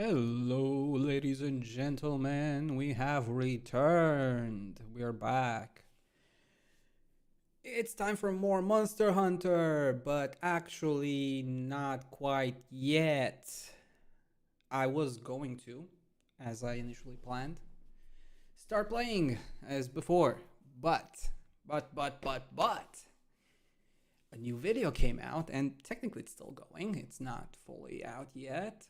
Hello, ladies and gentlemen. We have returned. We're back. It's time for more Monster Hunter, but actually not quite yet. I was going to, as I initially planned, start playing as before. But, a new video came out, and technically it's still going. It's not fully out yet.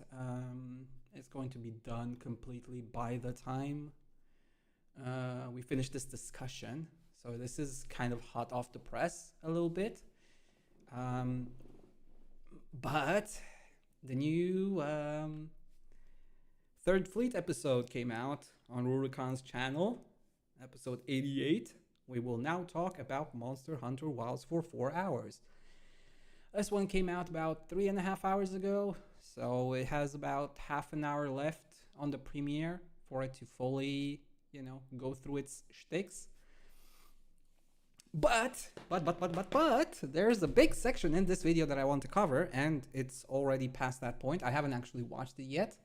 It's going to be done completely by the time we finish this discussion. So this is kind of hot off the press a little bit. But the new Third Fleet episode came out on Rurikon's channel, episode 88. We will now talk about Monster Hunter Wilds for 4 hours. This one came out about 3.5 hours ago, so it has about half an hour left on the premiere for it to fully, go through its shticks. But, there's a big section in this video that I want to cover, and it's already past that point. I haven't actually watched it yet.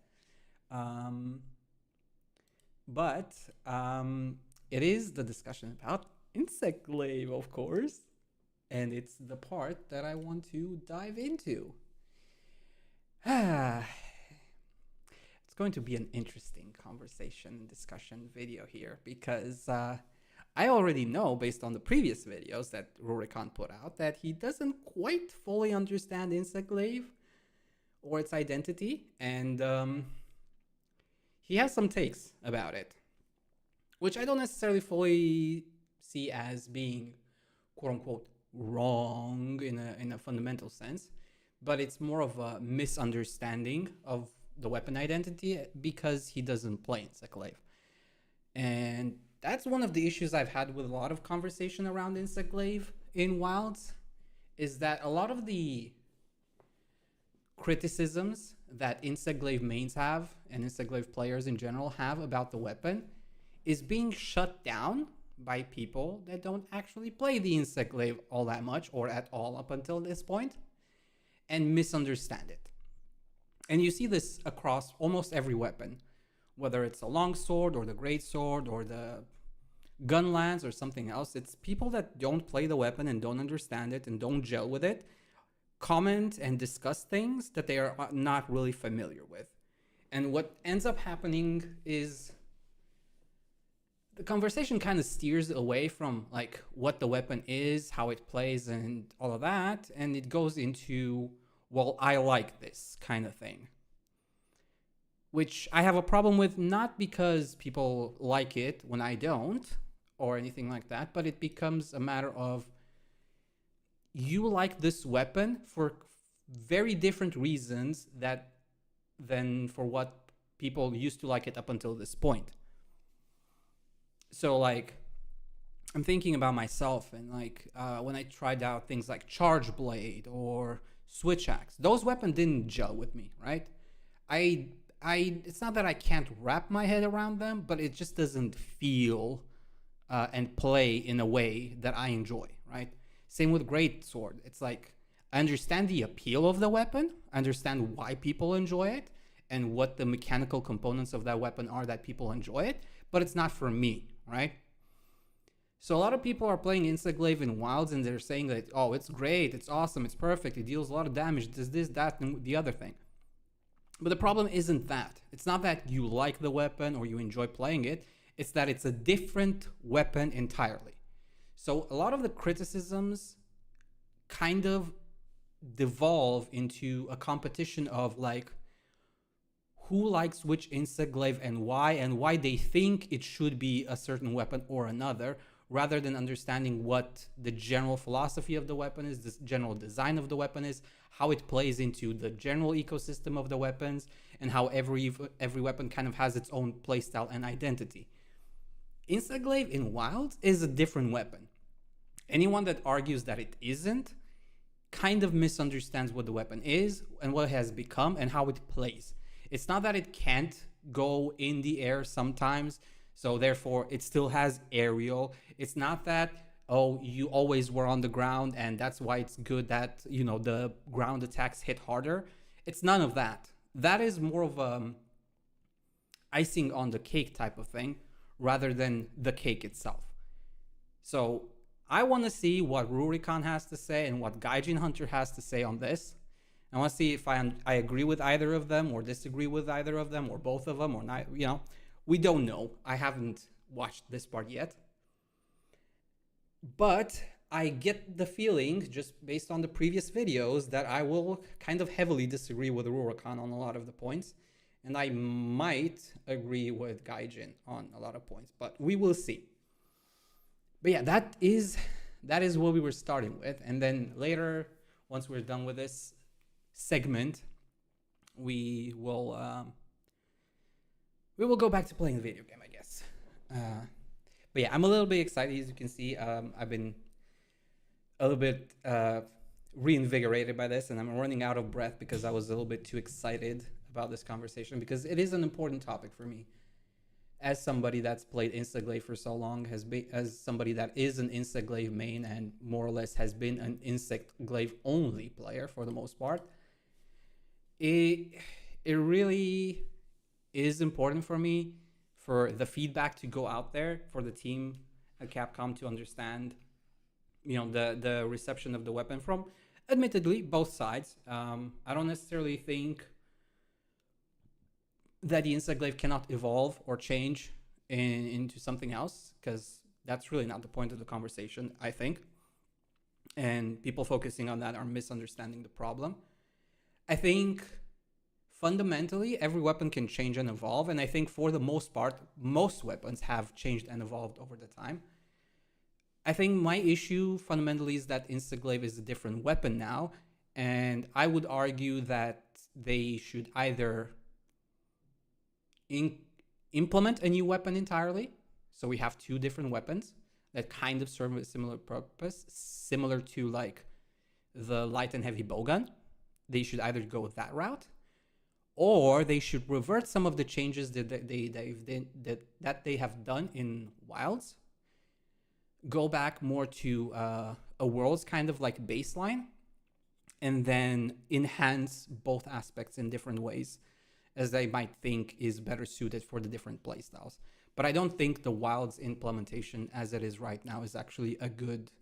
It is the discussion about Insect Glaive, of course, and it's the part that I want to dive into. It's going to be an interesting conversation, discussion video here, because I already know, based on the previous videos that Rurikon put out, that he doesn't quite fully understand Insect Glaive or its identity, and he has some takes about it, which I don't necessarily fully see as being quote-unquote wrong in a fundamental sense, but it's more of a misunderstanding of the weapon identity because he doesn't play Insect Glaive. And that's one of the issues I've had with a lot of conversation around Insect Glaive in Wilds, is that a lot of the criticisms that Insect Glaive mains have, and Insect Glaive players in general have about the weapon, is being shut down by people that don't actually play the Insect Glaive all that much or at all up until this point and misunderstand it. And you see this across almost every weapon, whether it's a longsword or the greatsword or the gun lance or something else. It's people that don't play the weapon and don't understand it and don't gel with it comment and discuss things that they are not really familiar with. And what ends up happening is the conversation kind of steers away from like what the weapon is, how it plays, and all of that, and it goes into, well, I like this kind of thing, which I have a problem with, not because people like it when I don't or anything like that, but it becomes a matter of you like this weapon for very different reasons than for what people used to like it up until this point. So like, I'm thinking about myself, and like when I tried out things like Charge Blade or Switch Axe, those weapons didn't gel with me, right? It's not that I can't wrap my head around them, but it just doesn't feel and play in a way that I enjoy, right? Same with Greatsword. It's like, I understand the appeal of the weapon, I understand why people enjoy it, and what the mechanical components of that weapon are that people enjoy it, but it's not for me, right? So a lot of people are playing Insect Glaive in Wilds and they're saying that, oh, it's great, it's awesome, it's perfect, it deals a lot of damage, does this, that, and the other thing. But the problem isn't that. It's not that you like the weapon or you enjoy playing it, it's that it's a different weapon entirely. So a lot of the criticisms kind of devolve into a competition of like, who likes which Insect Glaive and why they think it should be a certain weapon or another, rather than understanding what the general philosophy of the weapon is, the general design of the weapon is, how it plays into the general ecosystem of the weapons, and how every weapon kind of has its own playstyle and identity. Insect Glaive in Wilds is a different weapon. Anyone that argues that it isn't kind of misunderstands what the weapon is and what it has become and how it plays. It's not that it can't go in the air sometimes, so therefore it still has aerial. It's not that, oh, you always were on the ground and that's why it's good that, the ground attacks hit harder. It's none of that. That is more of icing on the cake type of thing rather than the cake itself. So I want to see what Rurikhan has to say and what Gaijin Hunter has to say on this. I want to see if I agree with either of them or disagree with either of them or both of them or not. We don't know. I haven't watched this part yet. But I get the feeling, just based on the previous videos, that I will kind of heavily disagree with Rurikhan on a lot of the points. And I might agree with Gaijin on a lot of points, but we will see. But yeah, that is what we were starting with. And then later, once we're done with this segment, we will go back to playing the video game, I guess. But yeah, I'm a little bit excited. As you can see, I've been a little bit reinvigorated by this, and I'm running out of breath because I was a little bit too excited about this conversation, because it is an important topic for me. As somebody that's played Instaglaive for so long, as somebody that is an Instaglaive main and more or less has been an Instaglaive only player for the most part, it really is important for me for the feedback to go out there, for the team at Capcom to understand, the reception of the weapon from, admittedly, both sides. I don't necessarily think that the Instaglaive cannot evolve or change into something else, because that's really not the point of the conversation, I think. And people focusing on that are misunderstanding the problem. I think fundamentally every weapon can change and evolve, and I think for the most part, most weapons have changed and evolved over the time. I think my issue fundamentally is that Instaglaive is a different weapon now, and I would argue that they should either implement a new weapon entirely, so we have two different weapons that kind of serve a similar purpose, similar to like the light and heavy bowgun. They should either go with that route, or they should revert some of the changes that they have done in Wilds, go back more to a Worlds kind of like baseline, and then enhance both aspects in different ways as they might think is better suited for the different playstyles. But I don't think the Wilds implementation as it is right now is actually a good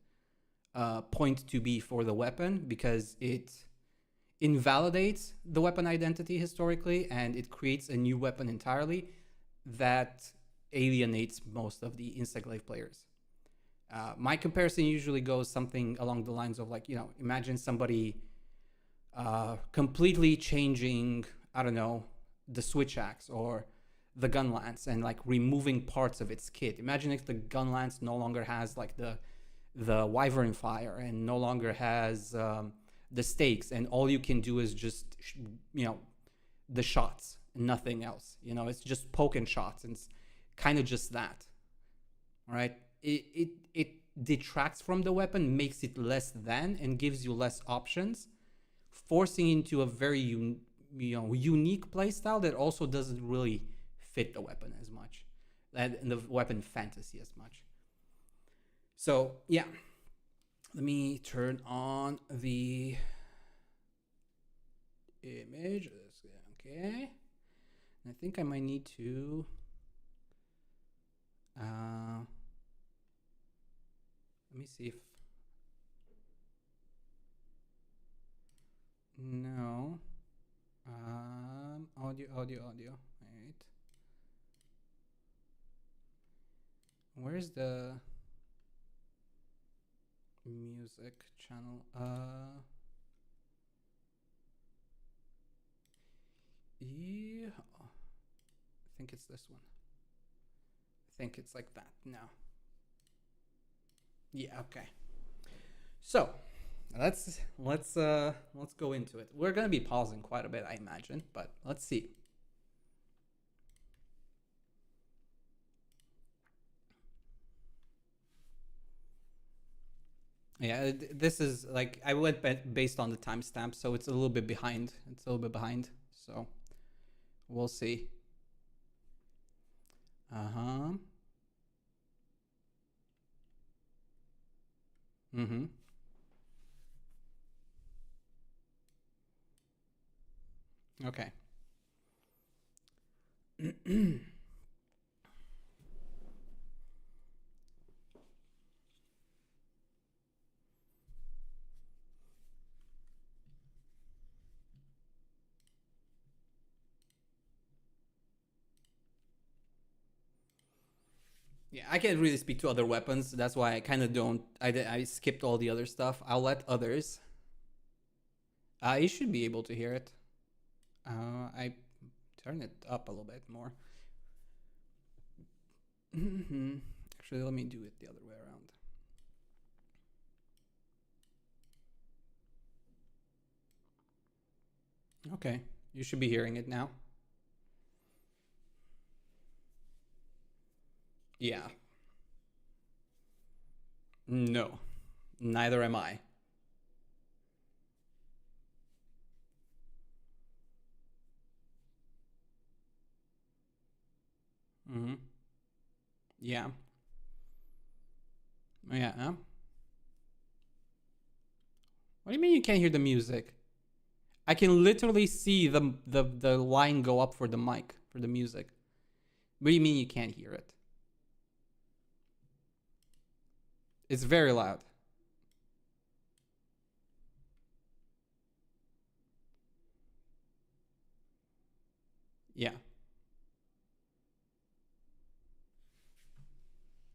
point to be for the weapon, because it invalidates the weapon identity historically, and it creates a new weapon entirely that alienates most of the Instaglaive players. My comparison usually goes something along the lines of like, imagine somebody completely changing, I don't know, the switch axe or the gun lance and like removing parts of its kit. Imagine if the gun lance no longer has like the wyvern fire and no longer has the stakes, and all you can do is just the shots, nothing else. It's just poking shots, and it's kind of just that. All right, it detracts from the weapon, makes it less than, and gives you less options, forcing into a very unique playstyle that also doesn't really fit the weapon as much, and the weapon fantasy as much. So yeah, let me turn on the image. Okay, I think I might need to let me see if no. Audio. Wait. Where's the music channel? Yeah. I think it's this one. I think it's like that now. Yeah, okay. So let's go into it. We're gonna be pausing quite a bit, I imagine, but let's see. Yeah, this is like I went based on the timestamp, so it's a little bit behind. So we'll see. Okay. Yeah, I can't really speak to other weapons. That's why I kind of don't. I skipped all the other stuff. I'll let others. You should be able to hear it. I turn it up a little bit more. Actually, let me do it the other way around. Okay, you should be hearing it now. Yeah. No, neither am I. Mm-hmm. Yeah. Yeah. What do you mean you can't hear the music? I can literally see the line go up for the mic for the music. What do you mean you can't hear it? It's very loud. Yeah.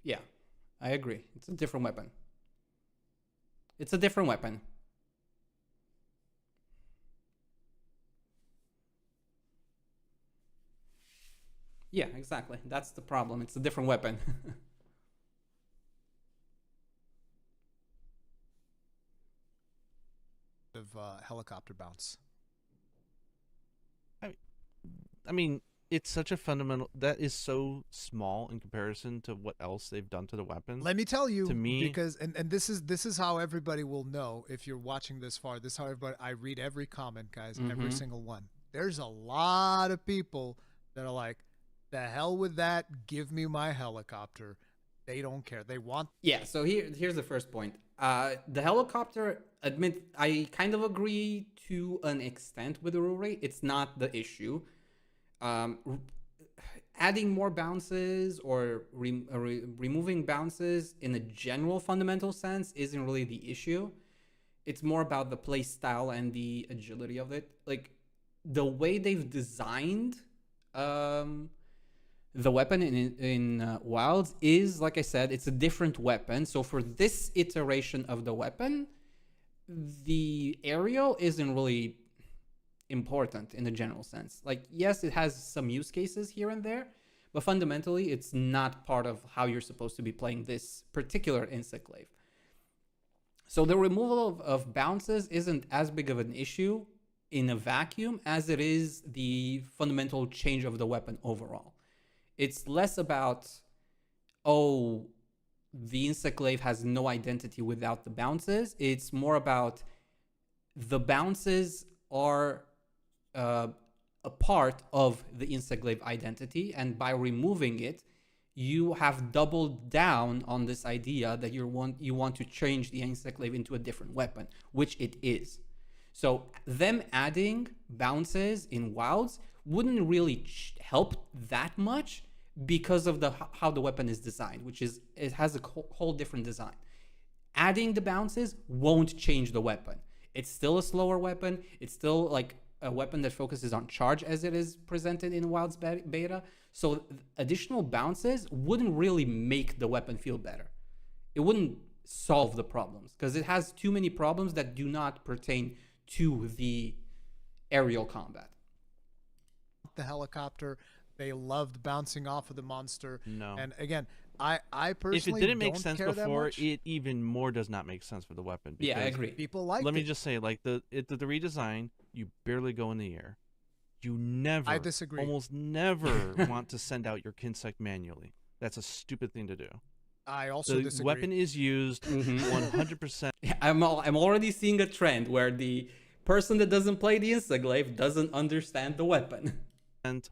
Yeah. I agree. It's a different weapon. It's a different weapon. Yeah, exactly. That's the problem. It's a different weapon. Of helicopter bounce. I mean, it's such a fundamental that is so small in comparison to what else they've done to the weapon. Let me tell you, To me- because and this is how everybody will know if you're watching this far. This is how everybody. I read every comment, guys, every single one. There's a lot of people that are like, "The hell with that! Give me my helicopter." They don't care. They want. Yeah, so here's the first point. The helicopter, I kind of agree to an extent with the rule rate. It's not the issue. Adding more bounces or removing bounces in a general fundamental sense isn't really the issue. It's more about the play style and the agility of it. Like the way they've designed the weapon in Wilds is, like I said, it's a different weapon. So for this iteration of the weapon, the aerial isn't really important in the general sense. Like, yes, it has some use cases here and there, but fundamentally, it's not part of how you're supposed to be playing this particular insect glaive. So the removal of bounces isn't as big of an issue in a vacuum as it is the fundamental change of the weapon overall. It's less about, oh, the insect glaive has no identity without the bounces. It's more about the bounces are a part of the insect glaive identity, and by removing it, you have doubled down on this idea that you want to change the insect glaive into a different weapon, which it is. So them adding bounces in Wilds wouldn't really help that much because of how the weapon is designed, which is it has a whole different design. Adding the bounces won't change the weapon. It's still a slower weapon. It's still like a weapon that focuses on charge as it is presented in Wilds beta. So additional bounces wouldn't really make the weapon feel better. It wouldn't solve the problems because it has too many problems that do not pertain to the aerial combat. The helicopter. They loved bouncing off of the monster. No. And again, I personally If it didn't make don't sense care that before, much. it even more does not make sense for the weapon. Yeah, I because agree. People like Let me it. just say, like the redesign, you barely go in the air. You never, I disagree. almost never want to send out your Kinsect manually. That's a stupid thing to do. I also The disagree. weapon is used 100%. I'm already seeing a trend where the person that doesn't play the insect glaive doesn't understand the weapon. And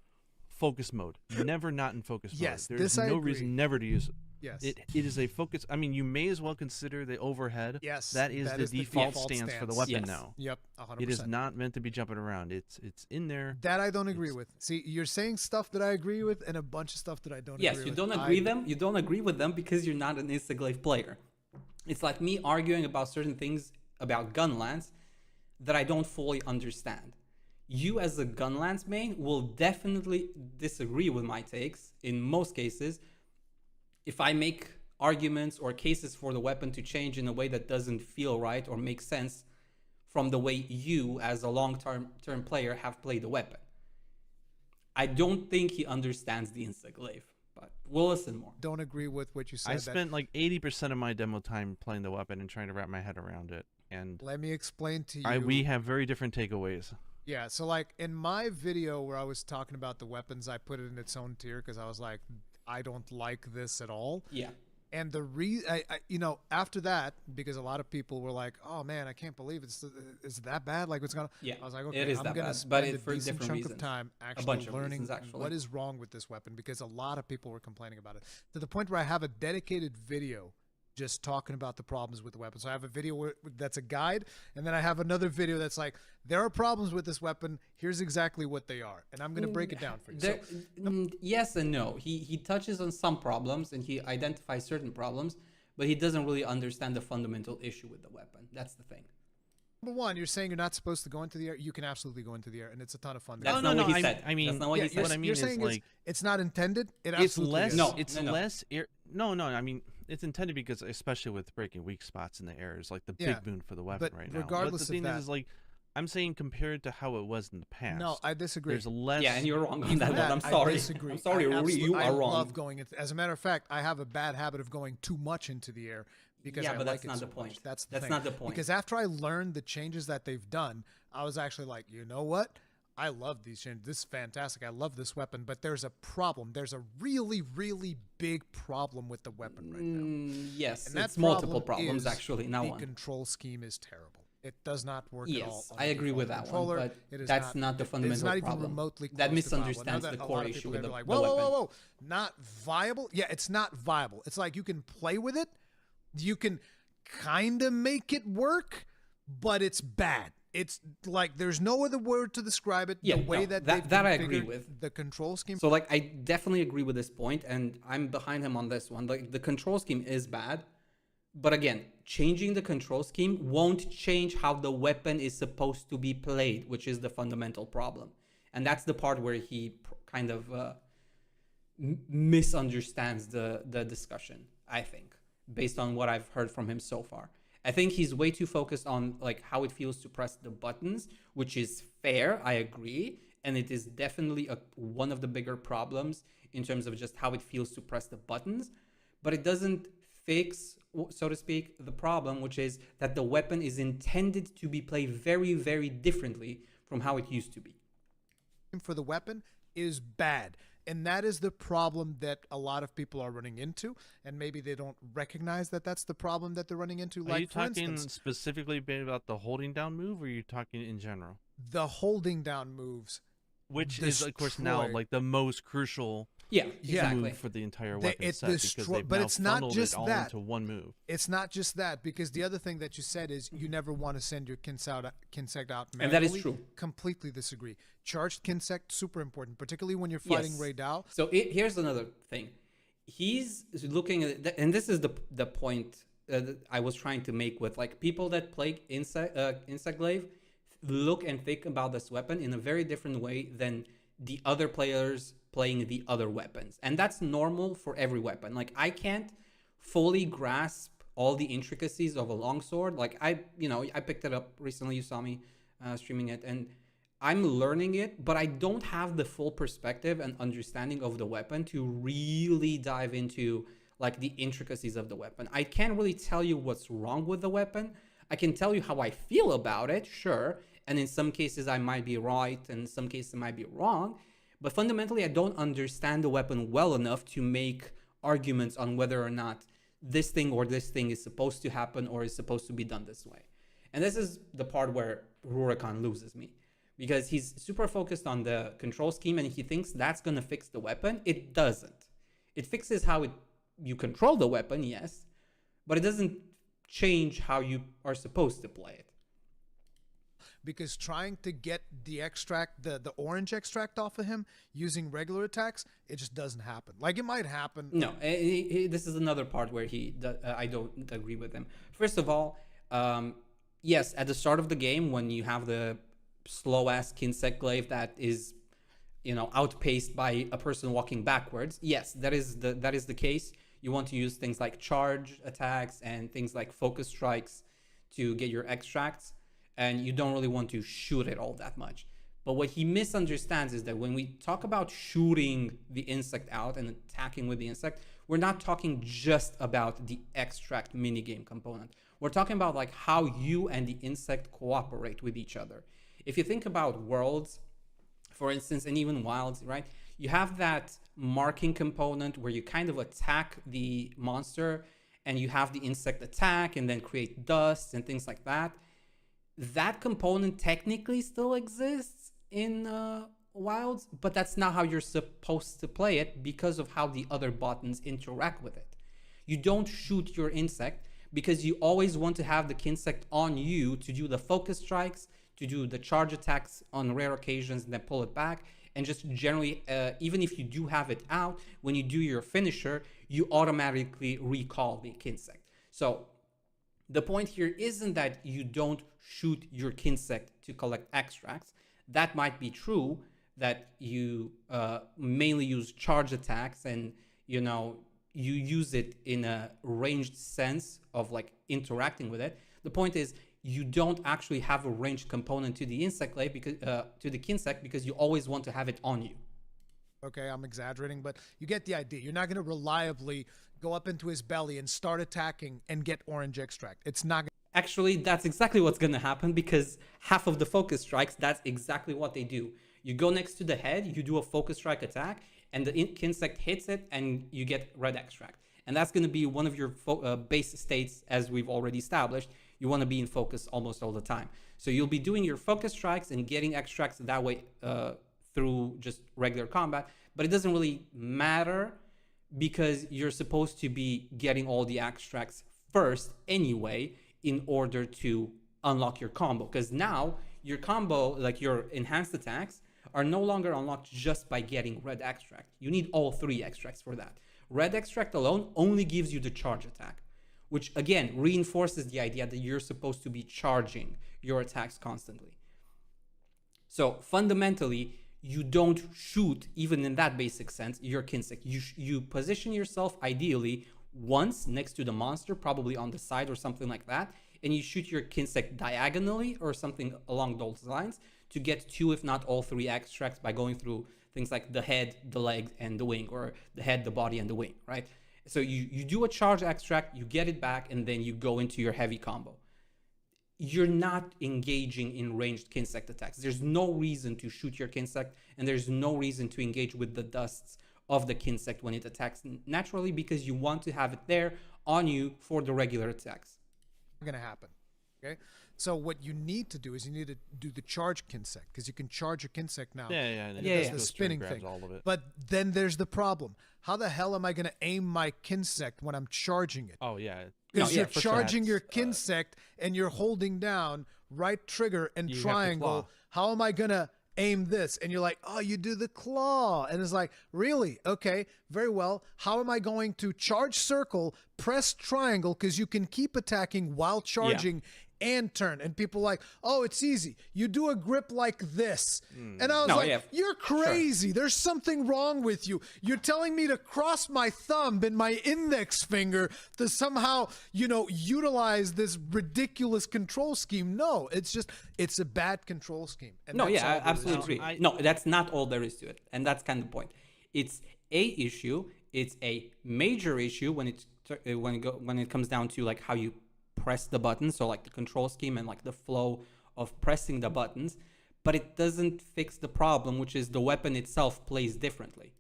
focus mode. Never not in focus mode. Yes, There's this I no agree. reason never to use it. Yes. It is a focus. I mean, you may as well consider the overhead. Yes, That is that the is the default default stance for the stance. weapon Yes. now. Yep, 100%. It is not meant to be jumping around. It's in there. That I don't agree It's- with. See, you're saying stuff that I agree with and a bunch of stuff that I don't Yes, agree you with. don't agree them. You don't agree with them because you're not an Instaglaive player. It's like me arguing about certain things about Gunlance that I don't fully understand. You as a Gunlance main will definitely disagree with my takes in most cases if I make arguments or cases for the weapon to change in a way that doesn't feel right or make sense from the way you as a long-term player have played the weapon. I don't think he understands the Instaglaive, but we'll listen more. Don't agree with what you said. I that- spent like 80% of my demo time playing the weapon and trying to wrap my head around it. And Let me explain to you. we have very different takeaways. Yeah, so like in my video where I was talking about the weapons, I put it in its own tier because I was like, I don't like this at all. Yeah. And the after that, because a lot of people were like, "Oh man, I can't believe it's that bad." Like, what's going on? Yeah, I was like, "Okay, it is I'm that gonna bad, spend but a for decent different chunk reasons. of time A actually bunch of learning reasons, actually. what is wrong with this weapon," because a lot of people were complaining about it to the point where I have a dedicated video just talking about the problems with the weapon. So I have a video that's a guide, and then I have another video that's like, there are problems with this weapon. Here's exactly what they are, and I'm going to break it down for you. There, yes and no. He touches on some problems and he identifies certain problems, but he doesn't really understand the fundamental issue with the weapon. That's the thing. Number one, you're saying you're not supposed to go into the air. You can absolutely go into the air, and it's a ton of fun. That's no, not what no, he said. I mean, That's not what he Yeah, said. what I mean you're is saying like it's not intended. It it's absolutely less. is. No, it's no. less. No. I mean, it's intended because, especially with breaking weak spots in the air, is like the Yeah, big boon for the weapon but right now. regardless but the of thing that- is like, I'm saying compared to how it was in the past. No, I disagree. There's less. Yeah, and you're wrong on Even that one. that, I'm I sorry. disagree. I'm sorry, you I are wrong. love going into. As a matter of fact, I have a bad habit of going too much into the air because Yeah, I but like that's it not so the point. much. That's That's thing. not the point. Because after I learned the changes that they've done, I was actually like, you know what? I love these changes. This is fantastic. I love this weapon, but there's a problem. There's a really, really big problem with the weapon right now. Yes, And that it's multiple problem problems is actually. Not the one. control scheme is terrible. It does not work at all. Yes, on I the agree with default that one, controller. but It is that's not the It's fundamental not even problem. remotely That close to viable. I know misunderstands that the a core lot of issue people with are the, like, the whoa, weapon. whoa, whoa, whoa, not viable. Yeah, it's not viable. It's like you can play with it, you can kind of make it work, but it's bad. It's like there's no other word to describe it. Yeah, the way no, that that they've I agree configured with. the control scheme. So like I definitely agree with this point, and I'm behind him on this one. Like the control scheme is bad, but again, changing the control scheme won't change how the weapon is supposed to be played, which is the fundamental problem. And that's the part where he kind of misunderstands the discussion, I think, based on what I've heard from him so far. I think he's way too focused on like how it feels to press the buttons, which is fair, I agree, and it is definitely one of the bigger problems in terms of just how it feels to press the buttons, but it doesn't fix, so to speak, the problem, which is that the weapon is intended to be played very, very differently from how it used to be. For the weapon is bad. And that is the problem that a lot of people are running into. And maybe they don't recognize that that's the problem that they're running into. Are Like, you for talking instance, specifically about the holding down move, or are you talking in general? the holding down moves. Which is, of course, now Destroy. like the most crucial Yeah, Yeah. exactly. move for the entire They- weapon it set, because destroy- they've but now it's not funneled just it all that. into one move. It's not just that, because the other thing that you said is you never want to send your kinsect out manually. And that is true. Completely disagree. Charged kinsect, super important, particularly when you're fighting Yes. Ray Dow. So here's another thing. He's looking at, and this is the point that I was trying to make with like people that play Insect Glaive look and think about this weapon in a very different way than the other players playing the other weapons. And that's normal for every weapon. Like I can't fully grasp all the intricacies of a longsword. Like I picked it up recently. You saw me streaming it, and I'm learning it, but I don't have the full perspective and understanding of the weapon to really dive into like the intricacies of the weapon. I can't really tell you what's wrong with the weapon. I can tell you how I feel about it, sure. And in some cases I might be right, and in some cases I might be wrong. But fundamentally, I don't understand the weapon well enough to make arguments on whether or not this thing or this thing is supposed to happen or is supposed to be done this way. And this is the part where Rurikhan loses me, because he's super focused on the control scheme and he thinks that's going to fix the weapon. It doesn't. It fixes how it you control the weapon, yes, but it doesn't change how you are supposed to play it. Because trying to get the extract, the orange extract off of him using regular attacks, it just doesn't happen. Like, it might happen. No, this is another part where I don't agree with him. First of all, yes, at the start of the game, when you have the slow ass Kinsect Glaive that is, outpaced by a person walking backwards, yes, that is the case. You want to use things like charge attacks and things like focus strikes to get your extracts, and you don't really want to shoot it all that much. But what he misunderstands is that when we talk about shooting the insect out and attacking with the insect, we're not talking just about the extract minigame component. We're talking about like how you and the insect cooperate with each other. If you think about worlds, for instance, and even wilds, right? You have that marking component where you kind of attack the monster and you have the insect attack and then create dust and things like that. That component technically still exists in wilds, but that's not how you're supposed to play it because of how the other buttons interact with it. You don't shoot your insect because you always want to have the Kinsect on you to do the focus strikes, to do the charge attacks on rare occasions and then pull it back. And just generally, even if you do have it out, when you do your finisher, you automatically recall the Kinsect. So the point here isn't that you don't shoot your Kinsect to collect extracts. That might be true, that you mainly use charge attacks and, you use it in a ranged sense of like interacting with it. The point is, you don't actually have a ranged component to the insect Glaive because to the Kinsect because you always want to have it on you. Okay, I'm exaggerating, but you get the idea. You're not going to reliably go up into his belly and start attacking and get orange extract. It's not going to... Actually, that's exactly what's going to happen because half of the focus strikes, that's exactly what they do. You go next to the head, you do a focus strike attack, and the Kinsect hits it, and you get red extract. And that's going to be one of your base states, as we've already established. You want to be in focus almost all the time. So you'll be doing your focus strikes and getting extracts that way through just regular combat. But it doesn't really matter because you're supposed to be getting all the extracts first anyway in order to unlock your combo. Because now your combo, like your enhanced attacks, are no longer unlocked just by getting red extract. You need all 3 extracts for that. Red extract alone only gives you the charge attack, which again reinforces the idea that you're supposed to be charging your attacks constantly. So fundamentally, you don't shoot, even in that basic sense, your Kinsect. You position yourself ideally once next to the monster, probably on the side or something like that, and you shoot your Kinsect diagonally or something along those lines to get 2, if not all 3 extracts by going through things like the head, the leg, and the wing, or the head, the body, and the wing, right? So you do a charge extract, you get it back, and then you go into your heavy combo. You're not engaging in ranged Kinsect attacks. There's no reason to shoot your Kinsect, and there's no reason to engage with the dusts of the Kinsect when it attacks naturally because you want to have it there on you for the regular attacks. Going to happen. Okay, so what you need to do is you need to do the charge Kinsect because you can charge your Kinsect now. Yeah. The spinning thing. All of it. But then there's the problem. How the hell am I going to aim my Kinsect when I'm charging it? Oh yeah. Because you're charging your Kinsect and you're holding down right trigger and triangle. How am I going to aim this? And you're like, oh, you do the claw. And it's like, really? Okay, very well. How am I going to charge circle, press triangle, because you can keep attacking while charging and turn? And people are like, oh, it's easy. You do a grip like this. And I was you're crazy. Sure. There's something wrong with you. You're telling me to cross my thumb and my index finger to somehow, utilize this ridiculous control scheme. No, it's a bad control scheme. And I absolutely agree. No, that's not all there is to it. And that's kind of the point. It's a issue. It's a major issue when it comes down to like how you press the buttons, so like the control scheme and like the flow of pressing the buttons, but it doesn't fix the problem, which is the weapon itself plays differently.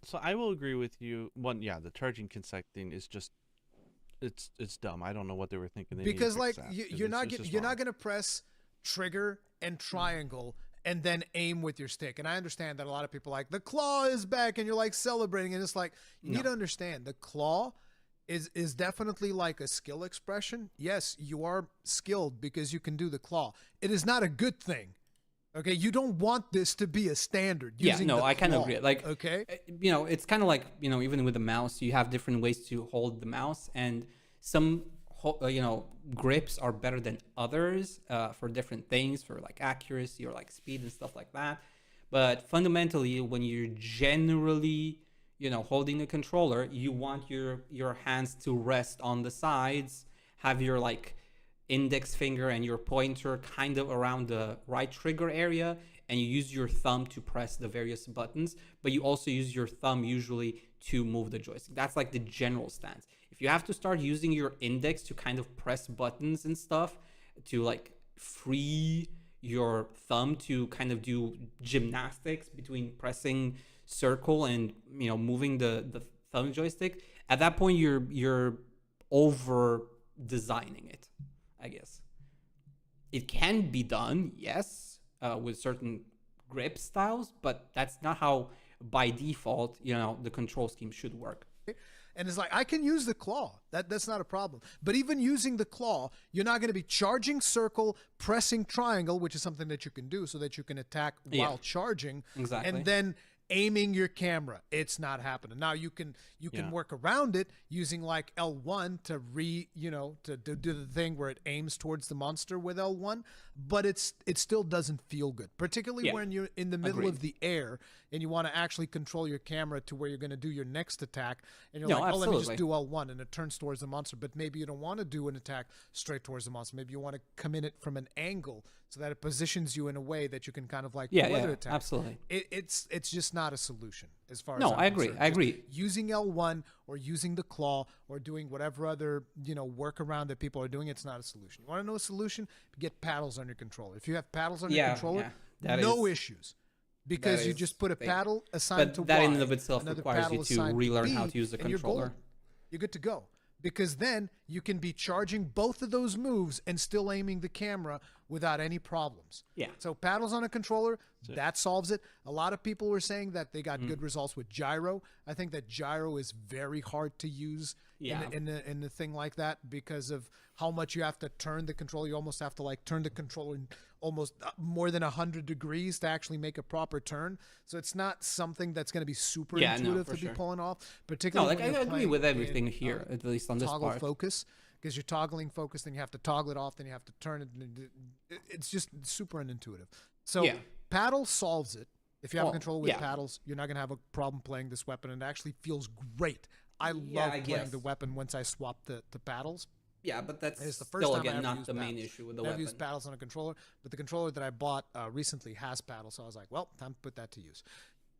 So I will agree with you. The charging Kinsect thing is just it's dumb. I don't know what they were thinking. Because like you're not going to press trigger and triangle and then aim with your stick. And I understand that a lot of people are like, the claw is back, and you're like celebrating, and it's like, you need to understand the claw is definitely like a skill expression. Yes, you are skilled because you can do the claw. It is not a good thing. Okay, you don't want this to be a standard. Yeah, no, I kind of agree. Like, okay, it's kind of like, even with the mouse, you have different ways to hold the mouse, and some, grips are better than others for different things, for like accuracy or like speed and stuff like that. But fundamentally, when you're generally, holding a controller, you want your hands to rest on the sides, have your like index finger and your pointer kind of around the right trigger area, and you use your thumb to press the various buttons, but you also use your thumb usually to move the joystick. That's like the general stance. If you have to start using your index to kind of press buttons and stuff, to like free your thumb to kind of do gymnastics between pressing circle and moving the thumb joystick, at that point you're over designing it, I guess. It can be done, yes, with certain grip styles, but that's not how by default the control scheme should work. and it's like, I can use the claw. That's not a problem. But even using the claw, you're not going to be charging circle, pressing triangle, which is something that you can do so that you can attack while charging. Exactly. And then aiming your camera. It's not happening. Now you can work around it using like L1 to to do the thing where it aims towards the monster with L1, but it still doesn't feel good, particularly when you're in the middle of the air and you want to actually control your camera to where you're going to do your next attack, and you're like, oh, let me just do L1, and it turns towards the monster. But maybe you don't want to do an attack straight towards the monster. Maybe you want to come in it from an angle so that it positions you in a way that you can kind of like weather attack. Absolutely. It's just not a solution as far as I agree. I agree. Using L1 or using the claw or doing whatever other workaround that people are doing, it's not a solution. You want to know a solution? Get paddles on your controller. If you have paddles on your controller, no issues. Because you just put a paddle assigned to Y. But that in and of itself requires you to relearn how to use the controller. You're good to go. Because then you can be charging both of those moves and still aiming the camera without any problems. Yeah. So paddles on a controller, that solves it. A lot of people were saying that they got good results with gyro. I think that gyro is very hard to use in the thing like that because of how much you have to turn the controller. You almost have to like turn the controller in almost more than 100 degrees to actually make a proper turn. So it's not something that's going to be super intuitive to be pulling off. Particularly, I agree with everything here, at least on this part. Toggle focus, because you're toggling focus, then you have to toggle it off, then you have to turn it. It's just super unintuitive. So paddle solves it. If you have control with paddles, you're not going to have a problem playing this weapon, and it actually feels great. I love playing the weapon once I swap the paddles. Yeah, but that's still, again, not the main issue with the weapon. I've used paddles on a controller, but the controller that I bought recently has paddles, so I was like, well, time to put that to use.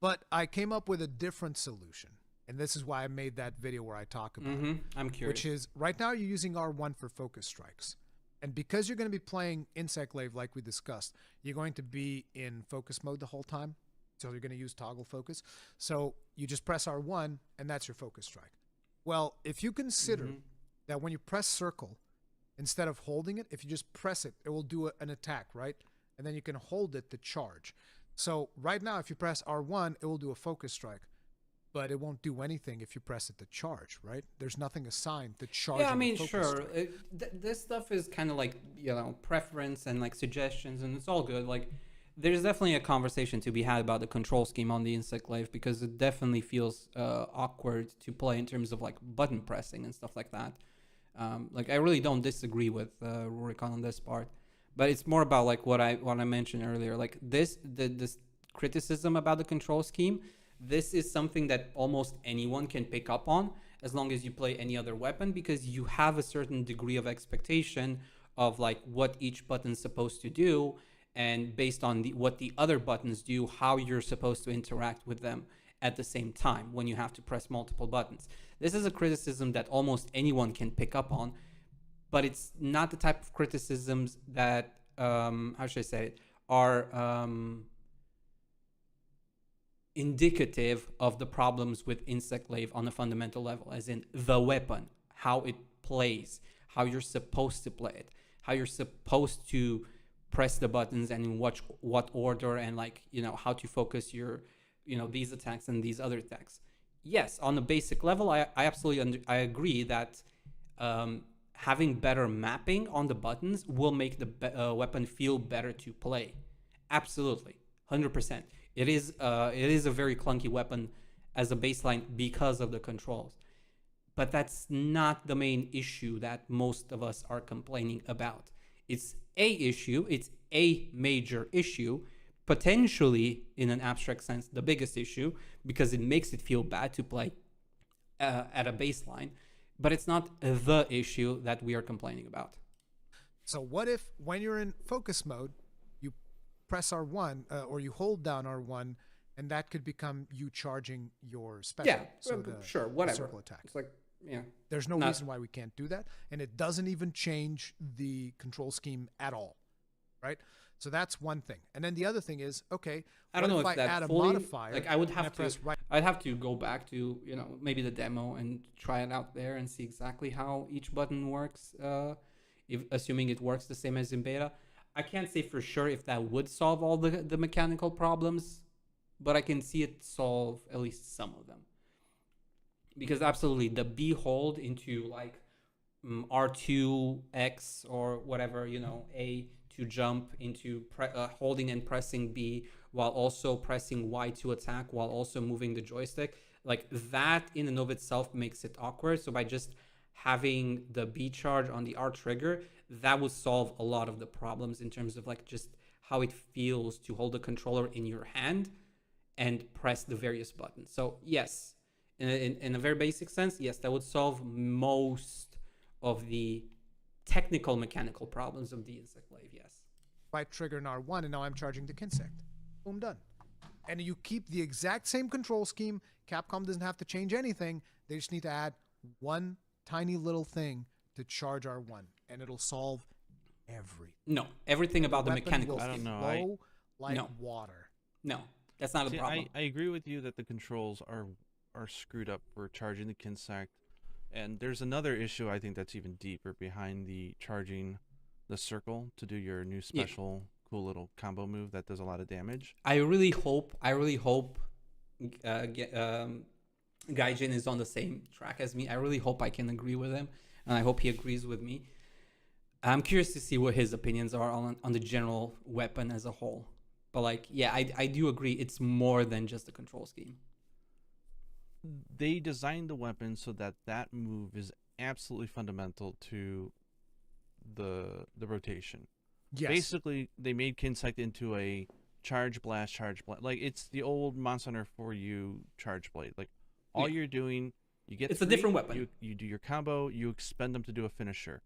But I came up with a different solution, and this is why I made that video where I talk about it. I'm curious. Which is, right now you're using R1 for focus strikes. And because you're going to be playing Insect Glaive like we discussed, you're going to be in focus mode the whole time. So you're going to use toggle focus. So you just press R1, and that's your focus strike. Well, if you consider that when you press circle, instead of holding it, if you just press it, it will do an attack, right? And then you can hold it to charge. So right now, if you press R1, it will do a focus strike. But it won't do anything if you press it to charge, right? There's nothing assigned to charge. Yeah, I mean, sure. This stuff is kind of like, preference and like suggestions, and it's all good. Like, there's definitely a conversation to be had about the control scheme on the Insect Glaive, because it definitely feels awkward to play in terms of like button pressing and stuff like that. Like, I really don't disagree with Rurikon on this part, but it's more about like what I mentioned earlier. Like this criticism about the control scheme. This is something that almost anyone can pick up on as long as you play any other weapon, because you have a certain degree of expectation of like what each button's supposed to do, and based on what the other buttons do, how you're supposed to interact with them at the same time when you have to press multiple buttons. This is a criticism that almost anyone can pick up on, but it's not the type of criticisms that, how should I say it, are indicative of the problems with Insect Glaive on a fundamental level, as in the weapon, how it plays, how you're supposed to play it, how you're supposed to press the buttons and in what order, and like, you know, how to focus your, you know, these attacks and these other attacks. Yes, on a basic level, I absolutely I agree that having better mapping on the buttons will make the weapon feel better to play. Absolutely, 100%. It is a very clunky weapon as a baseline because of the controls. But that's not the main issue that most of us are complaining about. It's a issue, it's a major issue, potentially in an abstract sense, the biggest issue, because it makes it feel bad to play at a baseline, but it's not the issue that we are complaining about. So what if when you're in focus mode, you press R1 or you hold down R1, and that could become you charging your special? Yeah, so sure, whatever. Circle attack. It's like, yeah. There's no reason why we can't do that, and it doesn't even change the control scheme at all, right? So that's one thing. And then the other thing is, okay, I don't know if I that add fully, a modifier? like I would have to, right. I'd have to go back to, you know, maybe the demo and try it out there and see exactly how each button works, if assuming it works the same as in beta. I can't say for sure if that would solve all the mechanical problems, but I can see it solve at least some of them. Because absolutely, the B hold into like R2X or whatever, you know, A to jump into holding and pressing B while also pressing Y to attack while also moving the joystick. Like that in and of itself makes it awkward. So by just having the B charge on the R trigger, that would solve a lot of the problems in terms of like just how it feels to hold the controller in your hand and press the various buttons. So yes, in a very basic sense, yes, that would solve most of the technical mechanical problems of the insect glaive, yes. By triggering R1, and now I'm charging the insect. Boom, done. And you keep the exact same control scheme. Capcom doesn't have to change anything. They just need to add one tiny little thing to charge R1, and it'll solve everything. No, everything about the mechanical scheme. I don't know. Flow like water. No, that's not a problem. I agree with you that the controls are screwed up for charging the Kinsect. And there's another issue I think that's even deeper behind the charging the circle to do your new special cool little combo move that does a lot of damage. I really hope Gaijin is on the same track as me. I really hope I can agree with him, and I hope he agrees with me. I'm curious to see what his opinions are on the general weapon as a whole. But like, yeah, I do agree it's more than just a control scheme. They designed the weapon so that that move is absolutely fundamental to the rotation. Yes. Basically, they made Kinsect into a charge blast. Like it's the old Monster Hunter 4U charge blade. Like all you're doing, you get it's a different weapon. You do your combo, you expend them to do a finisher.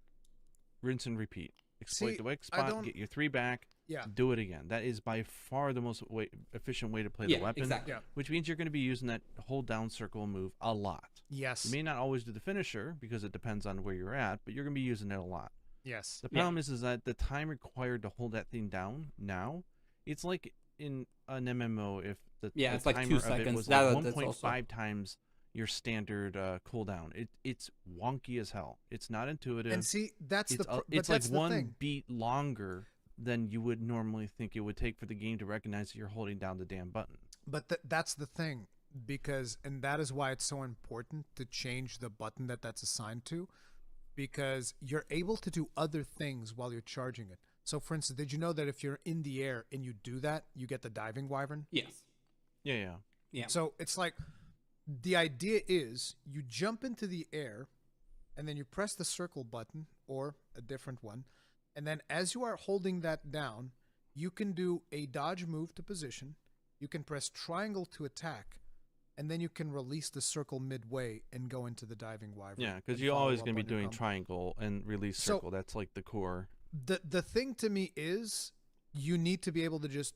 Rinse and repeat. Exploit the weak spot, get your 3 back. Yeah. Do it again. That is by far the most efficient way to play the weapon. Exactly. Which means you're going to be using that hold down circle move a lot. Yes. You may not always do the finisher because it depends on where you're at, but you're going to be using it a lot. Yes. The problem is that the time required to hold that thing down now, it's like in an MMO if the it's timer like 2 of seconds. it was like 1.5 times your standard cooldown. It's wonky as hell. It's not intuitive. And see, that's it's like one beat longer than you would normally think it would take for the game to recognize that you're holding down the damn button. But that's the thing, and that is why it's so important to change the button that's assigned to, because you're able to do other things while you're charging it. So, for instance, did you know that if you're in the air and you do that, you get the diving wyvern? Yes. Yeah. So it's like the idea is you jump into the air, and then you press the circle button or a different one. And then as you are holding that down, you can do a dodge move to position. You can press triangle to attack. And then you can release the circle midway and go into the diving wyvern. Yeah, because you're always going to be doing triangle and release circle. That's like the core. The thing to me is you need to be able to just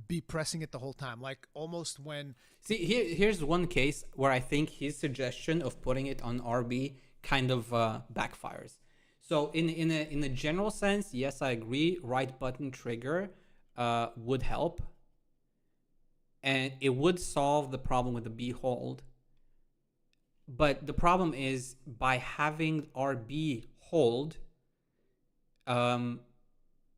be pressing it the whole time. Like almost when... See, here's one case where I think his suggestion of putting it on RB kind of backfires. So in a general sense, yes, I agree. Right button trigger would help, and it would solve the problem with the B hold. But the problem is by having RB hold,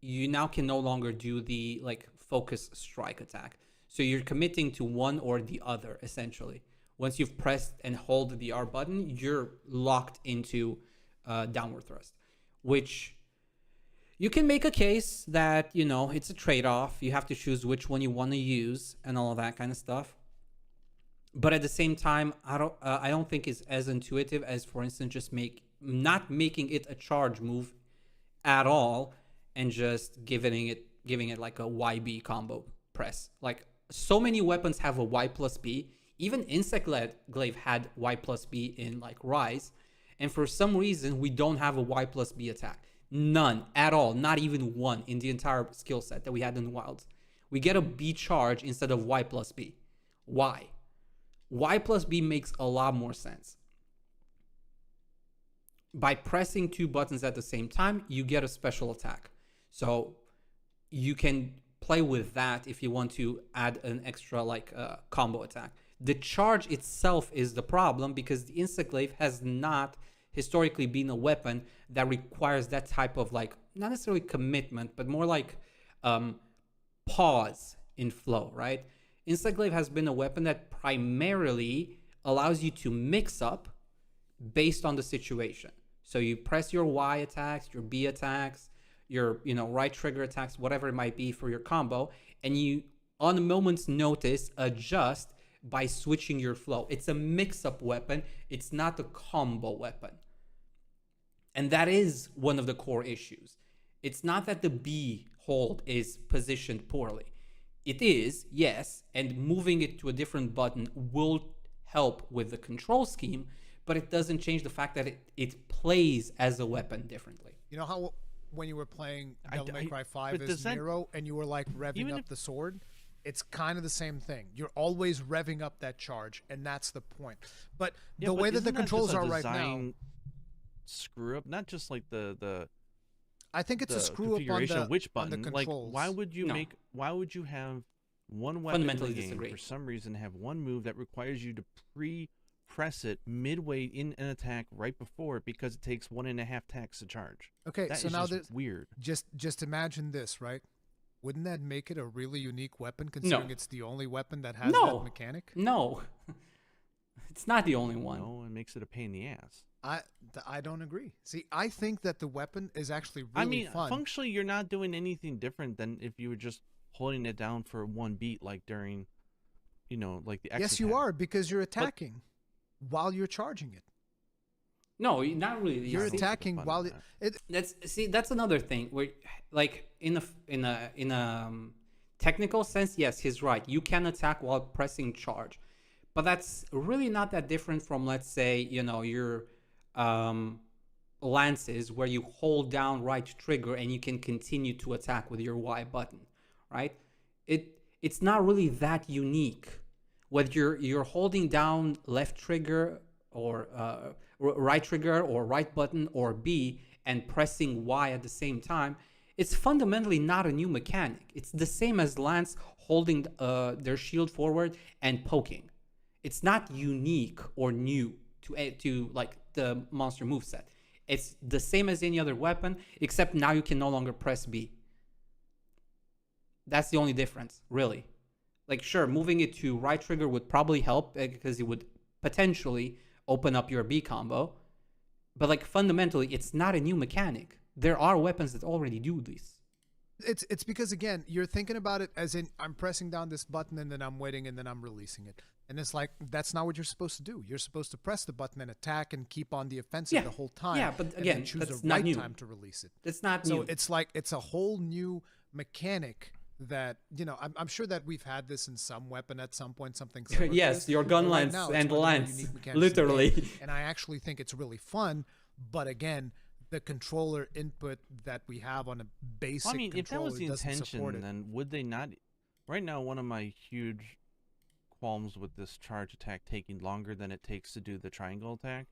you now can no longer do the like focus strike attack. So you're committing to one or the other essentially. Once you've pressed and hold the R button, you're locked into downward thrust, which you can make a case that, you know, it's a trade-off. You have to choose which one you want to use and all of that kind of stuff. But at the same time, I don't think it's as intuitive as, for instance, just not making it a charge move at all and just giving it like a YB combo press. Like so many weapons have a Y plus B. Even Insect Glaive had Y plus B in like Rise, and for some reason we don't have a Y plus B attack. None at all, not even one in the entire skill set that we had in Wilds. We get a B charge instead of Y plus B. Why? Y plus B makes a lot more sense. By pressing two buttons at the same time, you get a special attack. So you can play with that if you want to add an extra like combo attack. The charge itself is the problem because the Insect Glaive has not historically been a weapon that requires that type of like, not necessarily commitment, but more like pause in flow, right? Insect Glaive has been a weapon that primarily allows you to mix up based on the situation. So you press your Y attacks, your B attacks, your right trigger attacks, whatever it might be for your combo, and you on a moment's notice adjust by switching your flow. It's a mix-up weapon. It's not a combo weapon. And that is one of the core issues. It's not that the B hold is positioned poorly. It is, yes, and moving it to a different button will help with the control scheme, but it doesn't change the fact that it plays as a weapon differently. You know how when you were playing Devil May Cry 5 as Nero and you were like revving up the sword? It's kind of the same thing. You're always revving up that charge, and that's the point. But the way that the controls are right now, screw up, not just like the I think it's a screw up on the which button. On the controls. Like, why would you why would you have one weapon in the game for some reason have one move that requires you to press it midway in an attack right before it because it takes 1.5 tacks to charge? Okay, that so is now just weird. Just imagine this, right? Wouldn't that make it a really unique weapon considering it's the only weapon that has that mechanic? No. It's not the only one. No, it makes it a pain in the ass. I don't agree. See, I think that the weapon is actually really fun. Functionally, you're not doing anything different than if you were just holding it down for one beat, like during, like the X Yes, attack. you are, because you're attacking while you're charging it. No, not really. You're attacking while that's another thing. Where, like in a technical sense, yes, he's right. You can attack while pressing charge, but that's really not that different from, let's say, your lances, where you hold down right trigger and you can continue to attack with your Y button, right? It's not really that unique. Whether you're holding down left trigger or right trigger or right button or B and pressing Y at the same time, it's fundamentally not a new mechanic. It's the same as Lance holding their shield forward and poking. It's not unique or new to like the monster moveset. It's the same as any other weapon, except now you can no longer press B. That's the only difference, really. Like, sure, moving it to right trigger would probably help because it would potentially open up your B combo. But like fundamentally, it's not a new mechanic. There are weapons that already do this. It's because, again, you're thinking about it as in, I'm pressing down this button and then I'm waiting and then I'm releasing it. And it's like, that's not what you're supposed to do. You're supposed to press the button and attack and keep on the offensive the whole time. Yeah, but again, choose that's the not right new. time to release it. It's not so new. It's like, it's a whole new mechanic that, I'm sure that we've had this in some weapon at some point, something similar. Yes, your gun lance and lance, literally. And I actually think it's really fun. But again, the controller input that we have on a basic controller if that was the intention, it. then would they not? Right now, one of my huge qualms with this charge attack taking longer than it takes to do the triangle attack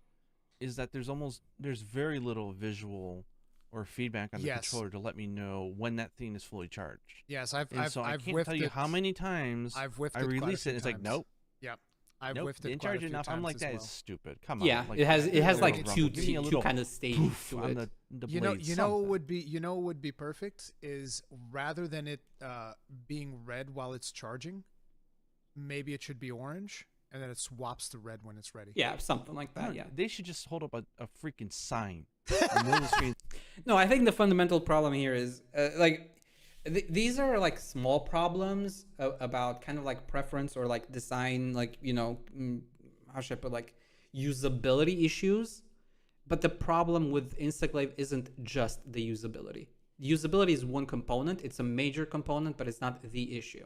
is that there's very little visual or feedback on the controller to let me know when that thing is fully charged. Yes, I can't tell you how many times I've whiffed I release it. It's like, nope. Yeah, I've Nope, whiffed it didn't quite a charge few enough. times I'm like, as that well. is stupid. Come on. Yeah, like, it has a like little two rumble. Give me a little kind of stages poof to on it. the You know, blade, you know what something. would be, you know what would be perfect is rather than it being red while it's charging, maybe it should be orange, and then it swaps to red when it's ready. Yeah, something like that. No, Yeah. They should just hold up a freaking sign. In the middle of the screen. No, I think the fundamental problem here is these are like small problems about kind of like preference or like design, like, you know, how should I put, like usability issues. But the problem with Instaglaive isn't just the usability. Usability is one component. It's a major component, but it's not the issue.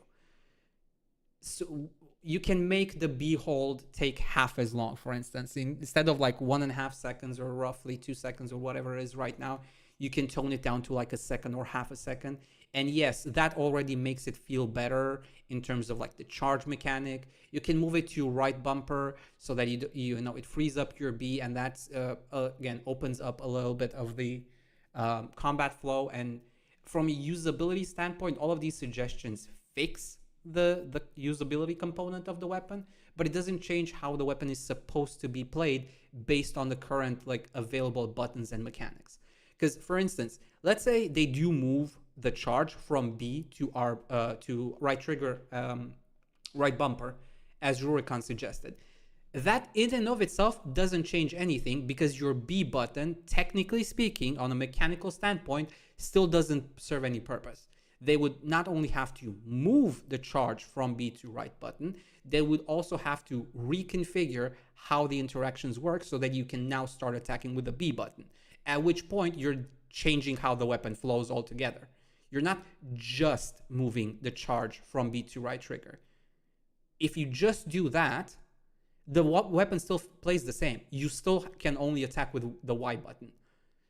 So you can make the B hold take half as long, for instance. Instead of like 1.5 seconds or roughly 2 seconds or whatever it is right now, you can tone it down to like a second or half a second. And yes, that already makes it feel better in terms of like the charge mechanic. You can move it to right bumper so that you know it frees up your B, and that's again opens up a little bit of the combat flow. And from a usability standpoint, all of these suggestions fix the usability component of the weapon, but it doesn't change how the weapon is supposed to be played based on the current like available buttons and mechanics. Because for instance, let's say they do move the charge from B to right trigger, right bumper, as Rurikan suggested. That in and of itself doesn't change anything, because your B button, technically speaking, on a mechanical standpoint, still doesn't serve any purpose. They would not only have to move the charge from B to right button, they would also have to reconfigure how the interactions work so that you can now start attacking with the B button. At which point you're changing how the weapon flows altogether. You're not just moving the charge from B to right trigger. If you just do that, the weapon still plays the same. You still can only attack with the Y button.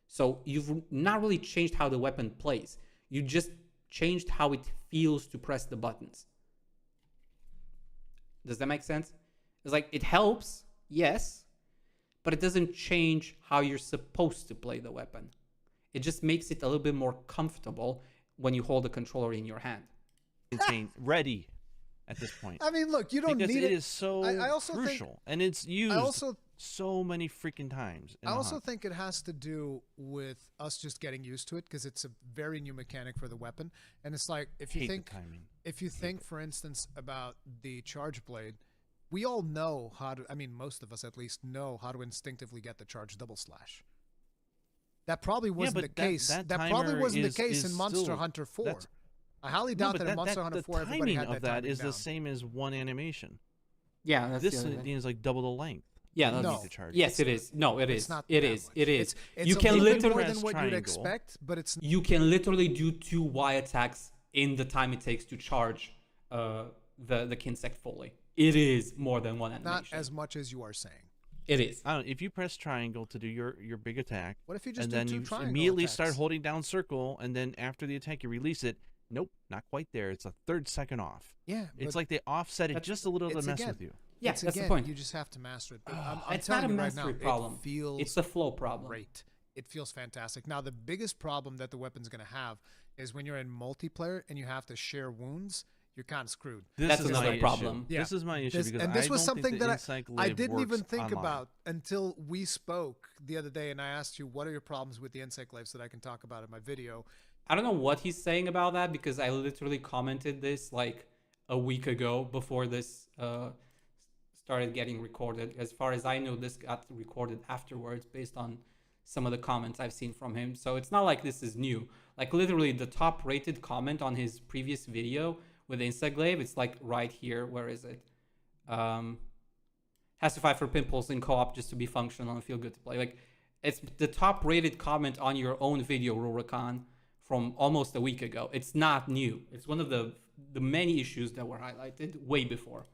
So you've not really changed how the weapon plays. You just changed how it feels to press the buttons. Does that make sense? It's like it helps, yes, but it doesn't change how you're supposed to play the weapon. It just makes it a little bit more comfortable when you hold the controller in your hand. Insane. Ready at this point. I mean, look, you don't because need it is so I also crucial, and it's used also so many freaking times. I also think it has to do with us just getting used to it, because it's a very new mechanic for the weapon. And it's like, if you think, for instance, about the charge blade, we all know how to, I mean, most of us at least know how to instinctively get the charge double slash. That probably wasn't the case. That probably wasn't the case in Monster Hunter 4. I highly doubt that in Monster Hunter 4 everybody had that timing down. The timing of that is the same as one animation. Yeah, that's this is like double the length. Yeah, no. Yes, it is. No, it is. It is. It is. It's you can literally more than what you'd expect, but it's. You can literally do 2 Y attacks in the time it takes to charge the Kinsect fully. It is more than one animation. Not as much as you are saying. It is. I don't know, if you press triangle to do your big attack, what if you just and do then 2 you triangle immediately attacks? start holding down circle, and then after the attack you release it? Nope, not quite there. It's a 3rd second off. Yeah, it's like they offset it just a little to mess with you. Yeah, that's the point. You just have to master it. But it's not a mastery right now, problem. It's a flow problem. Great. It feels fantastic. Now, the biggest problem that the weapon's going to have is when you're in multiplayer and you have to share wounds, you're kind of screwed. That's another problem. Yeah. This is my issue because and this was something that I didn't even think online. about until we spoke the other day, and I asked you, what are your problems with the Insect Glaive, so that I can talk about it in my video. I don't know what he's saying about that, because I literally commented this like a week ago before this started getting recorded. As far as I know, this got recorded afterwards based on some of the comments I've seen from him. So it's not like this is new. Like literally the top rated comment on his previous video with Instaglaive, it's like right here. Where is it? Has to fight for pimples in co-op just to be functional and feel good to play. Like it's the top rated comment on your own video, Rurikan, from almost a week ago. It's not new. It's one of the many issues that were highlighted way before.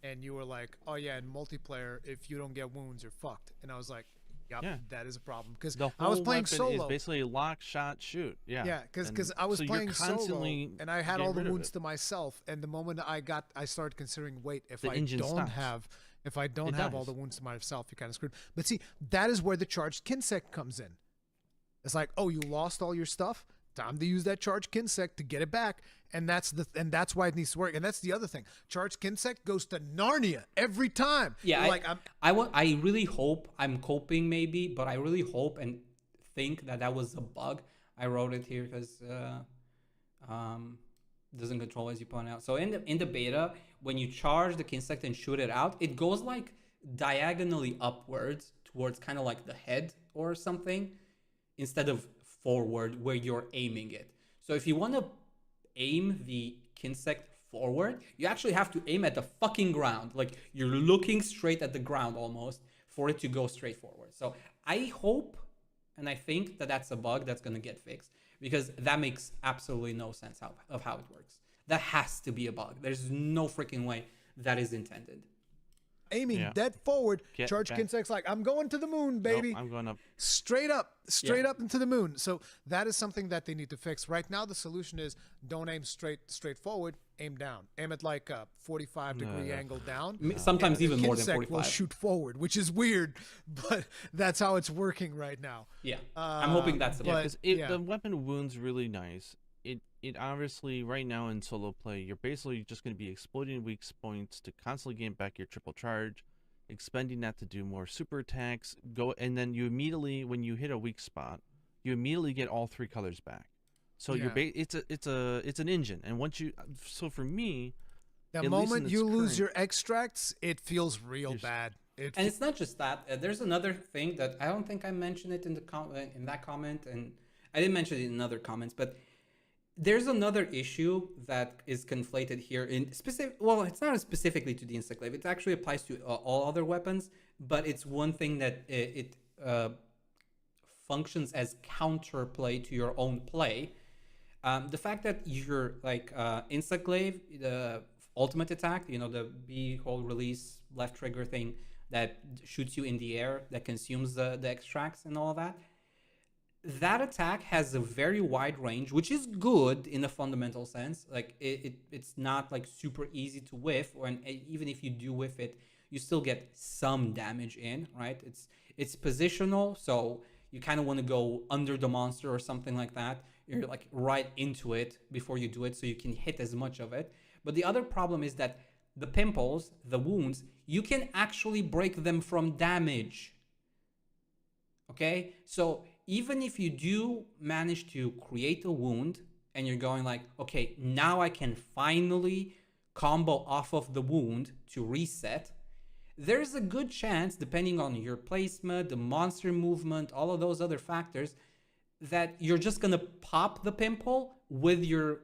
And you were like, oh yeah, in multiplayer, if you don't get wounds, you're fucked. And I was like, yep, yeah, that is a problem. Because I was playing solo. It's basically lock, shot, shoot. Yeah. Yeah, because I was playing solo, and I had all the wounds to myself. And the moment I started considering, wait, if I don't have all the wounds to myself, you're kind of screwed. But see, that is where the charged Kinsect comes in. It's like, oh, you lost all your stuff? time to use that charged Kinsect to get it back. And that's why it needs to work. And that's the other thing. Charged Kinsect goes to Narnia every time. Yeah, You're I really hope, I'm coping maybe, but I really hope and think that was a bug. I wrote it here because doesn't control, as you point out. So in the beta, when you charge the Kinsect and shoot it out, it goes like diagonally upwards towards kind of like the head or something, instead of forward where you're aiming it. So if you want to aim the Kinsect forward, you actually have to aim at the fucking ground. Like you're looking straight at the ground almost for it to go straight forward. So I hope and I think that's a bug that's going to get fixed, because that makes absolutely no sense of how it works. That has to be a bug. There's no freaking way that is intended. Aiming dead forward, Charge Kinsect's like, I'm going to the moon, baby. Nope, I'm going up. Straight up into the moon. So that is something that they need to fix. Right now, the solution is don't aim straight forward, aim down. Aim at like a 45-degree angle down. Sometimes even more than 45. Will shoot forward, which is weird, but that's how it's working right now. Yeah, I'm hoping that's the because the weapon wound's really nice. It obviously, right now in solo play, you're basically just going to be exploiting weak points to constantly gain back your triple charge, expending that to do more super attacks, and then you immediately, when you hit a weak spot, you immediately get all 3 colors back. So it's an engine, and so for me, the moment you lose your extracts, it feels real bad. And it's not just that. There's another thing that I don't think I mentioned it in that comment, and I didn't mention it in other comments, but there's another issue that is conflated here in specific. Well, it's not specifically to the Insect Glaive. It actually applies to all other weapons, but it's one thing that it functions as counterplay to your own play. The fact that you're like Insect Glaive, the ultimate attack, the B hold release left trigger thing that shoots you in the air, that consumes the extracts and all of that. That attack has a very wide range, which is good in a fundamental sense. Like it's not like super easy to whiff, and even if you do whiff it, you still get some damage in, right? It's positional, so you kind of want to go under the monster or something like that. You're like right into it before you do it, so you can hit as much of it. But the other problem is that the pimples, the wounds, you can actually break them from damage. Okay, so even if you do manage to create a wound and you're going like, okay, now I can finally combo off of the wound to reset, there's a good chance, depending on your placement, the monster movement, all of those other factors, that you're just gonna pop the pimple with your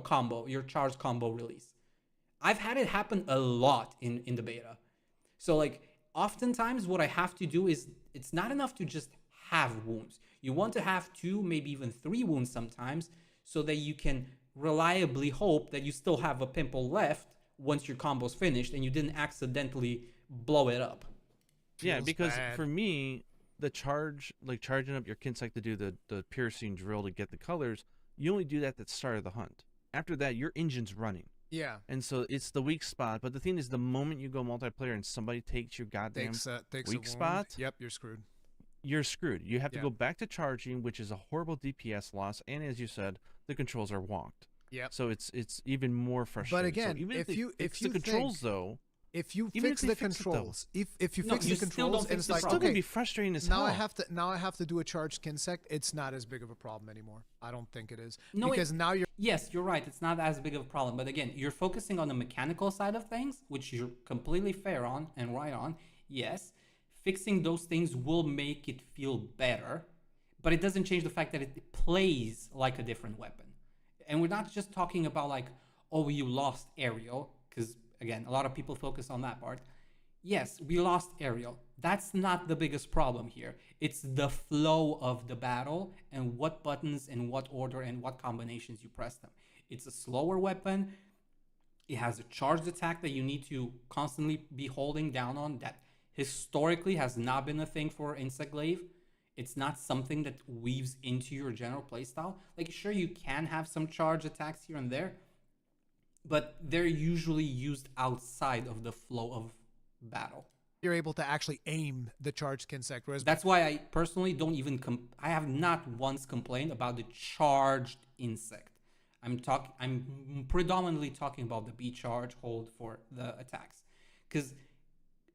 combo, your charge combo release. I've had it happen a lot in the beta. So like oftentimes what I have to do is, it's not enough to just have wounds. You want to have 2, maybe even 3 wounds sometimes, so that you can reliably hope that you still have a pimple left once your combo's finished and you didn't accidentally blow it up. Yeah, because for me, the charging up your Kinsect to do the piercing drill to get the colors, you only do that at the start of the hunt. After that, your engine's running. Yeah. And so it's the weak spot. But the thing is, the moment you go multiplayer and somebody takes your goddamn weak spot, yep, you're screwed. You're screwed. You have to go back to charging, which is a horrible DPS loss. And as you said, the controls are wonked. Yeah. So it's even more frustrating. But again, so even if you controls though. If you fix the controls, if you fix the controls, and it's like, still gonna be frustrating as hell. Now I have to do a charged Kinsect. It's not as big of a problem anymore. I don't think it is. No, because now you're. Yes, you're right. It's not as big of a problem. But again, you're focusing on the mechanical side of things, which you're completely fair on and right on. Yes, fixing those things will make it feel better, but it doesn't change the fact that it plays like a different weapon. And we're not just talking about like, oh, you lost aerial, because again, a lot of people focus on that part. Yes, we lost aerial. That's not the biggest problem here. It's the flow of the battle and what buttons and what order and what combinations you press them. It's a slower weapon. It has a charged attack that you need to constantly be holding down on, that historically has not been a thing for Insect Glaive. It's not something that weaves into your general playstyle. Like, sure, you can have some charge attacks here and there, but they're usually used outside of the flow of battle. you're able to actually aim the charged Kinsect. Whereas That's why I personally don't even I have not once complained about the charged insect. I'm predominantly talking about the B charge hold for the attacks, because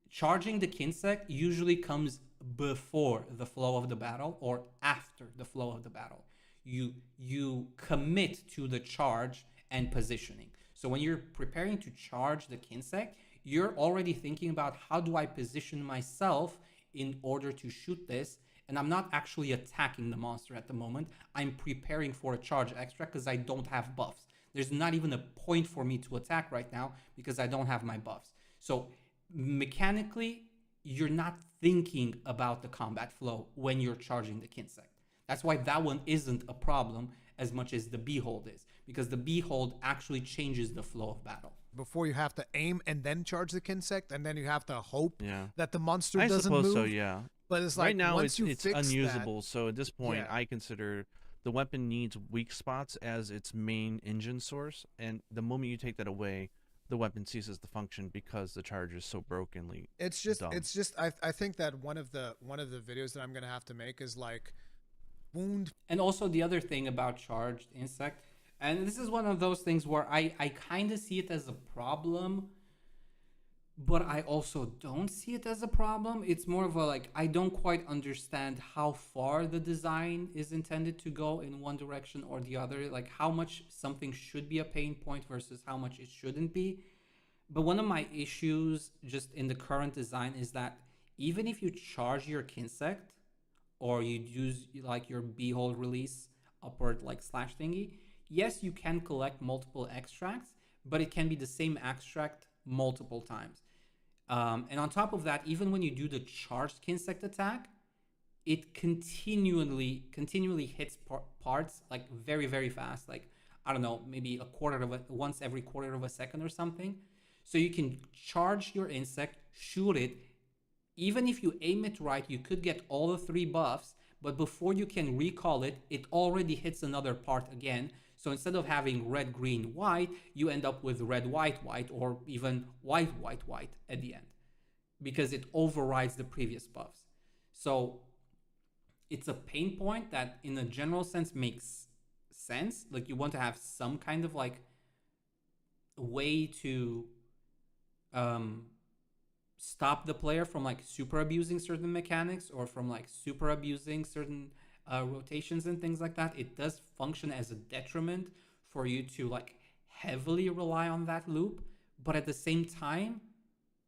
charging the Kinsect usually comes before the flow of the battle or after the flow of the battle. You commit to the charge and positioning. So when you're preparing to charge the Kinsect, you're already thinking about how do I position myself in order to shoot this, and I'm not actually attacking the monster at the moment. I'm preparing for a charge extra because I don't have buffs. There's not even a point for me to attack right now because I don't have my buffs. So mechanically, you're not thinking about the combat flow when you're charging the Kinsect. That's why that one isn't a problem as much as the Behold is, because the Behold actually changes the flow of battle. before you have to aim and then charge the Kinsect, and then you have to hope that the monster I doesn't suppose move. so, yeah. But it's like right now once you it's fix unusable. that, So at this point, Yeah. I consider the weapon needs weak spots as its main engine source, and the moment you take that away, the weapon ceases to function because the charge is so brokenly. it's just dumb. I think that one of the videos that I'm gonna have to make is like wound. And also the other thing about charged insect, and this is one of those things where I kind of see it as a problem, but I also don't see it as a problem. It's more of a like, I don't quite understand how far the design is intended to go in one direction or the other, like how much something should be a pain point versus how much it shouldn't be. But one of my issues just in the current design is that even if you charge your Kinsect or you use like your Behold release upward like slash thingy, yes, you can collect multiple extracts, but it can be the same extract multiple times. And on top of that, even when you do the charged Kinsect attack, it continually hits parts like very, very fast. Like, I don't know, maybe once every quarter of a second or something. So you can charge your insect, shoot it. Even if you aim it right, you could get all the 3 buffs, but before you can recall it, it already hits another part again. So instead of having red, green, white, you end up with red, white, white, or even white, white, white at the end, because it overrides the previous buffs. So it's a pain point that in a general sense makes sense. Like you want to have some kind of like way to stop the player from like super abusing certain mechanics or from like super abusing certain rotations and things like that. It does function as a detriment for you to like heavily rely on that loop, but at the same time,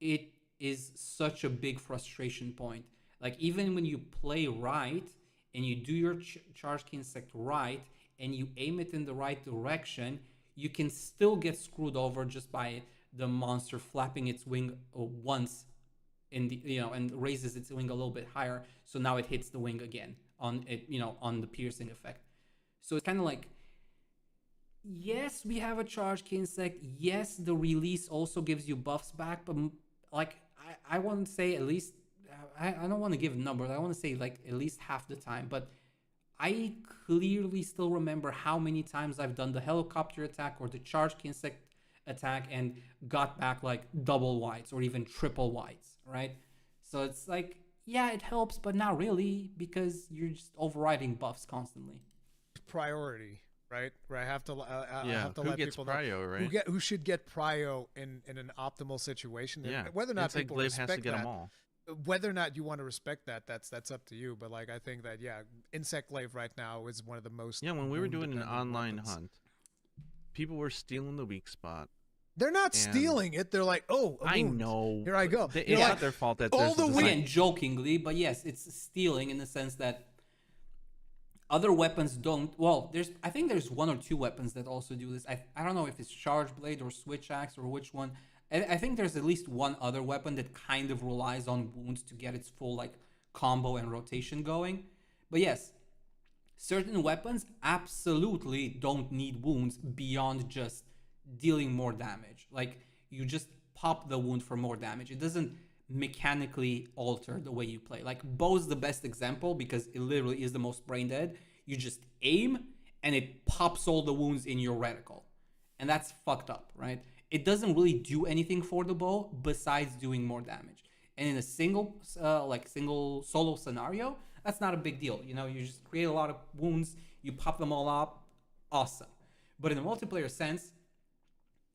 it is such a big frustration point. Like even when you play right and you do your charge Kinsect right and you aim it in the right direction, you can still get screwed over just by the monster flapping its wing once in the and raises its wing a little bit higher, so now it hits the wing again on it, on the piercing effect. So it's kind of like, yes, we have a charge Kinsect, yes, the release also gives you buffs back, but like I want to say at least, I don't want to give numbers, I want to say like at least half the time, but I clearly still remember how many times I've done the helicopter attack or the charge Kinsect attack and got back like double whites or even triple whites, right? So it's like, yeah, it helps, but not really, because you're just overriding buffs constantly. Priority, right? Where I have to, I Yeah, have to who let gets people know prio, right? who should get prio in an optimal situation. Yeah, Whether or not it's like people Glaive has to respect get that, them all. whether or not you want to respect that, that's up to you. But like, I think that Insect Glaive right now is one of the most. Yeah, when we were doing an wound-dependent online weapons. hunt, people were stealing the weak spot. They're not And stealing it. They're like, oh, a I wound. know. Here I go. It's You're not like, their fault that all there's the a weak- design. Again, jokingly, but yes, it's stealing in the sense that other weapons don't. Well, I think there's 1 or 2 weapons that also do this. I don't know if it's charge blade or switch axe or which one. I think there's at least one other weapon that kind of relies on wounds to get its full like combo and rotation going. But yes, certain weapons absolutely don't need wounds beyond just dealing more damage. Like you just pop the wound for more damage. It doesn't mechanically alter the way you play. Like bow's the best example because it literally is the most brain dead. You just aim and it pops all the wounds in your reticle. And that's fucked up, right? It doesn't really do anything for the bow besides doing more damage. And in a single solo scenario, that's not a big deal. You know, you just create a lot of wounds, you pop them all up, awesome. But in a multiplayer sense,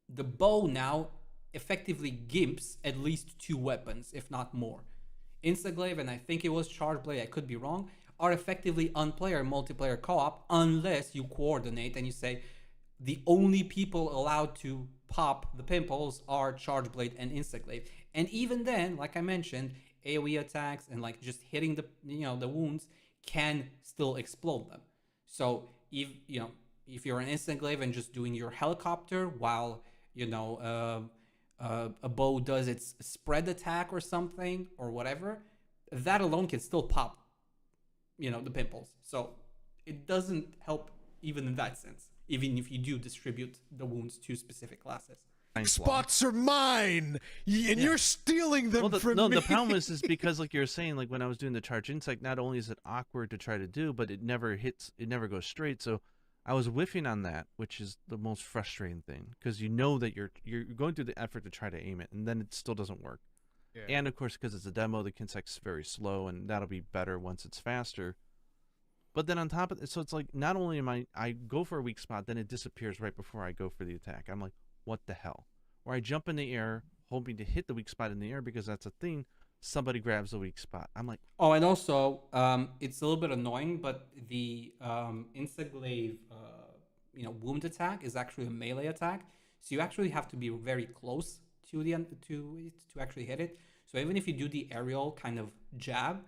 the bow now effectively gimps at least 2 weapons, if not more. Instaglaive, and I think it was Charge Blade, I could be wrong, are effectively unplayer multiplayer co-op unless you coordinate and you say the only people allowed to pop the pimples are Charge Blade and Instaglaive. And even then, like I mentioned, AoE attacks and like just hitting the wounds can still explode them. So if you're an Instaglaive and just doing your helicopter while a bow does its spread attack or something or whatever, that alone can still pop the pimples. So it doesn't help even in that sense, even if you do distribute the wounds to specific classes. Spots are mine, and you're stealing them from me. The problem is because, like you were saying, like when I was doing the charge insect, not only is it awkward to try to do, but it never goes straight. So I was whiffing on that, which is the most frustrating thing, because you know that you're going through the effort to try to aim it, and then it still doesn't work. Yeah. And of course, because it's a demo, the insect's very slow, and that'll be better once it's faster. But then on top of it, so it's like not only am I go for a weak spot, then it disappears right before I go for the attack. I'm like, what the hell? Or I jump in the air, hoping to hit the weak spot in the air because that's a thing. Somebody grabs the weak spot. I'm like, oh, and also it's a little bit annoying, but the Instaglaive wound attack is actually a melee attack, so you actually have to be very close to it to actually hit it. So even if you do the aerial kind of jab,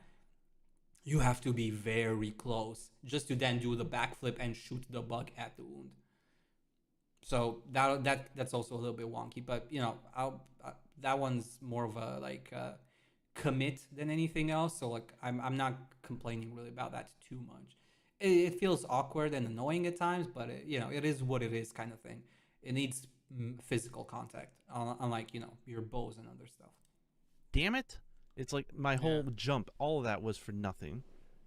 you have to be very close just to then do the backflip and shoot the bug at the wound. So that's also a little bit wonky, but that one's more of a commit than anything else. So like I'm not complaining really about that too much. It feels awkward and annoying at times, but it is what it is kind of thing. It needs physical contact, unlike your bows and other stuff. Damn it! It's like my whole jump, all of that was for nothing.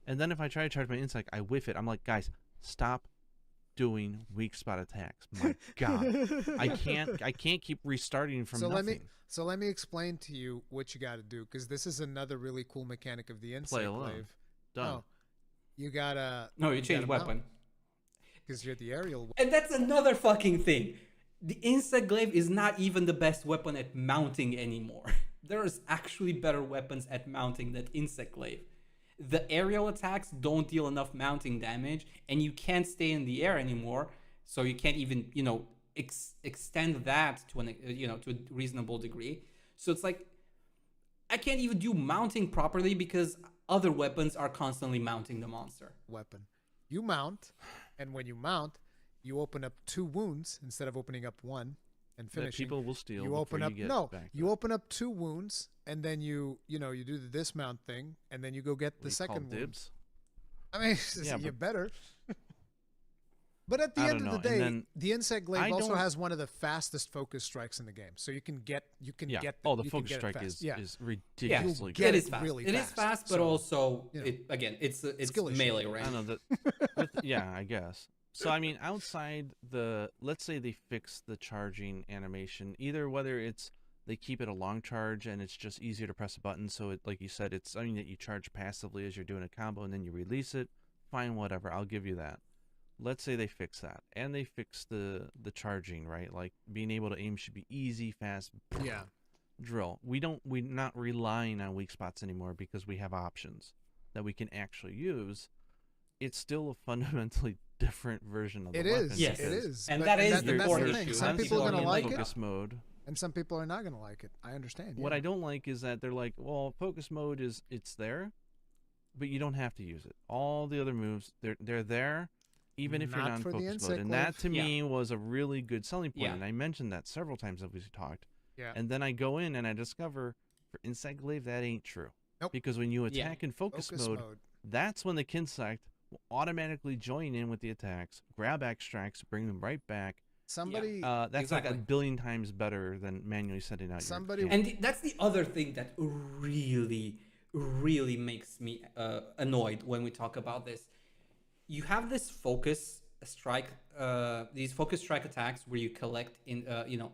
And then if I try to charge my insect, I whiff it. I'm like, guys, stop doing weak spot attacks. My God, I can't keep restarting from nothing. So let me explain to you what you got to do, because this is another really cool mechanic of the insect glaive. Done. No, you gotta. No, you change weapon. Because you're the aerial. And that's another fucking thing. The insect glaive is not even the best weapon at mounting anymore. There's actually better weapons at mounting than insect glaive. The aerial attacks don't deal enough mounting damage, and you can't stay in the air anymore, so you can't even extend that to to a reasonable degree. So it's like I can't even do mounting properly because other weapons are constantly mounting the monster. You mount, and when you mount, you open up 2 wounds instead of opening up 1 and finishing. That people will steal. You open up you open up 2 wounds, and then you do the dismount thing, and then you go get the second wound. Dibs? I mean, you better. But at the end of the day, the insect glaive also has one of the fastest focus strikes in the game, so you can get the focus strike is ridiculously good. It is fast. Really fast. It is fast, but also it's melee range. I know that. Yeah, I guess. So I mean, outside let's say they fix the charging animation, either whether it's they keep it a long charge and it's just easier to press a button, so it, like you said, it's something that you charge passively as you're doing a combo and then you release it. Fine, whatever, I'll give you that. Let's say they fix that, and they fix the charging, right? Like being able to aim should be easy, fast. Drill. We're not relying on weak spots anymore because we have options that we can actually use. It's still a fundamentally different version of the weapon. Yes, it is. And that is the core issue. Some people are going to like focus mode. And some people are not going to like it. I understand. What I don't like is that they're like, well, focus mode it's there, but you don't have to use it. All the other moves, they're there, even if you're not in focus mode. And that to me was a really good selling point. And I mentioned that several times as we talked. Yeah. And then I go in and I discover for Insect Glaive that ain't true. Nope. Because when you attack in focus mode, that's when the Kinsect will automatically join in with the attacks, grab extracts, bring them right back. That's like a billion times better than manually setting out your and that's the other thing that really makes me annoyed when we talk about this. You have this focus strike these focus strike attacks where you collect in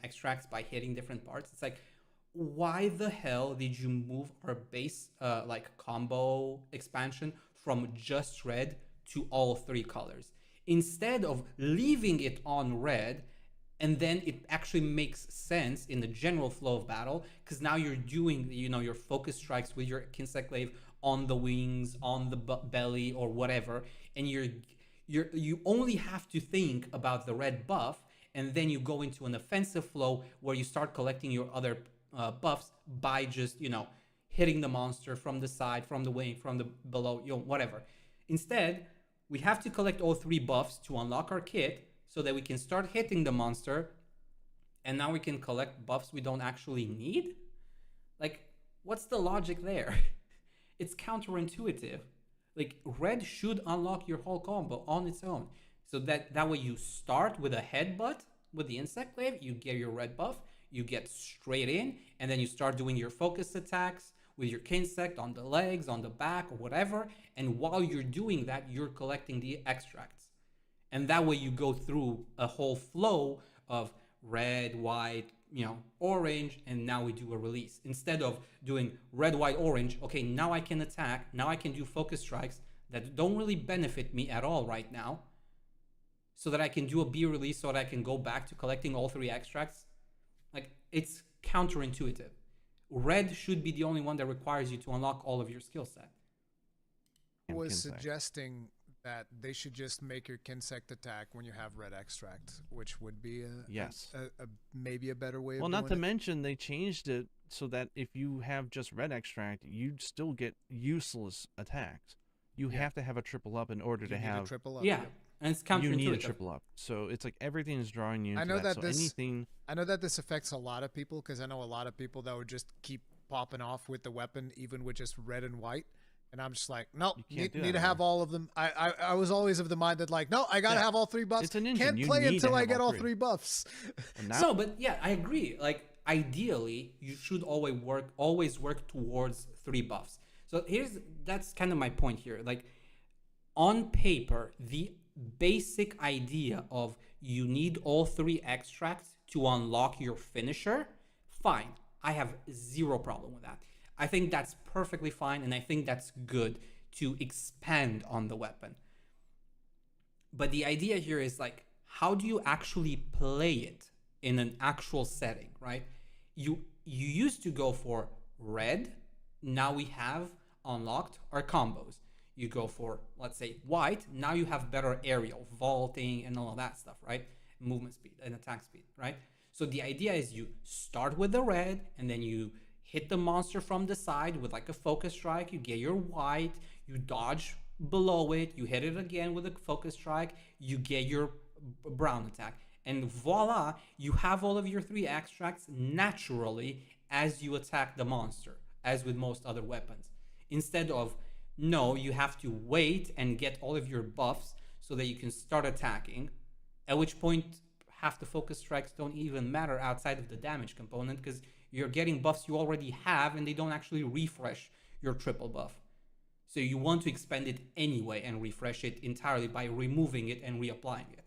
extracts by hitting different parts. It's like, why the hell did you move our base like combo expansion from just red to all three colors instead of leaving it on red? And then it actually makes sense in the general flow of battle, because now you're doing, you know, your focus strikes with your Kinsect Glaive on the wings, on the belly, or whatever, and you only have to think about the red buff, and then you go into an offensive flow where you start collecting your other buffs by just, you know, hitting the monster from the side, from the wing, from the below, you know, whatever. Instead, we have to collect all three buffs to unlock our kit so that we can start hitting the monster, and now we can collect buffs we don't actually need? Like, what's the logic there? It's counterintuitive. Like, red should unlock your whole combo on its own. So that way you start with a headbutt with the Insect Glaive, you get your red buff, you get straight in, and then you start doing your focus attacks with your Kinsect on the legs, on the back, or whatever. And while you're doing that, you're collecting the extracts. And that way you go through a whole flow of red, white, you know, orange, and now we do a release. Instead of doing red, white, orange, okay, now I can attack, now I can do focus strikes that don't really benefit me at all right now, so that I can do a B release, so that I can go back to collecting all three extracts. Like, it's counterintuitive. Red should be the only one that requires you to unlock all of your skill set. I was suggesting that they should just make your Kinsect attack when you have red extract, which would be maybe a better way of doing it. Well, not to mention they changed it so that if you have just red extract, you'd still get useless attacks. You have to have a triple up in order to have a triple up. Yeah. And it's counterintuitive. You need a triple up. So it's like everything is drawing you into I know that this affects a lot of people, because I know a lot of people that would just keep popping off with the weapon even with just red and white. And I'm just like, no, need to have all of them. I was always of the mind that, like, no, I got to have all three buffs. It's an engine. Can't play until I get all three buffs. No, but yeah, I agree. Like, ideally, you should always work towards three buffs. So that's kind of my point here. Like, on paper, the basic idea of you need all three extracts to unlock your finisher, fine. I have zero problem with that. I think that's perfectly fine, and I think that's good to expand on the weapon. But the idea here is, like, how do you actually play it in an actual setting, right? You used to go for red. Now we have unlocked our combos. You go for, let's say, white. Now you have better aerial, vaulting, and all of that stuff, right? Movement speed and attack speed, right? So the idea is you start with the red, and then you hit the monster from the side with like a focus strike, you get your white, you dodge below it, you hit it again with a focus strike, you get your brown attack. And voila, you have all of your three extracts naturally as you attack the monster, as with most other weapons. Instead of, no, you have to wait and get all of your buffs so that you can start attacking, at which point half the focus strikes don't even matter outside of the damage component, because you're getting buffs you already have, and they don't actually refresh your triple buff. So you want to expend it anyway and refresh it entirely by removing it and reapplying it.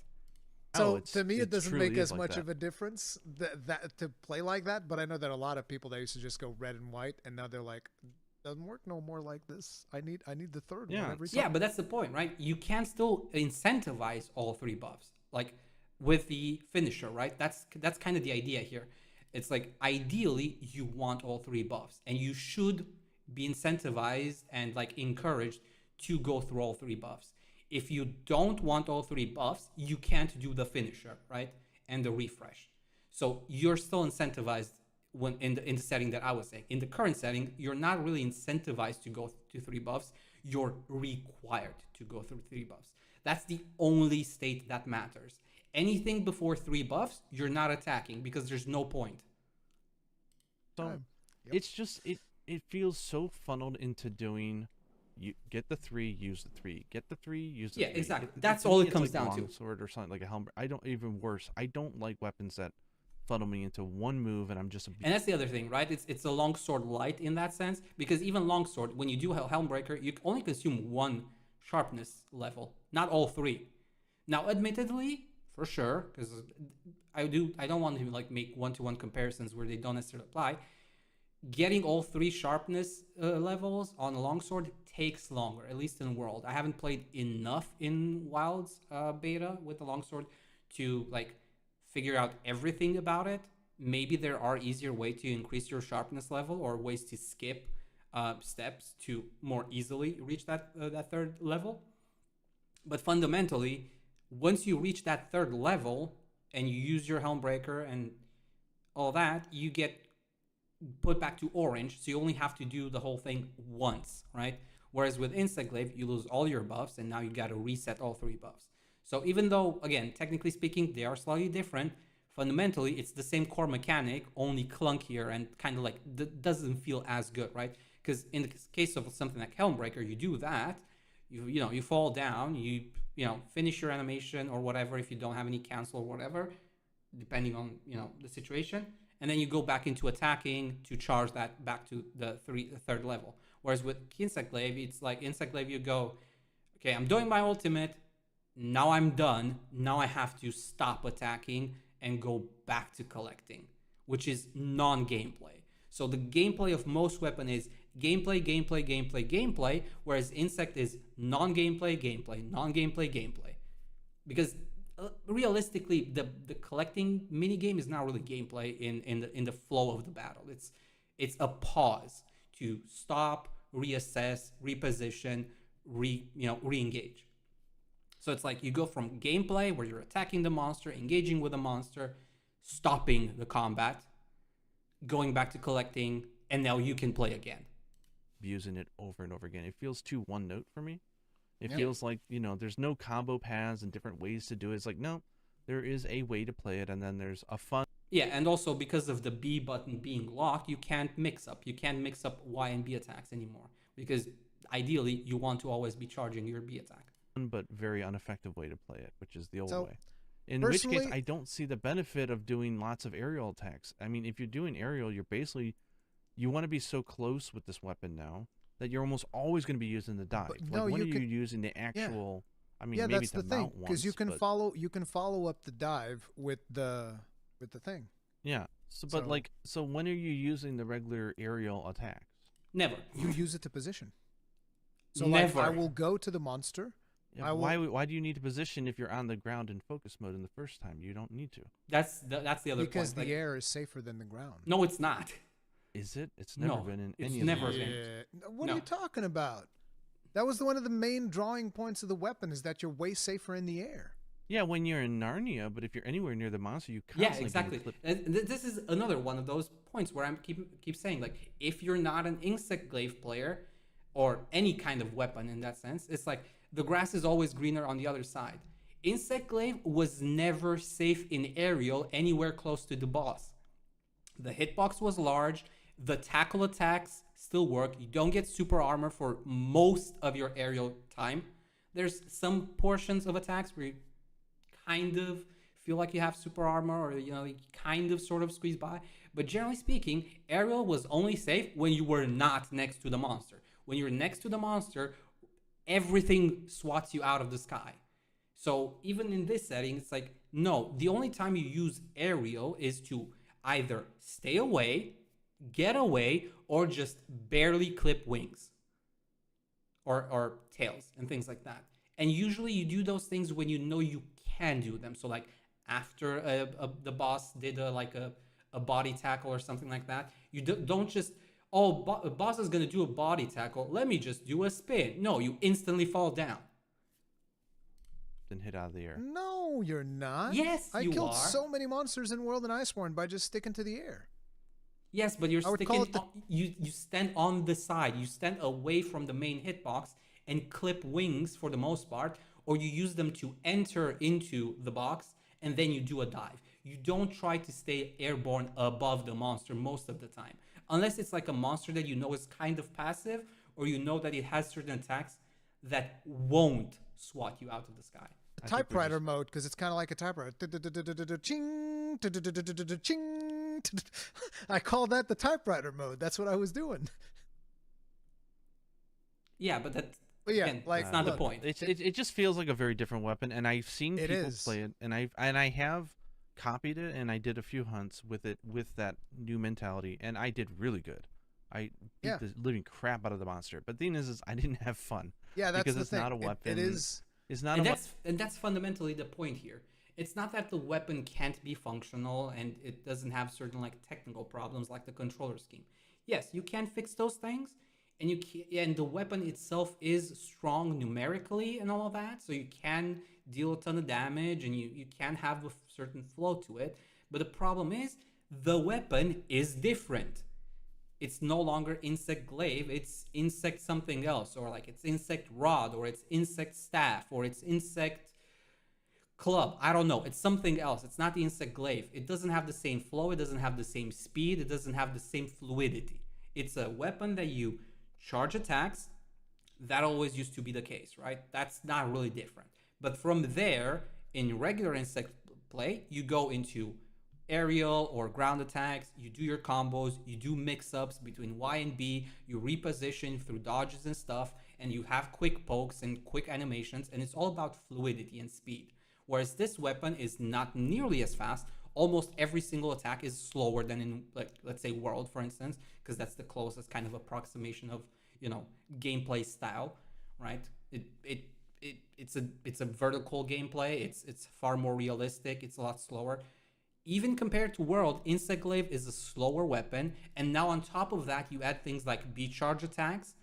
So to me, it doesn't make as much of a difference that to play like that. But I know that a lot of people that used to just go red and white, and now they're like, doesn't work no more like this. I need the third one every time. Yeah, but that's the point, right? You can still incentivize all three buffs, like with the finisher, right? That's kind of the idea here. It's like, ideally, you want all three buffs, and you should be incentivized and like encouraged to go through all three buffs. If you don't want all three buffs, you can't do the finisher, right? And the refresh. So you're still incentivized when in the setting that I was saying. In the current setting, you're not really incentivized to go to three buffs. You're required to go through three buffs. That's the only state that matters. Anything before three buffs, you're not attacking, because there's no point. So it's just it feels so funneled into doing, you get the three, use the three, get the three, use the three. Yeah, exactly. That's all it comes down to. Sword or something like a helmet. I don't like weapons that funnel me into one move and I'm just and that's the other thing, right? It's a longsword light in that sense, because even longsword, when you do Helmbreaker, you only consume one sharpness level, not all three. Now, admittedly, for sure, because I don't want to like make one-to-one comparisons where they don't necessarily apply. getting all 3 sharpness levels on a longsword takes longer, at least in World. I haven't played enough in Wild's beta with the longsword to like figure out everything about it. Maybe there are easier ways to increase your sharpness level or ways to skip steps to more easily reach that 3rd level. But fundamentally, once you reach that 3rd level and you use your Helmbreaker and all that, you get put back to orange, so you only have to do the whole thing once, right? Whereas with Insect Glaive, you lose all your buffs, and now you got to reset all 3 buffs. So even though, again, technically speaking, they are slightly different, fundamentally, it's the same core mechanic, only clunkier and kind of like doesn't feel as good, right? Because in the case of something like Helmbreaker, you do that, you fall down, you finish your animation or whatever if you don't have any cancel or whatever, depending on the situation, and then you go back into attacking to charge that back to the 3rd level. Whereas with Insect Glaive, it's like Insect Glaive, you go, okay, I'm doing my ultimate, now I'm done, now I have to stop attacking and go back to collecting, which is non-gameplay. So the gameplay of most weapon is gameplay, gameplay, gameplay, gameplay, whereas Insect is non-gameplay, gameplay, non-gameplay, gameplay. Because realistically, the collecting minigame is not really gameplay in the flow of the battle. It's a pause to stop, reassess, reposition, re-engage. So it's like you go from gameplay where you're attacking the monster, engaging with the monster, stopping the combat, going back to collecting, and now you can play again. Using it over and over again. It feels too one note for me. It feels like, there's no combo paths and different ways to do it. It's like, no, there is a way to play it, and then there's a fun. Yeah, and also because of the B button being locked, you can't mix up. You can't mix up Y and B attacks anymore, because ideally you want to always be charging your B attack. But very ineffective way to play it, which is the old way. In which case, I don't see the benefit of doing lots of aerial attacks. I mean, if you're doing aerial, you want to be so close with this weapon now that you're almost always going to be using the dive. But when are you using the actual? I mean, maybe that's to the mount thing, because you can follow up the dive with the thing. Yeah. So when are you using the regular aerial attacks? Never. You use it to position. So Never. I will go to the monster. Yeah, why do you need to position if you're on the ground in focus mode in the first time? You don't need to. That's the other point. Because the air is safer than the ground. No, it's not. Is it? It's never been in any of the games. What are you talking about? That was one of the main drawing points of the weapon, is that you're way safer in the air. Yeah, when you're in Narnia, but if you're anywhere near the monster, you constantly exactly. This is another one of those points where I keep saying, like, if you're not an Insect Glaive player or any kind of weapon in that sense, it's like the grass is always greener on the other side. Insect Glaive was never safe in aerial anywhere close to the boss. The hitbox was large. The tackle attacks still work. You don't get super armor for most of your aerial time. There's some portions of attacks where you kind of feel like you have super armor, or you kind of sort of squeeze by. But generally speaking, aerial was only safe when you were not next to the monster. When you're next to the monster, everything swats you out of the sky. So even in this setting, it's like, no, the only time you use aerial is to either stay away, get away, or just barely clip wings or tails and things like that. And usually you do those things when you know you can do them. So like after the boss did a body tackle or something like that, you don't just, boss is gonna do a body tackle, let me just do a spin. No, you instantly fall down. Then hit out of the air. No, you're not. Yes, I killed so many monsters in World and Iceborne by just sticking to the air. Yes, but you're sticking. You stand on the side. You stand away from the main hitbox and clip wings for the most part, or you use them to enter into the box and then you do a dive. You don't try to stay airborne above the monster most of the time, unless it's like a monster that you know is kind of passive, or you know that it has certain attacks that won't swat you out of the sky. Typewriter mode, because it's kind of like a typewriter. Ching, ching. I call that the typewriter mode. That's what I was doing. Yeah, but that's that's not the point. It just feels like a very different weapon, and I've seen people play it, and I have copied it and I did a few hunts with it with that new mentality, and I did really good. I beat Yeah. the living crap out of the monster. But the thing is I didn't have fun. Yeah, that's Because the it's thing. not a weapon. It is. It's not And a weapon. that's fundamentally the point here. It's not that the weapon can't be functional and it doesn't have certain like technical problems like the controller scheme. Yes, you can fix those things, and and the weapon itself is strong numerically and all of that, so you can deal a ton of damage and you can have a certain flow to it. But the problem is the weapon is different. It's no insect glaive, it's insect something else, or like it's insect rod, or it's insect staff, or it's insect club. I don't know. It's something else. It's not the insect glaive. It doesn't have the same flow. It doesn't have the same speed. It doesn't have the same fluidity. It's a weapon that you charge attacks. That always used to be the case, right? That's not really different. But from there, in regular insect play, you go into aerial or ground attacks, you do your combos, you do mix-ups between Y and B, you reposition through dodges and stuff, and you have quick pokes and quick animations, and it's all about fluidity and speed. Whereas this weapon is not nearly as fast. Almost every single attack is slower than in, like, let's say World, for instance, because that's the closest kind of approximation of, gameplay style, right? It's a vertical gameplay. It's far more realistic. It's a lot slower. Even compared to World, Insect Glaive is a slower weapon, and now on top of that, you add things like beat charge attacks.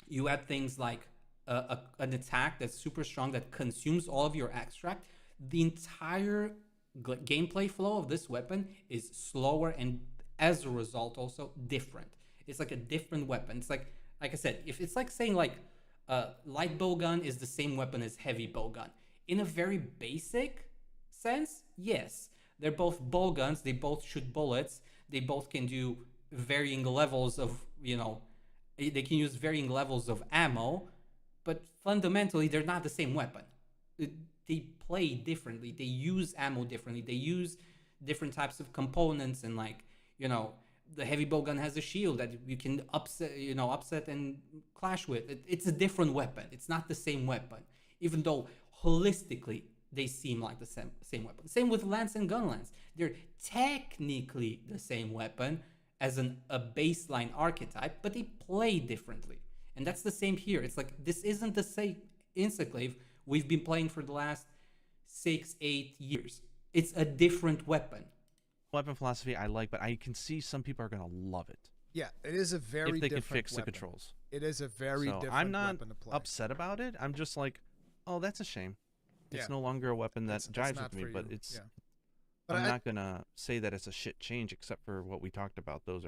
You add things like an attack that's super strong that consumes all of your extract. The entire gameplay flow of this weapon is slower, and as a result, also different. It's like a different weapon. It's like I said, if it's like saying like light bow gun is the same weapon as heavy bow gun. In a very basic sense, yes. They're both bow guns. They both shoot bullets. They both can do varying levels of, they can use varying levels of ammo, but fundamentally, they're not the same weapon. They play differently. They use ammo differently. They use different types of components, and the heavy bow gun has a shield that you can upset and clash with. It's a different weapon. It's not the same weapon, even though holistically they seem like the same weapon. Same with lance and gun lance. They're technically the same weapon as a baseline archetype, but they play differently. And that's the same here. It's like, this isn't the same Insect Glaive we've been playing for the last 6-8 years. It's a different weapon. Weapon philosophy I like, but I can see some people are going to love it. Yeah, it is a very if they different could fix weapon. the controls. It is a very different I'm not weapon to play. upset about it. I'm just like, oh, that's a shame. It's Yeah. no longer a weapon that It's jives not with me, for but you. it's. Yeah. But I'm not gonna say that it's a shit change, except for what we talked about. Those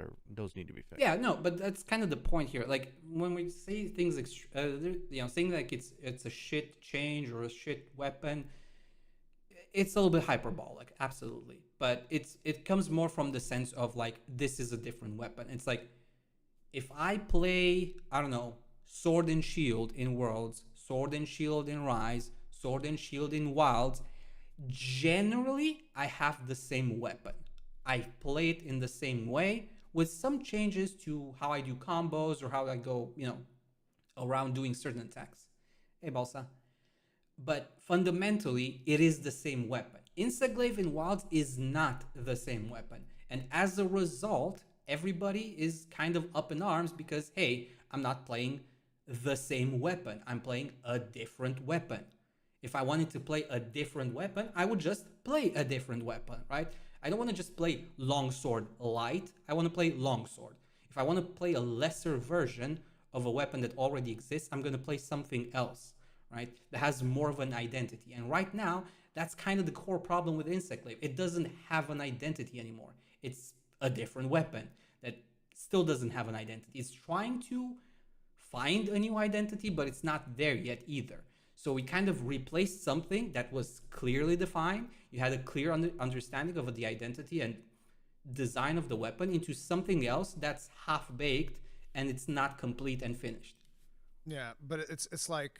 need to be fixed. Yeah, no, but that's kind of the point here. Like, when we say things, saying like it's a shit change or a shit weapon, it's a little bit hyperbolic, absolutely. But it comes more from the sense of like, this is a different weapon. It's like, if I play, I don't know, Sword and Shield in Worlds, Sword and Shield in Rise, Sword and Shield in Wilds, generally I have the same weapon. I play it in the same way with some changes to how I do combos or how I go, around doing certain attacks. Hey, Balsa. But fundamentally, it is the same weapon. Insect Glaive in Wilds is not the same weapon. And as a result, everybody is kind of up in arms because, hey, I'm not playing the same weapon. I'm playing a different weapon. If I wanted to play a different weapon, I would just play a different weapon, right? I don't want to just play Longsword Light. I want to play Longsword. If I want to play a lesser version of a weapon that already exists, I'm going to play something else, right? That has more of an identity. And right now, that's kind of the core problem with Insect Glaive. It doesn't have an identity anymore. It's a different weapon that still doesn't have an identity. It's trying to find a new identity, but it's not there yet either. So we kind of replaced something that was clearly defined. You had a clear understanding of the identity and design of the weapon into something else that's half-baked and it's not complete and finished. Yeah, but it's like,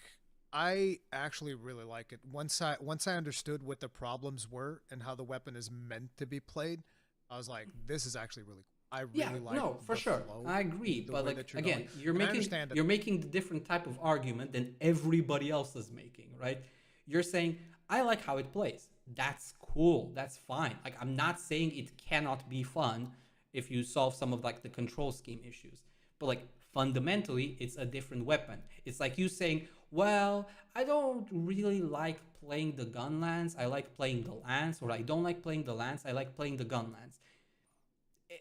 I actually really like it. Once I understood what the problems were and how the weapon is meant to be played, I was like, this is actually really cool. I really like no, for the sure. flow, I agree. the But way like, that you're again, going. you're making the different type of argument than everybody else is making, right? You're saying, I like how it plays. That's cool. That's fine. Like, I'm not saying it cannot be fun if you solve some of like the control scheme issues. But like fundamentally, it's a different weapon. It's like you saying, well, I don't really like playing the gun lance. I like playing the lance, or I don't like playing the lance. I like playing the gun lance.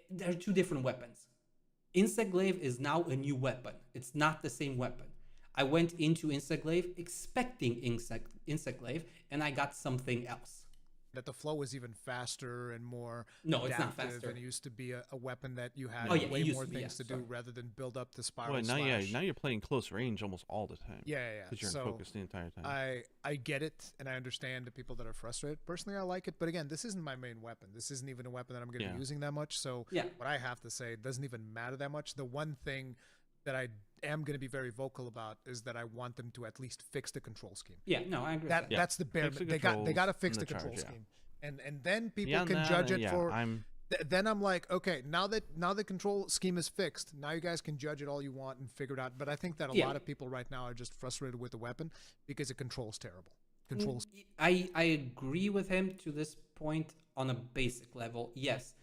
They're two different weapons. Insect Glaive is now a new weapon. It's not the same weapon. I went into Insect Glaive expecting Insect Glaive, and I got something else. That the flow is even faster and more No, it's not adaptive, faster. and it used to be a weapon that you had Oh, yeah, it way used more to be, things yeah, to do sorry. rather than build up the spiral Well, now, slash. now you're playing close range almost all the time. Yeah. Because you're So focused the entire time. I get it, and I understand the people that are frustrated. Personally, I like it, but again, this isn't my main weapon. This isn't even a weapon that I'm going to be using that much. So Yeah. what I have to say doesn't even matter that much. The one thing that I am going to be very vocal about is that I want them to at least fix the control scheme. Yeah, no, I agree. That with that's the bare. Fix the They got to controls fix and the the control charge, yeah. scheme, and then people Beyond can that, judge it yeah, for. I'm Then I'm like, okay, now the control scheme is fixed, now you guys can judge it all you want and figure it out. But I think that a Yeah. lot of people right now are just frustrated with the weapon because it controls terrible. Controls. I agree with him to this point on a basic level. Yes,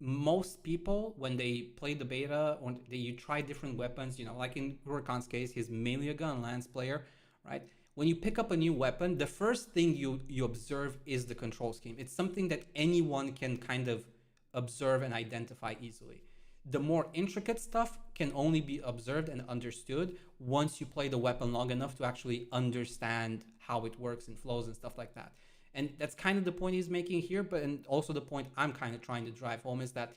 most people when they play the beta or you try different weapons, like in Huracan's case, he's mainly a gun lance player, right? When you pick up a new weapon, the first thing you observe is the control scheme. It's something that anyone can kind of observe and identify easily. The more intricate stuff can only be observed and understood once you play the weapon long enough to actually understand how it works and flows and stuff like that. And that's kind of the point he's making here, but and also the point I'm kind of trying to drive home is that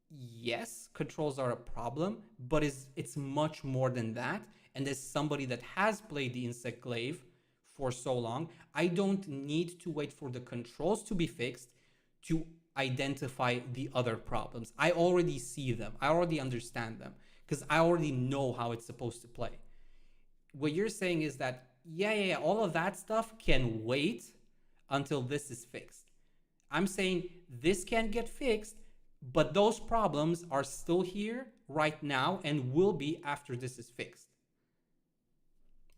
yes, controls are a problem, but it's much more than that. And as somebody that has played the Insect Glaive for so long, I don't need to wait for the controls to be fixed to identify the other problems. I already see them. I already understand them because I already know how it's supposed to play. What you're saying is that, yeah, all of that stuff can wait until this is fixed. I'm saying this can get fixed, but those problems are still here right now and will be after this is fixed.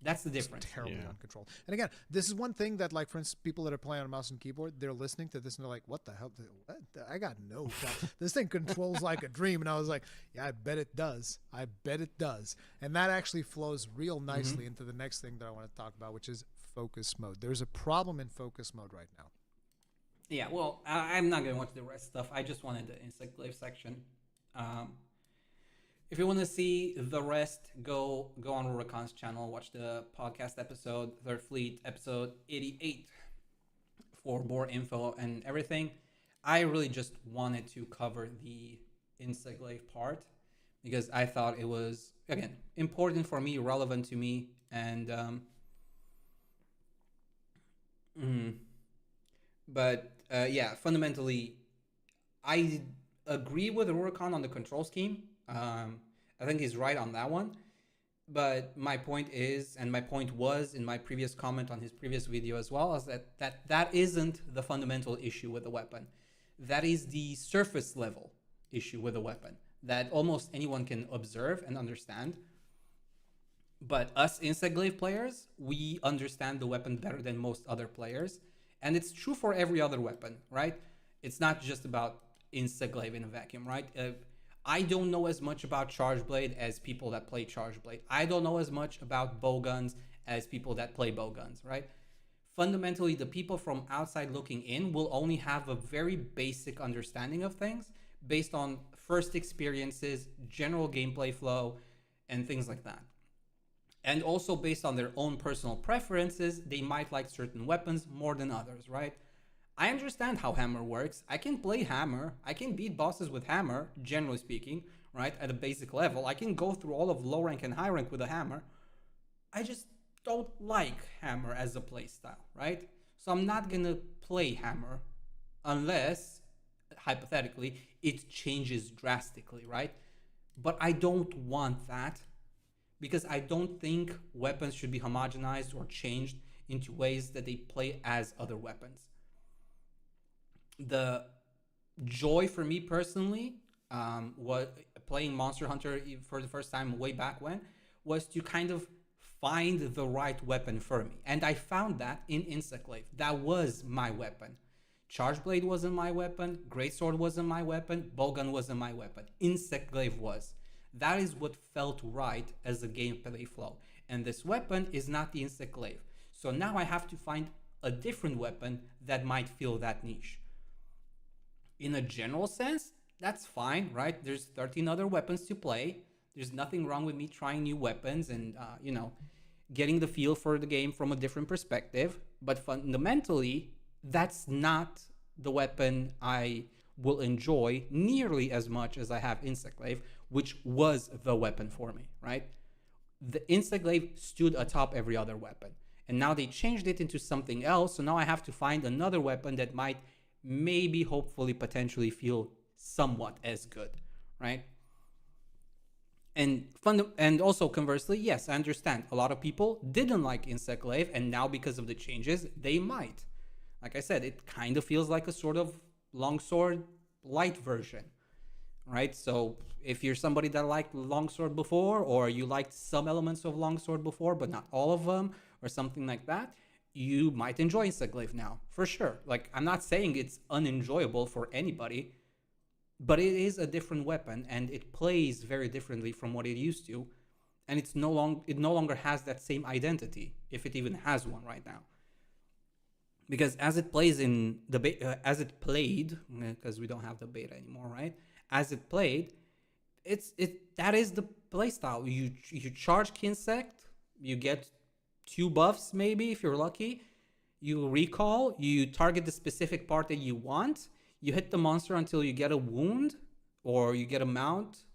That's the difference. It's terribly uncontrolled. And again, this is one thing that, like, for instance, people that are playing on a mouse and keyboard, they're listening to this and they're like, what the hell? What? I got no doubt. This thing controls like a dream. And I was like, yeah, I bet it does. I bet it does. And that actually flows real nicely into the next thing that I want to talk about, which is focus mode. There's a problem in focus mode right now. Yeah, well, I'm not going to watch the rest stuff. I just wanted the Insect Glaive section. If you want to see the rest, go on Rurakan's channel, watch the podcast episode, Third Fleet episode 88 for more info and everything. I really just wanted to cover the Insect Glaive part because I thought it was, again, important for me, relevant to me, and yeah, fundamentally, I agree with Rurakan on the control scheme. I think he's right on that one. But my point is, and my point was in my previous comment on his previous video as well, is that isn't the fundamental issue with the weapon. That is the surface level issue with the weapon that almost anyone can observe and understand. But us Insect Glaive players, we understand the weapon better than most other players. And it's true for every other weapon, right? It's not just about Insect Glaive in a vacuum, right? I don't know as much about Charge Blade as people that play Charge Blade. I don't know as much about bow guns as people that play bow guns, right? Fundamentally, the people from outside looking in will only have a very basic understanding of things based on first experiences, general gameplay flow, and things like that. And also based on their own personal preferences, they might like certain weapons more than others, right? I understand how hammer works. I can play hammer. I can beat bosses with hammer, generally speaking, right? At a basic level. I can go through all of low rank and high rank with a hammer. I just don't like hammer as a playstyle, right? So I'm not gonna play hammer unless, hypothetically, it changes drastically, right? But I don't want that because I don't think weapons should be homogenized or changed into ways that they play as other weapons. The joy for me personally was playing Monster Hunter for the first time way back when, was to kind of find the right weapon for me. And I found that in Glaive. That was my weapon. Charge Blade wasn't my weapon. Greatsword wasn't my weapon. Bowgun wasn't my weapon. Glaive was. That is what felt right as a gameplay flow. And this weapon is not the Glaive. So now I have to find a different weapon that might fill that niche. In a general sense, that's fine, right? There's 13 other weapons to play. There's nothing wrong with me trying new weapons and, getting the feel for the game from a different perspective. But fundamentally, that's not the weapon I will enjoy nearly as much as I have Glaive, which was the weapon for me, right? The Glaive stood atop every other weapon. And now they changed it into something else. So now I have to find another weapon that might maybe, hopefully, potentially feel somewhat as good, right? And also conversely, yes, I understand. A lot of people didn't like Glaive, and now because of the changes, they might. Like I said, it kind of feels like a sort of longsword light version, right? So if you're somebody that liked longsword before, or you liked some elements of longsword before, but not all of them, or something like that, you might enjoy Glaive now, for sure. Like, I'm not saying it's unenjoyable for anybody, but it is a different weapon, and it plays very differently from what it used to, and it no longer has that same identity, if it even has one right now. Because as it plays in the as it played, because we don't have the beta anymore, right? As it played, that is the playstyle. You charge Kinsect, you get 2 buffs maybe if you're lucky. You recall, you target the specific part that you want. You hit the monster until you get a wound or you get a mount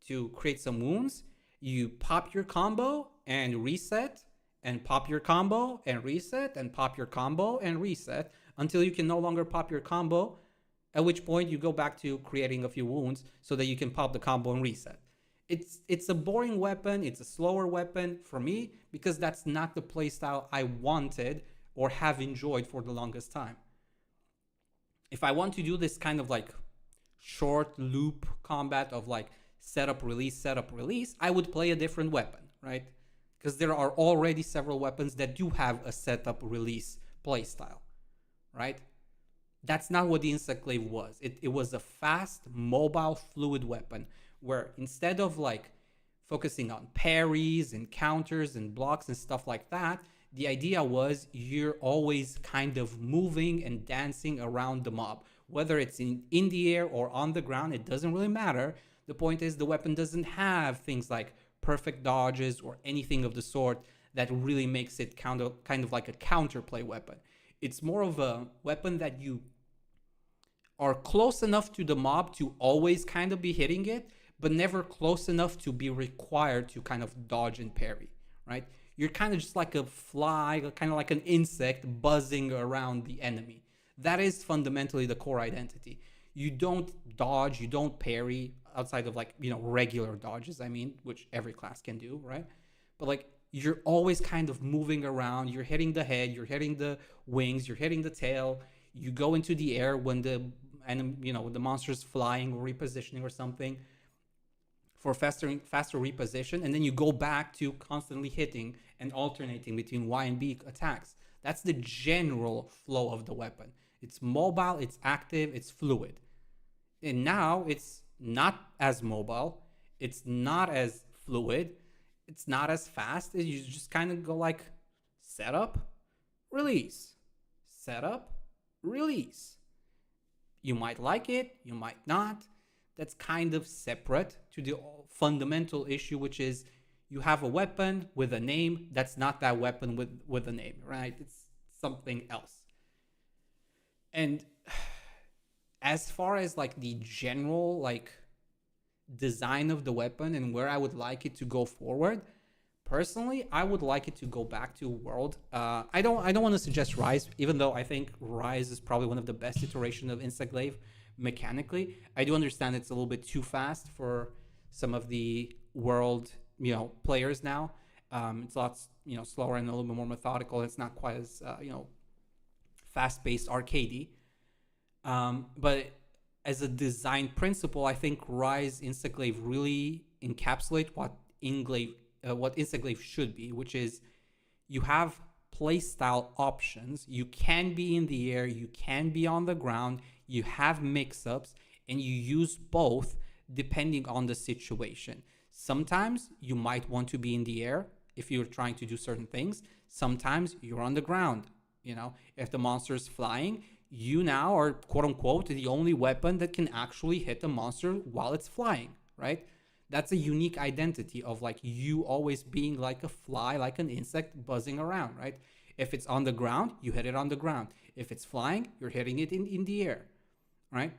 to create some wounds. You pop your combo and reset, and pop your combo and reset, and pop your combo and reset until you can no longer pop your combo, at which point you go back to creating a few wounds so that you can pop the combo and reset. It's a boring weapon, it's a slower weapon for me, because that's not the playstyle I wanted or have enjoyed for the longest time. If I want to do this kind of like short loop combat of like setup, release, I would play a different weapon, right? Because there are already several weapons that do have a setup release playstyle, right? That's not what the Glaive was. It was a fast, mobile, fluid weapon where instead of like focusing on parries and counters and blocks and stuff like that, the idea was you're always kind of moving and dancing around the mob. Whether it's in the air or on the ground, it doesn't really matter. The point is the weapon doesn't have things like perfect dodges or anything of the sort that really makes it kind of like a counterplay weapon. It's more of a weapon that you are close enough to the mob to always kind of be hitting it, but never close enough to be required to kind of dodge and parry, right? You're kind of just like a fly, kind of like an insect buzzing around the enemy. That is fundamentally the core identity. You don't dodge, you don't parry outside of like, regular dodges, which every class can do, right? But like, you're always kind of moving around. You're hitting the head, you're hitting the wings, you're hitting the tail. You go into the air when the monster's flying or repositioning or something for faster reposition, and then you go back to constantly hitting and alternating between Y and B attacks. That's the general flow of the weapon. It's mobile, it's active, it's fluid. And now it's not as mobile, it's not as fluid, it's not as fast. You just kind of go like setup, release, setup, release. You might like it, you might not. That's kind of separate to the fundamental issue, which is you have a weapon with a name that's not that weapon with a name, right? It's something else. And as far as like the general like design of the weapon and where I would like it to go forward, personally, I would like it to go back to World. I don't want to suggest Rise, even though I think Rise is probably one of the best iterations of Glaive mechanically. I do understand it's a little bit too fast for some of the World players now. It's a lot slower and a little bit more methodical. It's not quite as fast-paced arcadey. But as a design principle, I think Rise Glaive really encapsulate what Glaive what Instaglaive should be, which is you have playstyle options. You can be in the air, you can be on the ground, you have mix-ups, and you use both depending on the situation. Sometimes you might want to be in the air if you're trying to do certain things. Sometimes you're on the ground. You know, if the monster is flying, you now are quote unquote the only weapon that can actually hit the monster while it's flying, right? That's a unique identity of like you always being like a fly, like an insect buzzing around, right? If it's on the ground, you hit it on the ground. If it's flying, you're hitting it in the air, right?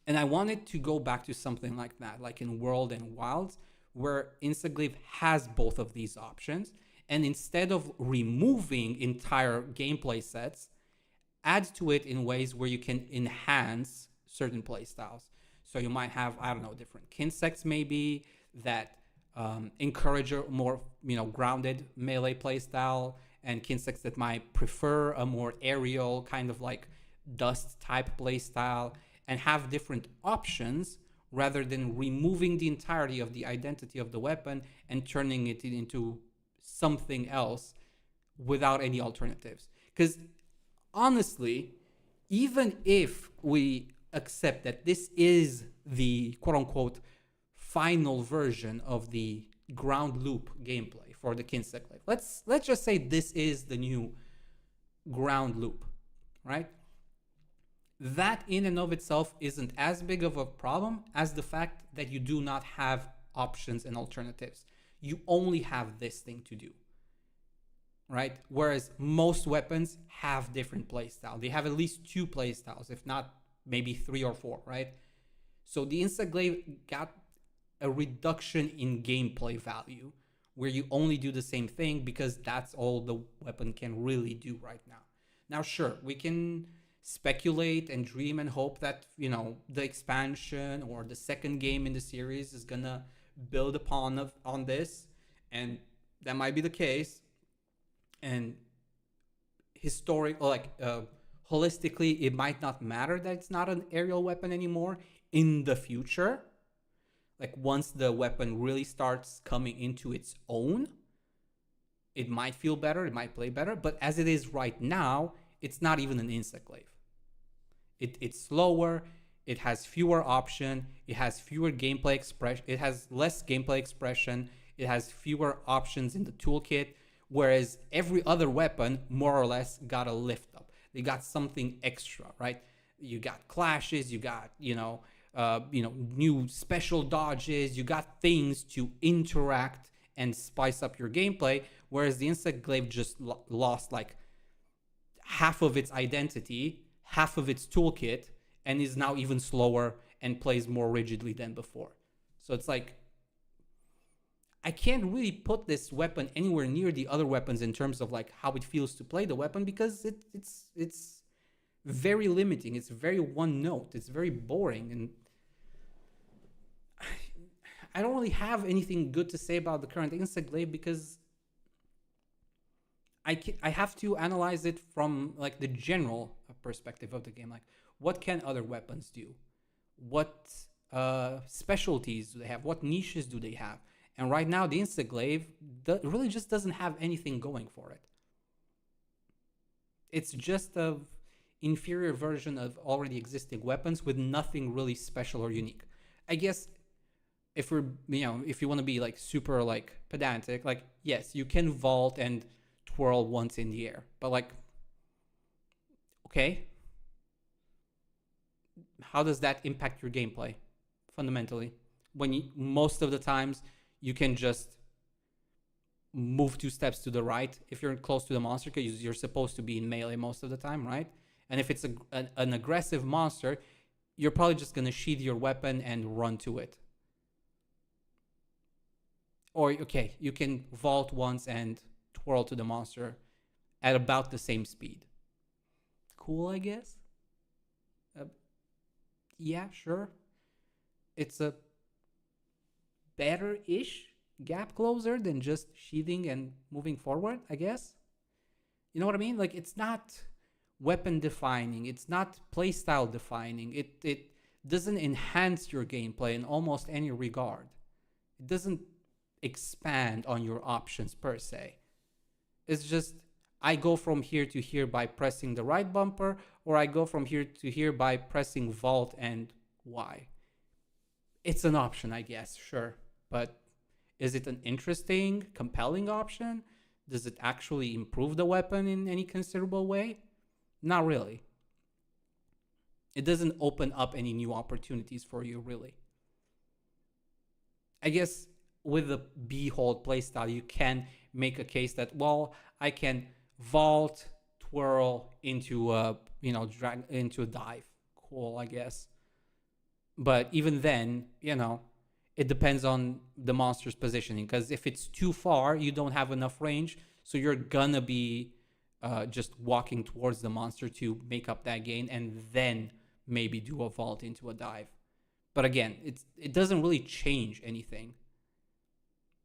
And I wanted to go back to something like that, like in World and Wilds, where Instaglaive has both of these options. And instead of removing entire gameplay sets, add to it in ways where you can enhance certain play styles. So you might have, I don't know, different insects maybe that encourage a more, grounded melee playstyle, and insects that might prefer a more aerial kind of like dust type playstyle, and have different options rather than removing the entirety of the identity of the weapon and turning it into something else without any alternatives. Because honestly, even if we accept that this is the quote unquote final version of the ground loop gameplay for the Insect Glaive, let's just say this is the new ground loop, right? That in and of itself isn't as big of a problem as the fact that you do not have options and alternatives. You only have this thing to do, right? Whereas most weapons have different playstyle. They have at least 2 playstyles, if not maybe 3 or 4, right? So the Insect Glaive got a reduction in gameplay value where you only do the same thing because that's all the weapon can really do right now. Now, sure, we can speculate and dream and hope that, the expansion or the second game in the series is gonna build upon on this, and that might be the case. And holistically, it might not matter that it's not an aerial weapon anymore in the future. Like once the weapon really starts coming into its own, it might feel better, it might play better. But as it is right now, it's not even an Insect Glaive. It's slower, it has fewer options, it has fewer gameplay expression, it has less gameplay expression, it has fewer options in the toolkit, whereas every other weapon more or less got a lift up. They got something extra, right? You got clashes, you got, new special dodges, you got things to interact and spice up your gameplay, whereas the Insect Glaive just lost like half of its identity, half of its toolkit, and is now even slower and plays more rigidly than before. So it's like, I can't really put this weapon anywhere near the other weapons in terms of like how it feels to play the weapon, because it's very limiting. It's very one note. It's very boring, and I don't really have anything good to say about the current Insect Glaive because I have to analyze it from like the general perspective of the game. Like, what can other weapons do? What specialties do they have? What niches do they have? And right now, the Insect Glaive really just doesn't have anything going for it. It's just an inferior version of already existing weapons with nothing really special or unique. I guess if if you want to be like super like pedantic, like yes, you can vault and twirl once in the air, but like, okay, how does that impact your gameplay fundamentally when most of the times you can just move 2 steps to the right if you're close to the monster, because you're supposed to be in melee most of the time, right? And if it's an aggressive monster, you're probably just going to sheath your weapon and run to it. Or, okay, you can vault once and twirl to the monster at about the same speed. Cool, I guess? Yeah, sure. It's a better-ish gap closer than just sheathing and moving forward, I guess. You know what I mean? Like, it's not weapon defining. It's not playstyle defining. It doesn't enhance your gameplay in almost any regard. It doesn't expand on your options per se. It's just I go from here to here by pressing the right bumper, or I go from here to here by pressing vault and Y. It's an option, I guess, sure. But is it an interesting, compelling option? Does it actually improve the weapon in any considerable way? Not really. It doesn't open up any new opportunities for you, really. I guess with the B-hold playstyle, you can make a case that, well, I can vault, twirl into a, drag into a dive. Cool, I guess. But even then, it depends on the monster's positioning. Because if it's too far, you don't have enough range. So you're gonna be just walking towards the monster to make up that gain, and then maybe do a vault into a dive. But again, it doesn't really change anything.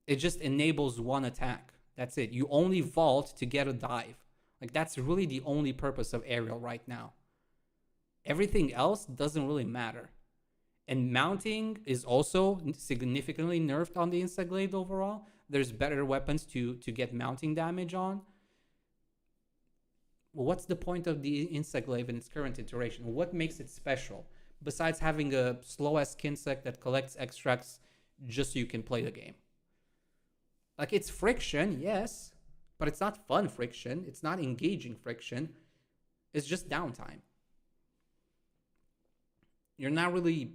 It just enables one attack. That's it. You only vault to get a dive. Like, that's really the only purpose of aerial right now. Everything else doesn't really matter. And mounting is also significantly nerfed on the Glaive overall. There's better weapons to get mounting damage on. Well, what's the point of the Glaive in its current iteration? What makes it special? Besides having a slow-ass Kinsect that collects extracts just so you can play the game. Like, it's friction, yes, but it's not fun friction. It's not engaging friction. It's just downtime. You're not really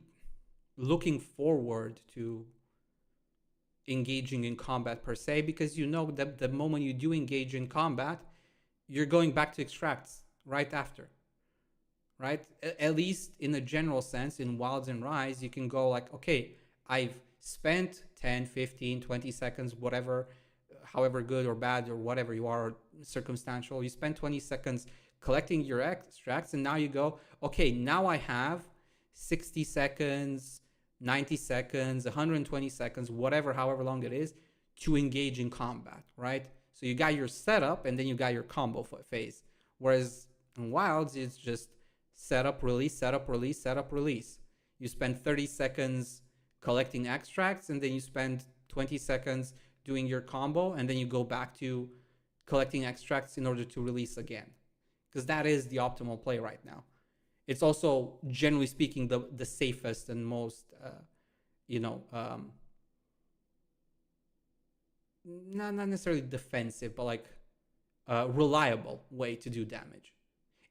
looking forward to engaging in combat per se, because you know that the moment you do engage in combat, you're going back to extracts right after. Right? At least in a general sense, in Wilds and Rise, you can go like, okay, I've spent 10, 15, 20 seconds, whatever, however good or bad or whatever you are, circumstantial, you spend 20 seconds collecting your extracts, and now you go, okay, now I have 60 seconds, 90 seconds, 120 seconds, whatever, however long it is, to engage in combat, right? So you got your setup, and then you got your combo phase. Whereas in Wilds, it's just setup, release, setup, release, setup, release. You spend 30 seconds collecting extracts, and then you spend 20 seconds doing your combo, and then you go back to collecting extracts in order to release again. Because that is the optimal play right now. It's also, generally speaking, the safest and most, not necessarily defensive, but like reliable way to do damage.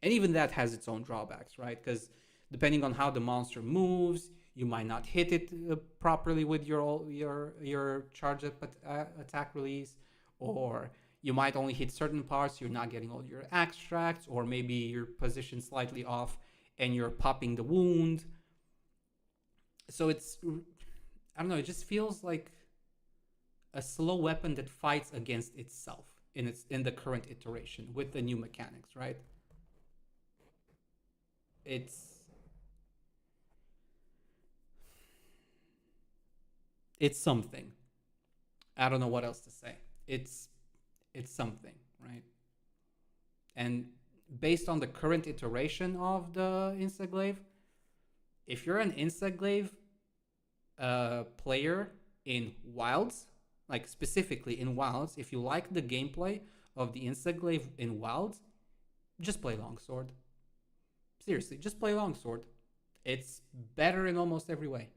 And even that has its own drawbacks, right? Because depending on how the monster moves, you might not hit it properly with your charge attack release, or you might only hit certain parts, you're not getting all your extracts, or maybe you're positioned slightly off and you're popping the wound. So it's, I don't know, it just feels like a slow weapon that fights against itself in the current iteration with the new mechanics, right? It's something. I don't know what else to say. It's something, right? And based on the current iteration of the Glaive, if you're an Glaive player in Wilds, like specifically in Wilds, if you like the gameplay of the Glaive in Wilds, just play Longsword. Seriously, just play Longsword. It's better in almost every way.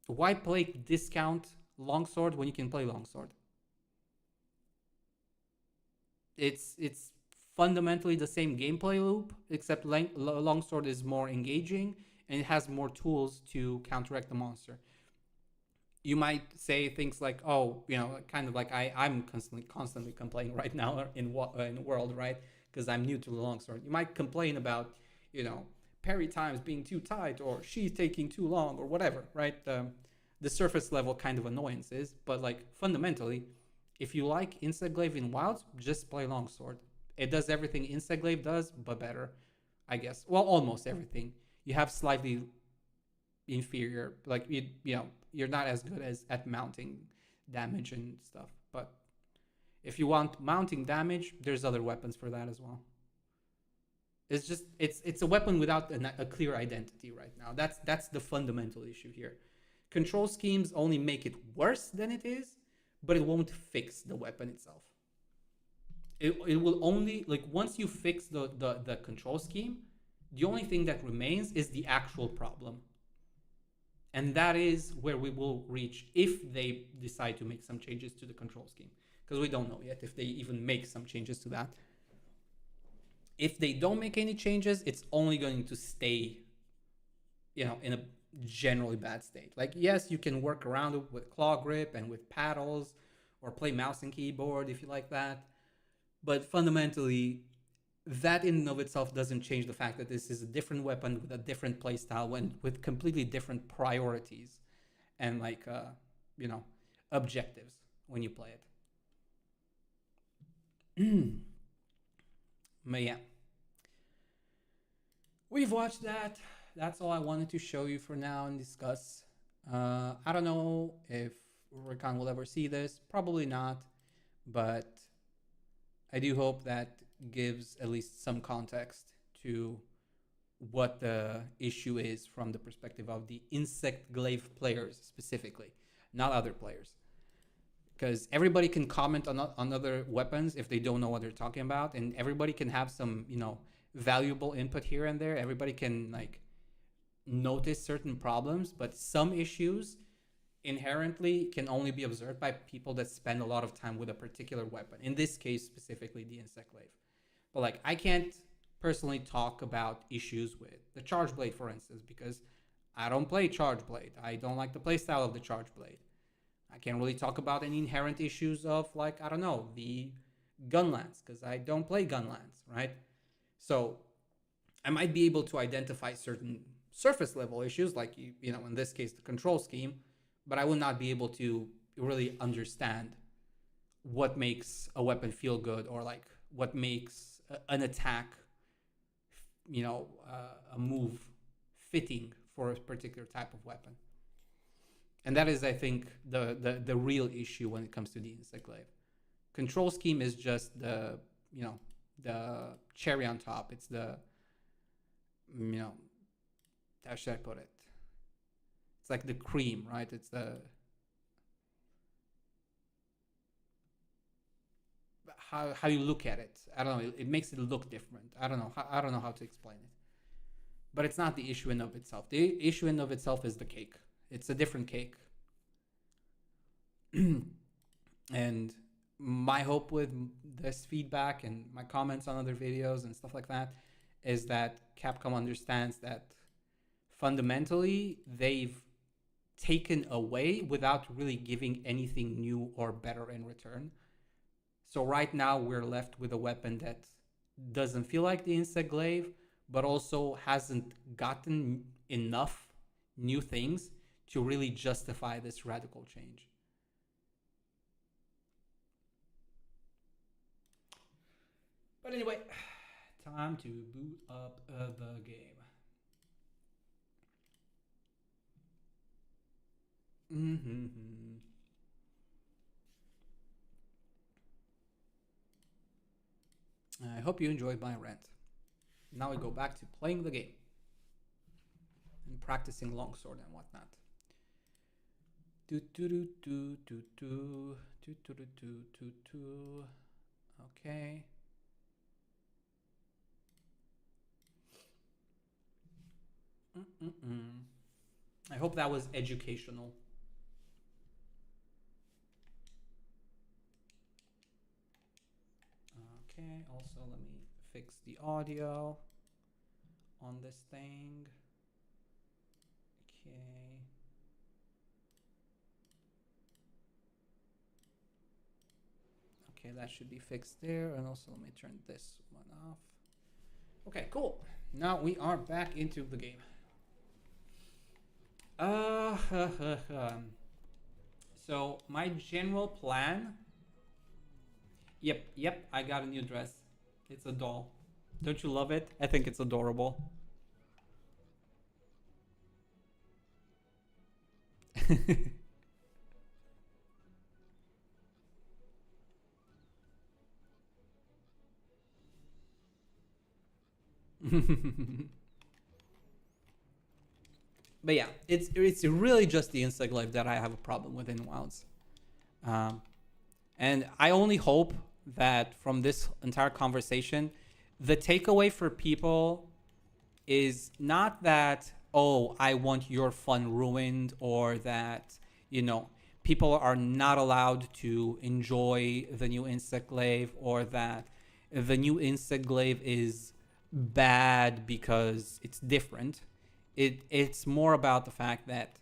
Why play discount Longsword when you can play Longsword? It's fundamentally the same gameplay loop, except Longsword is more engaging and it has more tools to counteract the monster. You might say things like, oh, kind of like I'm constantly complaining right now in World, right? Because I'm new to the Longsword. You might complain about, parry times being too tight, or she's taking too long, or whatever, right? The surface level kind of annoyances, but like fundamentally, if you like Glaive in Wilds, just play Longsword. It does everything Glaive does, but better, I guess. Well, almost everything. You have slightly inferior, like you're not as good at mounting damage and stuff. But if you want mounting damage, there's other weapons for that as well. It's just it's a weapon without a clear identity right now. That's the fundamental issue here, control schemes only make it worse than it is, but it won't fix the weapon itself. It will only, like, once you fix the control scheme, the only thing that remains is the actual problem. And that is where we will reach if they decide to make some changes to the control scheme. Because we don't know yet if they even make some changes to that. If they don't make any changes, it's only going to stay, in a generally bad state. Like, yes, you can work around it with claw grip and with paddles, or play mouse and keyboard if you like that. But fundamentally, that in and of itself doesn't change the fact that this is a different weapon with a different playstyle and with completely different priorities and objectives when you play it. But yeah, we've watched that. That's all I wanted to show you for now and discuss. I don't know if Rakan will ever see this. Probably not. But I do hope that gives at least some context to what the issue is from the perspective of the insect glaive players specifically, not other players. Because everybody can comment on other weapons if they don't know what they're talking about, and everybody can have some, valuable input here and there. Everybody can notice certain problems, but some issues inherently can only be observed by people that spend a lot of time with a particular weapon. In this case, specifically the insect glaive. But I can't personally talk about issues with the charge blade, for instance, because I don't play charge blade. I don't like the playstyle of the charge blade. I can't really talk about any inherent issues of the gun lance, because I don't play gun lance, right? So I might be able to identify certain surface level issues, like in this case the control scheme, but I would not be able to really understand what makes a weapon feel good, or what makes an attack, a move fitting for a particular type of weapon. And that is, I think, the real issue when it comes to the insect glaive. Control scheme is just the cherry on top. It's the, how should I put it? It's like the cream, right? It's how you look at it. I don't know. It makes it look different. I don't know how to explain it. But it's not the issue in of itself. The issue in of itself is the cake. It's a different cake. And my hope with this feedback and my comments on other videos and stuff like that is that Capcom understands that fundamentally they've taken away without really giving anything new or better in return. So right now we're left with a weapon that doesn't feel like the insect glaive, but also hasn't gotten enough new things to really justify this radical change. But anyway, time to boot up the game. I hope you enjoyed my rant. Now we go back to playing the game and practicing longsword and whatnot. Okay. I hope that was educational. Okay, also let me fix the audio on this thing. Okay. Okay, that should be fixed there. And also let me turn this one off. Okay, cool. Now we are back into the game. So my general plan. Yep, I got a new dress. It's a doll. Don't you love it? I think it's adorable. But yeah, it's really just the Insta Glaive that I have a problem with in Wilds. Um, and I only hope that from this entire conversation, the takeaway for people is not that, oh, I want your fun ruined, or that, you know, people are not allowed to enjoy the new Insect Glaive, or that the new Insect Glaive is bad because it's different. It's more about the fact that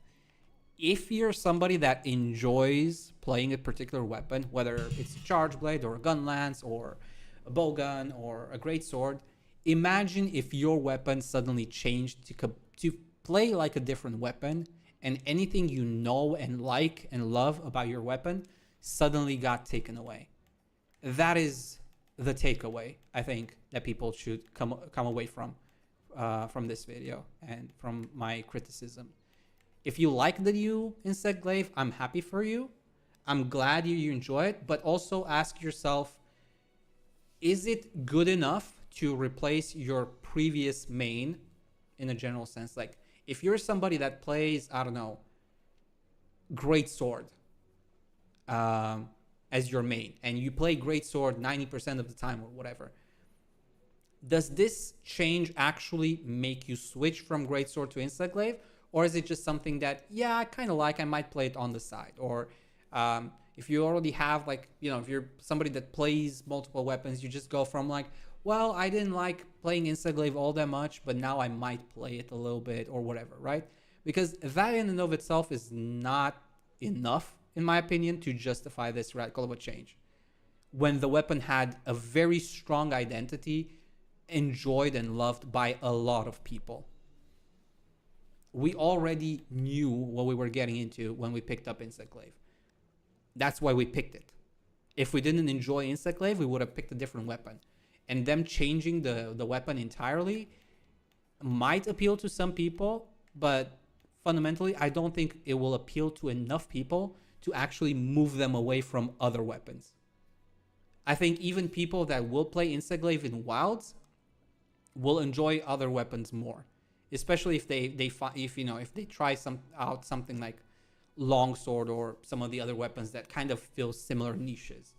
if you're somebody that enjoys playing a particular weapon, whether it's a charge blade or a gun lance or a bow gun or a great sword, imagine if your weapon suddenly changed to play like a different weapon, and anything you know and like and love about your weapon suddenly got taken away. That is the takeaway I think that people should come away from this video and from my criticism. If you like the new Insect Glaive, I'm happy for you. I'm glad you enjoy it, but also ask yourself, is it good enough to replace your previous main in a general sense? Like, if you're somebody that plays, I don't know, Great Sword as your main, and you play Great Sword 90% of the time or whatever, does this change actually make you switch from Great Sword to Insect Glaive? Or is it just something that, yeah, I kind of like, I might play it on the side? Or if you already have, like, you know, if you're somebody that plays multiple weapons, you just go from like, well, I didn't like playing Insect Glaive all that much, but now I might play it a little bit or whatever, right? Because that in and of itself is not enough, in my opinion, to justify this radical of a change. When the weapon had a very strong identity, enjoyed and loved by a lot of people. We already knew what we were getting into when we picked up Insect Glaive. That's why we picked it. If we didn't enjoy Insect Glaive, we would have picked a different weapon. And them changing the weapon entirely might appeal to some people, but fundamentally, I don't think it will appeal to enough people to actually move them away from other weapons. I think even people that will play Insect Glaive in Wilds will enjoy other weapons more, especially if they try something like longsword or some of the other weapons that kind of fill similar niches,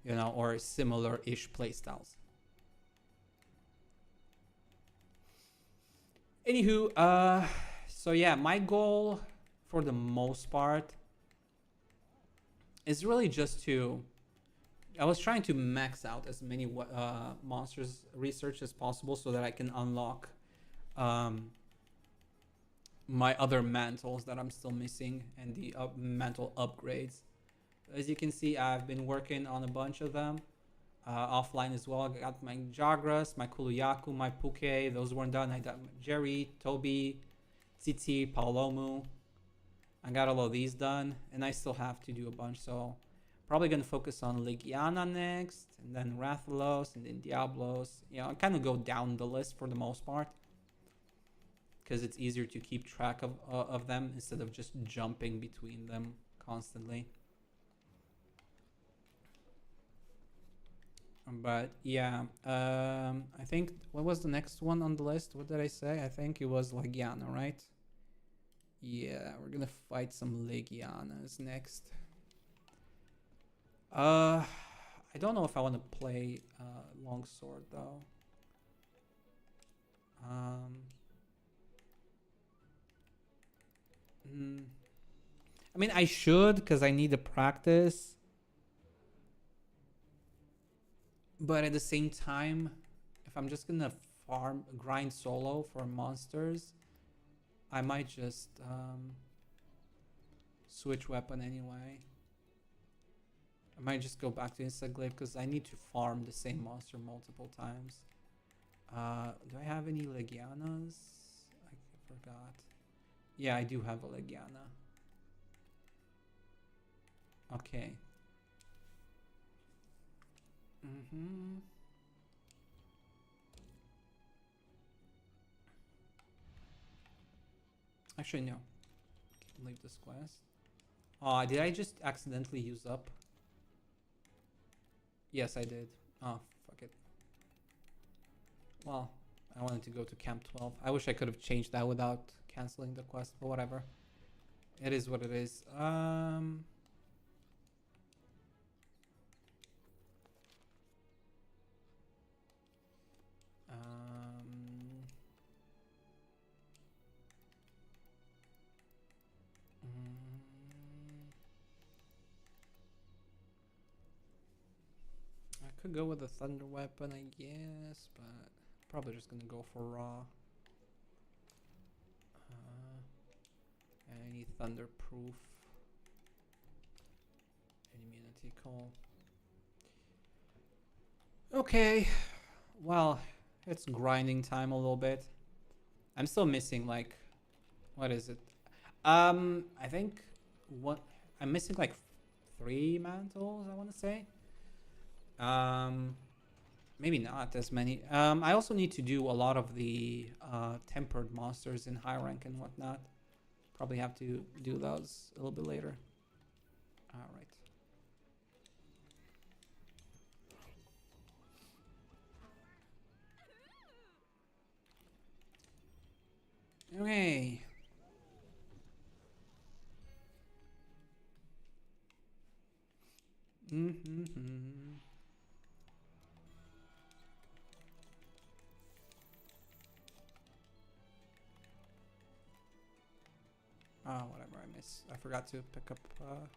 you know, or similar-ish playstyles. Anywho, so yeah, my goal for the most part is really just to, I was trying to max out as many monsters research as possible so that I can unlock my other mantles that I'm still missing, and the mantle upgrades. As you can see, I've been working on a bunch of them offline as well. I got my Jagras, my Kuluyaku, my Puke. Those weren't done. I got Jerry, Toby, Tsitsi, Palomu. I got all of these done, and I still have to do a bunch. So probably going to focus on Legiana next, and then Rathalos, and then Diablos. You know, I kind of go down the list for the most part, because it's easier to keep track of them instead of just jumping between them constantly. But yeah, I think, what was the next one on the list? What did I say? I think it was Legiana, right? Yeah, we're gonna fight some Legianas next. I don't know if I want to play longsword though. I mean, I should, because I need to practice. But at the same time, if I'm just gonna grind solo for monsters, I might just switch weapon anyway. I might just go back to Insect Glaive because I need to farm the same monster multiple times. Do I have any Legianas? I forgot. Yeah, I do have a Legiana. Okay. Actually, no. Leave this quest. Oh, did I just accidentally use up? Yes, I did. Oh, fuck it. Well, I wanted to go to Camp 12. I wish I could have changed that without canceling the quest, but whatever. It is what it is. I could go with the thunder weapon, I guess, but probably just gonna go for raw. And I need thunder proof. Immunity call. Okay, well, it's grinding time a little bit. I'm still missing like, what is it? I think what I'm missing like 3 mantles, I want to say. Maybe not as many. I also need to do a lot of the tempered monsters in high rank and whatnot. Probably have to do those a little bit later. All right. Okay. Oh, whatever, I missed. I forgot to pick up oh.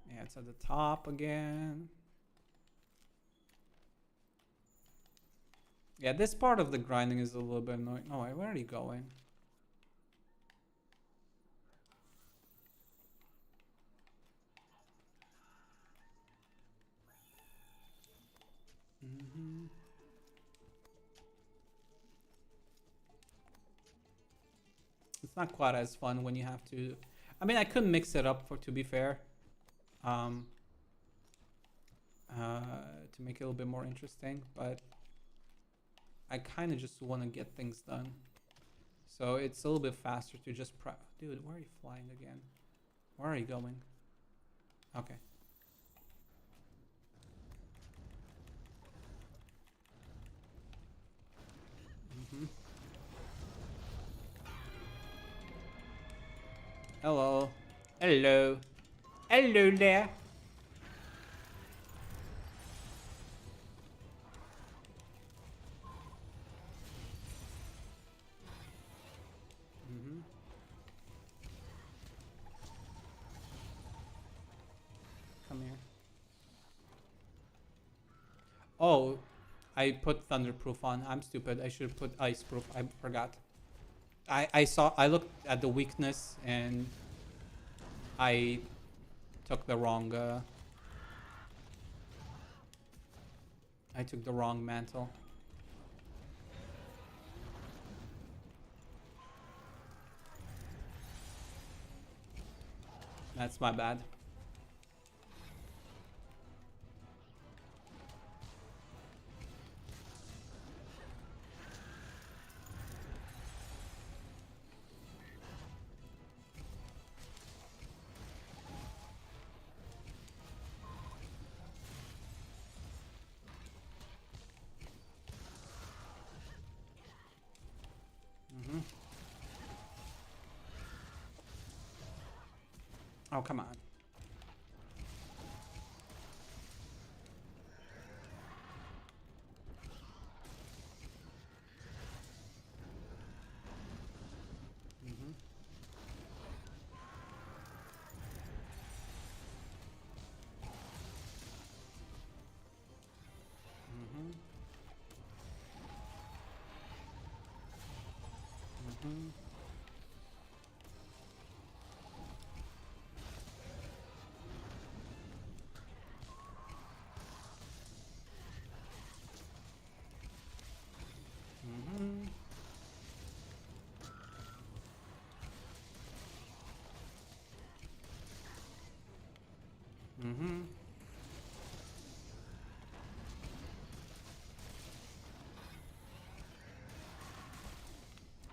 Yeah, it's at the top again. Yeah, this part of the grinding is a little bit annoying. Oh, wait, where are you going? It's not quite as fun when you have to. I mean, I could mix it up to be fair, to make it a little bit more interesting, but I kind of just want to get things done. So it's a little bit faster to just prep. Dude, where are you flying again? Where are you going? Okay. Hello. Hello. Hello there. Come here. Oh, I put thunderproof on. I'm stupid. I should have put iceproof. I forgot. I looked at the weakness and I took the wrong I took the wrong mantle. That's my bad. Oh, come on.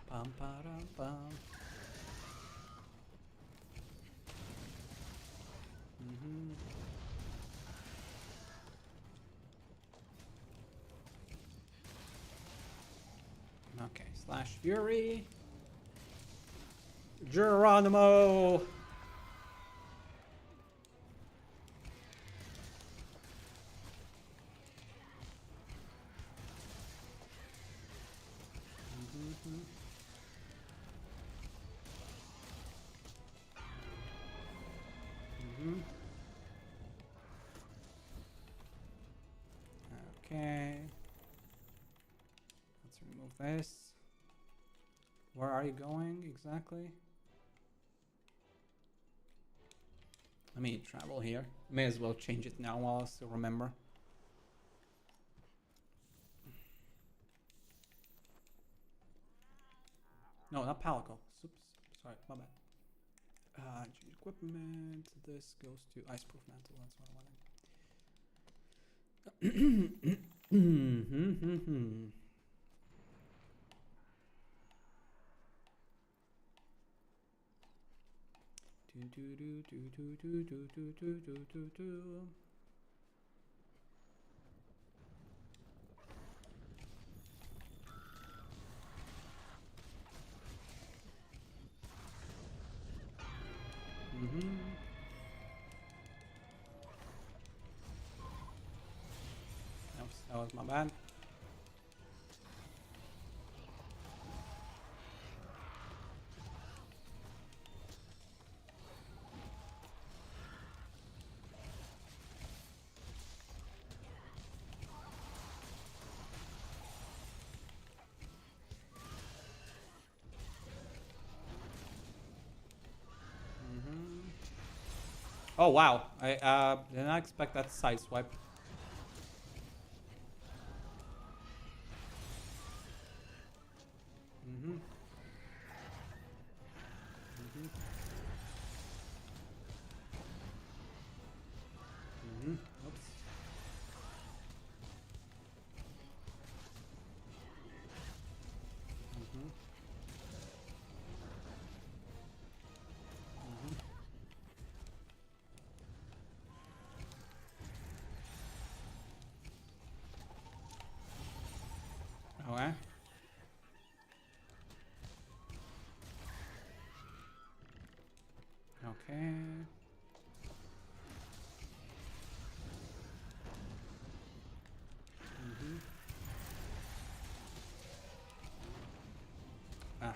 Pam, param, pam. Okay, slash fury. Geronimo. Okay. Let's remove this. Where are you going exactly? Let me travel here. May as well change it now while I still remember. No, not Palico. Oops. Sorry, my bad. Change equipment. This goes to Iceproof Mantle. That's what I wanted. Oops, that was my bad. Oh wow, I did not expect that side swipe. Oops. Okay. Okay. Ah.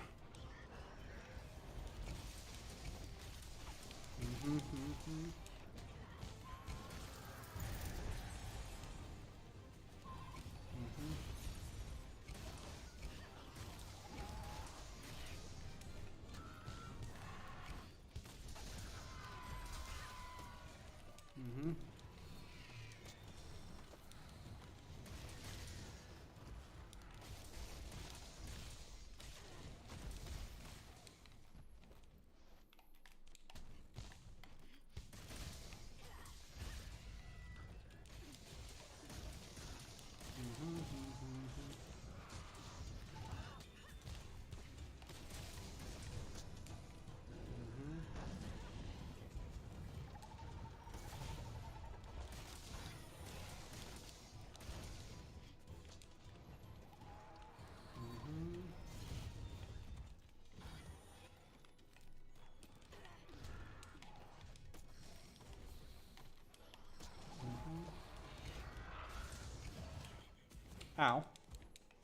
Ow.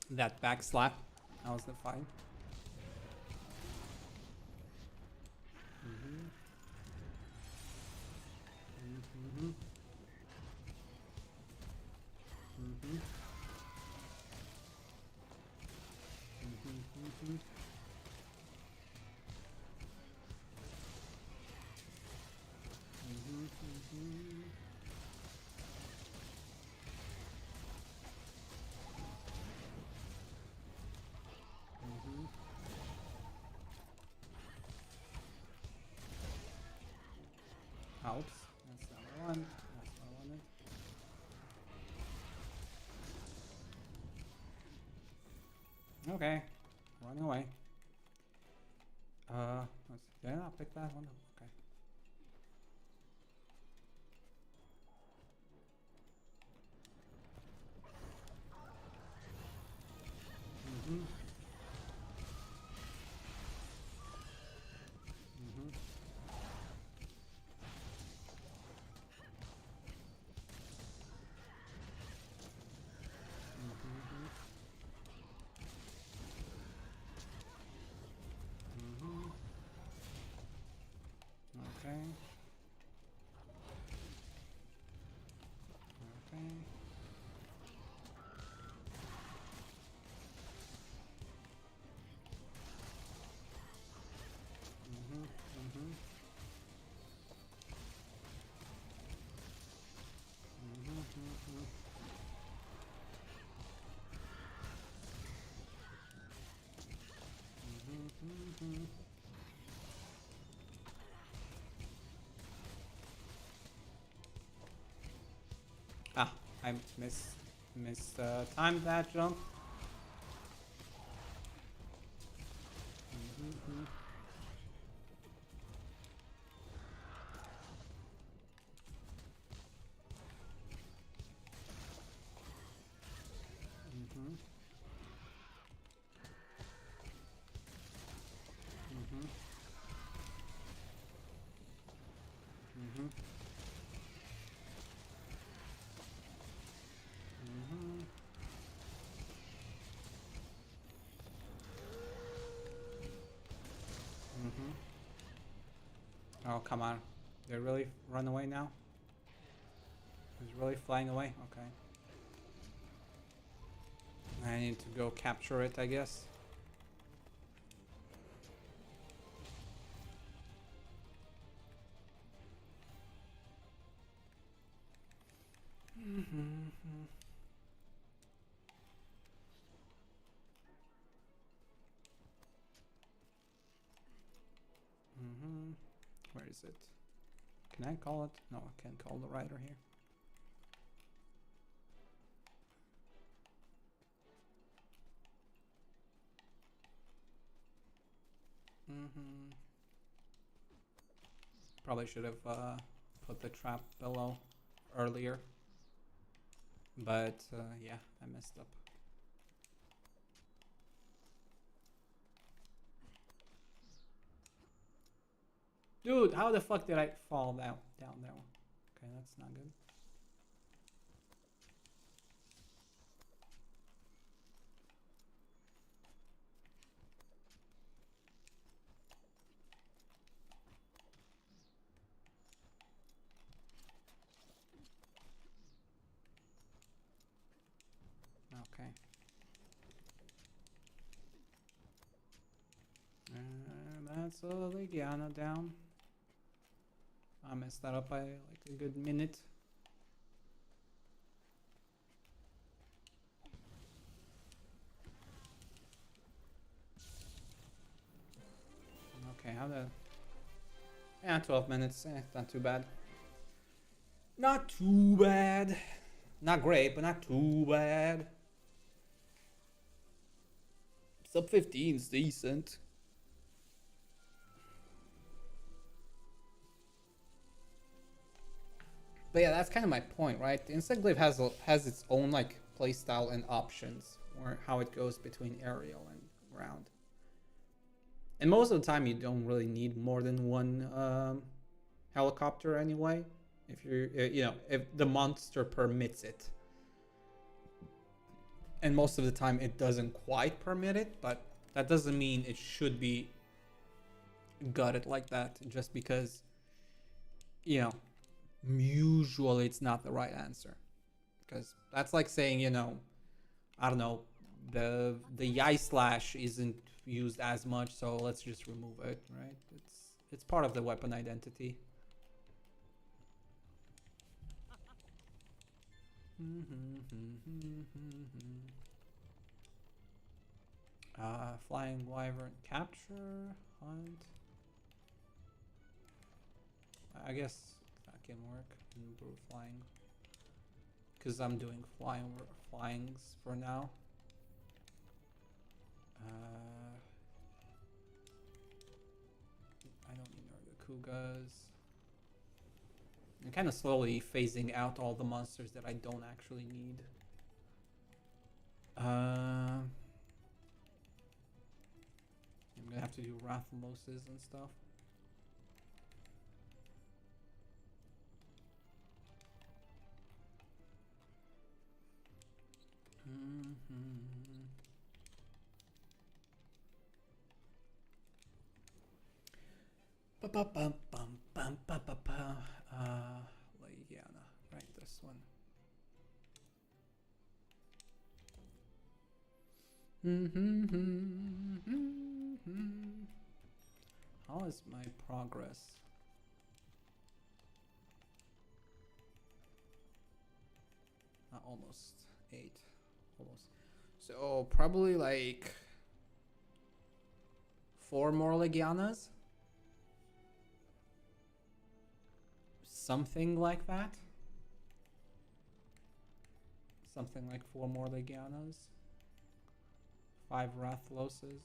That back slap. That was the fight. Oops. That's not what I wanted. That's what I wanted. Okay. Running away. Let's see. Did I not pick that one? Okay. I timed that jump. Oh, come on. They really run away now? He's really flying away? Okay. I need to go capture it, I guess. Where is it? Can I call it? No, I can't call the rider here. Probably should have put the trap below earlier. But yeah, I messed up. Dude, how the fuck did I fall down there? Okay, that's not good. Okay. That's a Legiana down. I messed that up by like a good minute. Okay, how the... Yeah, 12 minutes. Not too bad. Not too bad. Not great, but not too bad. Sub 15's decent. But yeah, that's kind of my point, right? The Insect Glaive has its own like playstyle and options, or how it goes between aerial and ground. And most of the time, you don't really need more than one helicopter anyway. If you're, if the monster permits it. And most of the time, it doesn't quite permit it, but that doesn't mean it should be gutted like that just because, usually it's not the right answer, because that's like saying, I don't know, the Yai slash isn't used as much, so let's just remove it, right? It's part of the weapon identity. Flying wyvern capture hunt. I guess that can work in brute flying, because I'm doing flyings for now. I don't need Nargacugas. I'm kind of slowly phasing out all the monsters that I don't actually need. I'm gonna have to do Rathaloses and stuff. Legiana, right, this one. How is my progress? Almost 8. Almost. So probably like 4 more Legianas. Something like that. something like 4 more Legianas, 5 Rathloses.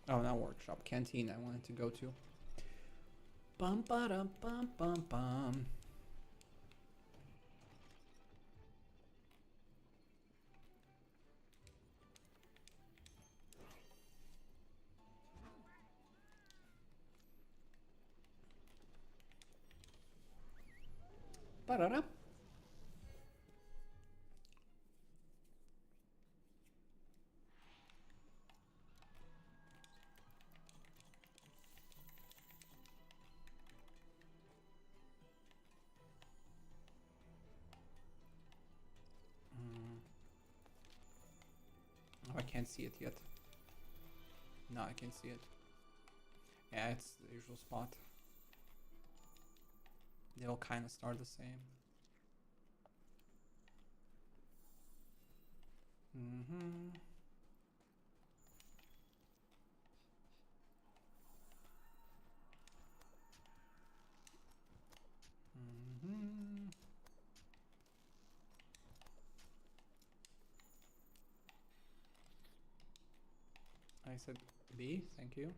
Oh, not workshop, canteen I wanted to go to. Bum ba dum bum bum bum. Ba-da-da. Oh, I can't see it yet. No, I can't see it. Yeah, it's the usual spot. They all kind of start the same. I said B, thank you.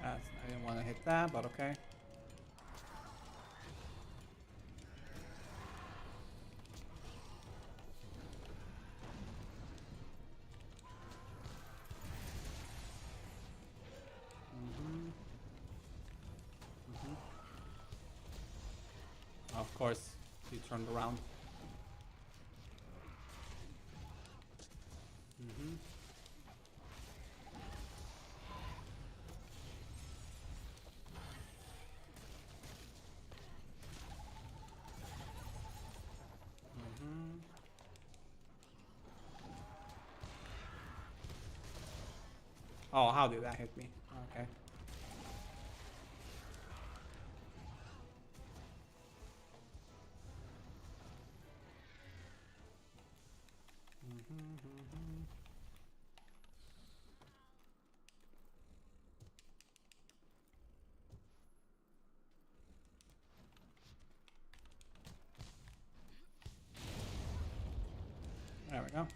I didn't want to hit that, but okay. Of course, he turned around. Oh, how did that hit me? Okay. There we go.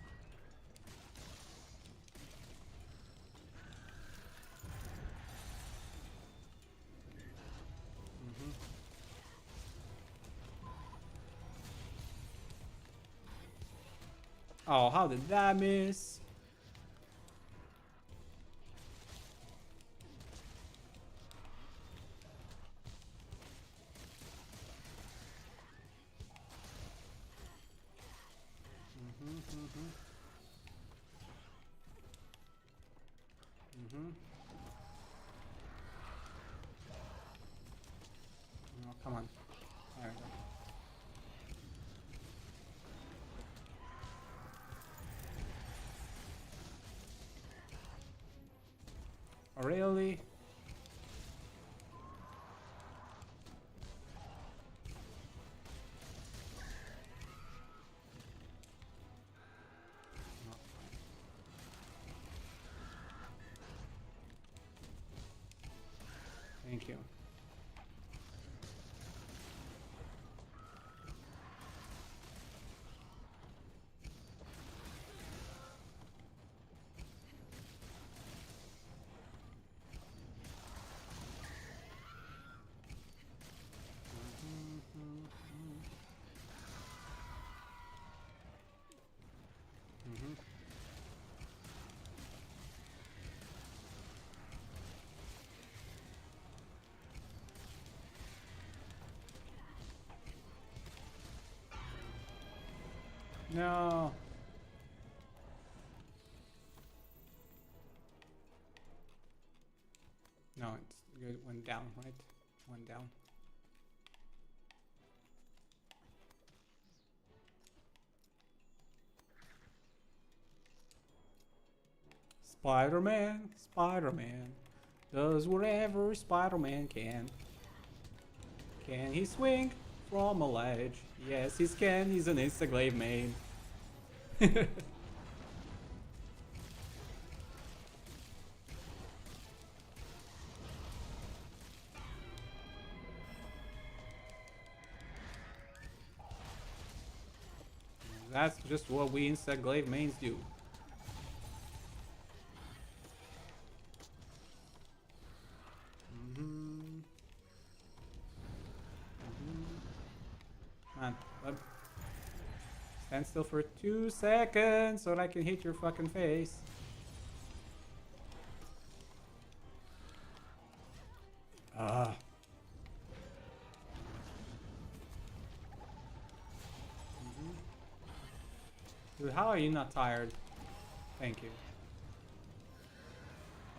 Oh, how did that miss? Oh, come on. There we go. Oh, really? Thank you. No. No, Good, went down, right? Went down. Spider-Man, Spider-Man, does whatever Spider-Man can. Can he swing from a ledge? Yes, he can. He's an Insta-Glaive main. That's just what we Insta-Glaive mains do. Man, stand still for 2 seconds so that I can hit your fucking face. Dude, how are you not tired? Thank you.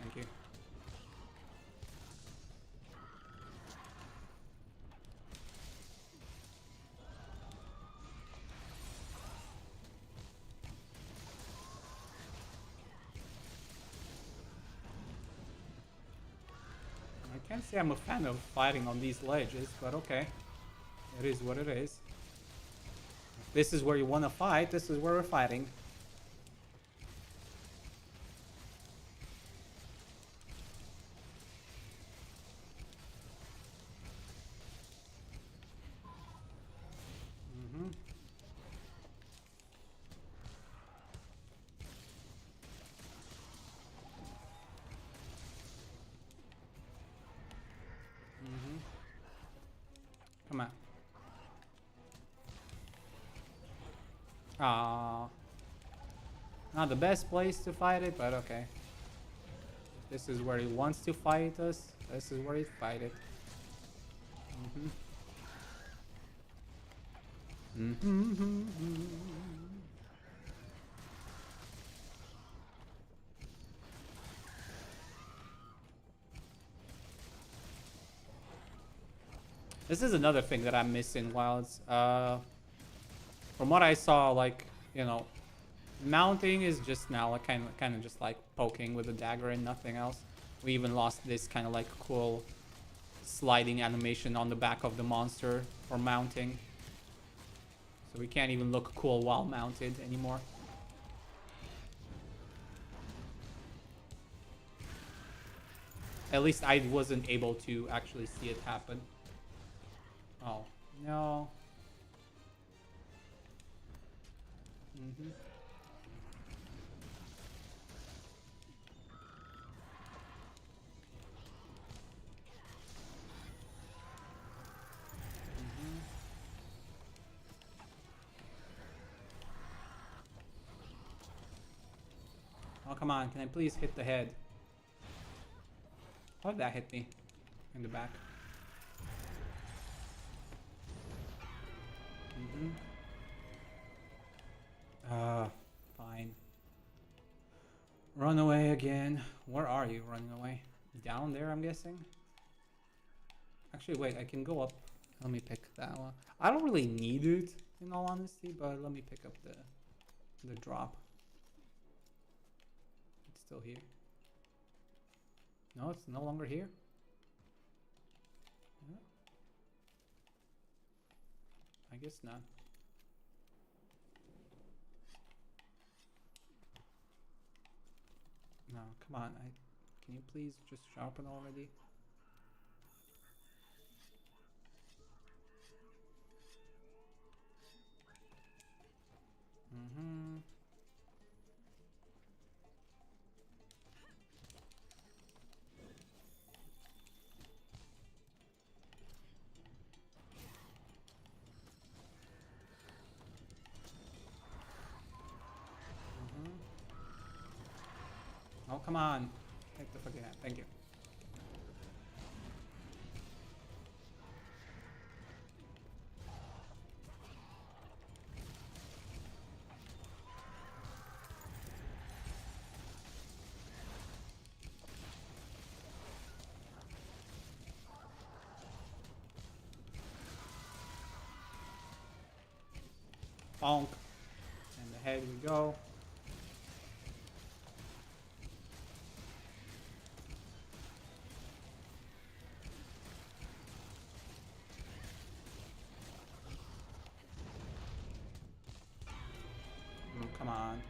Thank you. I can't say I'm a fan of fighting on these ledges, but okay. It is what it is. If this is where you want to fight, this is where we're fighting. Come on. Ah, not the best place to fight it, but okay. This is where he wants to fight us. This is where he fight it. This is another thing that I'm missing, Wilds. From what I saw, like, you know, mounting is just now like kind of just like poking with a dagger and nothing else. We even lost this kind of like cool sliding animation on the back of the monster for mounting. So we can't even look cool while mounted anymore. At least I wasn't able to actually see it happen. Oh, no. Oh, come on. Can I please hit the head? How did that hit me? In the back. Fine. Run away again. Where are you running away? Down there, I'm guessing? Actually, wait, I can go up. Let me pick that one. I don't really need it, in all honesty, but let me pick up the drop. It's still here. No, it's no longer here. Yeah. I guess not. No, come on. Can you please just sharpen already? Oh, come on. Take the fucking hat. Thank you. Bonk. And ahead we go. Come on.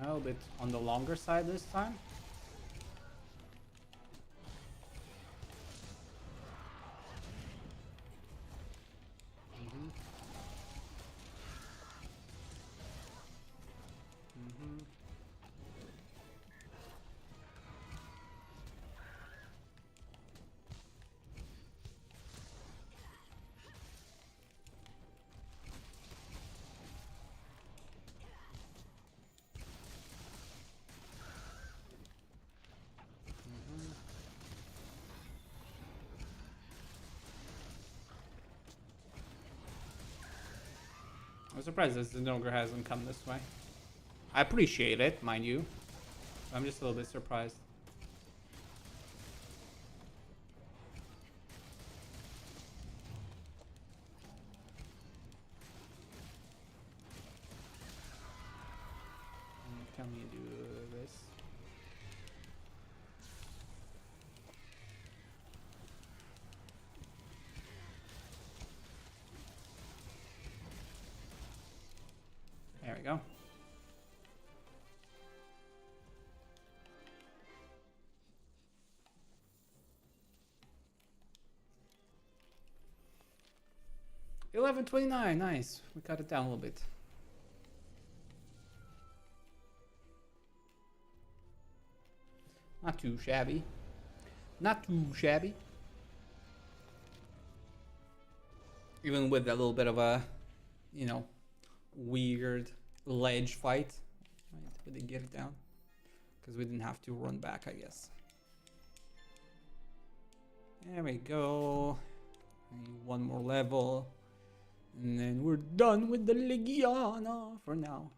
A bit on the longer side this time. I'm surprised this Zinogre hasn't come this way. I appreciate it, mind you. I'm just a little bit surprised. Can we do this? There we go. $11.29, nice. We cut it down a little bit. Not too shabby. Not too shabby. Even with a little bit of a, you know, weird ledge fight. Right, we did get it down. Because we didn't have to run back, I guess. There we go. One more level. And then we're done with the Legiana for now.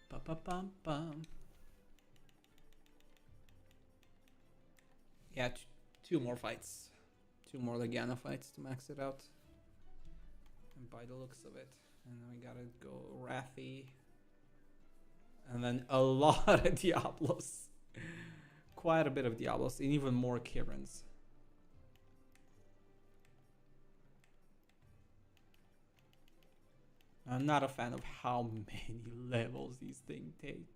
Ba-ba-bum-bum. Yeah, two more fights. Two more Legiana fights to max it out. And by the looks of it. And then we gotta go Wrathy. And then a lot of Diablos. Quite a bit of Diablos. And even more Kirans. I'm not a fan of how many levels these things take.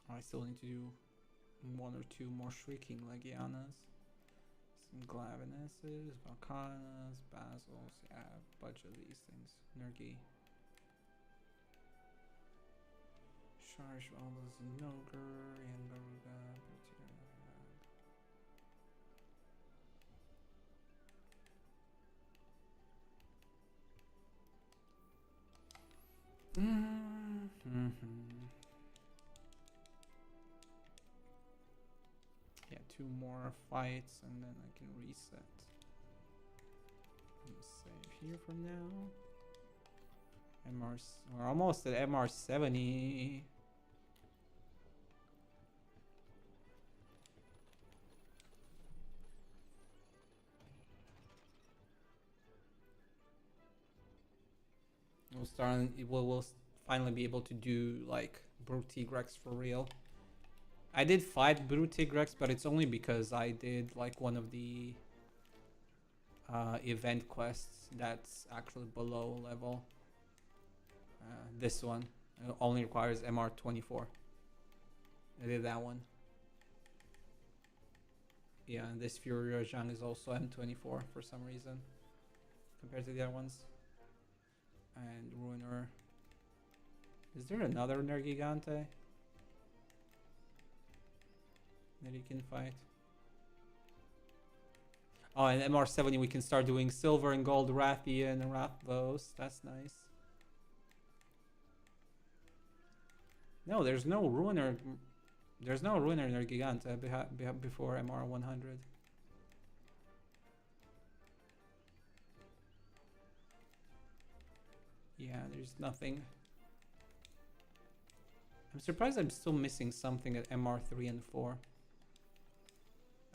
I still need to do one or two more Shrieking Legianas. Some Glavinesses, Volcanas, Basils, yeah, a bunch of these things. Nergi. Charge all those Nogur, Yangaruga, Yeah, two more fights and then I can reset. save here for now. We're almost at MR70. We'll finally be able to do like Brute Tigrex for real. I did fight Brute Tigrex, but it's only because I did like one of the event quests that's actually below level. This one only requires MR24. I did that one. Yeah, and this Fury Rajang is also M24 for some reason compared to the other ones. And Ruiner. Is there another Nergigante that you can fight? Oh, and MR70 we can start doing silver and gold Rathian and Rathvos. That's nice. No, there's no Ruiner. There's no Ruiner Nergigante before MR100. Yeah, there's nothing. I'm surprised I'm still missing something at MR3 and 4.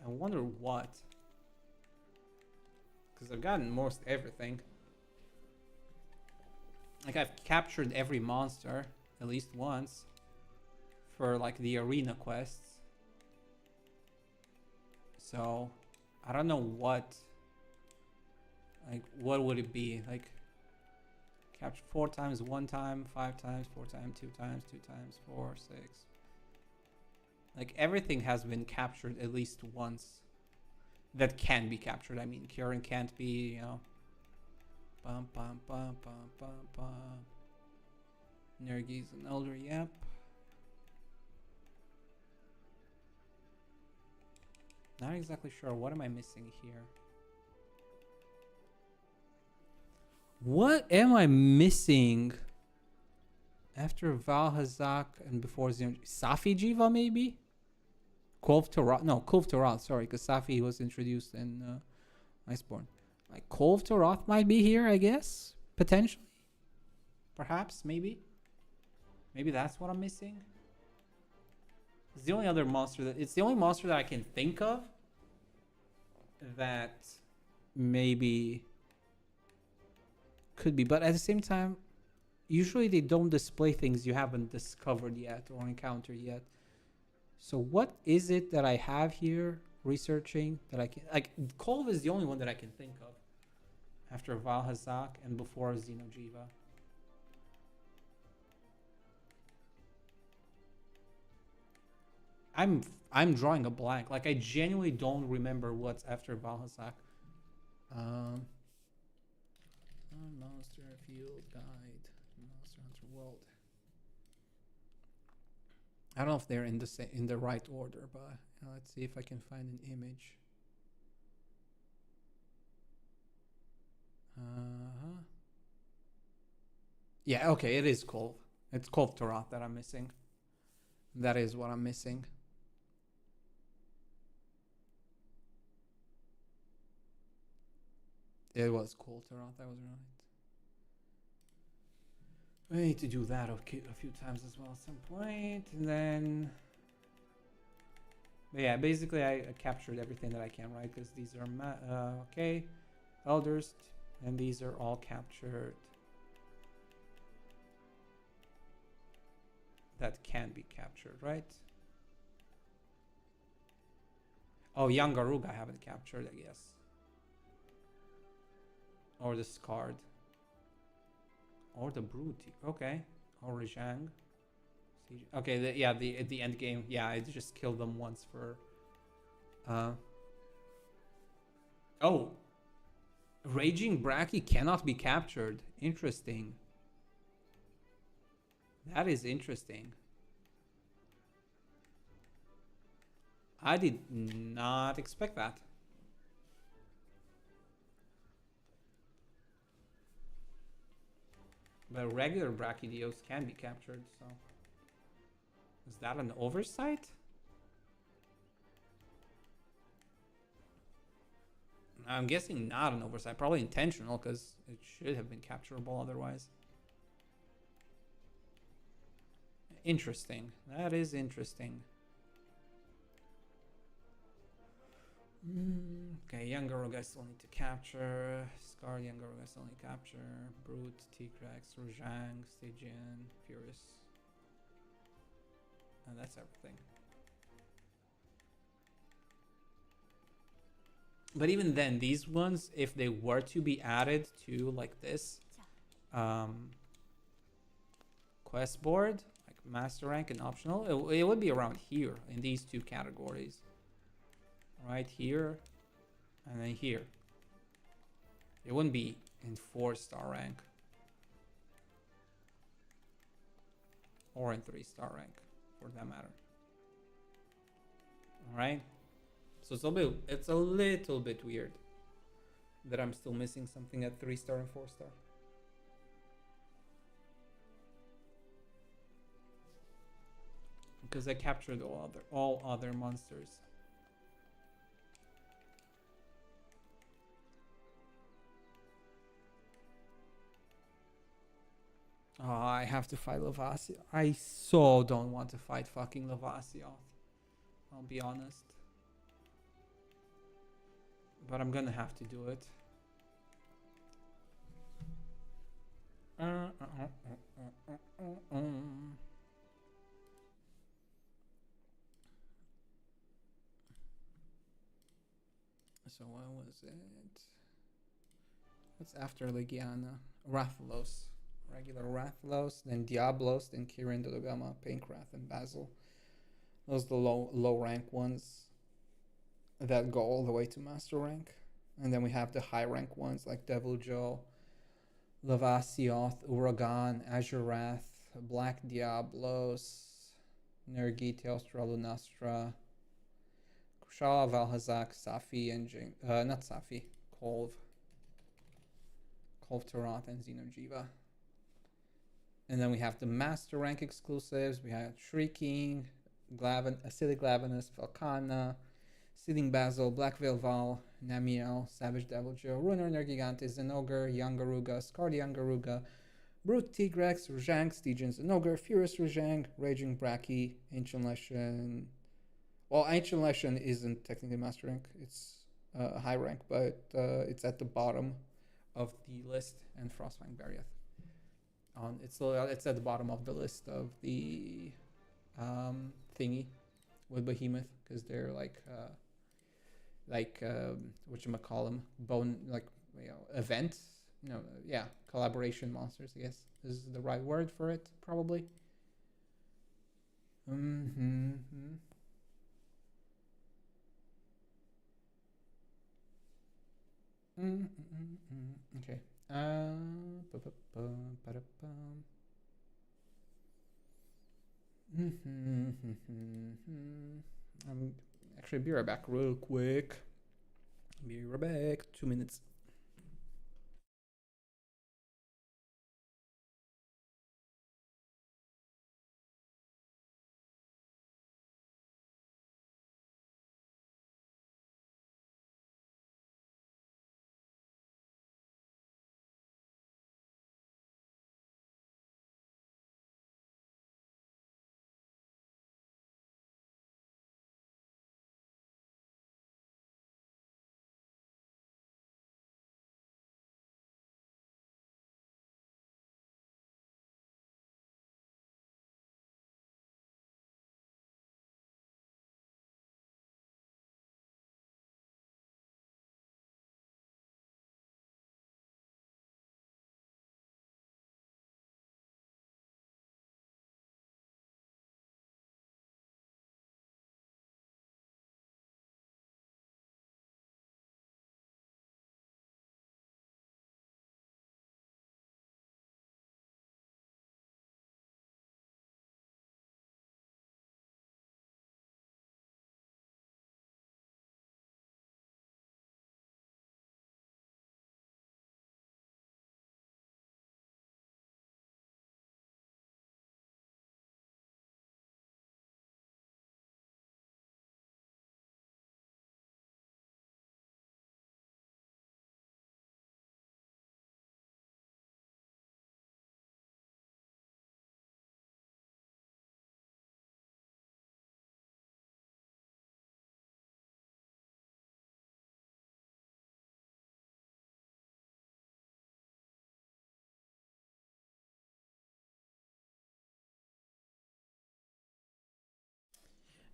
I wonder what. Because I've gotten most everything. Like I've captured every monster at least once for like the arena quests. So I don't know what. Like what would it be? Like capture 4 times, 1 time, 5 times, 4 times, 2 times, 2 times, 4, 6. Like everything has been captured at least once. That can be captured. I mean, Kieran can't be, you know. Bum bum bum bum bum bum. Nergi's an elder, yep. Not exactly sure. What am I missing here? What am I missing after Valhazak and before Xeon? Safi Jiva maybe? Kulv Tarat? No, Kulv Tarat, sorry, because Safi was introduced in Iceborne. Like Kulv Tarat might be here, I guess. Potentially. Perhaps, maybe. Maybe that's what I'm missing. It's the only other monster it's the only monster that I can think of that maybe could be, but at the same time, usually they don't display things you haven't discovered yet or encountered yet. So what is it that I have here researching that I can, like, Kolv is the only one that I can think of after Valhazak and before Xenojiva. I'm drawing a blank. Like I genuinely don't remember what's after Valhazak. Monster Field Guide, Monster Hunter World. I don't know if they're in the right order, but let's see if I can find an image. Yeah, okay, it is Kolv. It's Kolv Tarat that I'm missing. That is what I'm missing. It was Kolv Tarat, that was right. I need to do that a few times as well at some point, and then. But yeah, basically I captured everything that I can, right? Because these are okay, elders, and these are all captured. That can be captured, right? Oh, young Garug I haven't captured, I guess. Or the Scarred. Or the Brute. Okay. Or Rajang. Okay, the end game. Yeah, I just killed them once for... Oh. Raging Bracky cannot be captured. Interesting. That is interesting. I did not expect that. But regular Brachydios can be captured, so... Is that an oversight? I'm guessing not an oversight, probably intentional because it should have been capturable otherwise. Interesting. That is interesting. Okay, Yangaruga I still need to capture. Scar Yangaruga I still need to capture. Brute, T-Rex, Rujang, Stygian, Furious. And that's everything. But even then, these ones, if they were to be added to like this quest board, like master rank and optional, it would be around here in these two categories. Right here and then here. It wouldn't be in 4-star rank or in 3-star rank for that matter. All right. So it's a little bit weird that I'm still missing something at 3-star and 4-star. Because I captured all other monsters. Oh, I have to fight Lavasio. I so don't want to fight fucking Lavasio. I'll be honest. But I'm gonna have to do it. So what was it? What's after Legiana? Rathalos. Regular Rathalos, then Diablos, then Kirin, Dodogama, Painkrath, and Basil. Those are the low rank ones that go all the way to master rank. And then we have the high rank ones like Devil Joe, Lavasioth, Uragan, Azurath, Black Diablos, Nergi, Teostra, Lunastra, Kushala, Valhazak, Safi, and not Safi, Kolv, Taroth, and Xenojiva. And then we have the master rank exclusives. We have Shrieking, Acidic Glavenus, Falcana, Seething Basil, Black Veil Val, Namiel, Savage Devil Joe, Ruiner Nergigante, Zenogre, Yangaruga, Scarred Yangaruga, Brute Tigrex, Rujang, Stygian Zenogre, Furious Rujang, Raging Brachy, Ancient Leshen. Well, Ancient Leshen isn't technically master rank. It's high rank, but it's at the bottom of the list. And Frostfang Barriath. It's at the bottom of the list of the thingy with Behemoth because they're like whatchamacallem, bone, like, events, collaboration monsters, I guess is the right word for it, probably. Okay. Actually, be right back real quick. Be right back. 2 minutes.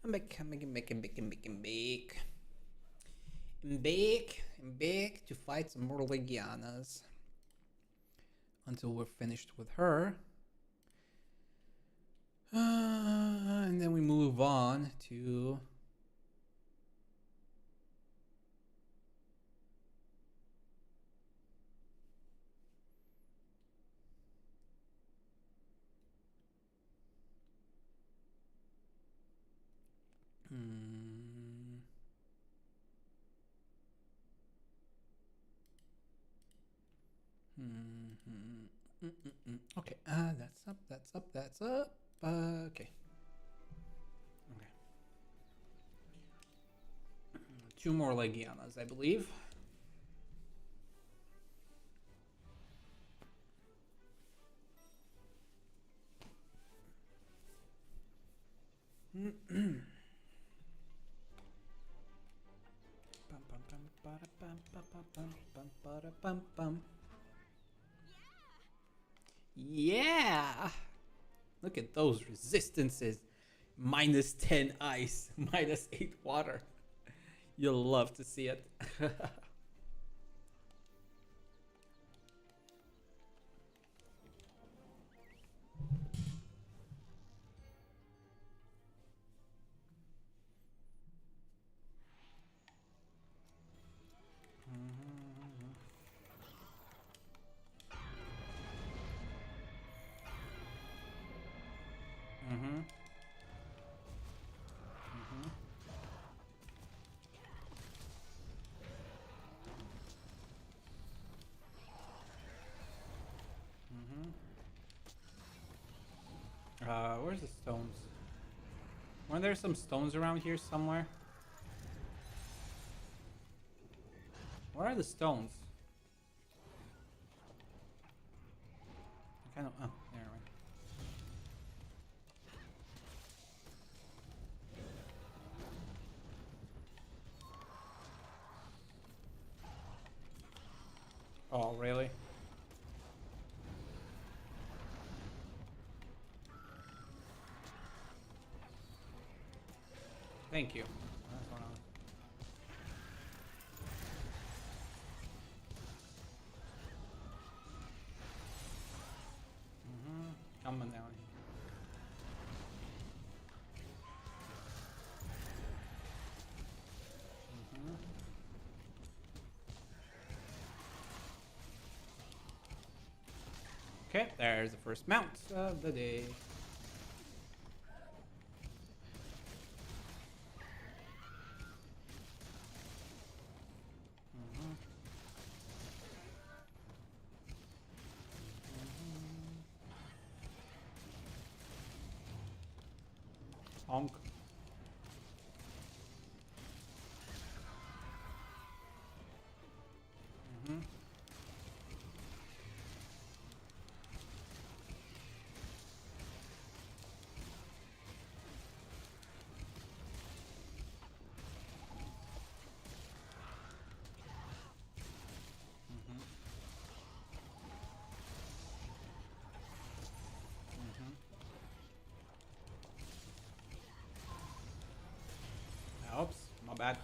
I'm back, I'm back, I'm back, I'm back, I'm back, I'm back. I'm back, I'm back to fight some more Legianas. Until we're finished with her. And then we move on to... Okay, that's up, that's up, that's up. Okay. Okay. 2 more Legianas, I believe. Yeah! Look at those resistances. -10 ice, -8 water. You'll love to see it. Where's the stones? Weren't there some stones around here somewhere? Where are the stones? I kind of... Oh, there we go. Oh, really? Thank you. That's what I was... Coming down here. Okay, there's the first mount of the day. Honk. Oops, my bad.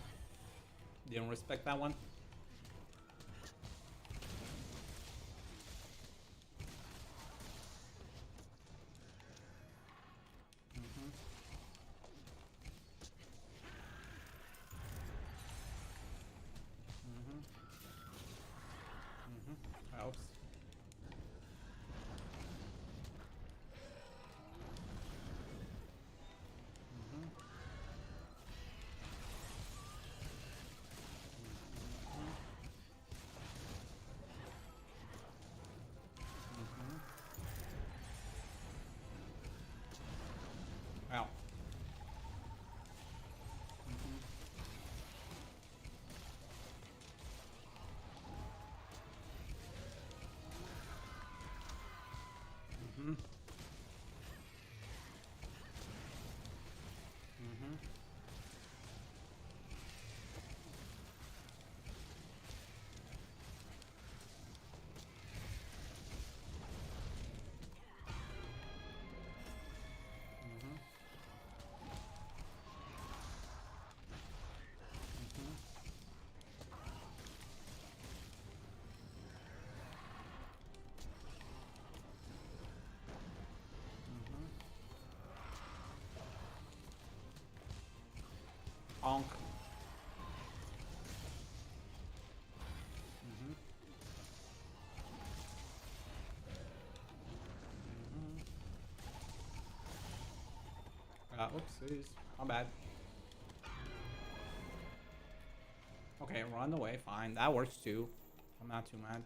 Didn't respect that one. Oops. Ow. Honk. Mm-hmm. Oopsies. My bad. Okay, run away. Fine. That works too. I'm not too mad.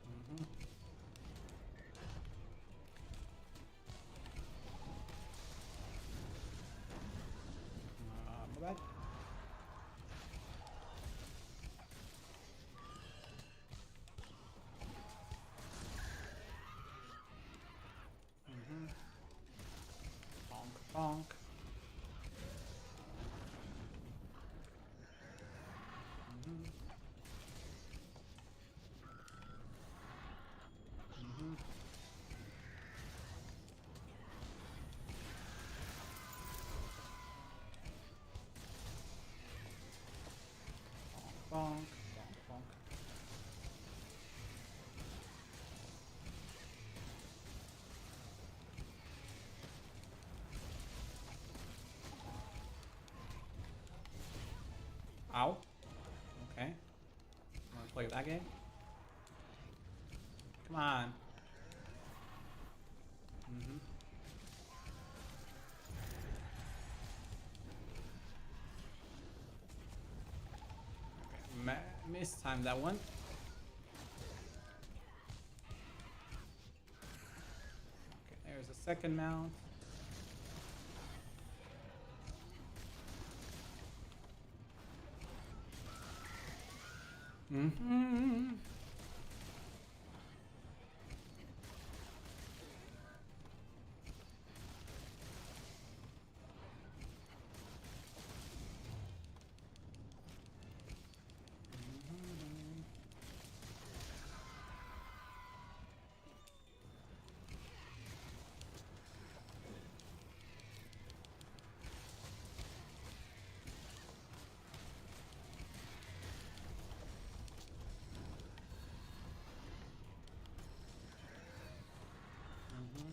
Mm-hmm. My bad. Mm-hmm. Bonk, bonk. Mm-hmm. Mm-hmm. Bonk, bonk, bonk. Ow. Okay. Wanna play that game? Come on. Mm-hmm. Mistimed that one. Okay, there's a second mount. Mm-hmm. Mm-hmm.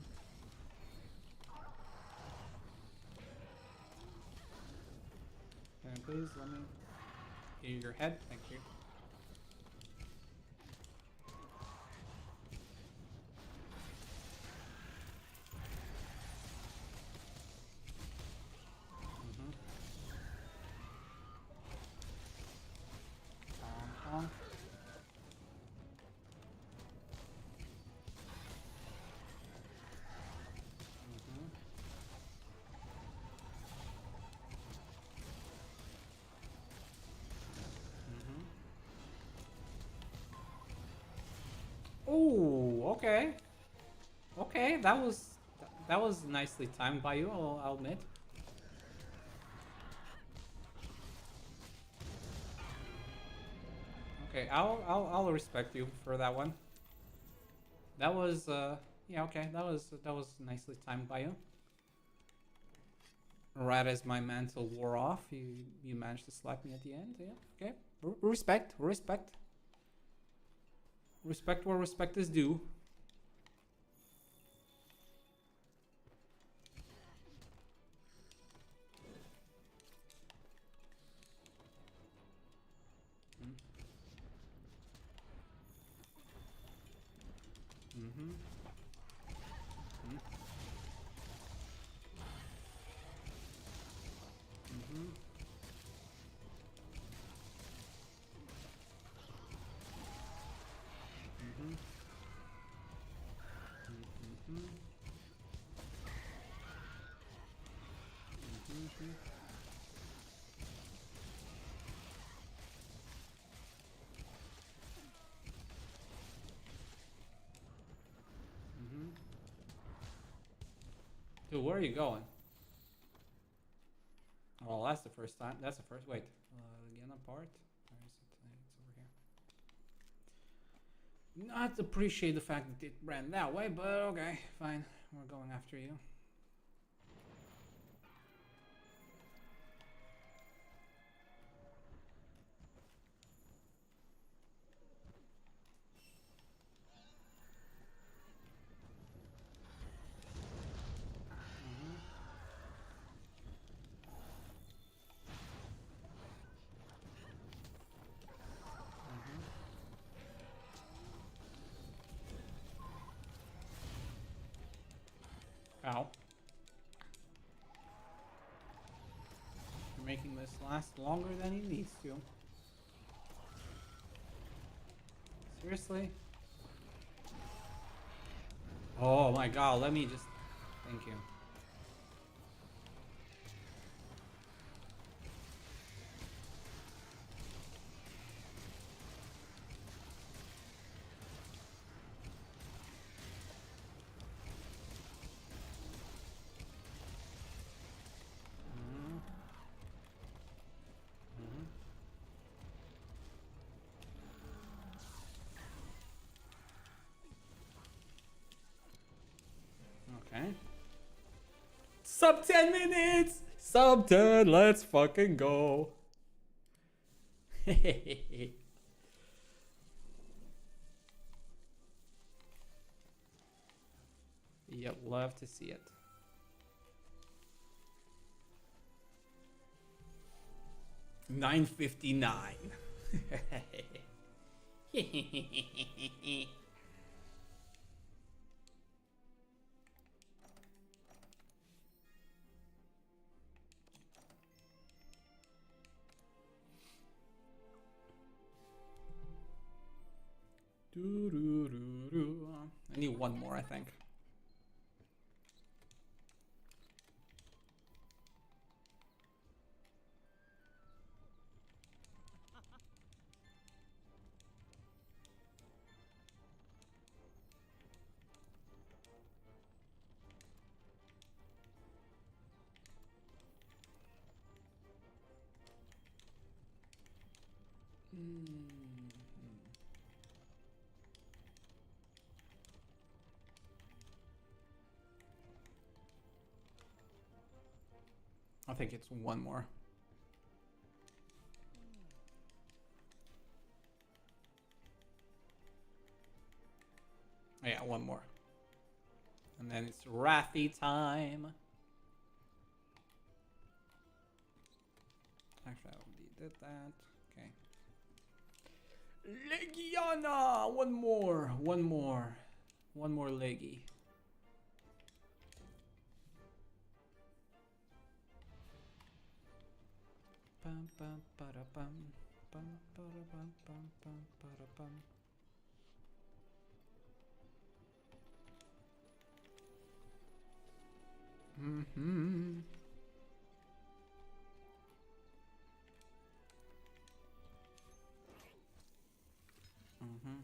Can you please let me hear your head? Thank you. Mm-hmm. Honk, honk. Mm-hmm. Mm-hmm. Oh, okay. Okay, that was nicely timed by you, I'll admit. Okay, I'll respect you for that one. That was yeah, okay. That was nicely timed by you. Right as my mantle wore off, you managed to slap me at the end. Yeah, okay. Respect, respect. Respect where respect is due. Mm-hmm. Mm-hmm. Mm-hmm. Mm-hmm. Mm-hmm. Mm-hmm. Dude, where are you going? Well, that's the first time. That's the first. Wait. Again apart. Where is it? It's over here. Not appreciate the fact that it ran that way, but okay, fine. We're going after you. Ow. You're making this last longer than it needs to. Seriously? Oh my god, let me just... Thank you. Okay. Sub 10 minutes! Sub 10, let's fucking go. Yep, love to see it. $9.59. I need one more, I think. I think it's one more. Yeah, one more. And then it's Wrathy time. Actually, I already did that. Okay. Legiana! One more. One more. One more leggy. Bum, bum, bada, bum. Bum, bada, bum, bum, bum, bada, bum. Mm-hmm. Mm-hmm.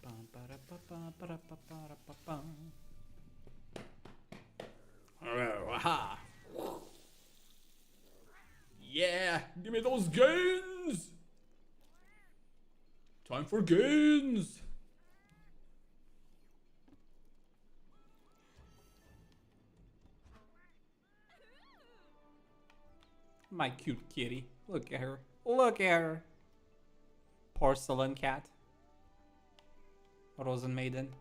Bum, bada, ba, ba, bada, ba, bada, ba, bum. Oh, aha. Yeah, give me those gains. Time for gains. My cute kitty. Look at her. Look at her. Porcelain cat. Rosen maiden.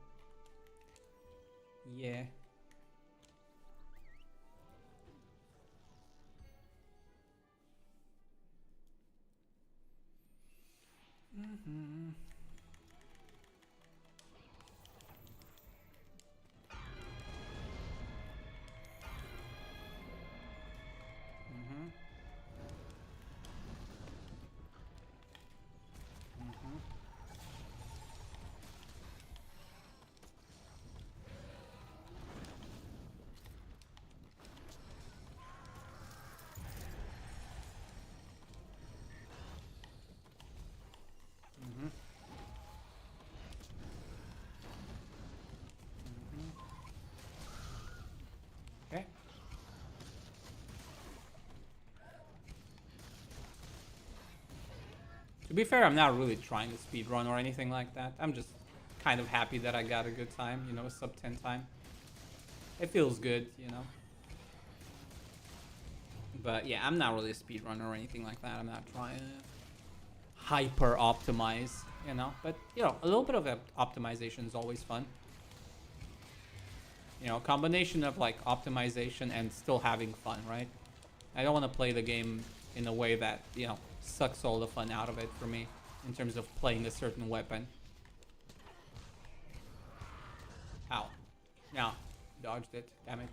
Yeah. Mm-hmm. Mm-hmm. Mm-hmm. Mm-hmm. To be fair, I'm not really trying to speedrun or anything like that. I'm just kind of happy that I got a good time, you know, a sub 10 time. It feels good, you know. But yeah, I'm not really a speedrunner or anything like that. I'm not trying to hyper optimize, you know. But, you know, a little bit of optimization is always fun. You know, a combination of like optimization and still having fun, right? I don't want to play the game in a way that, you know, sucks all the fun out of it for me in terms of playing a certain weapon. Ow. No. Dodged it. Damn it.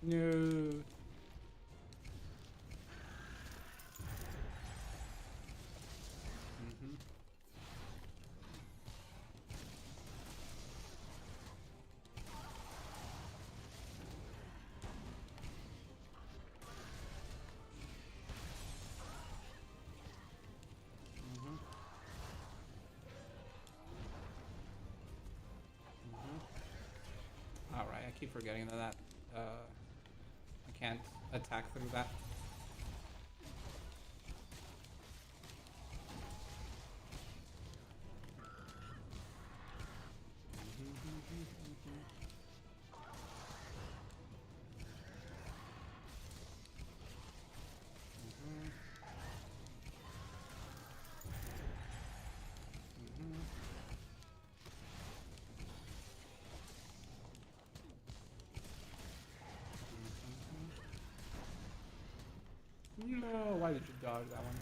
No. Alright, I keep forgetting that I can't attack through that. No, why did you dodge that one?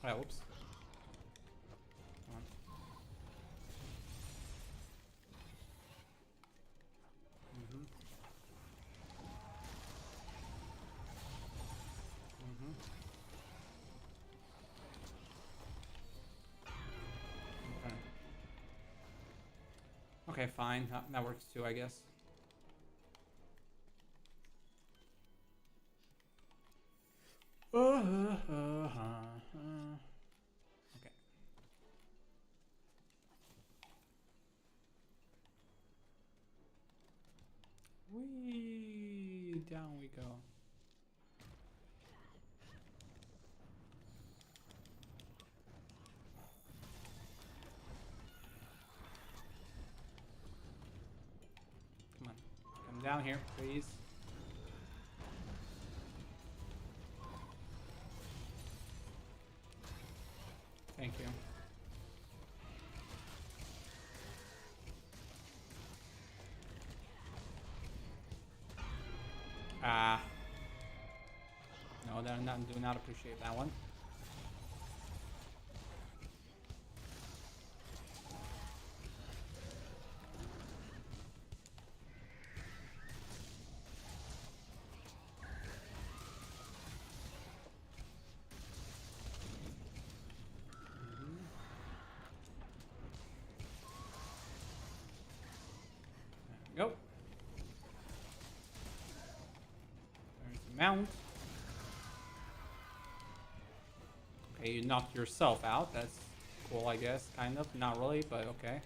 Oh, oops. Come on. Okay, fine. That works too, I guess. Okay. Whee! Down we go. Come on. Come down here, please. Thank you. Ah. No, do not appreciate that one. There we go. There's the mount. Okay, you knocked yourself out. That's cool, I guess. Kind of. Not really, but okay.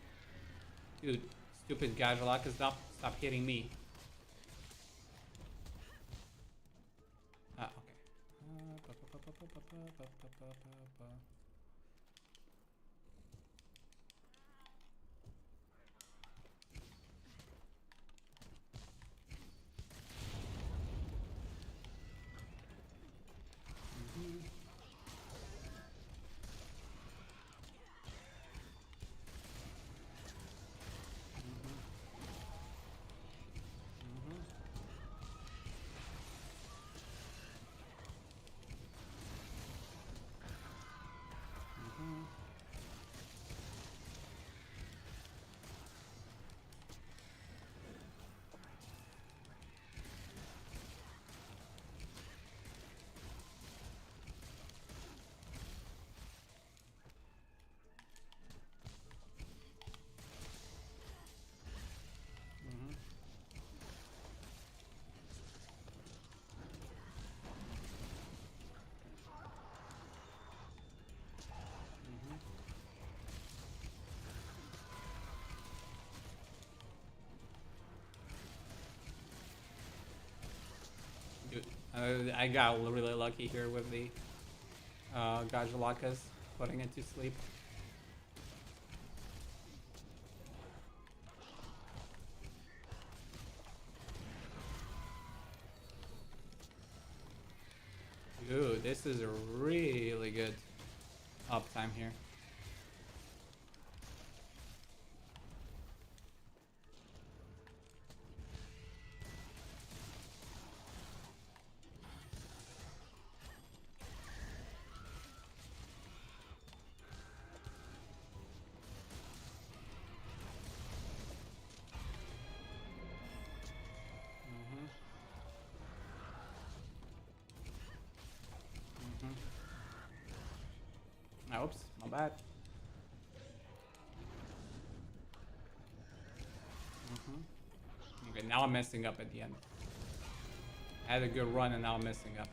Dude, stupid Gajalaka, stop hitting me. Ah, okay. I got really lucky here with the Gajalakas putting it to sleep. Dude, this is a really good uptime here. Oops, my bad. Okay, now I'm messing up at the end. I had a good run and now I'm messing up.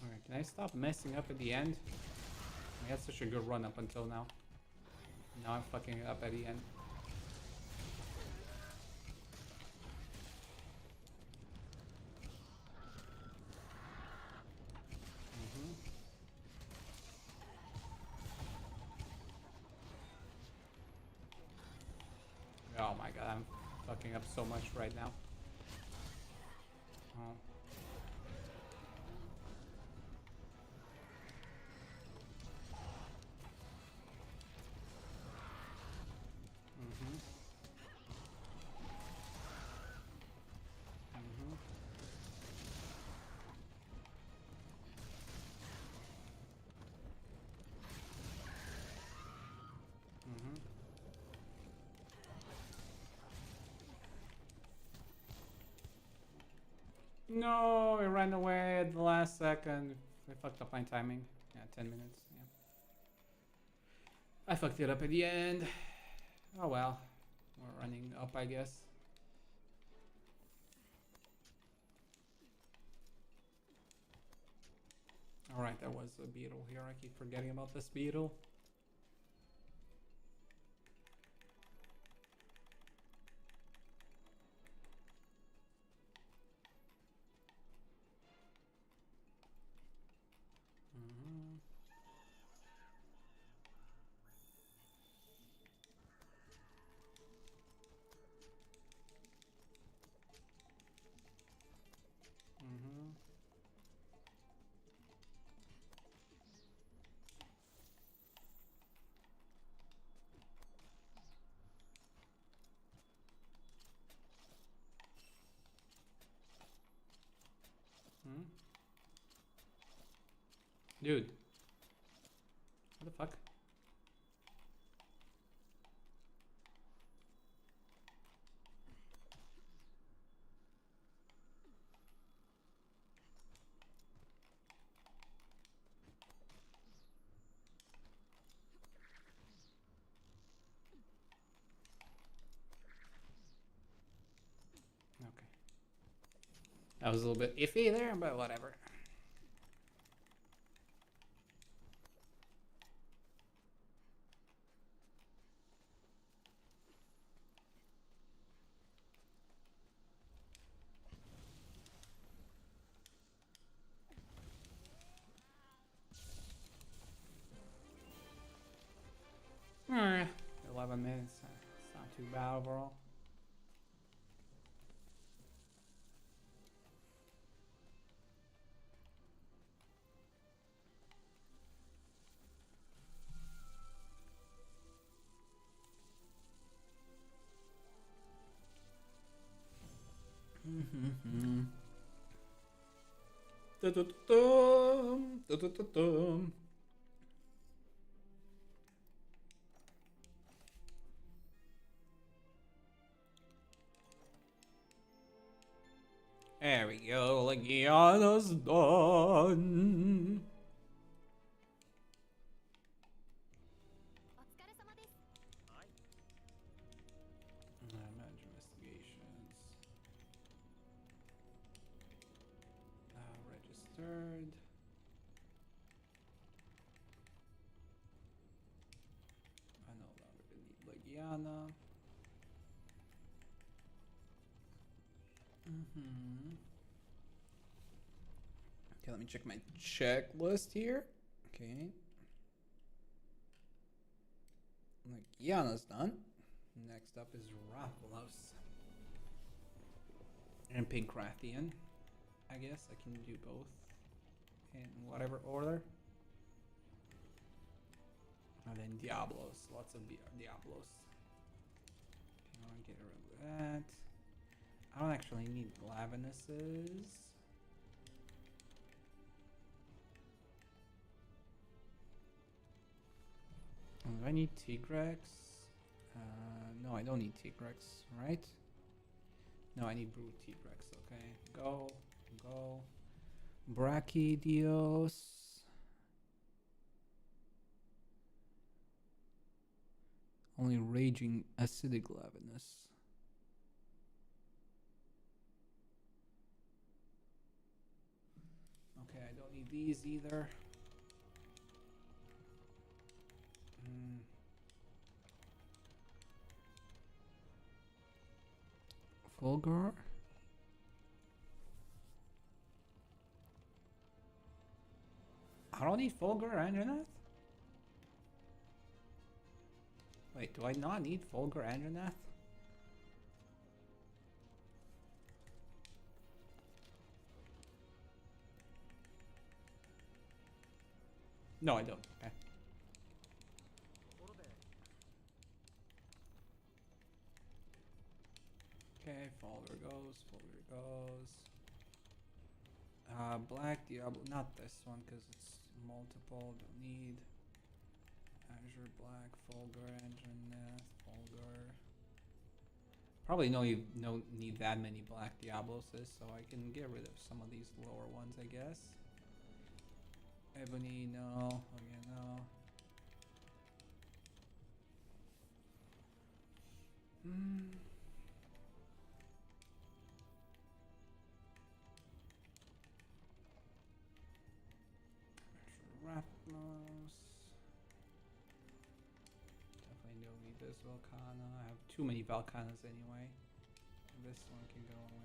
Alright, can I stop messing up at the end? I had such a good run up until now. Now I'm fucking it up at the end. Oh my god, I'm fucking up so much right now. Oh. No, it ran away at the last second. I fucked up my timing. Yeah, 10 minutes. Yeah. I fucked it up at the end. Oh well. We're running up, I guess. Alright, there was a beetle here. I keep forgetting about this beetle. Dude. What the fuck? Okay. That was a little bit iffy there, but whatever. Alright, 11 minutes. It's not too bad overall. Mm-hmm. Da-da-da-dum, da-da-da-dum. There we go, Legiana's done. Manage investigations. Registered. I no longer need Legiana. Okay, let me check my checklist here. Okay. Legiana's done. Next up is Rathalos. And Pancrathian. I guess I can do both in whatever order. And then Diablos. Lots of Diablos. Okay, I want to get rid of that. I don't actually need Glavenuses. Do I need Tigrex? No, I don't need Tigrex, right? No, I need Brute Tigrex, okay. Go. Brachydios. Only Raging Acidic Glavenus. Okay, I don't need these either. Fulgur? I don't need Fulgur Andronath? Wait, do I not need Fulgur Andronath? No, I don't. Okay. Okay, Fulgur goes. Black Diablo, not this one because it's multiple. Don't need. Azure Black, Fulgur, Andronath, Fulgur. Probably no need that many Black Diabloses, so I can get rid of some of these lower ones, I guess. Ebony, no. Okay, no. Rapnos. Definitely don't need this Volcana. I have too many Volcanas anyway. This one can go away.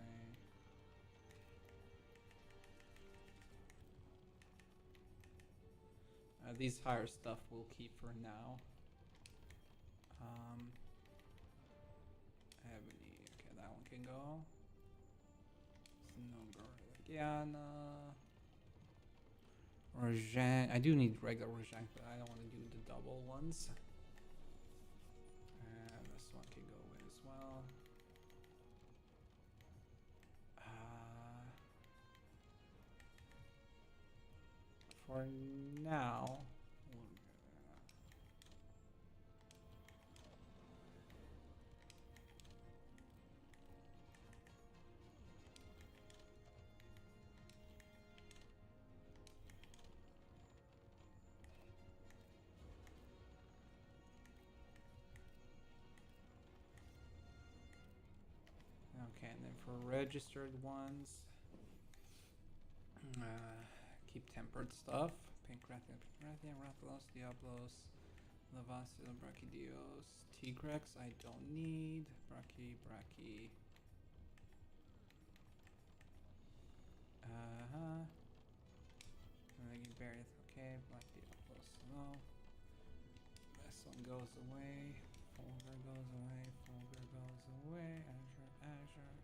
These higher stuff we'll keep for now. Ebony. Okay, that one can go. Snowgirl, Rajang. I do need regular Rajang, but I don't want to do the double ones. And this one can go away as well. For now, okay, and then for registered ones, keep tempered stuff. Pancrathian, Rathalos, Diablos, Lavasil, Brachydios, Tigrex, I don't need. Brachy. Barriers, okay. Black Diablos, no. This one goes away. Fulgur goes away. Azure.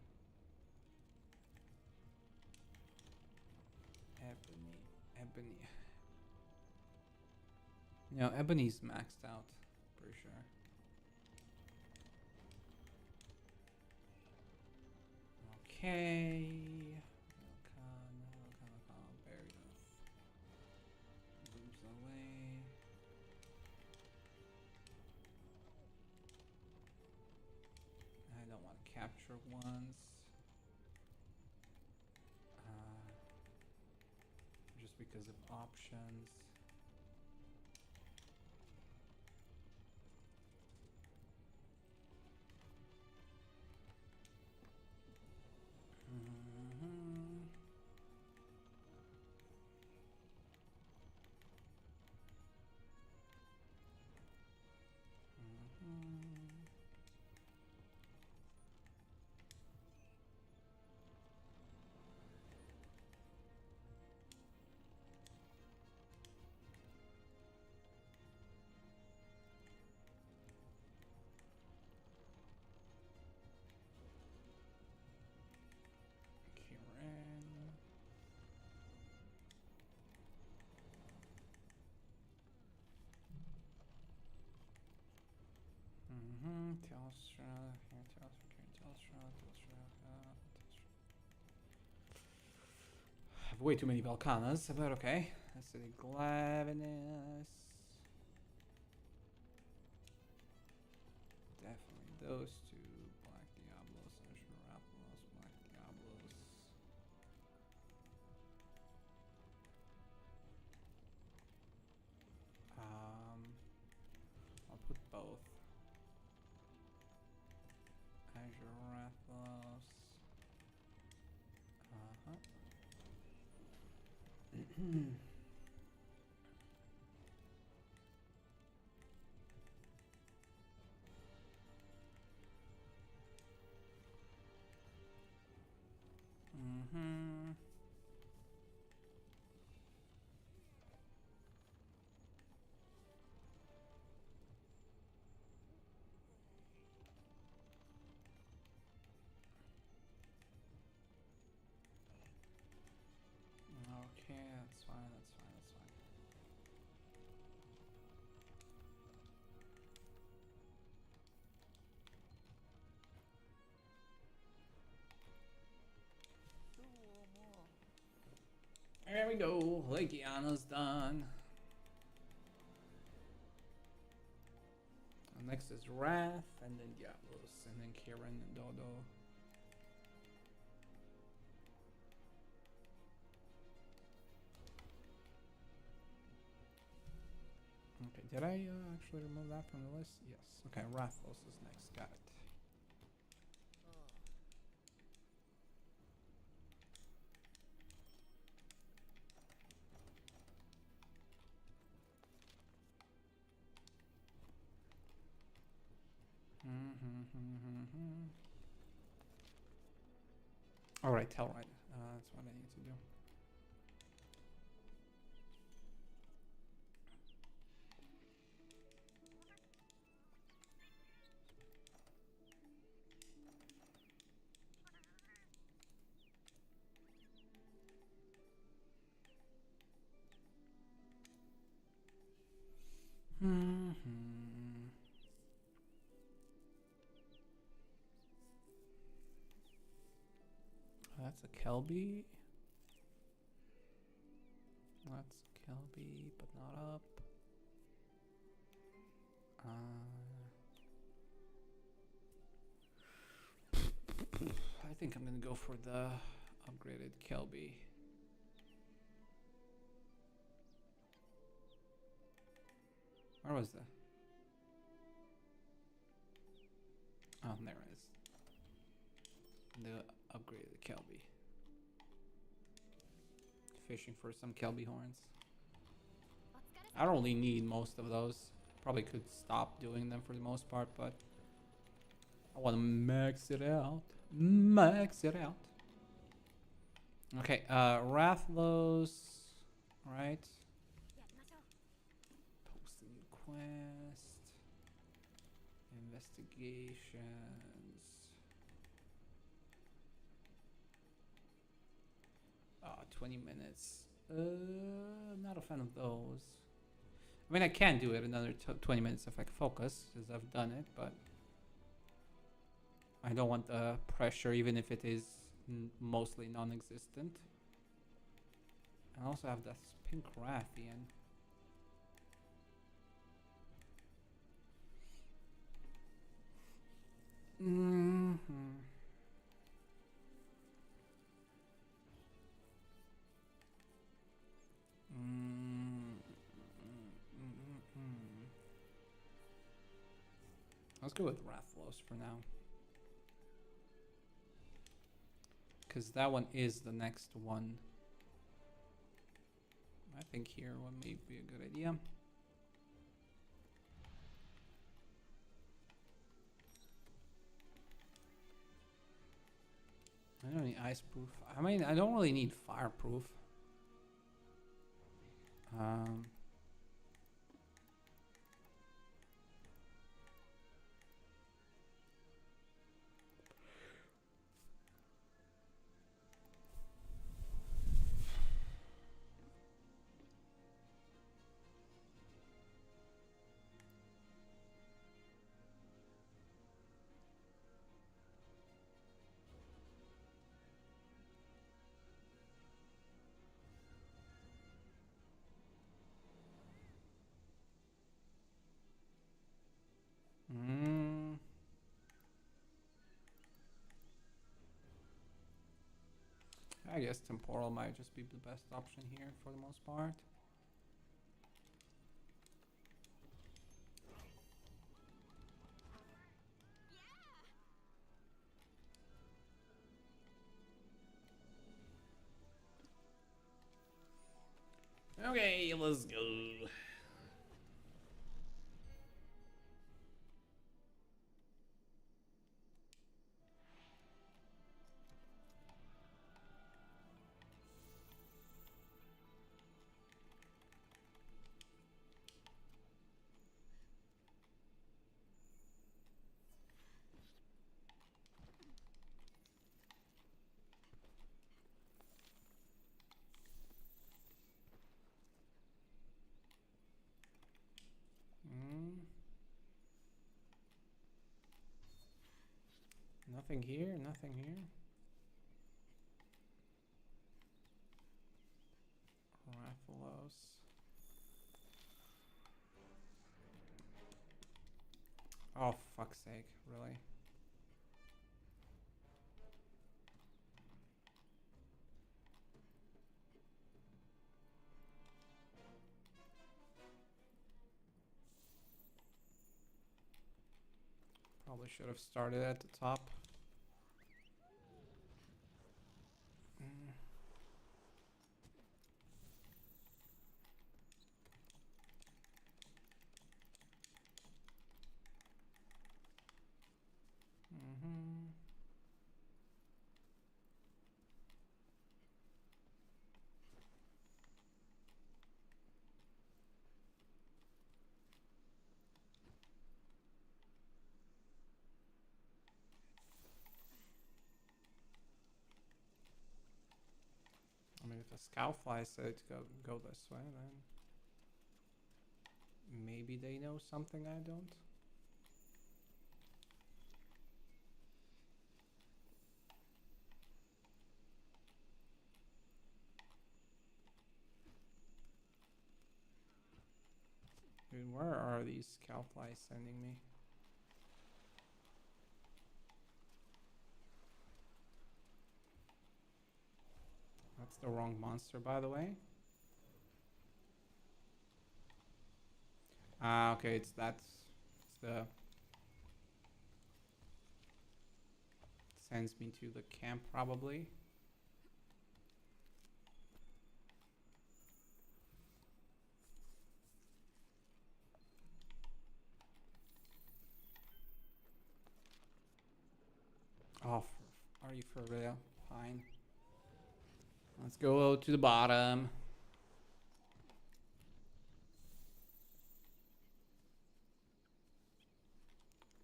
Ebony. No, Ebony's maxed out, for sure. Okay. capture ones. Just because of options. Telstra, here, Telstra. I have way too many Volcanas, but okay. Let's see, Glaive. Definitely those two. Black Diablos, Azure Raphaels, Black Diablos. I'll put both. Azure Raphaels. Okay, that's fine. There we go. Legiana's done. And next is Wrath, and then Diablos, and then Kieran and Dodo. Okay, did I actually remove that from the list? Yes. Okay, Rathos is next. Got it. All right, tell right. That's what I need to do. That's a Kelby. That's Kelby, but not up. I think I'm gonna go for the upgraded Kelby. Where was that? Oh, there it is. The upgraded Kelby. Fishing for some Kelby horns. I don't really need most of those. Probably could stop doing them for the most part, but I want to max it out. Okay, Rathlos, right? Post a new quest. Investigations. 20 minutes. I'm not a fan of those. I mean, I can do it another 20 minutes if I focus, because I've done it, but I don't want the pressure, even if it is mostly non-existent. I also have this pink Rathian. Let's go with Rathalos for now. Because that one is the next one. I think here one may be a good idea. I don't need ice proof. I mean, I don't really need fireproof. I guess temporal might just be the best option here for the most part. Okay, let's go. Nothing here, nothing here. Rathalos. Oh, fuck's sake, really? Probably should have started at the top. I mean, if a Scoutfly said to go this way, then maybe they know something I don't. Dude, where are these Scoutflies sending me? That's the wrong monster, by the way. Ah, okay, it's the sends me to the camp probably. Oh, are you for real? Fine. Let's go to the bottom.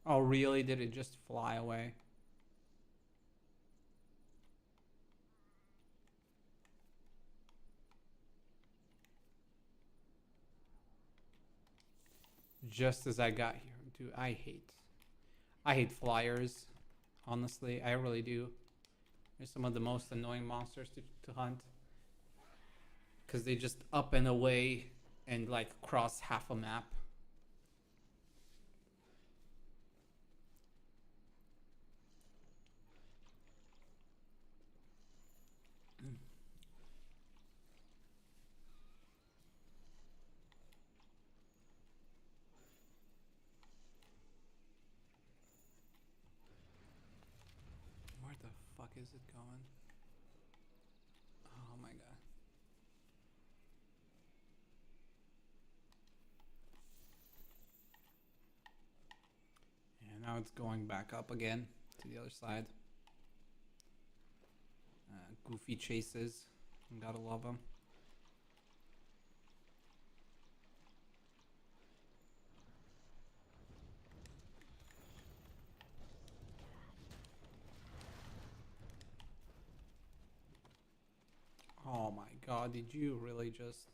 Oh, really? Did it just fly away? Just as I got here. Dude, I hate flyers. Honestly, I really do. They're some of the most annoying monsters to hunt. Because they just up and away and like cross half a map. fuck is it going? Oh my god. And now it's going back up again to the other side. Goofy chases. Gotta love them. Oh my god, did you really just...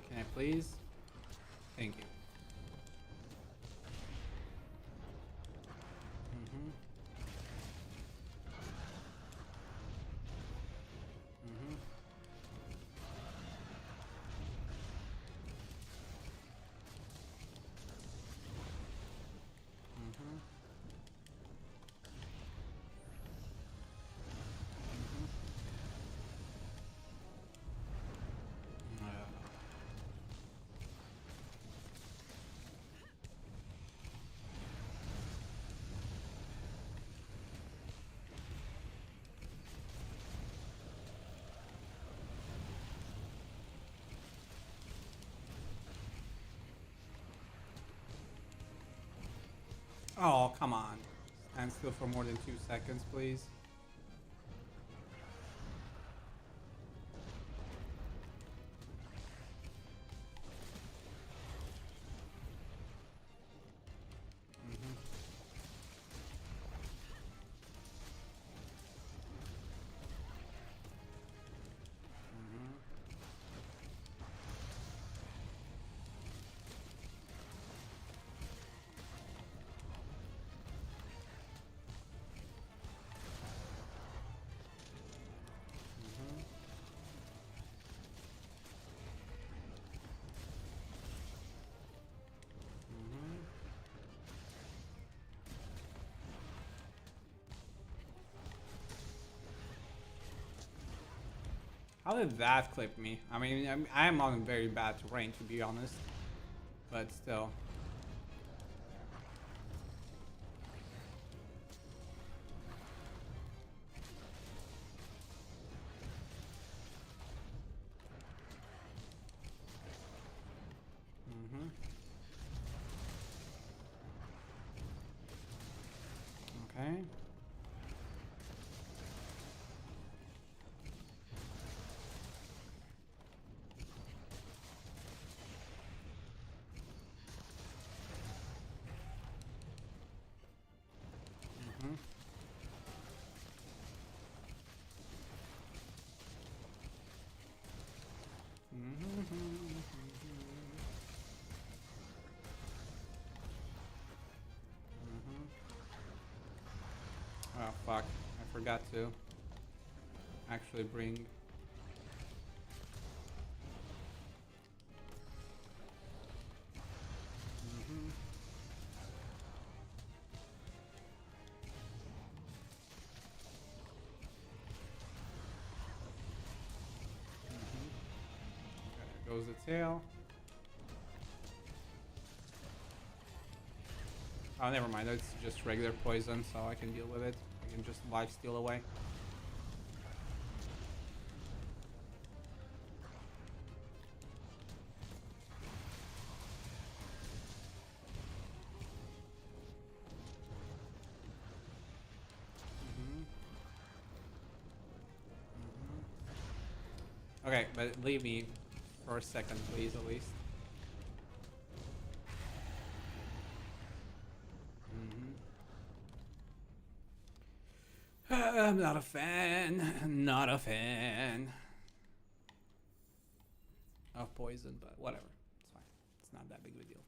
Can I please? Thank you. Mm-hmm. Mm-hmm. Mm-hmm. Oh, come on. Stand still for more than 2 seconds, please. Mm-hmm. Mm-hmm. Mm-hmm. Mm-hmm. How did that clip me? I mean, I'm on very bad terrain, to be honest. But still. Mm-hmm. Okay. Mm-hmm. Mm-hmm. Mm-hmm. Oh fuck! I forgot to actually bring. Mm-hmm. Mm-hmm. Okay, there goes the tail. Oh, never mind. It's just regular poison, so I can deal with it. I can just life steal away. Okay, but leave me for a second, please, at least. I'm not a fan. Not a fan of poison, but whatever. It's fine. It's not that big of a deal.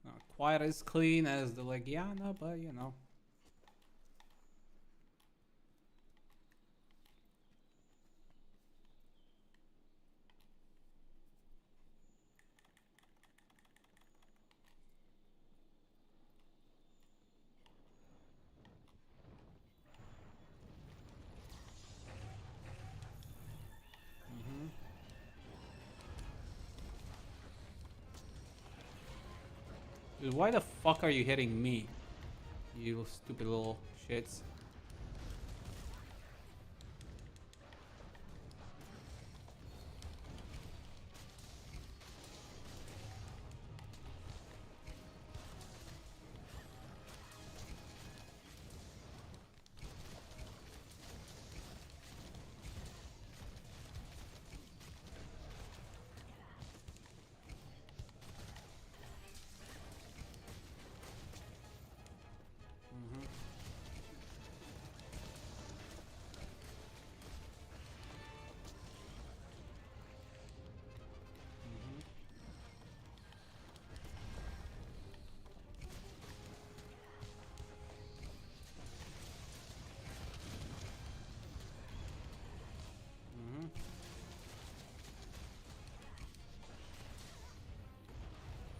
Not quite as clean as the Legiana, but you know. Dude, why the fuck are you hitting me? You stupid little shits.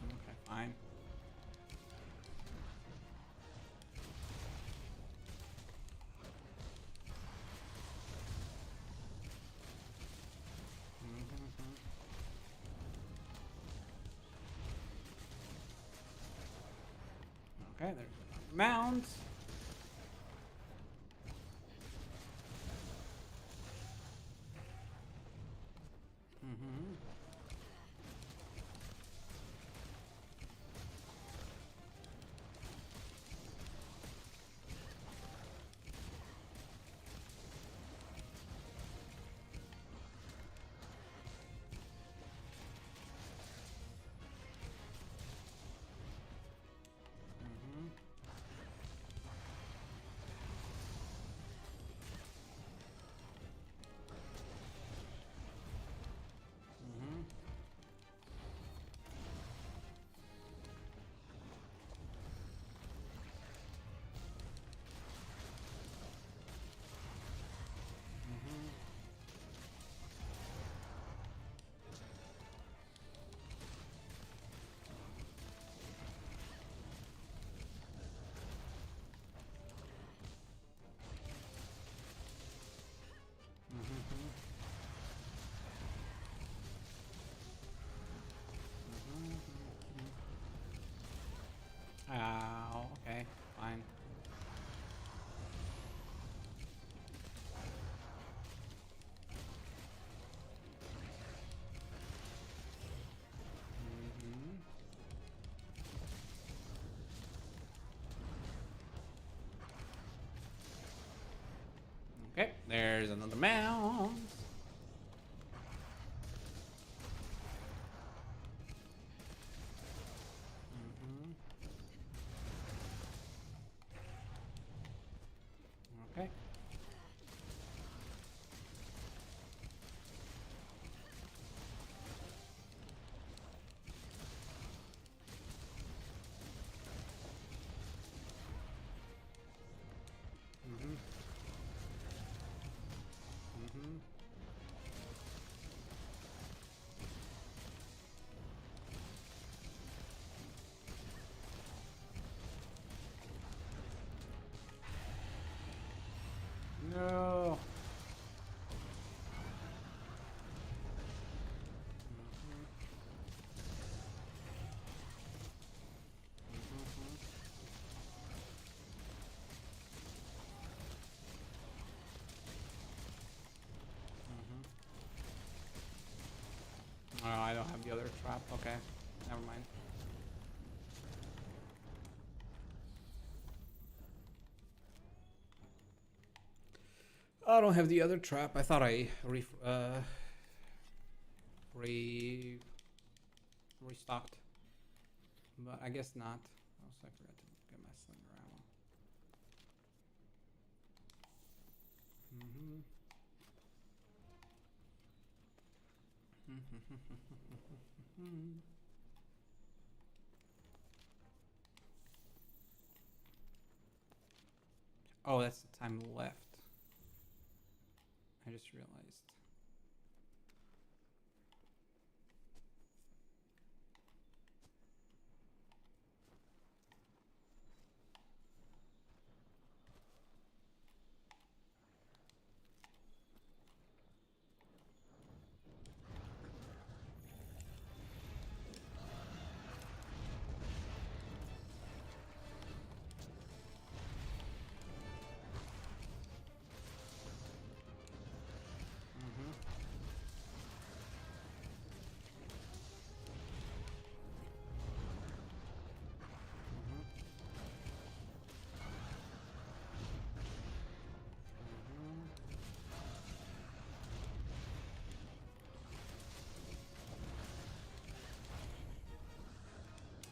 Okay, fine. Okay, there's another mount. Ow, okay, fine. Okay, there's another mount. Okay. Oh, I don't have the other trap. Okay, never mind. I don't have the other trap. I thought I restocked, but I guess not. Also, I forgot to get my slender ammo. Oh, that's the time left. I just realized.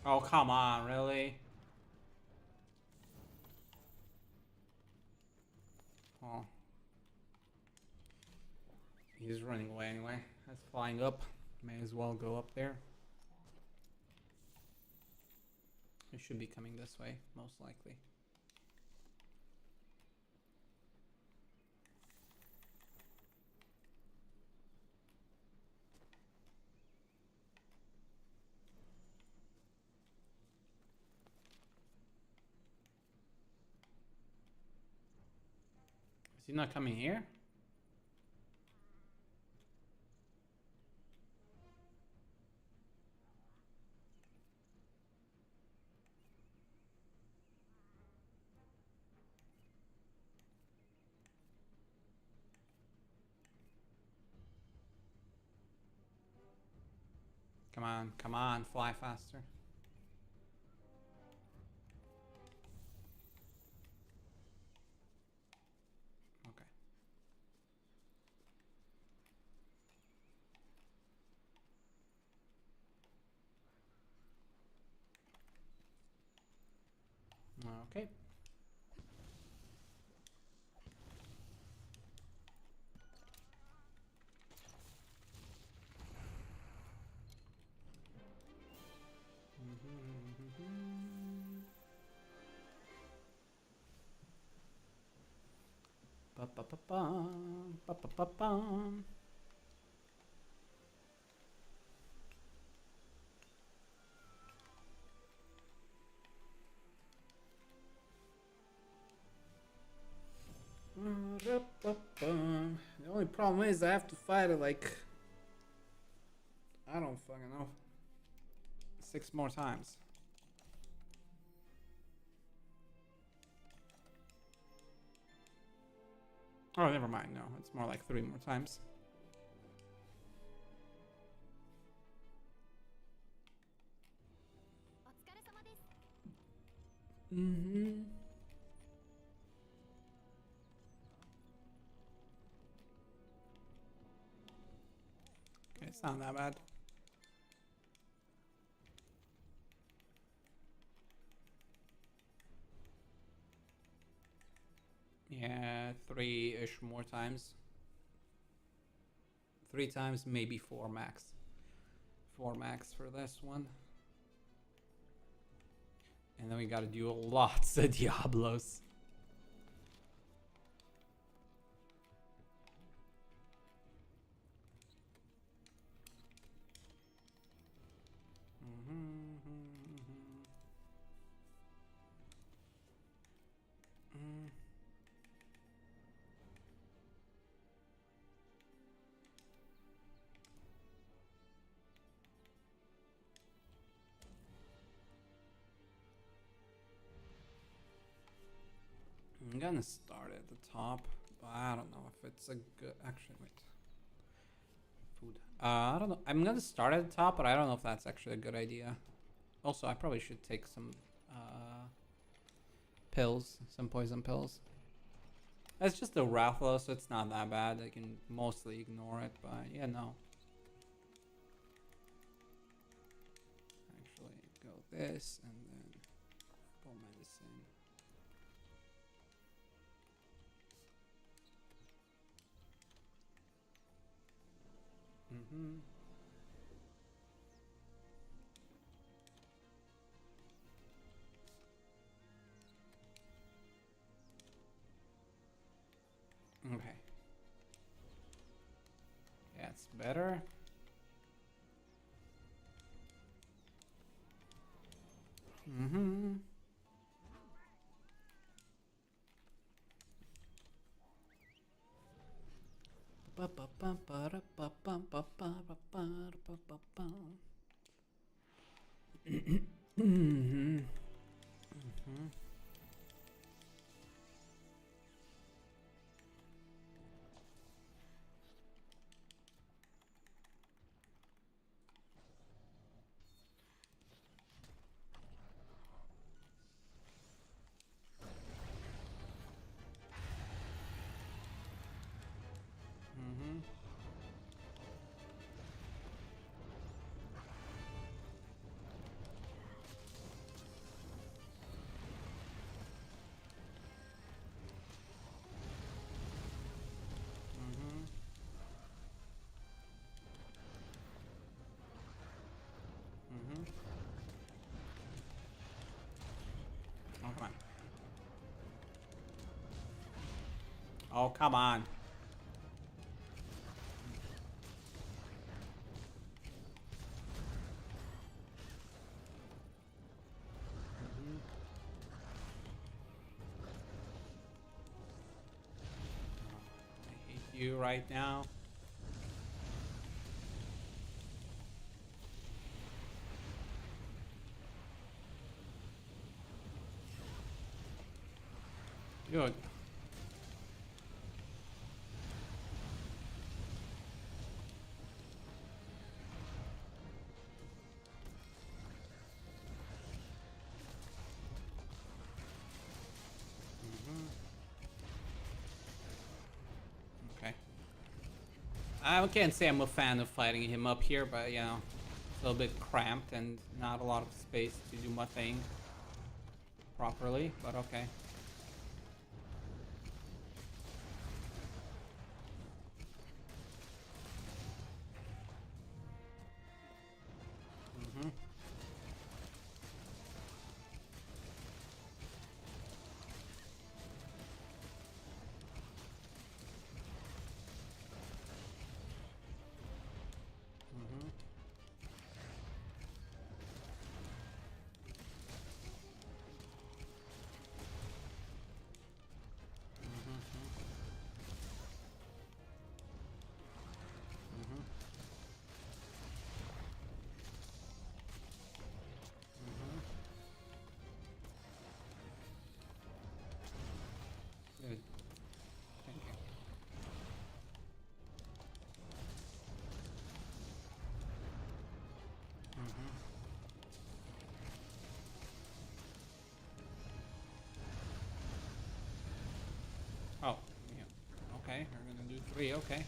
Oh, come on, really? Oh. He's running away anyway. That's flying up. May as well go up there. He should be coming this way, most likely. Is he not coming here? Come on, fly faster. Okay. Okay. Ba ba ba bum, ba ba ba bum. The only problem is I have to fight it like I don't fucking know 6 more times. Oh, never mind. No, it's more like 3 more times. Mm-hmm. Okay, it's not that bad. Yeah, 3-ish more times. 3 times, maybe 4 max. 4 max for this one. And then we gotta do lots of Diablos. I'm gonna start at the top, but I don't know if it's a good. Actually, wait. food. I don't know. I'm gonna start at the top, but I don't know if that's actually a good idea. Also, I probably should take some pills, some poison pills. It's just a Raffalo, so it's not that bad. I can mostly ignore it, but yeah, no. Actually, go this and then purple medicine. Mm-hmm. Okay. Yeah, it's better. Mm-hmm. Mm-hmm. Mm-hmm. Mm-hmm. Mm-hmm. Oh, come on. Oh, come on. Mm-hmm. I hate you right now. Good. Mm-hmm. Okay. I can't say I'm a fan of fighting him up here, but you know, it's a little bit cramped and not a lot of space to do my thing properly, but okay. Mm-hmm. Mm-hmm. Mm-hmm. Mm-hmm. Mm-hmm. Good. Thank you. Mm-hmm. Oh, yeah. Okay, we're gonna do 3, okay.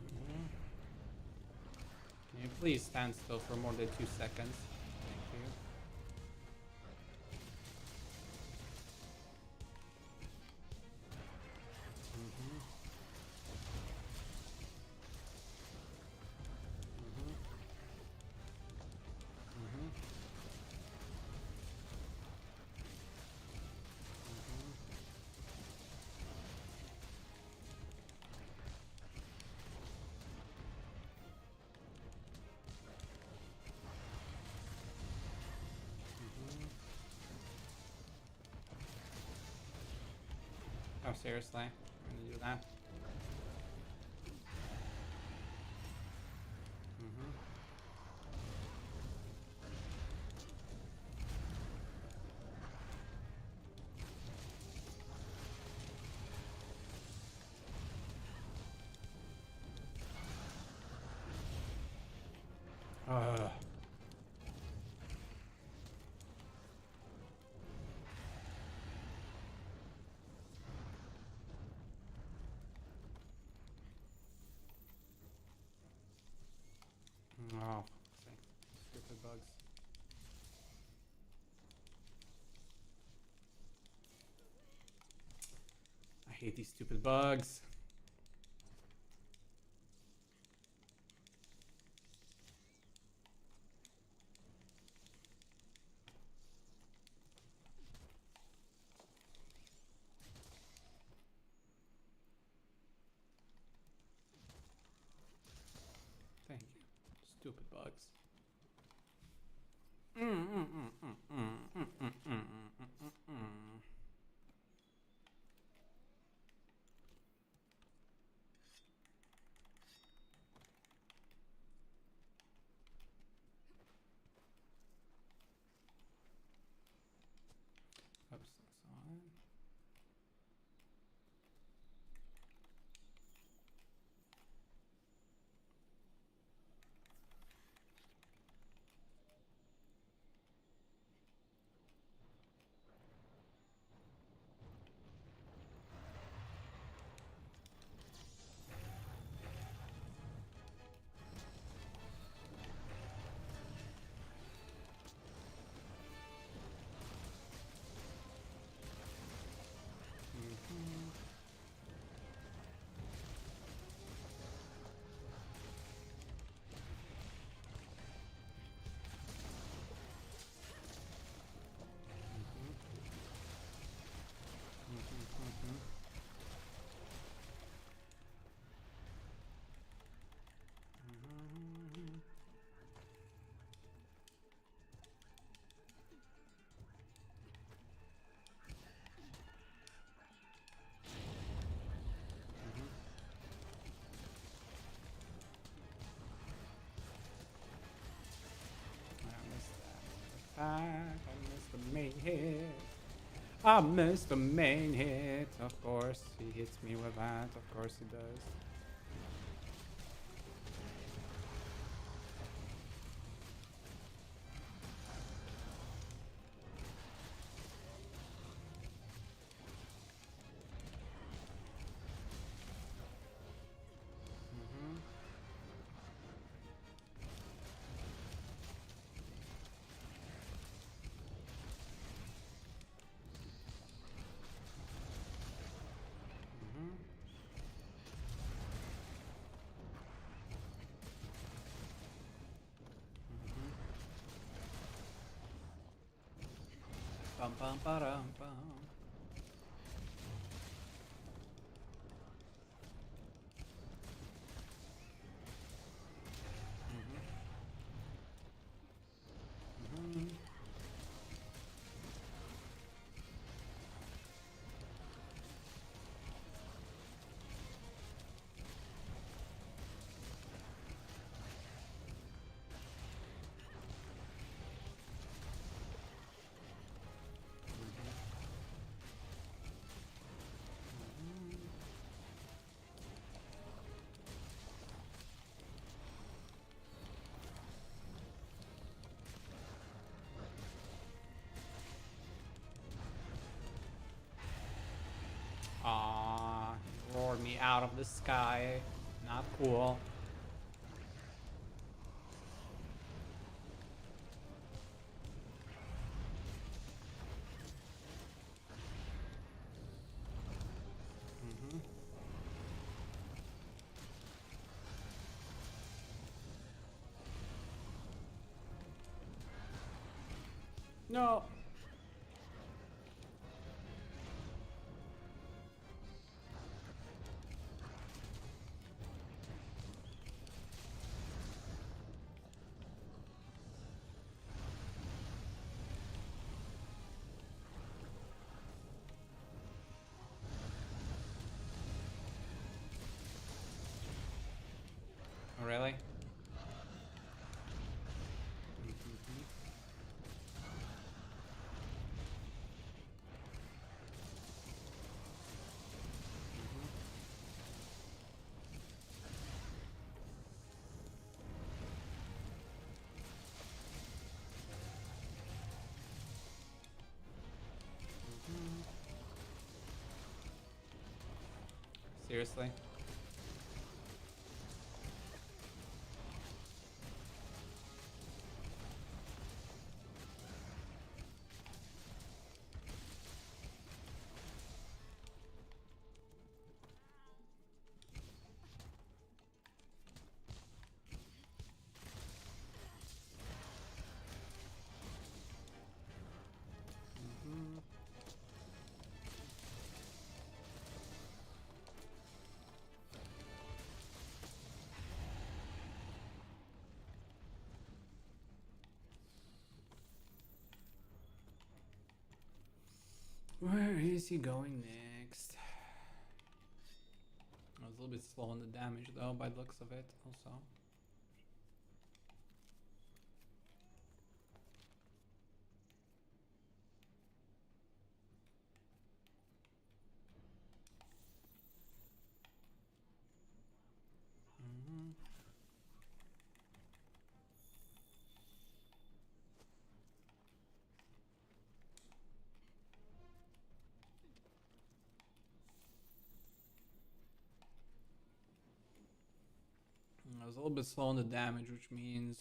Mm-hmm. Can you please stand still for more than 2 seconds? Thank you. Mm-hmm. Mm-hmm. Mm-hmm. Mm-hmm. Mm-hmm. Oh, seriously? I'm gonna do that? Mm-hmm. Oh, stupid bugs. I hate these stupid bugs. Thank you. Stupid bugs. Oops, that's on. I missed the main hit. I missed the main hit. Of course, he hits me with that. Of course, he does. Bum bum ba-dum bum. Aww, roared me out of the sky. Not cool. No. Oh, really? Seriously? Where is he going next? I was a little bit slow on the damage though, by the looks of it, also. I was a little bit slow on the damage, which means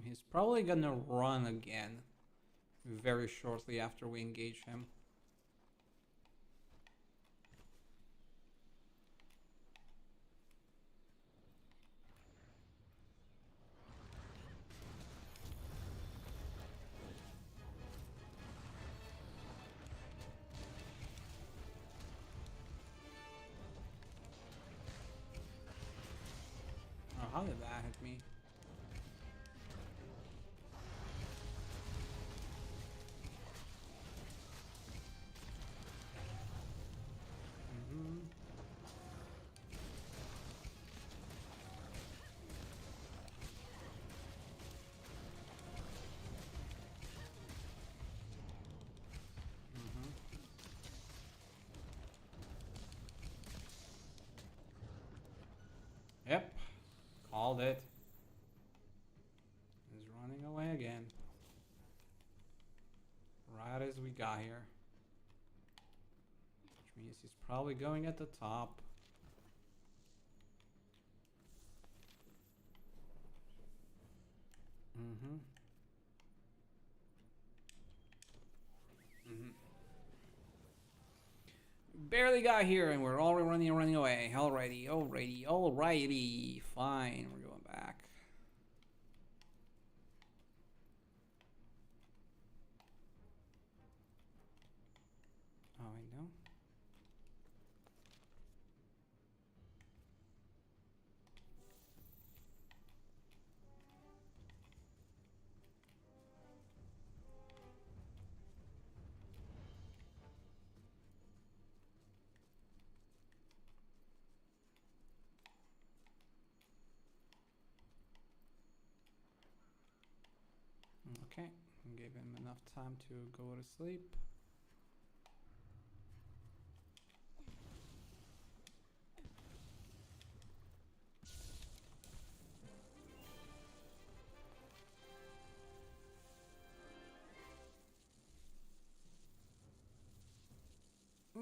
he's probably gonna run again very shortly after we engage him. Oh, how did that hit me? Yep, called it. He's running away again. Right as we got here. Which means he's probably going at the top. Barely got here and we're already running away. Alrighty. Fine, we're going back. Oh, I know. Okay, gave him enough time to go to sleep.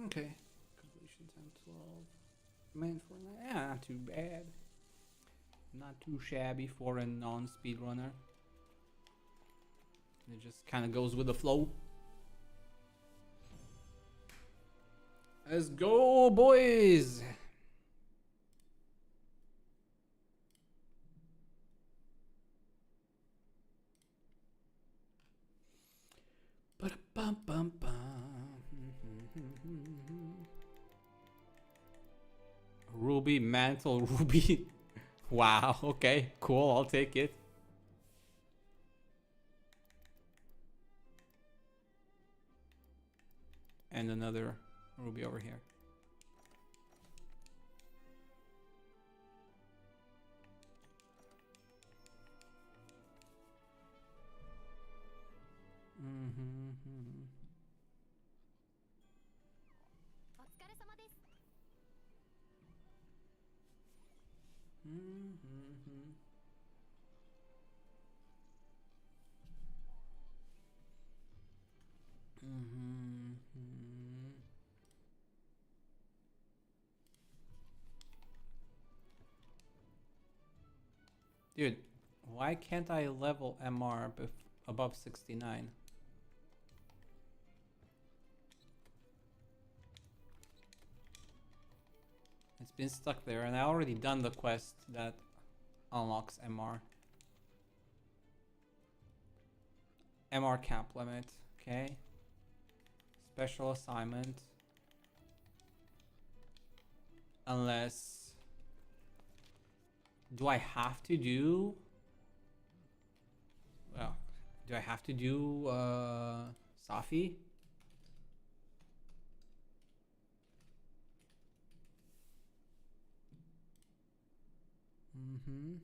Okay, completion time 12. Man for yeah, not too bad. Not too shabby for a non-speedrunner. It just kind of goes with the flow. Let's go, boys! Ba-da-bum-bum-bum. Ruby, mantle, ruby. Wow, okay, cool, I'll take it. And another ruby over here. Dude, why can't I level MR above 69? It's been stuck there, and I already done the quest that unlocks MR. MR cap limit, okay. Special assignment. Unless... Do I have to do... Well, do I have to do Safi? Mm-hmm.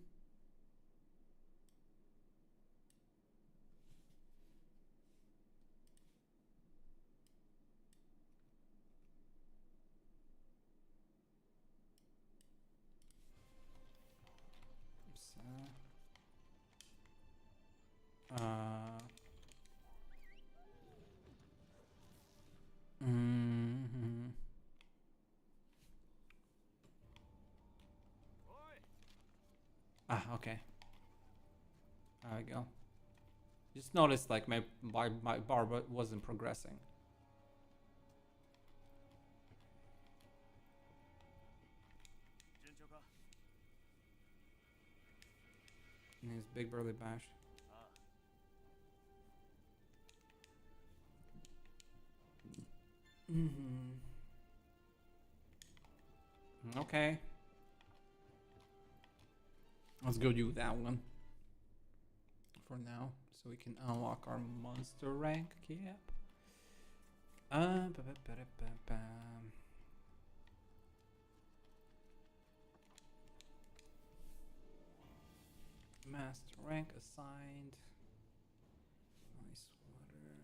Oops, mm-hmm. Ah, okay. There we go. Just noticed like my bar wasn't progressing. And his big burly bash. Mm-hmm. Okay. Let's go do that one for now, so we can unlock our monster rank cap. Master rank assigned. Nice water.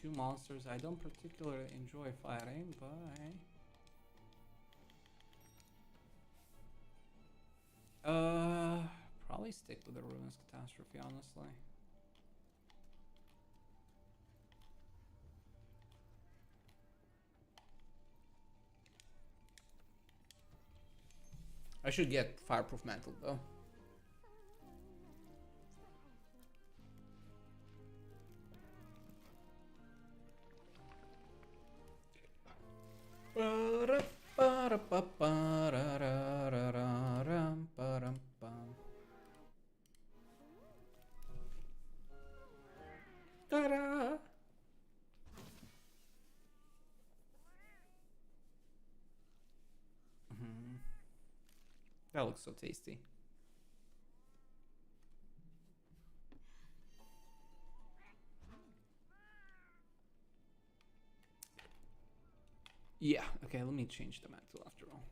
Two monsters I don't particularly enjoy fighting, but probably stick with the Ruinous Catastrophe, honestly. I should get Fireproof Mantle though. Ta-da! That looks so tasty. Yeah, okay, let me change the mantle after all.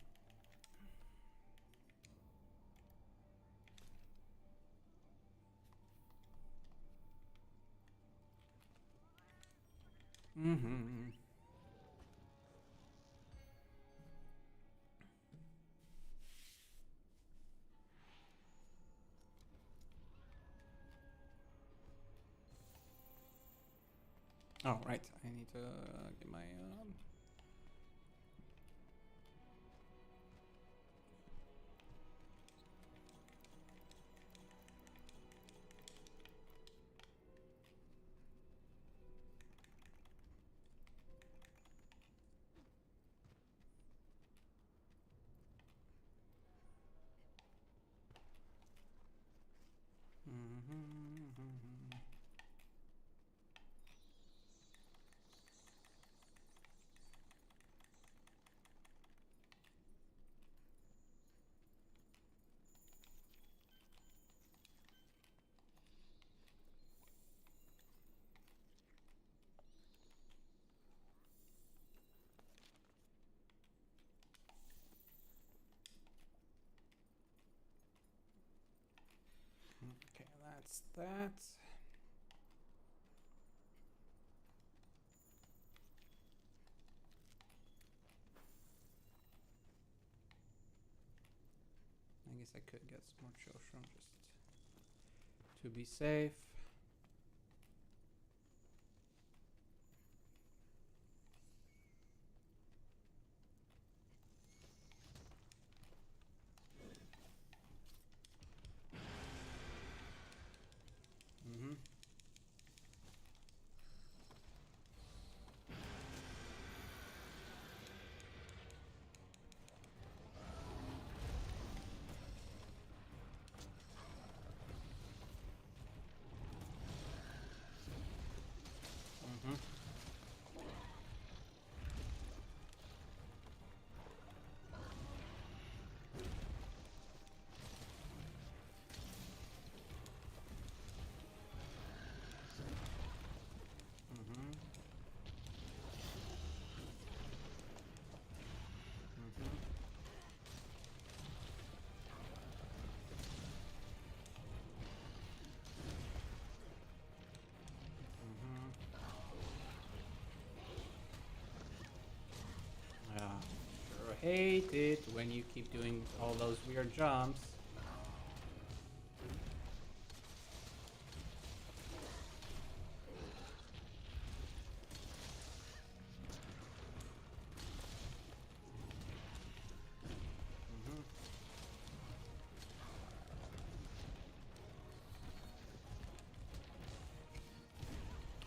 Mm-hmm. Oh, right. I need to get my Okay, that's that. I guess I could get some more Choshram just to be safe. Mm-hmm. hate it when you keep doing all those weird jumps.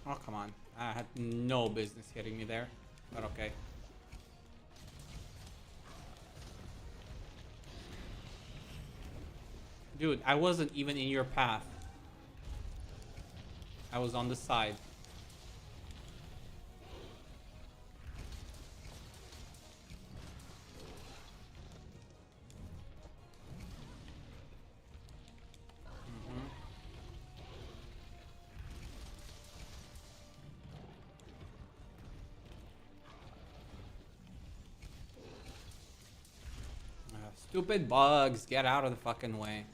Oh, come on. I had no business hitting me there, but okay. Dude, I wasn't even in your path. I was on the side. Stupid bugs, get out of the fucking way.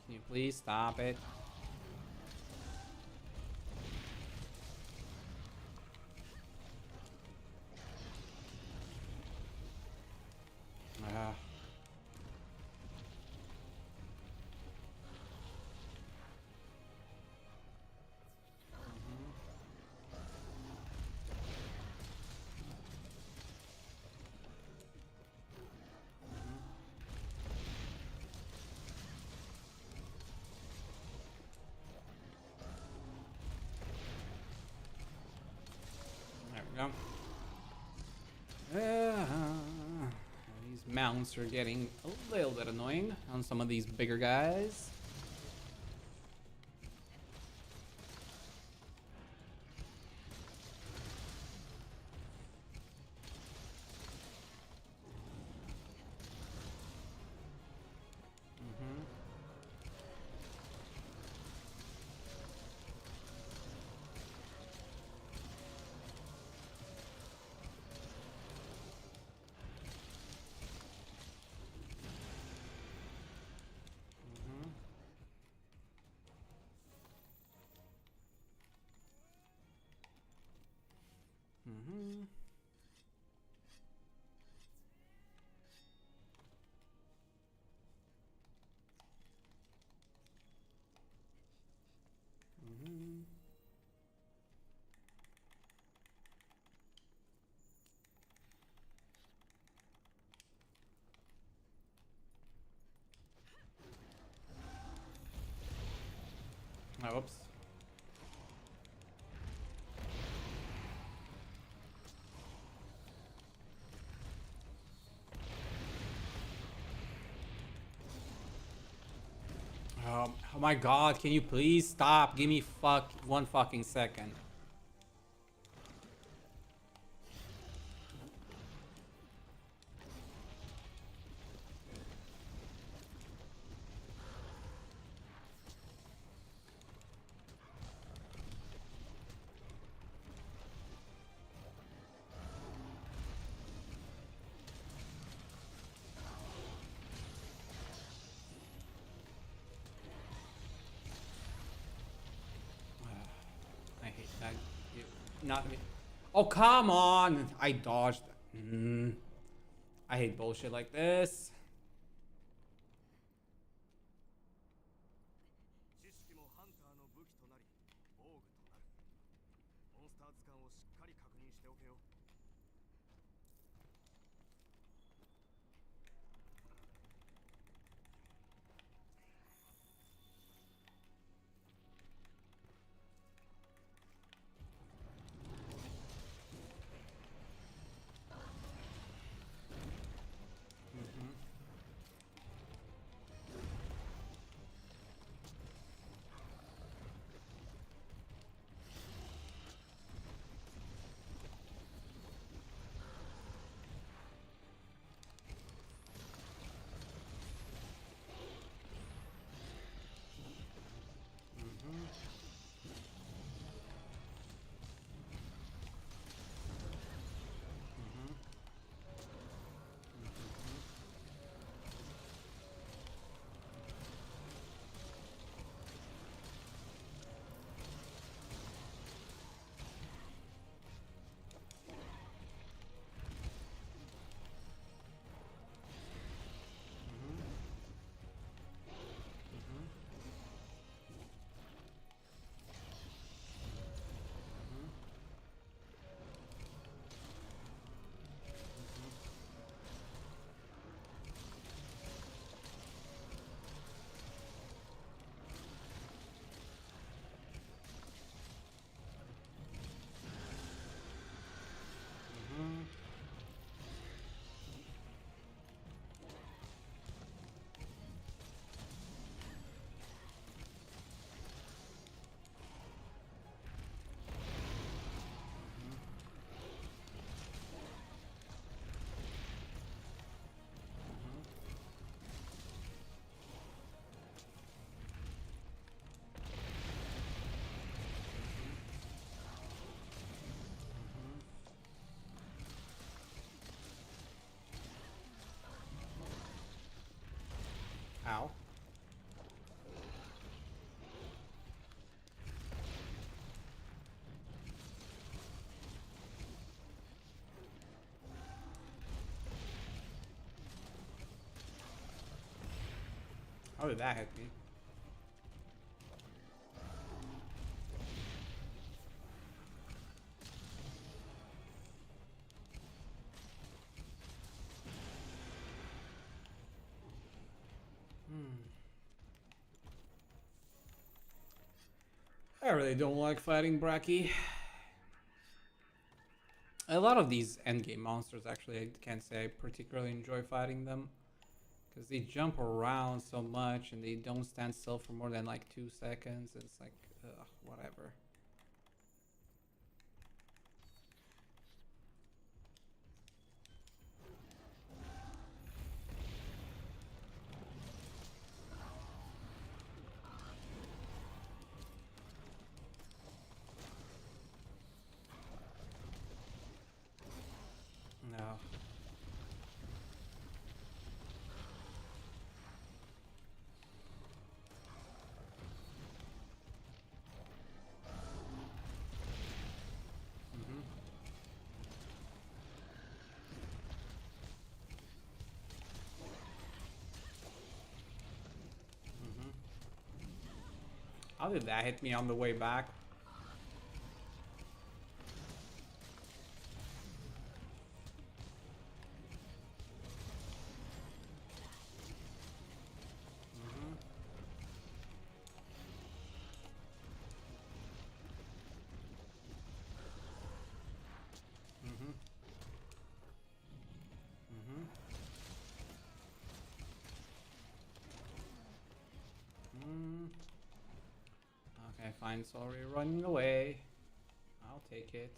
Can you please stop it? Ah. There we go. These mounts are getting a little bit annoying on some of these bigger guys. Mm-hmm. Mm-hmm. Oh, whoops. Oh my god, can you please stop? Give me one fucking second. I hate that. Not me. Oh, come on! I dodged. I hate bullshit like this. How did that hit me? I really don't like fighting Bracky. A lot of these endgame monsters, actually, I can't say I particularly enjoy fighting them. Because they jump around so much and they don't stand still for more than like 2 seconds. It's like, ugh, whatever. No. Mm-hmm. Mm-hmm. How did that hit me on the way back? Mm-hmm. Mm-hmm. Mm-hmm. Mm. Okay, fine. Sorry, running away. I'll take it.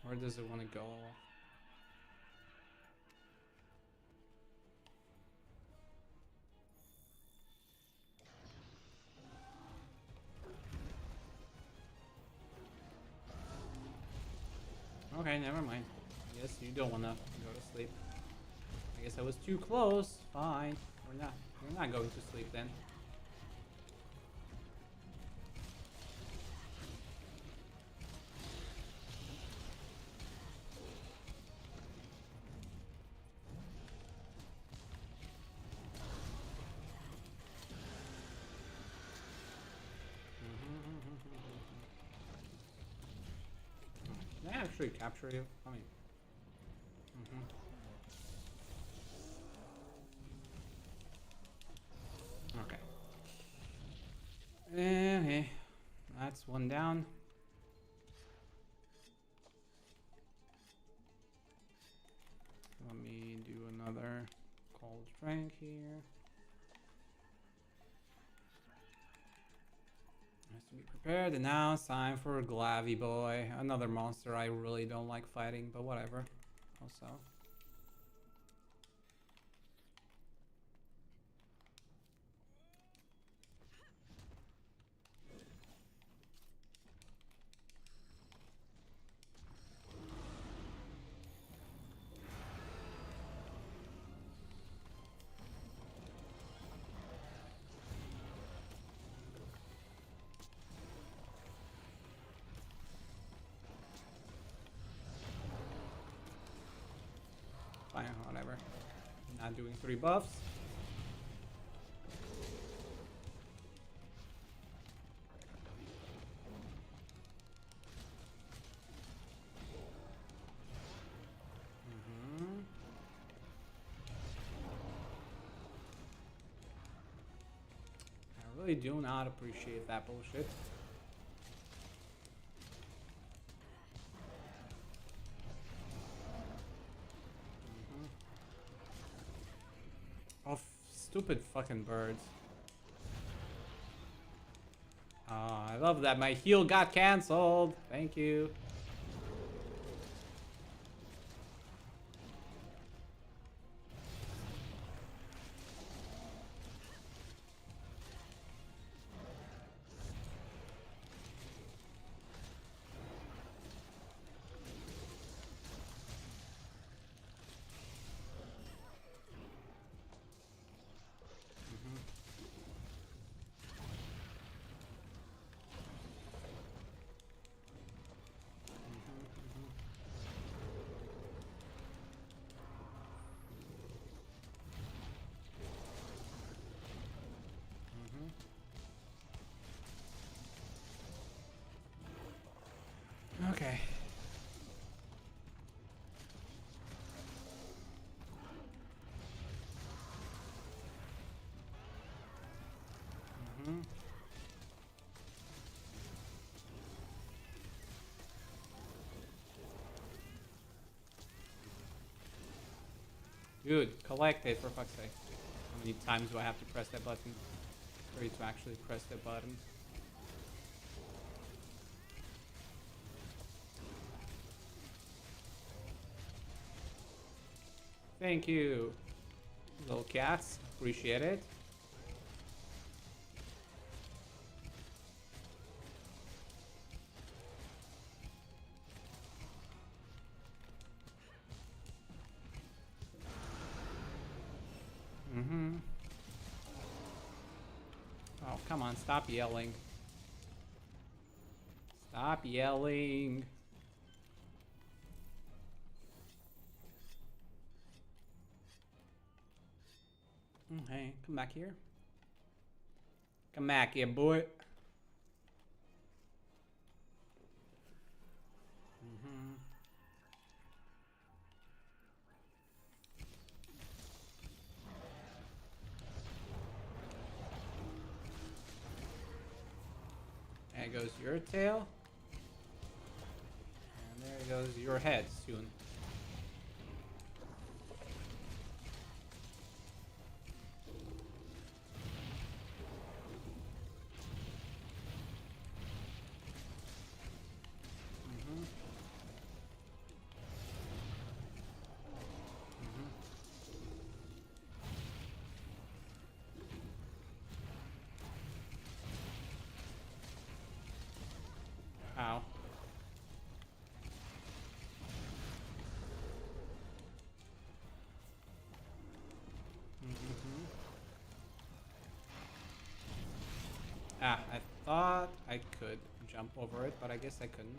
Where does it want to go? Okay, never mind. I guess you don't want to go to sleep. I guess I was too close. Fine. We're not. We're not going to sleep then. Can I actually capture you? I mean. Okay. Okay. That's one down. Let me do another cold drink here. Has to be prepared, and now it's time for Glaive boy. Another monster I really don't like fighting, but whatever. Also. Fine, whatever. Not doing 3 buffs. I really do not appreciate that bullshit. Oh, stupid fucking birds. Oh, I love that my heal got cancelled. Thank you. Okay. Dude, collect it for fuck's sake. How many times do I have to press that button for you to actually press the button? Thank you, little cats. Appreciate it. Oh, come on, stop yelling. Stop yelling. Hey, come back here. Come back here, boy. There goes your tail. And there goes your head soon. Ow. Ah, I thought I could jump over it, but I guess I couldn't.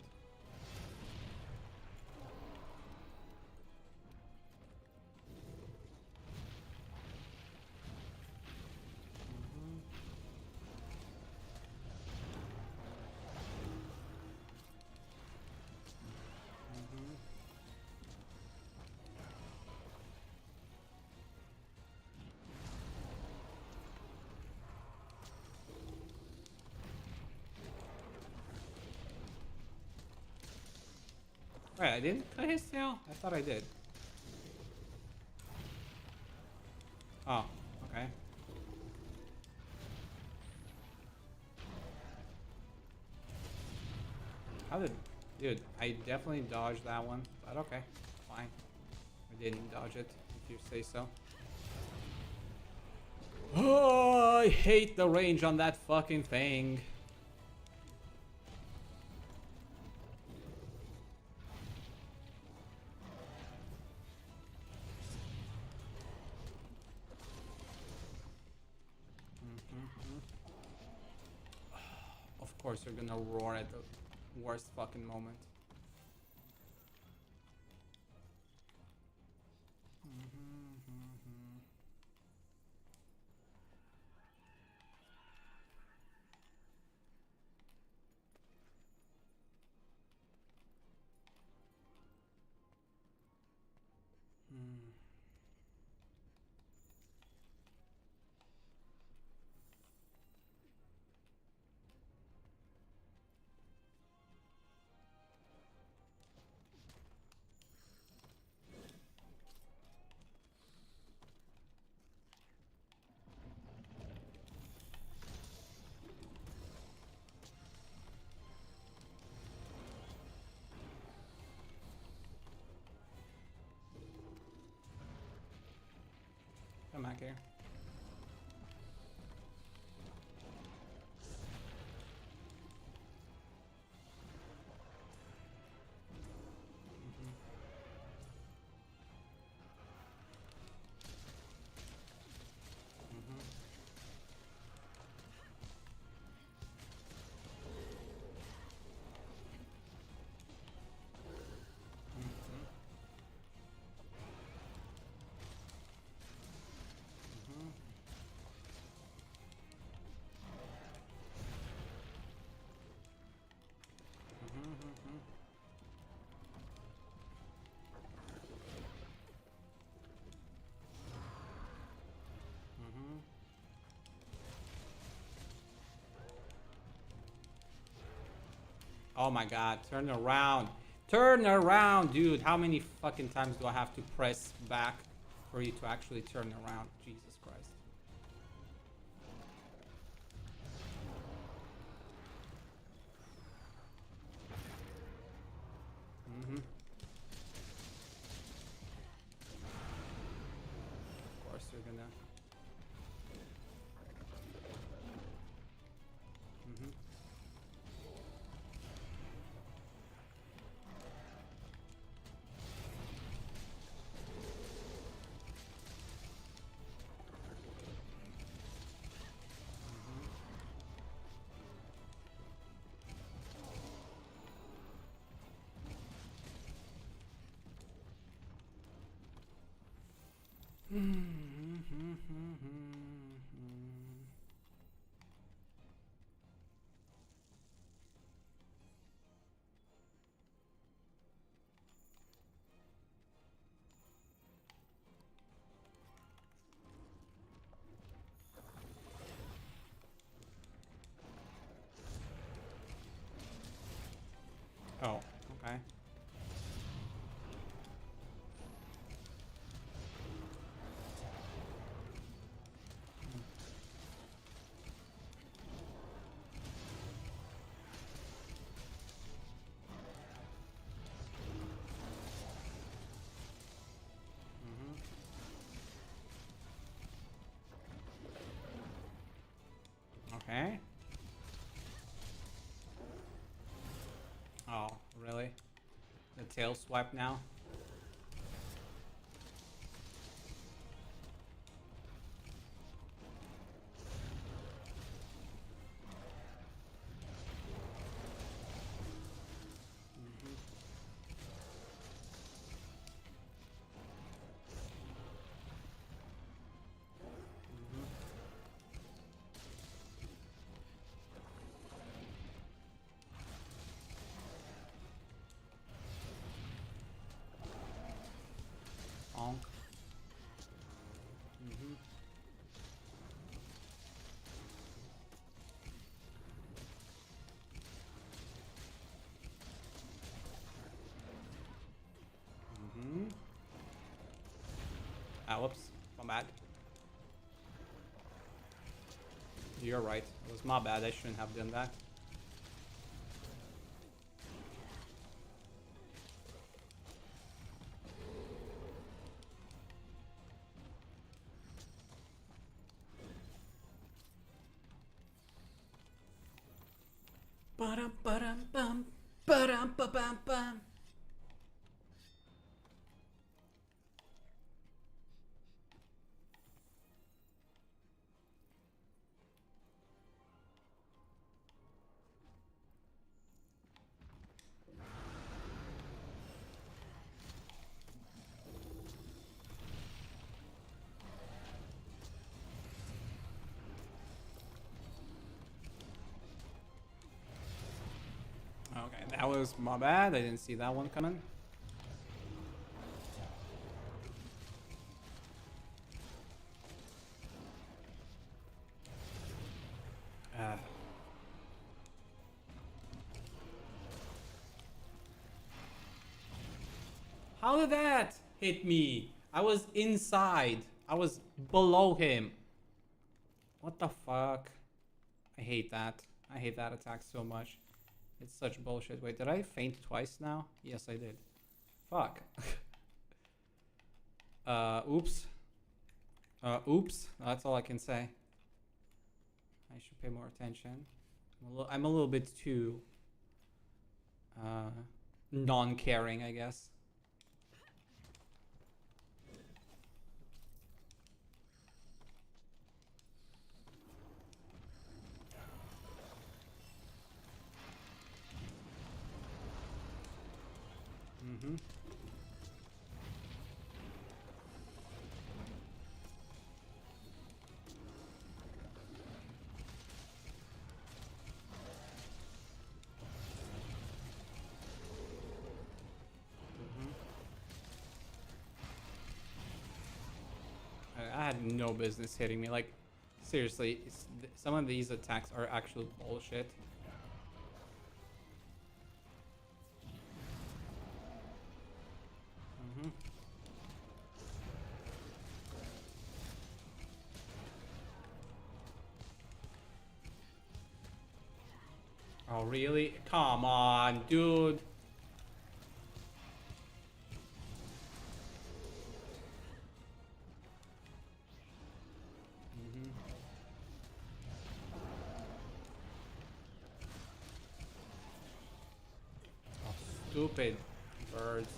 Wait, I didn't cut his tail? I thought I did. Oh, okay. How did... Dude, I definitely dodged that one, but okay. Fine. I didn't dodge it, if you say so. Oh, I hate the range on that fucking thing. Of course you're gonna roar at the worst fucking moment. Come back here. Oh my god, turn around. Turn around, dude. How many fucking times do I have to press back for you to actually turn around? Jesus Christ. Of course you're gonna. Oh, okay. Okay. Oh, really? The tail swipe now? Bonk. Ah, whoops. My bad. You're right. It was my bad. I shouldn't have done that. Ba-dum, ba-dum, bum. Ba-dum, ba-bum, bum. Okay, that was my bad. I didn't see that one coming. Uh. How did that hit me? I was inside. I was below him. What the fuck? I hate that. I hate that attack so much. It's such bullshit. Wait, did I faint twice now? Yes, I did. Fuck. Oops. Oops. That's all I can say. I should pay more attention. I'm a little bit too non-caring, I guess. I had no business hitting me. Like, seriously, some of these attacks are actual bullshit. Oh, really? Come on, dude. Oh, stupid birds.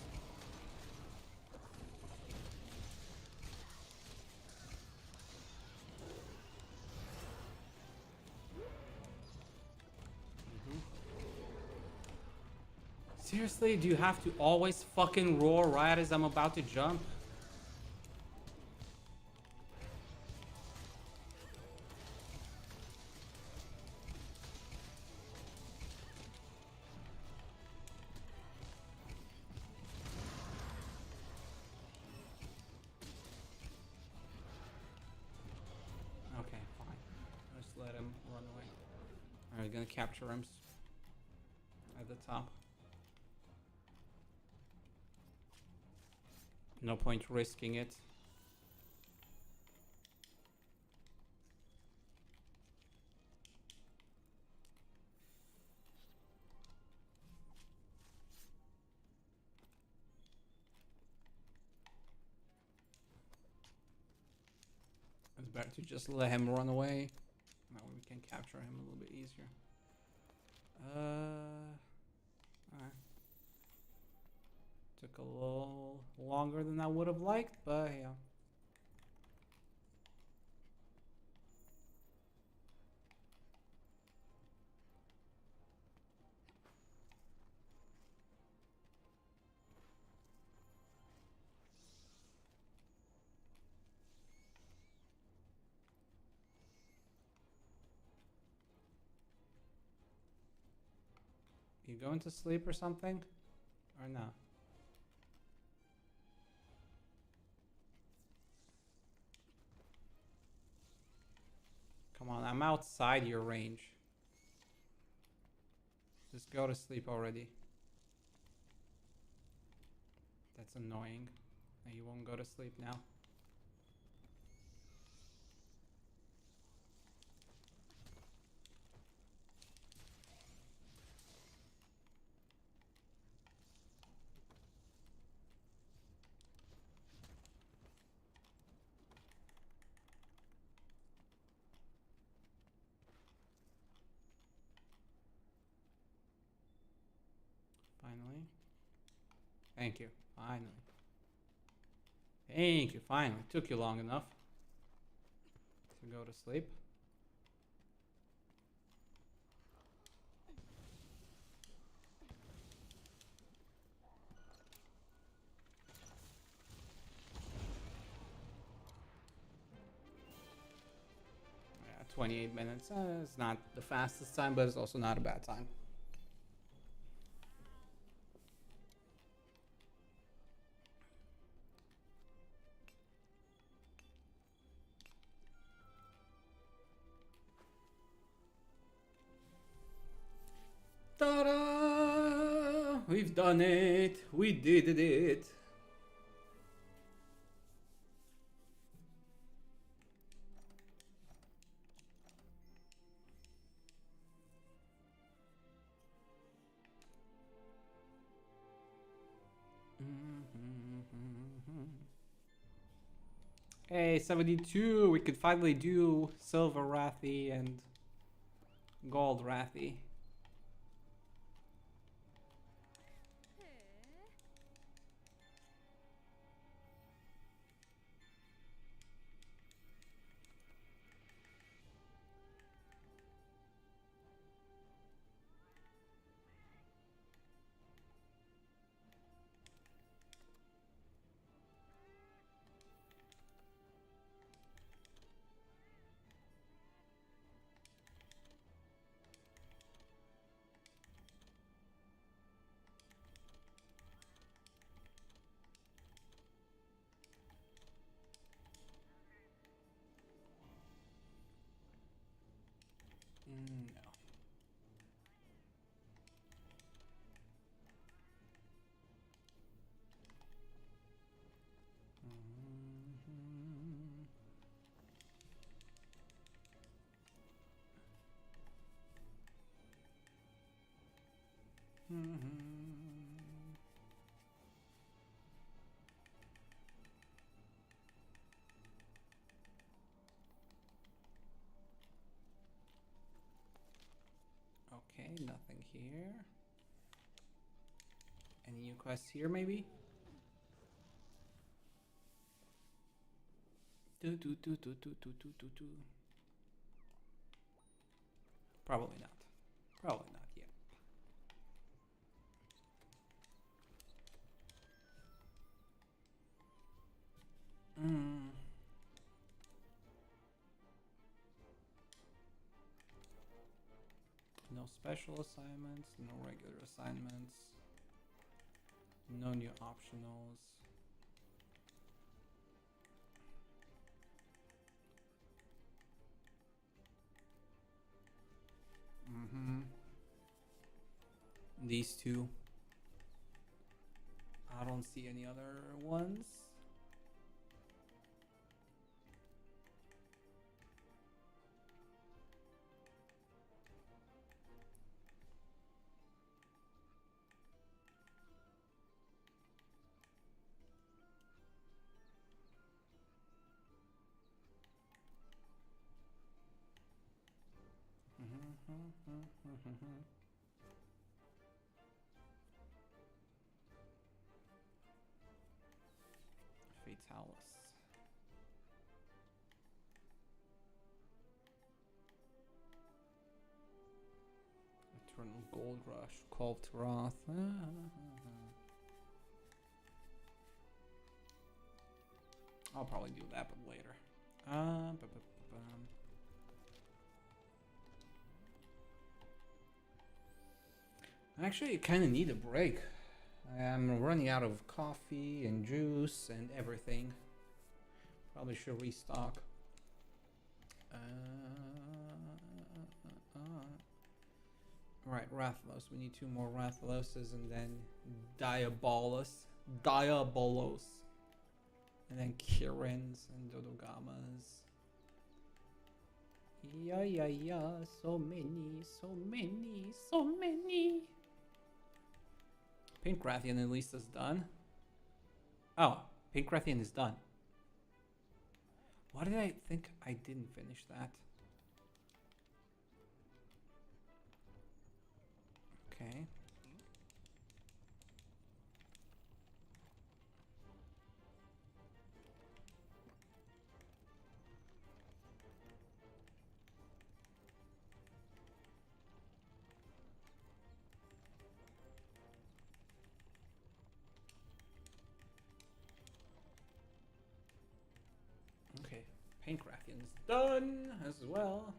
Seriously, do you have to always fucking roar right as I'm about to jump? Okay, fine. Just let him run away. Alright, gonna capture him at the top. No point risking it. It's better to just let him run away. That way we can capture him a little bit easier. Alright. Took a little longer than I would have liked, but yeah. You going to sleep or something? Or no? Come on, I'm outside your range. Just go to sleep already. That's annoying. Now you won't go to sleep now. Finally. Thank you. Finally. Thank you. Finally. Took you long enough to go to sleep. Yeah, 28 minutes. It's not the fastest time, but it's also not a bad time. Ta-da! We've done it. We did it. Hey, 72. We could finally do Silver Rathy and Gold Rathy. Okay, nothing here. Any new quests here, maybe? Probably not. Probably not yet. No special assignments, no regular assignments, no new optionals. These two. I don't see any other ones. Fatalis. Eternal Gold Rush. Call to Wrath. I'll probably do that, but later. Actually, I kind of need a break. I'm running out of coffee and juice and everything. Probably should restock. Alright, Rathalos. We need 2 more Rathaloses and then Diabolos. And then Kirins and Dodogamas. Yeah. So many. Pink Rathian at least is done. Oh, Pink Rathian is done. Why did I think I didn't finish that? Okay. Okay, Pink Rathian's done as well.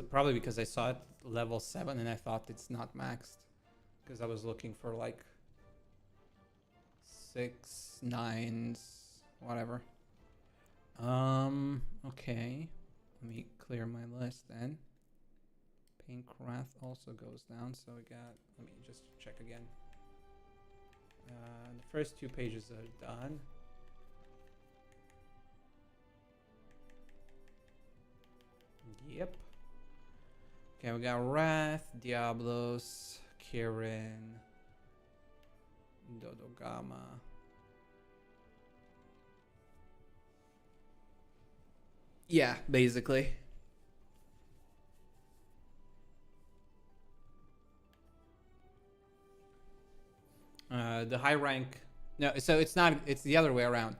Probably because I saw it level 7 and I thought it's not maxed. Because I was looking for like 6, 9s, whatever. Okay. Let me clear my list then. Pink Wrath also goes down, so we got, let me just check again. The first 2 pages are done. Yep. Okay, we got Wrath, Diablos, Kirin, Dodogama. Yeah, basically. The high rank. No, so it's not. It's the other way around.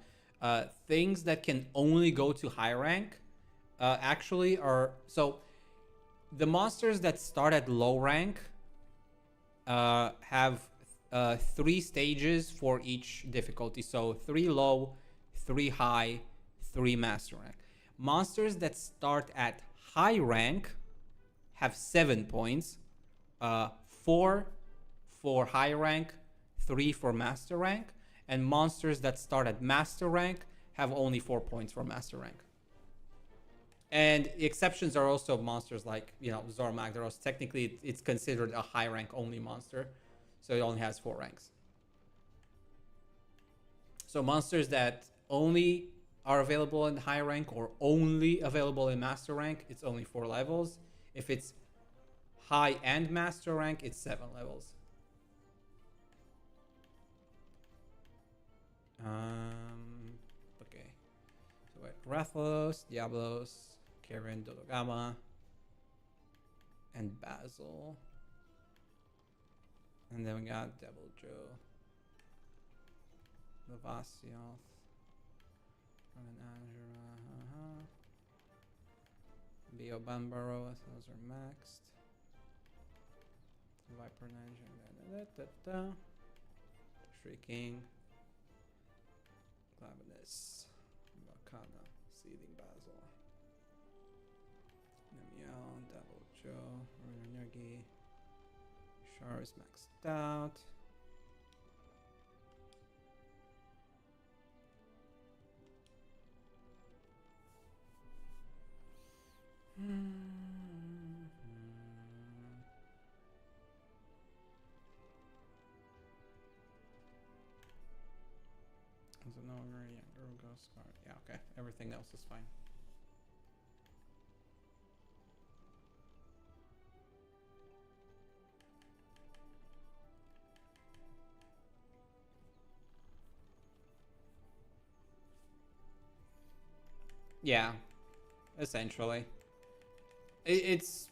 Things that can only go to high rank, actually are so. The monsters that start at low rank, have 3 stages for each difficulty. So 3 low, 3 high, 3 master rank. Monsters that start at high rank have 7 points. 4 for high rank, 3 for master rank, and monsters that start at master rank have only 4 points for master rank. And the exceptions are also monsters like, Zormagdaros. Technically, it's considered a high rank only monster. So it only has 4 ranks. So monsters that only are available in high rank or only available in master rank, it's only 4 levels. If it's high and master rank, it's 7 levels. Okay. So wait, Rathalos, Diablos, Karen, Dodogama, and Basil. And then we got Devil Joe, Levasioth, Angera, Biobambaros, those are maxed. Viper Ninja, Shrieking, Clavinus, Bakana, Seething Basil, Nemiel, Devil Joe, Runergi, Char is maxed out. Is it no longer younger ghost card? Yeah, okay. Everything else is fine. Yeah, essentially. It's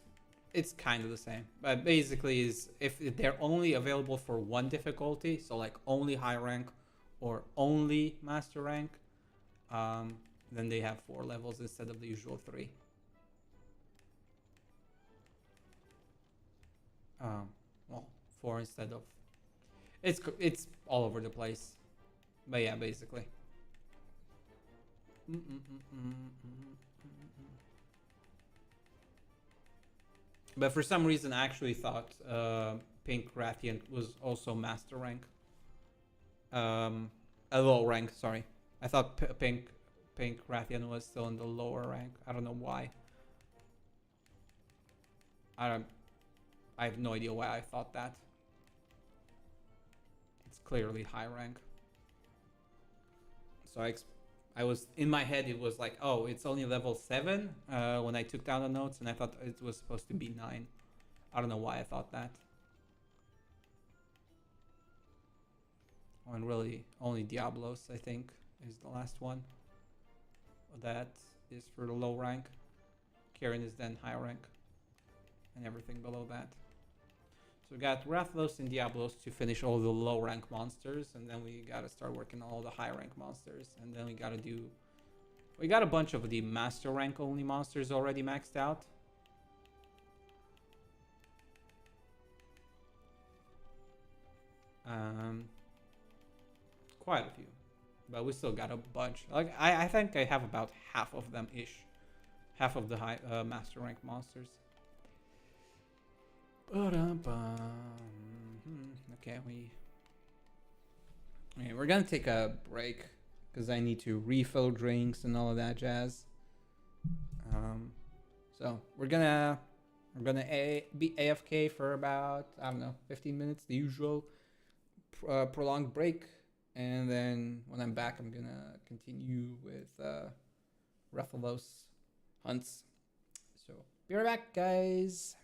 kind of the same, but basically is if they're only available for one difficulty, so like only high rank or only master rank, then they have 4 levels instead of the usual 3. Well, 4 instead of it's all over the place, but yeah, basically. But for some reason, I actually thought Pink Rathian was also master rank. A low rank, sorry. I thought Pink Rathian was still in the lower rank. I don't know why. I have no idea why I thought that. It's clearly high rank. So I was in my head, it was like, oh, it's only level 7 when I took down the notes, and I thought it was supposed to be 9. I don't know why I thought that. And really, only Diablos, I think, is the last one. That is for the low rank. Karen is then high rank. And everything below that. So we got Rathalos and Diablos to finish all the low rank monsters, and then we gotta start working on all the high rank monsters, and then we got a bunch of the master rank only monsters already maxed out. Quite a few, but we still got a bunch. Like I think I have about half of them ish, half of the high master rank monsters. Okay, we're gonna take a break because I need to refill drinks and all of that jazz. So we're gonna be AFK for about, I don't know, 15 minutes, the usual prolonged break, and then when I'm back, I'm gonna continue with Rathalos hunts. So be right back, guys.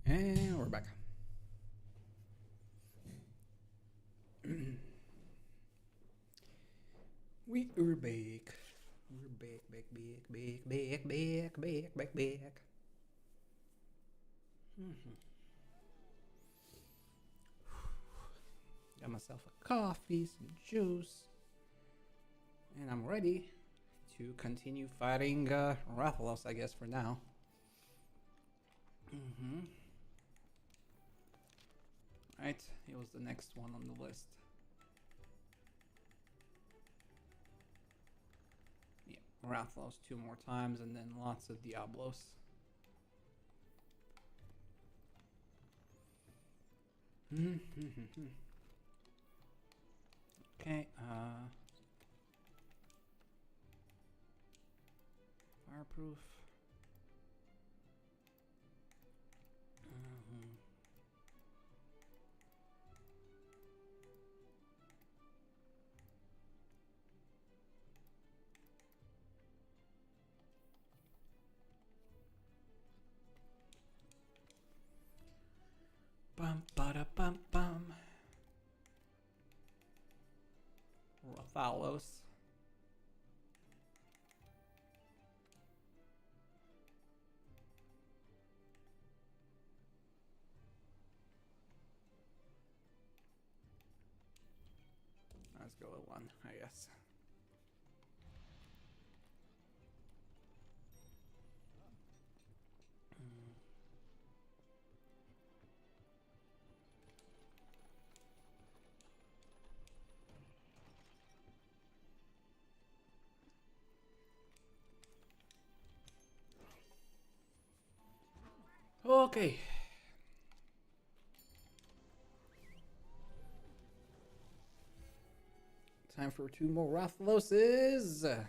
And we're back. We are back. We're back. Got myself a coffee, some juice, and I'm ready to continue fighting Rathalos, I guess, for now. Right, it was the next one on the list. Yeah, Rathalos 2 more times, and then lots of Diablos. Okay, fireproof. Bum bada bum bum. Rathalos. Let's go with 1, I guess. Okay. Time for 2 more Rathaloses.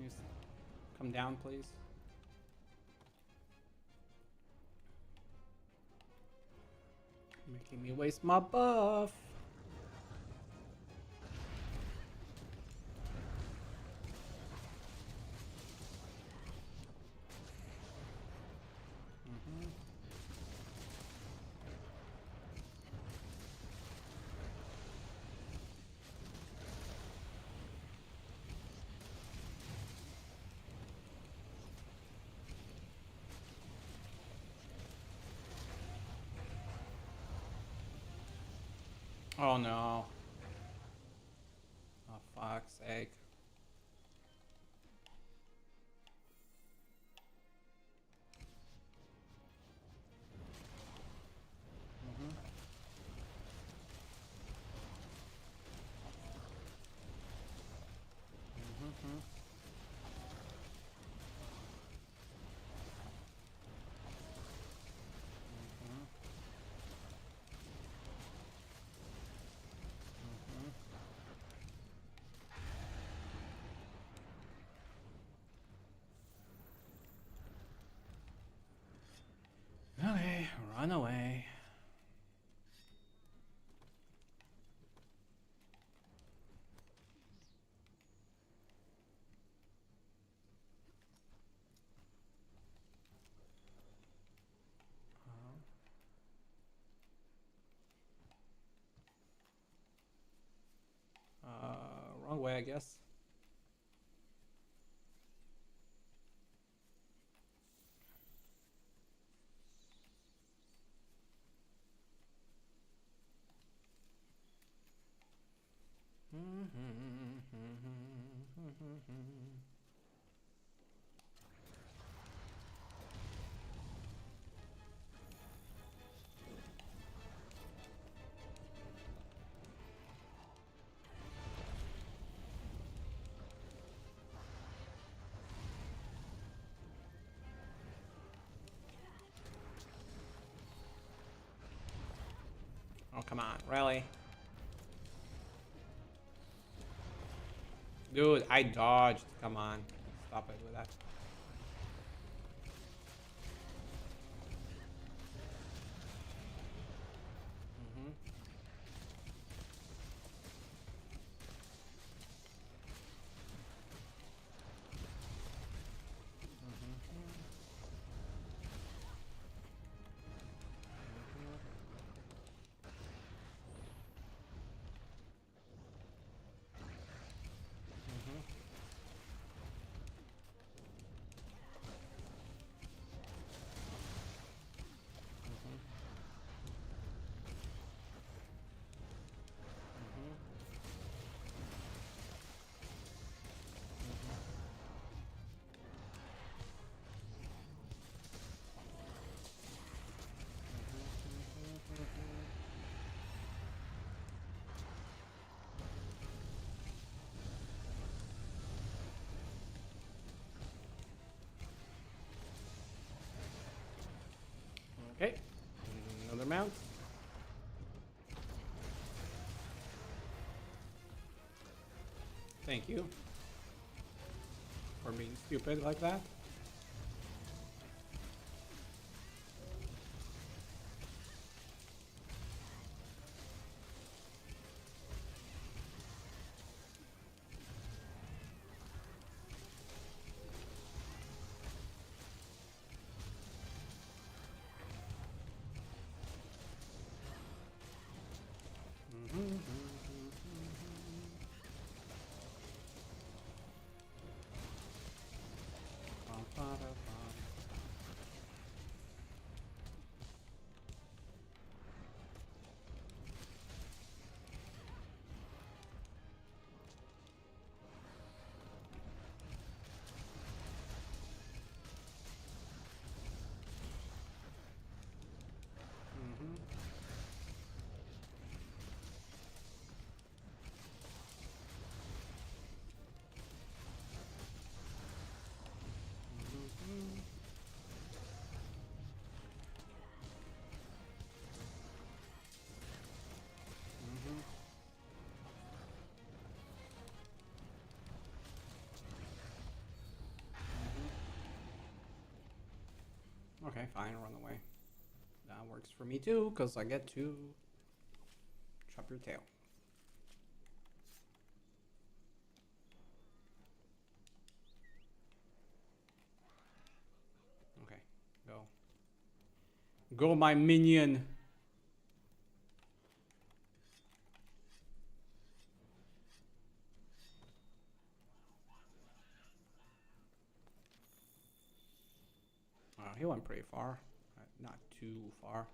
Can you come down, please? Making me waste my buff. Oh no. Oh, fuck's sake. Okay, run away. Wrong way, I guess. come on, really? Dude, I dodged. Come on. Stop it with that. Mhm. Okay. Another mount. Thank you for being stupid like that. Okay, fine, run away. That works for me too, because I get to chop your tail. Okay, go. Go, my minion. He went pretty far. Not too far.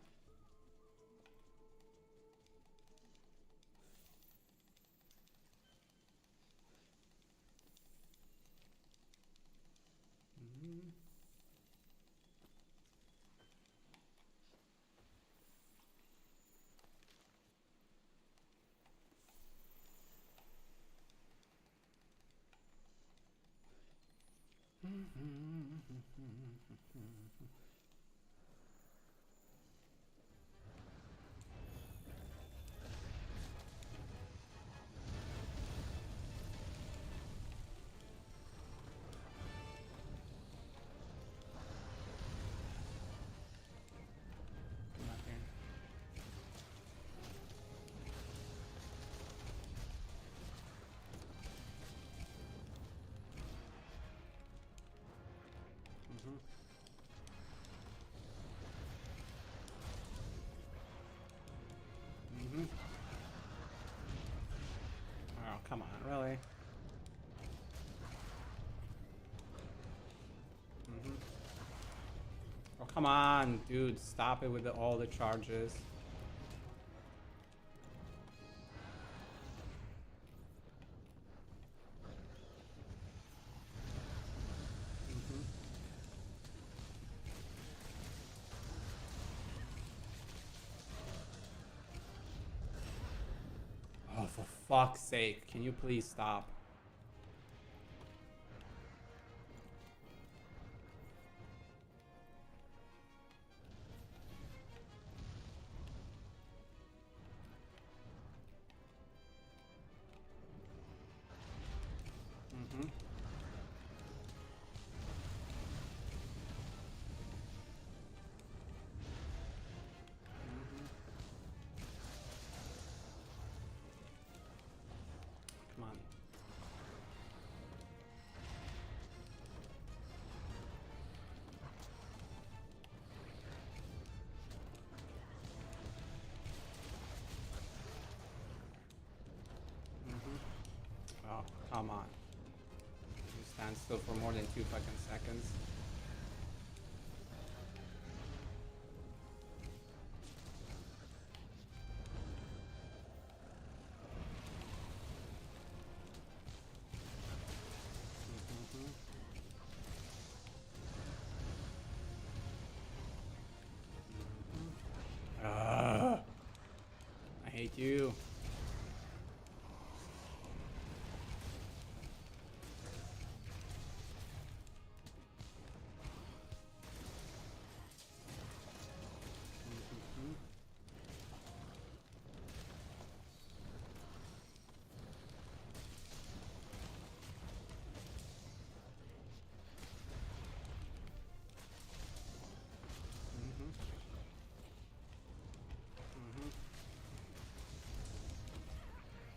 Come back here. Oh, come on, really? Oh, come on, dude. Stop it with all the charges. Oh, for fuck's sake. Can you please stop? come on. You stand still for more than 2 fucking seconds. I hate you.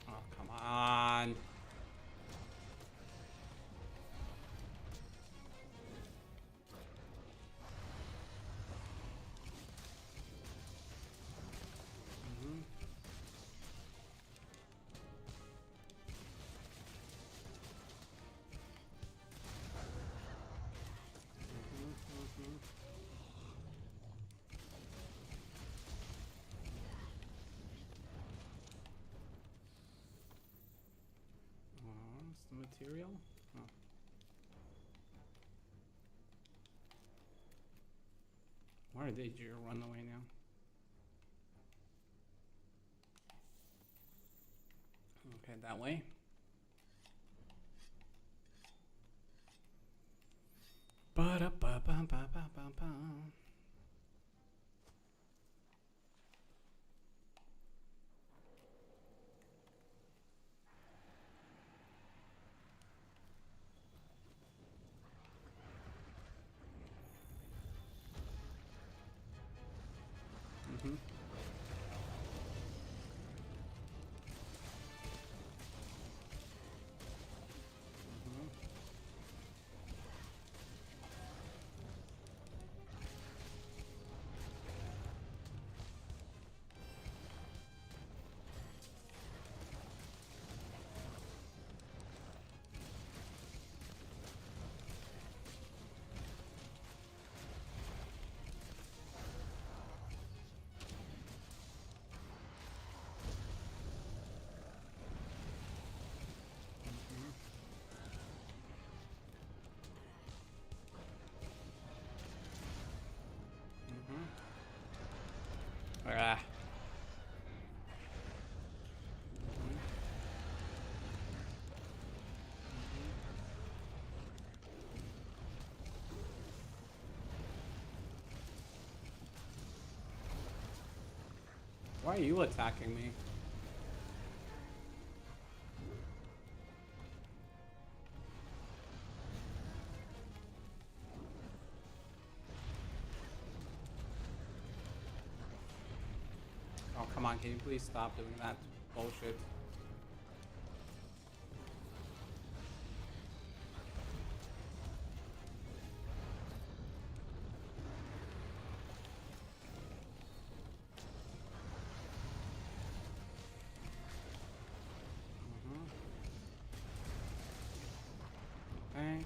Oh, come on. What's the material? Oh. Where did you run away now? Okay, that way. Ba-da-ba-ba-ba-ba-ba. Mm-hmm. Ah. Why are you attacking me? Oh, come on, can you please stop doing that bullshit? Okay.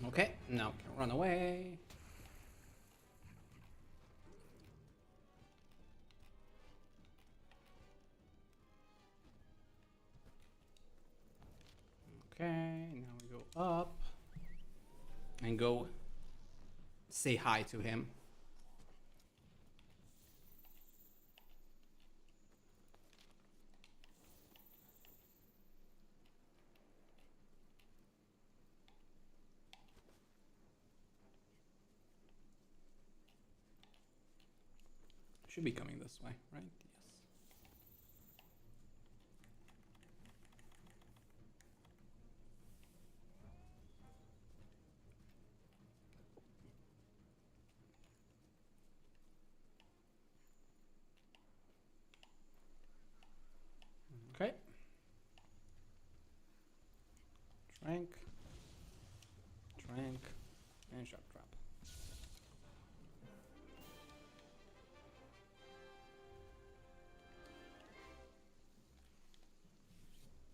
Okay, now we can run away. Okay, now we go up and go say hi to him. Should be coming this way, right? Yes.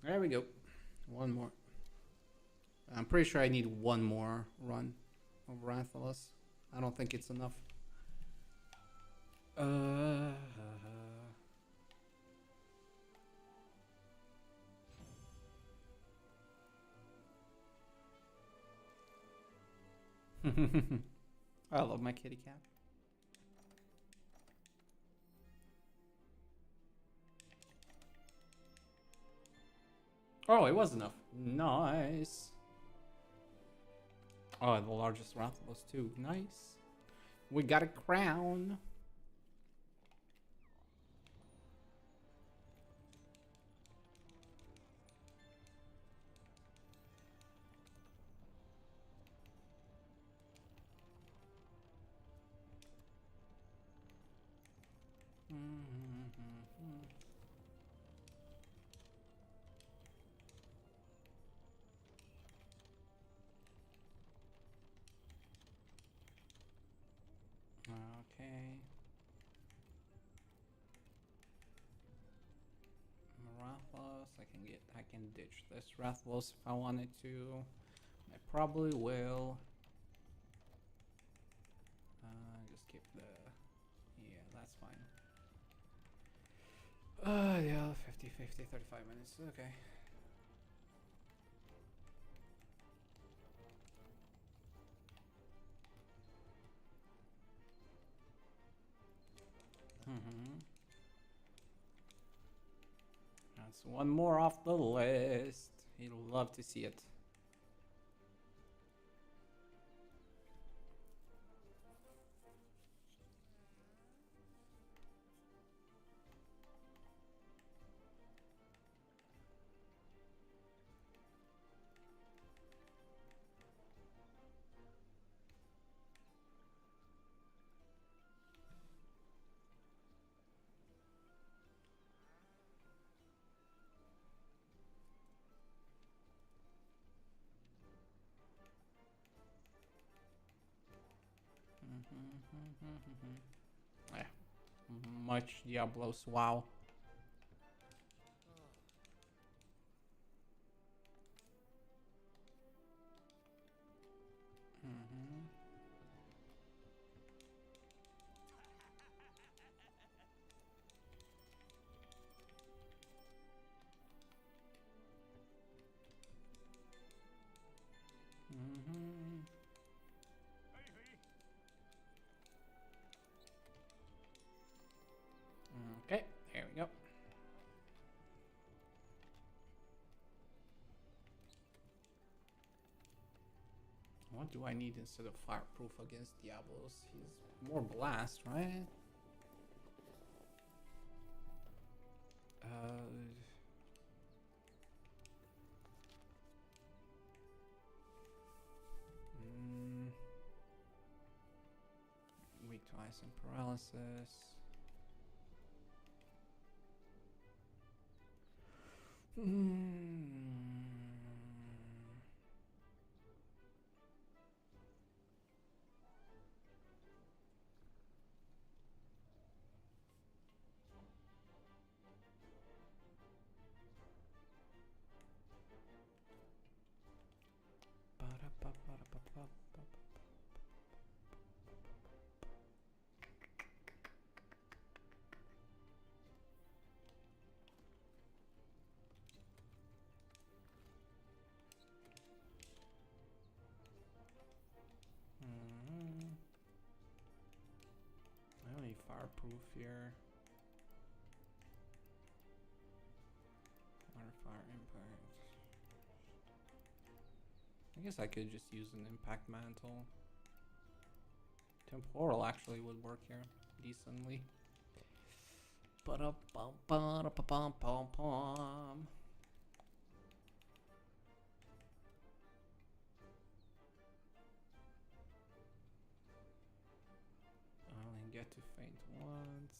There we go. One more. I'm pretty sure I need one more run of Rathalos. I don't think it's enough. I love my kitty cat. Oh, it was enough. Nice. Oh, the largest Rathalos too. Nice. We got a crown. Okay. Rathalos, I can ditch this Rathalos if I wanted to. I probably will. Just keep the, yeah, that's fine. Yeah, 50, 35 minutes, okay. That's one more off the list. He'll love to see it. Yeah. Much Diablos, wow. Okay, there we go. What do I need instead of fireproof against Diablos? He's more blast, right? Weak to ice and paralysis. I don't need fireproof here. Water, fire, impact. I guess I could just use an impact mantle. Temporal actually would work here decently. Ba-da-bum-ba-da-ba-bum-bum-bum. I only get to faint once.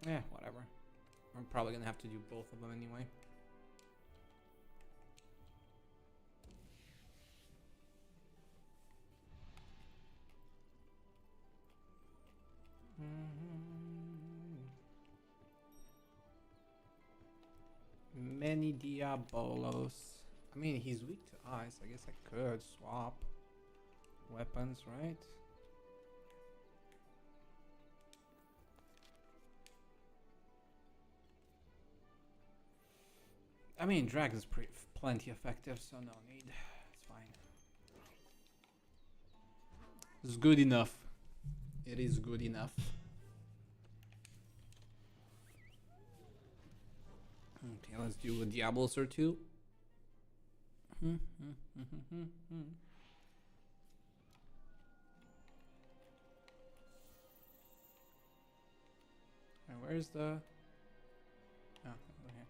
Yeah, whatever. I'm probably gonna have to do both of them anyway. Many Diabolos. I mean, he's weak to ice. I guess I could swap weapons, right? I mean, Dragon's plenty effective, so no need. It's fine. It's good enough. It is good enough. Okay, let's do a Diablos or two. And where's the... Oh, over here.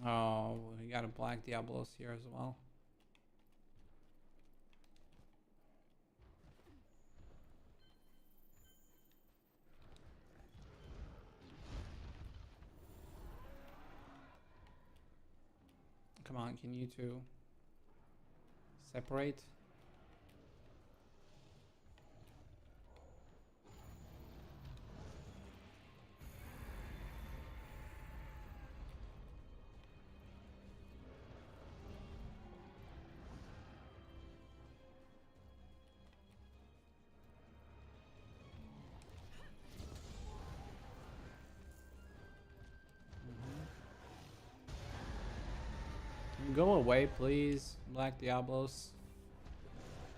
Oh, we got a black Diablos here as well. Come on, can you two separate? Go away, please, Black Diablos.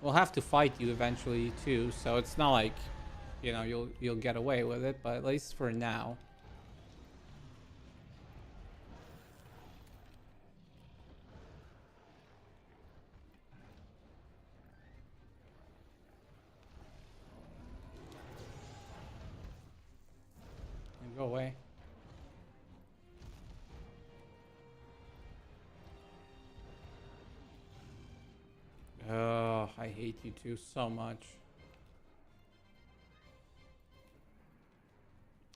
We'll have to fight you eventually too, so it's not like, you know, you'll get away with it, but at least for now. And go away. Oh, I hate you two so much.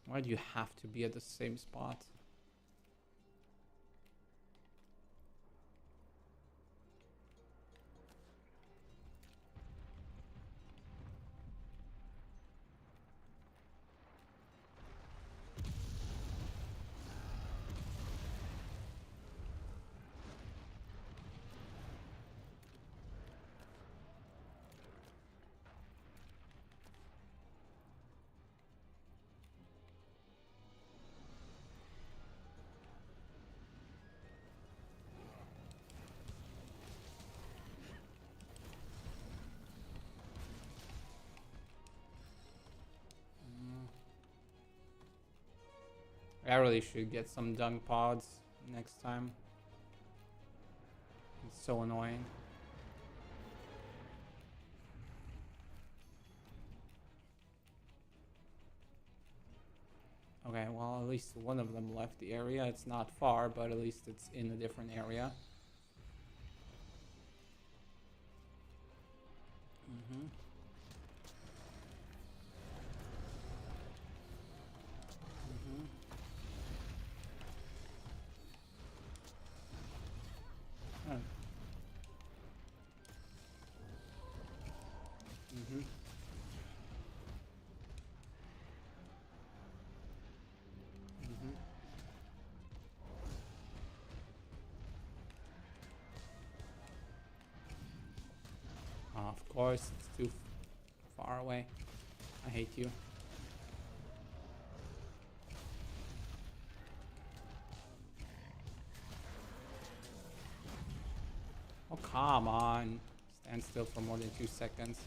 Why do you have to be at the same spot? I really should get some dung pods next time. It's so annoying. Okay, well, at least one of them left the area. It's not far, but at least it's in a different area. Oh. Oh, of course, it's too far away. I hate you. Oh, come on. Stand still for more than 2 seconds.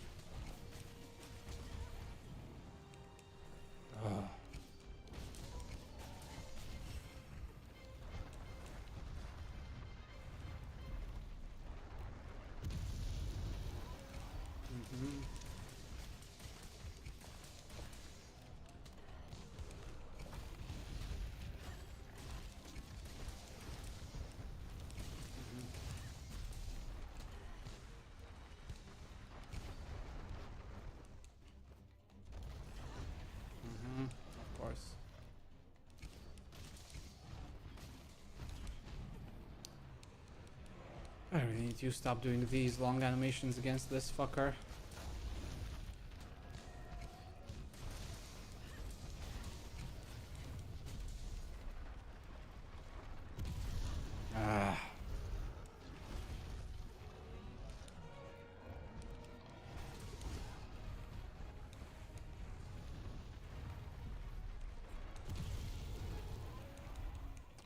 Ugh. I really need to stop doing these long animations against this fucker. Ah.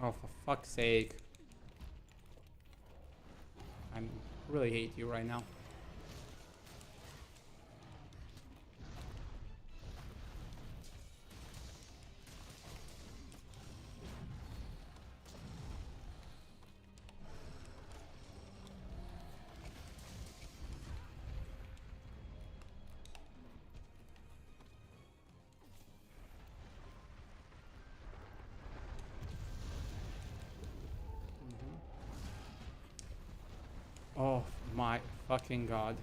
Oh, for fuck's sake. I really hate you right now. Oh my fucking god.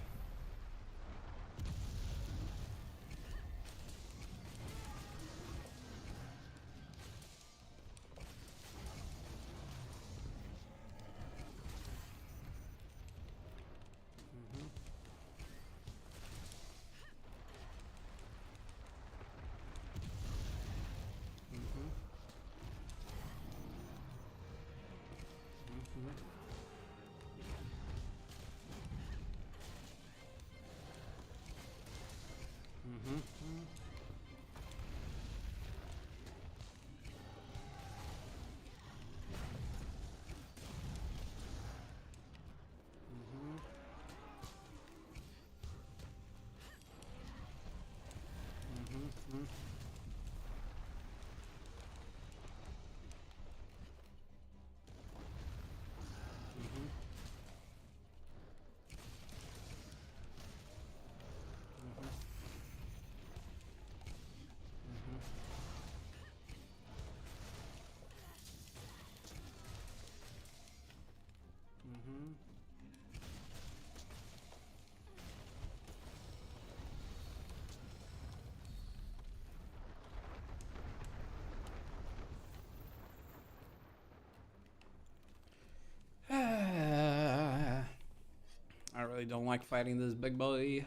I really don't like fighting this big boy.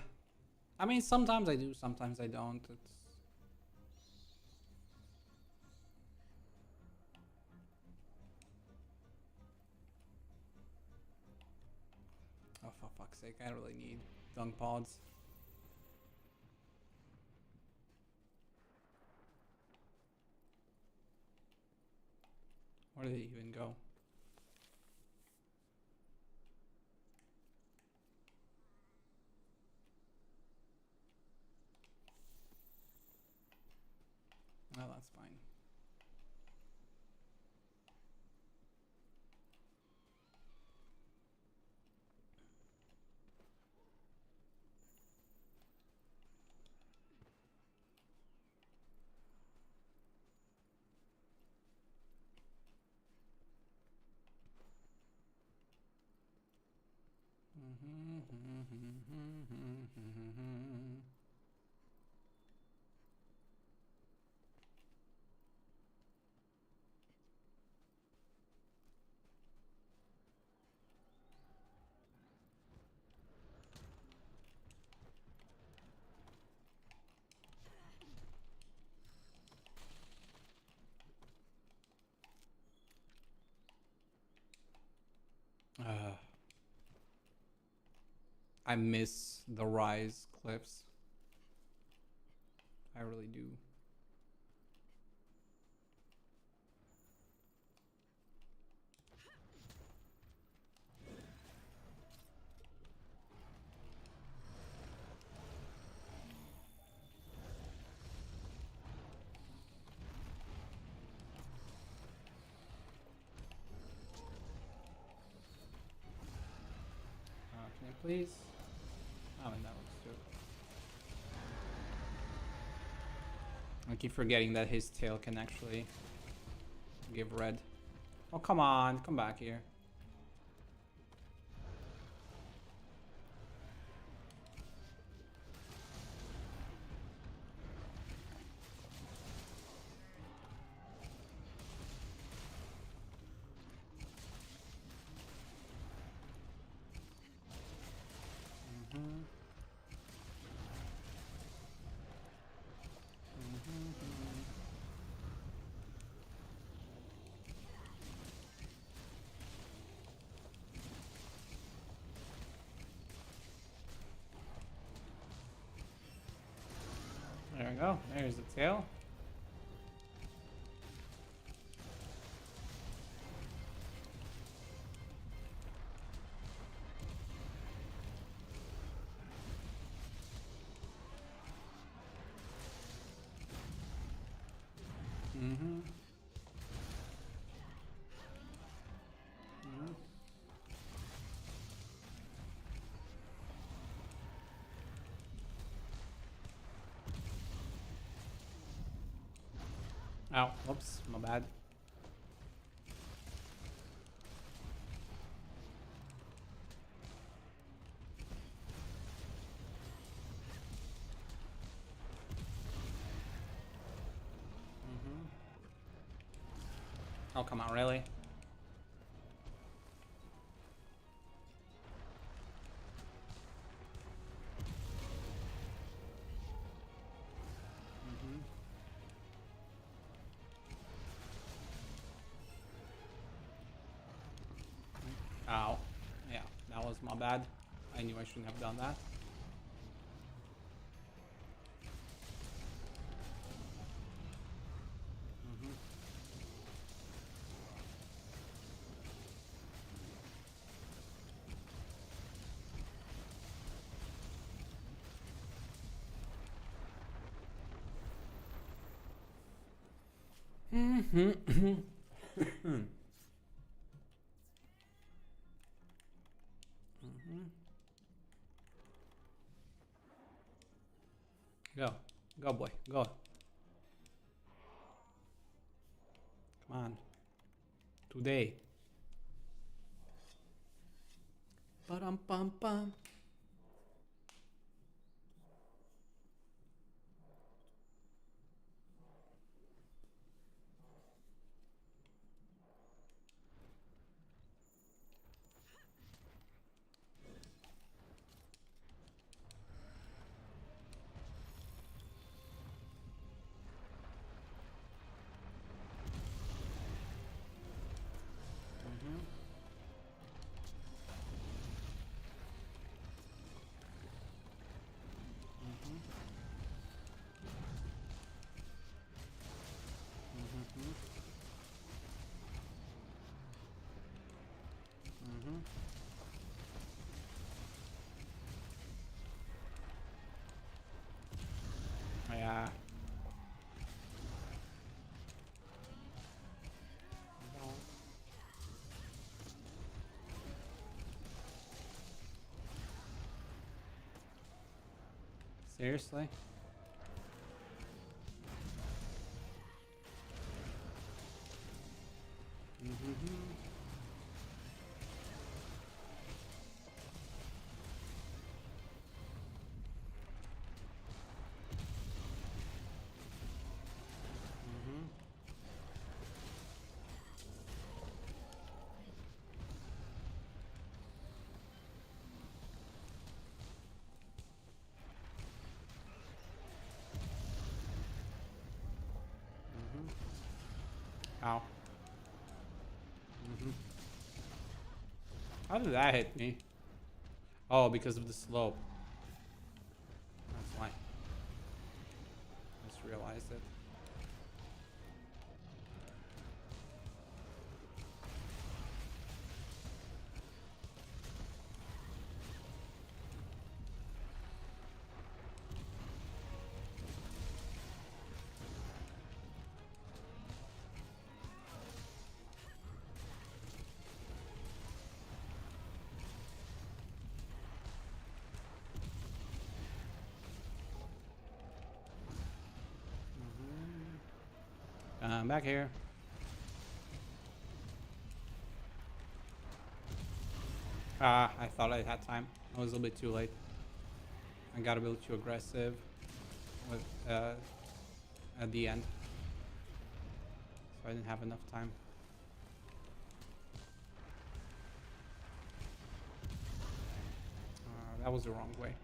I mean, sometimes I do, sometimes I don't. It's... Oh, for fuck's sake, I really need dunk pods. Where did they even go? Well, that's fine. I miss the rise cliffs. I really do. Can I please? Oh, and that looks too. I keep forgetting that his tail can actually give red. Oh, come on. Come back here. go. There's the tail. Mm-hmm. Oh, whoops, my bad. Oh, come on, really? Ow. Yeah, that was my bad. I knew I shouldn't have done that. Go. Go, boy. Go. Come on. Today. Ba-dum-bum-bum. Yeah. Seriously? Ow. How did that hit me? Oh, because of the slope. That's why. Just realized it. Back here. I thought I had time. I was a little bit too late. I got a little too aggressive with, at the end. So I didn't have enough time. That was the wrong way.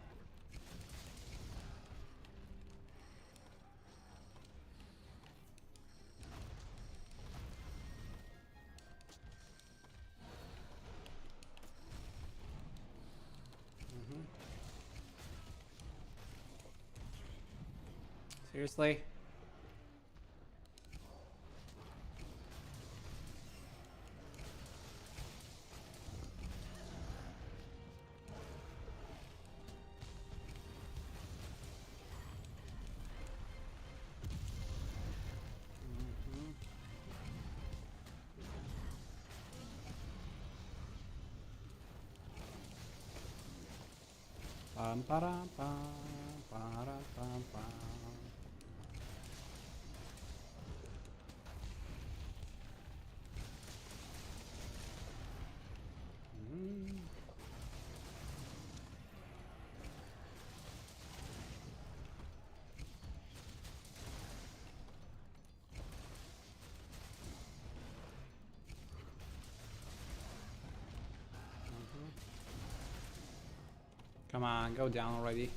Seriously? Pam, param, pam, param, pam, pam. Mm. Come on, go down already.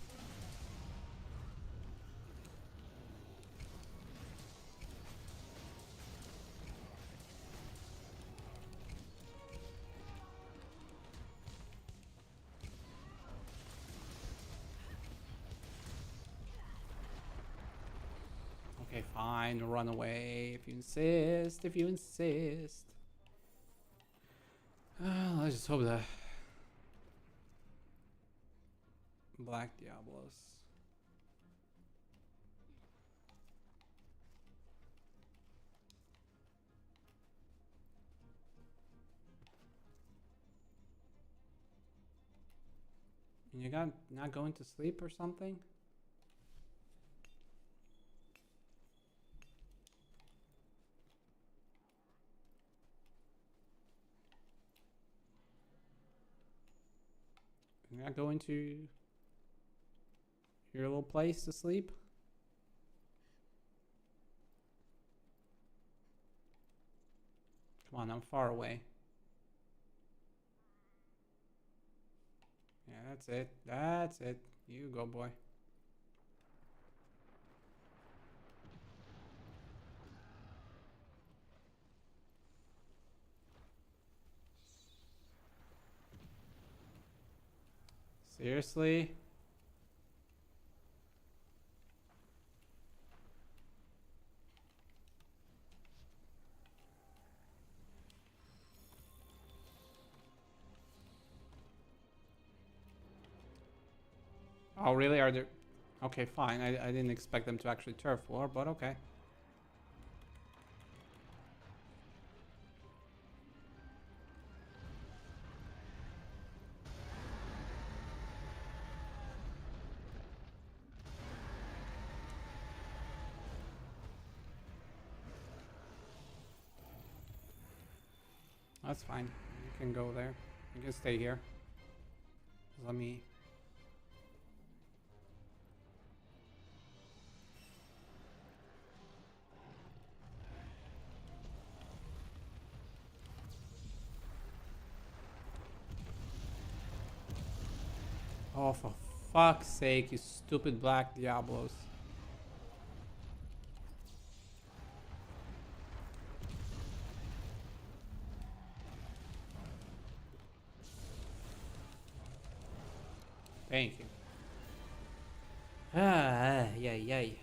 Okay, fine, run away if you insist, if you insist. Let's just hope that Black Diablos. You got not going to sleep or something? You're not going to your little place to sleep? Come on, I'm far away. Yeah, that's it. That's it. You go, boy. Seriously? Oh, really? Are there... Okay, fine. I didn't expect them to actually turf war, but okay. That's fine. You can go there. You can stay here. Let me... Oh, for fuck's sake, you stupid Black Diablos. Thank you. Yay.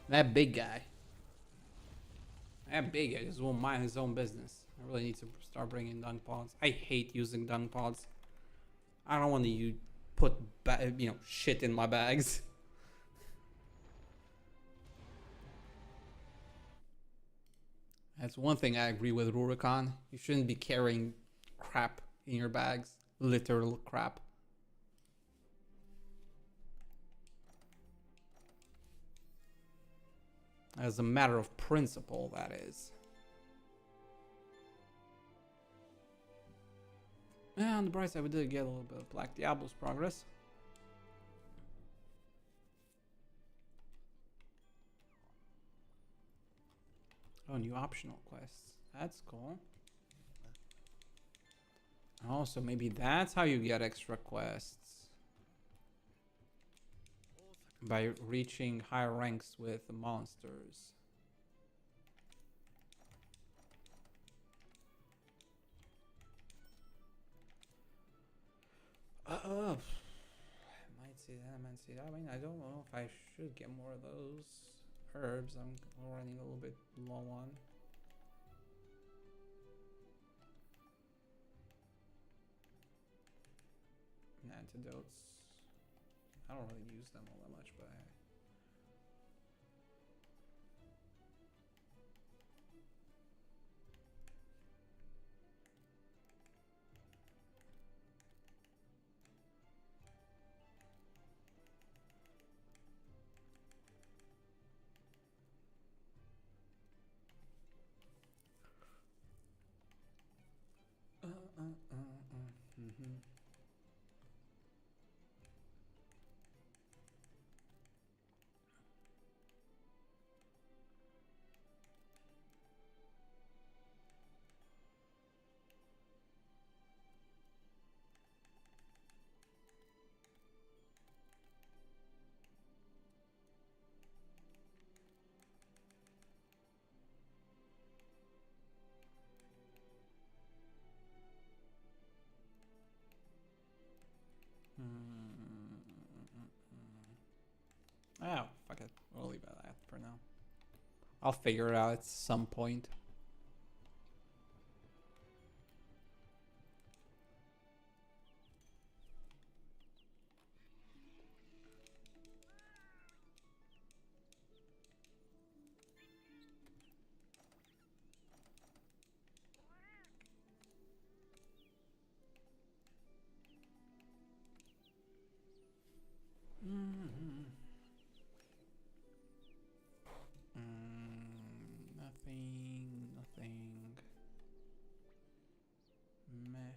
That big guy. That big guy just won't mind his own business. I really need to start bringing dung pods. I hate using dung pods. I don't want to put shit in my bags. That's one thing I agree with Rurikon. You shouldn't be carrying crap in your bags. Literal crap. As a matter of principle, that is. Yeah, on the bright side, we did get a little bit of Black Diablo's progress. Oh, new optional quests. That's cool. Oh, so maybe that's how you get extra quests. By reaching higher ranks with the monsters. Might Adamantine. I mean, I don't know if I should get more of those herbs. I'm running a little bit low on. And antidotes. I don't really use them all that much, but mm-hmm. Oh, fuck it. We'll leave it at that for now. I'll figure it out at some point. Nothing. Meh.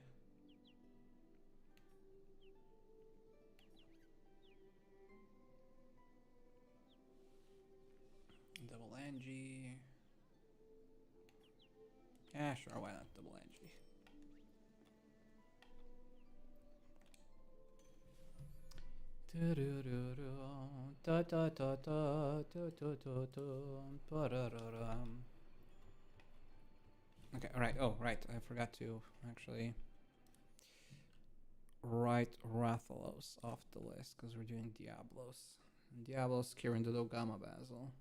Double Angie. Yeah, sure, why not double Angie? Okay, alright. Oh, right. I forgot to actually write Rathalos off the list because we're doing Diablos. Diablos, Kirin Dodo, Gamma Basil.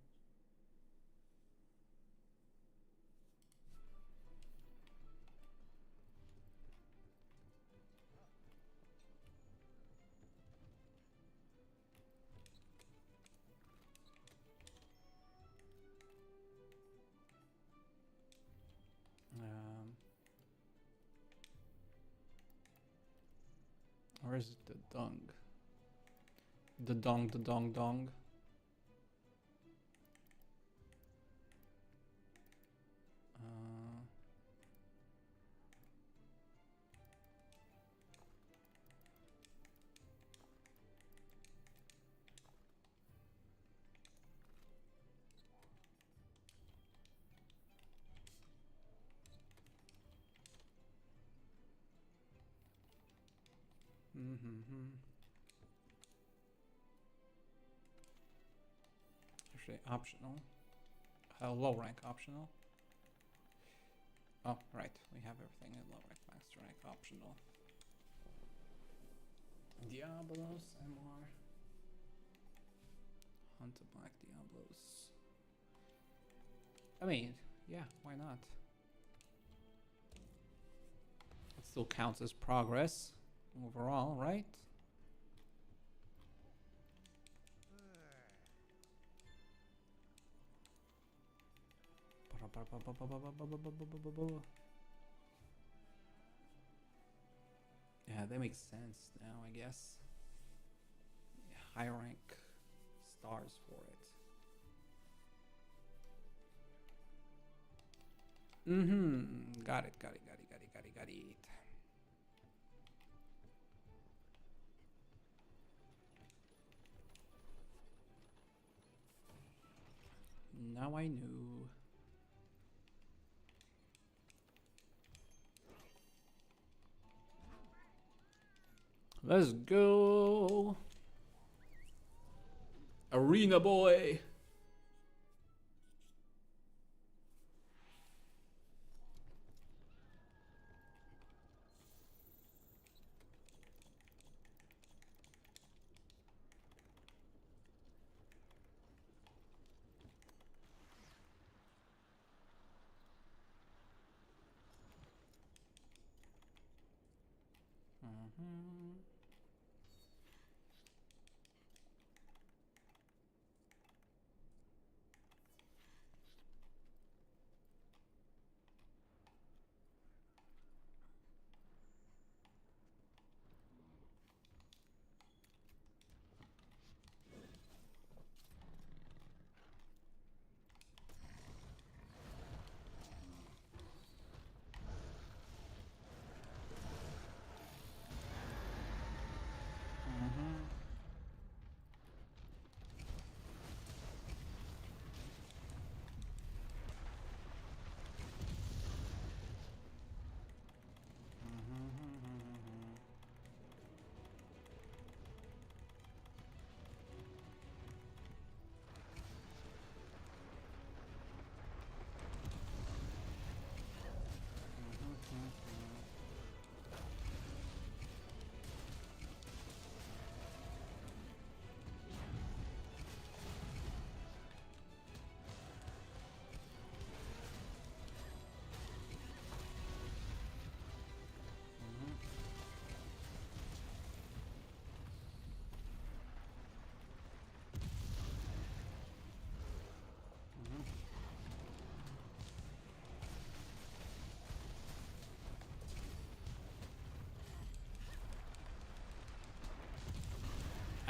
Where's the dung? The dong. Actually, optional. Low rank optional. Oh, right. We have everything in low rank, master rank optional. Diablos, MR. Hunt a Black Diablos. I mean, yeah, why not? It still counts as progress overall, right? Yeah, that makes sense now, I guess. Yeah, high rank stars for it. Got it. Now I knew. Let's go. Arena boy.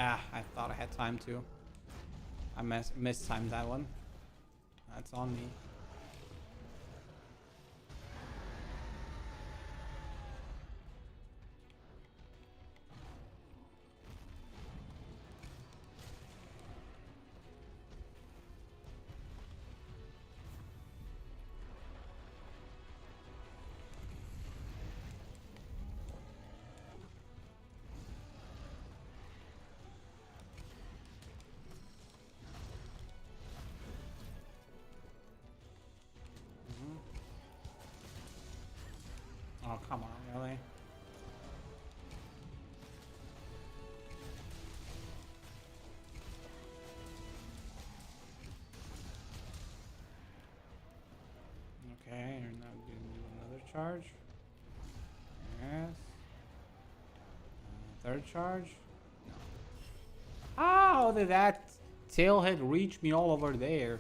Ah, I thought I had time to. I mistimed that one. That's on me. Oh, come on, really? Okay, you're not going to do another charge. Yes. Third charge. No. How did that tailhead reach me all over there?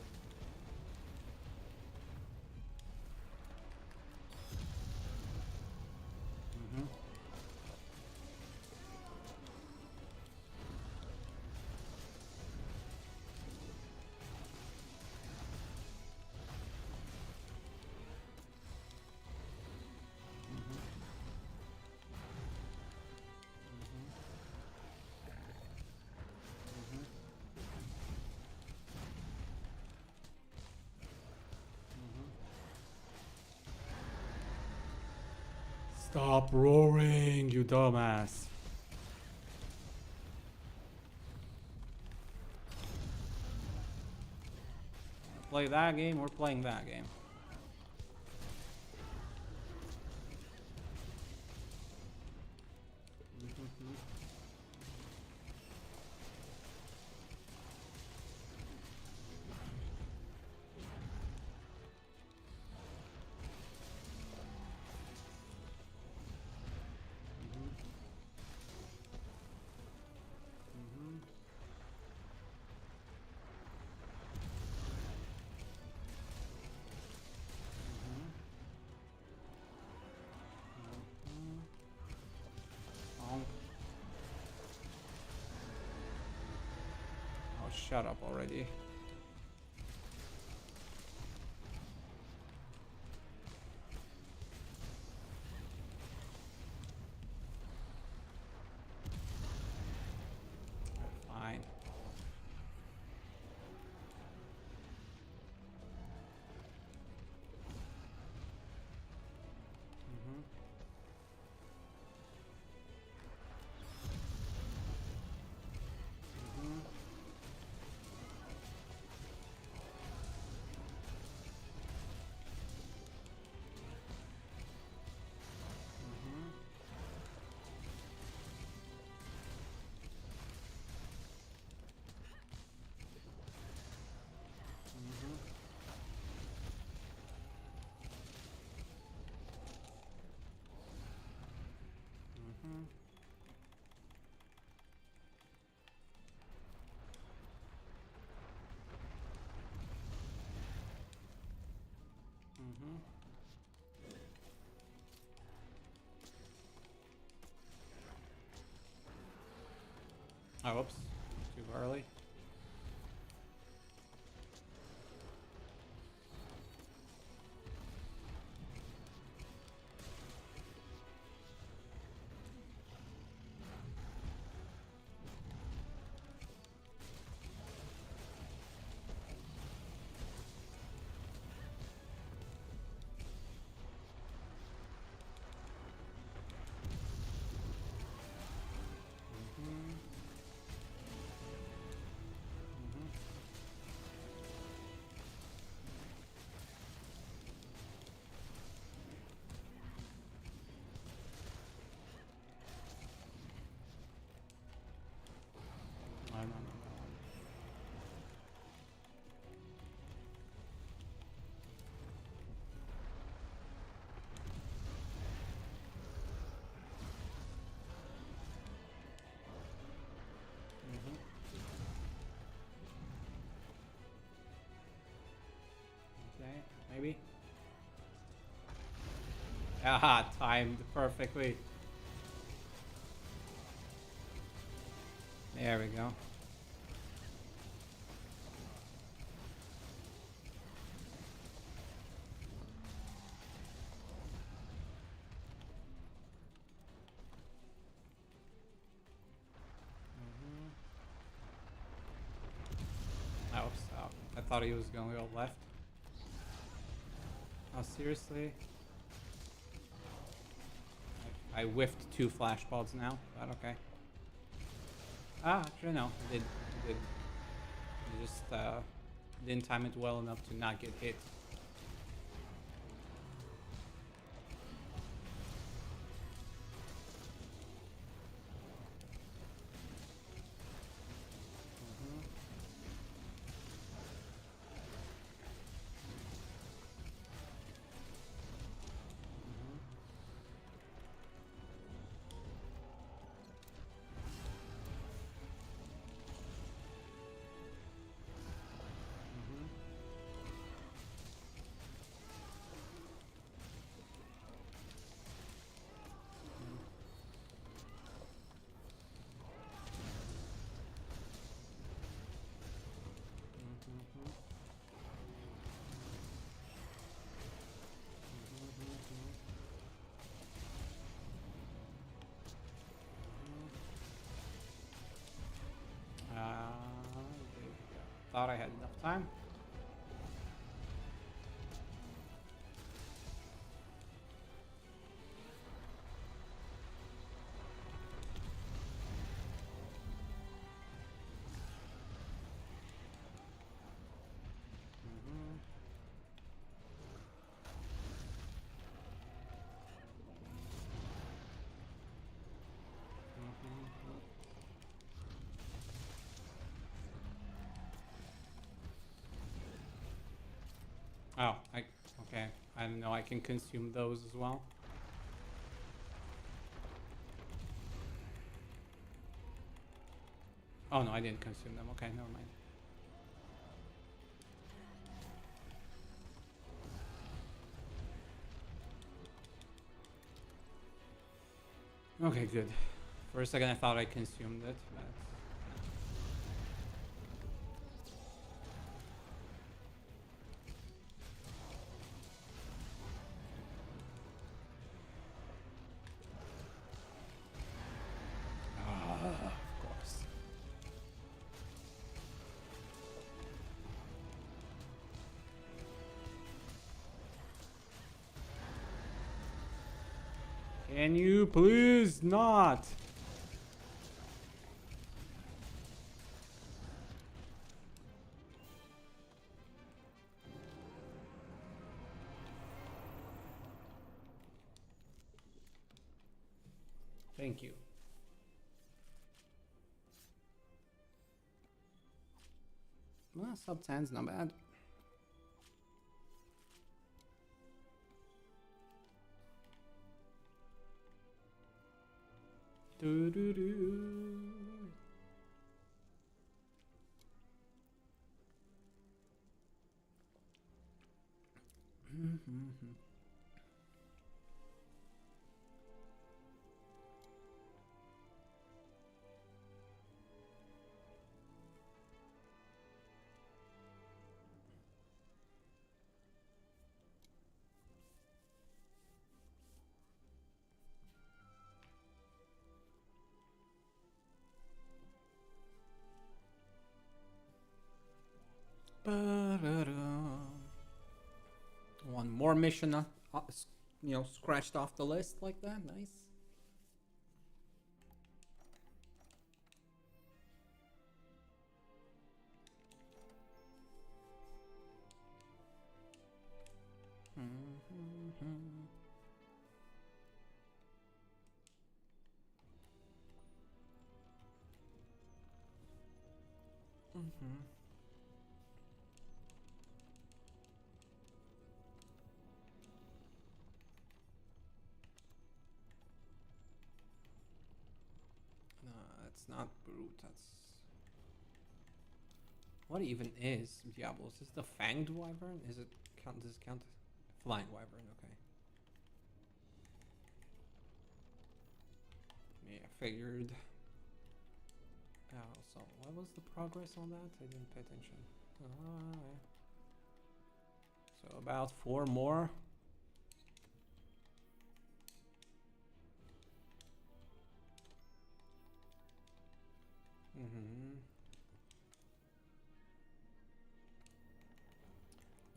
Stop roaring, you dumbass. Play that game, we're playing that game. Oh, shut up already. Fine. Mm-hmm. Oh, whoops. Too early. Mm-hmm. Mm-hmm. No, no, no, no. Mm-hmm. Okay, maybe. Ah, timed perfectly. There we go. Mm-hmm. Oh, so I thought he was gonna go left. Oh, seriously? I whiffed 2 flash pods now, but okay. Ah, actually no, I did. I did. I just didn't time it well enough to not get hit. Mhm. Mhm. Mhm. Mhm. There we go. Thought I had enough time. Mhm. Mhm. Oh, okay. I don't know. I can consume those as well. Oh no, I didn't consume them. Okay, never mind. Okay, good. For a second, I thought I consumed it, but of course. Can you please not? Thank you. Well, sub 10's not bad. Do do do. One more mission, you know, scratched off the list like that. Nice. No, that's not brute. That's what even is Diablo? Is this the fanged wyvern? Is it count? Does it count? Flying wyvern. Okay. Yeah, figured. So what was the progress on that? I didn't pay attention. So about 4 more.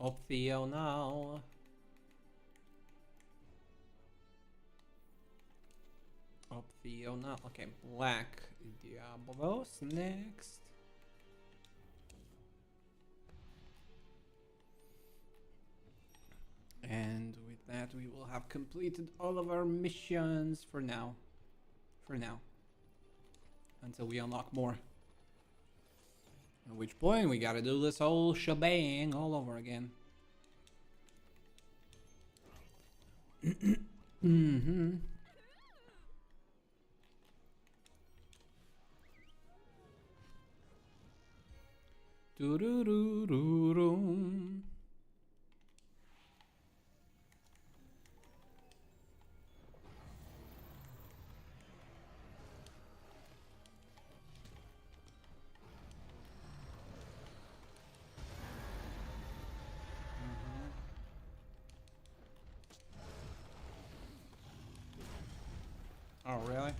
Up Theo now. Up Theo now. Okay, Black Diablos next. And with that, we will have completed all of our missions for now. For now. Until we unlock more. At which point, we gotta do this whole shebang all over again. Do-do-do-do-do. Oh, really?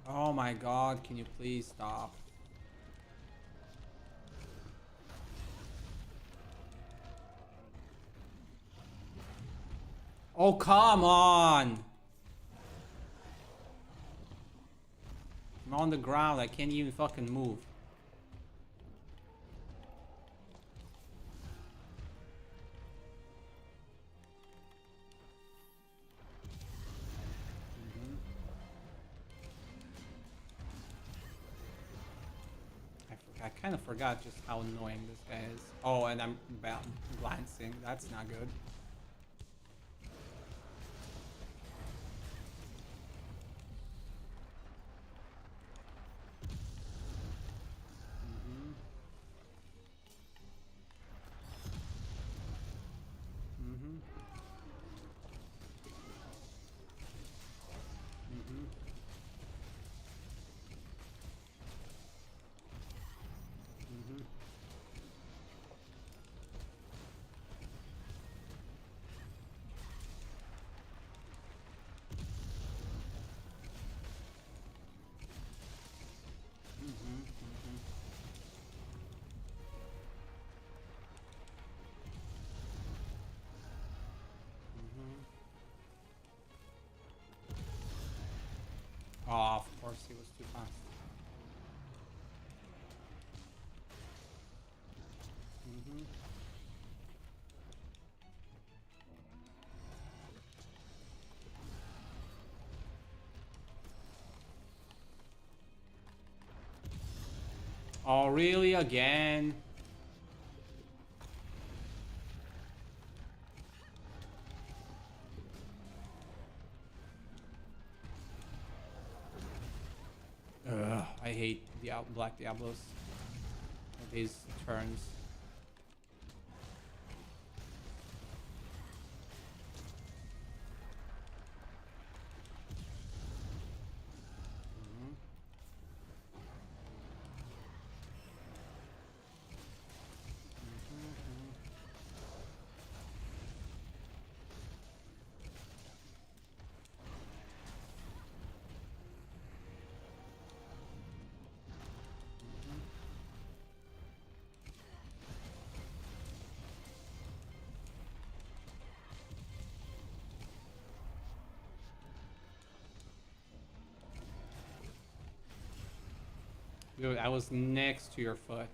Oh my god, can you please stop? Oh, come on! I'm on the ground, I can't even fucking move. I kind of forgot just how annoying this guy is. Oh, and I'm glancing. That's not good. Oh, of course he was too fast. Oh, really? Again? hate Black Diablos. These turns. Dude, I was next to your foot.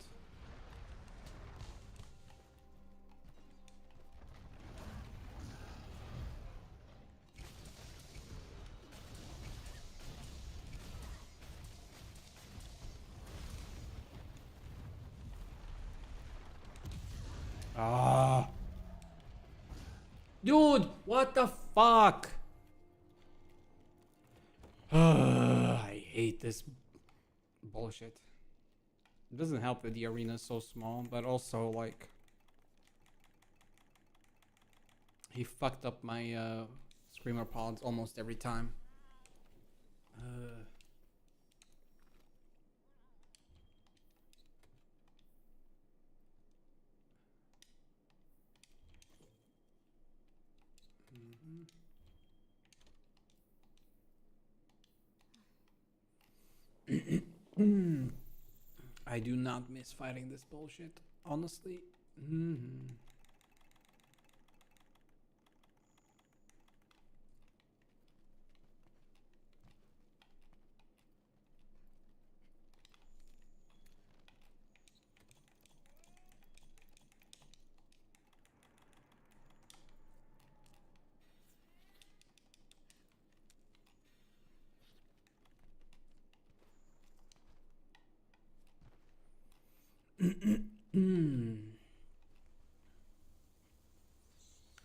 Ah. Dude, what the fuck? I hate this bullshit. It doesn't help that the arena is so small, but also like he fucked up my screamer pods almost every time. I do not miss fighting this bullshit, honestly.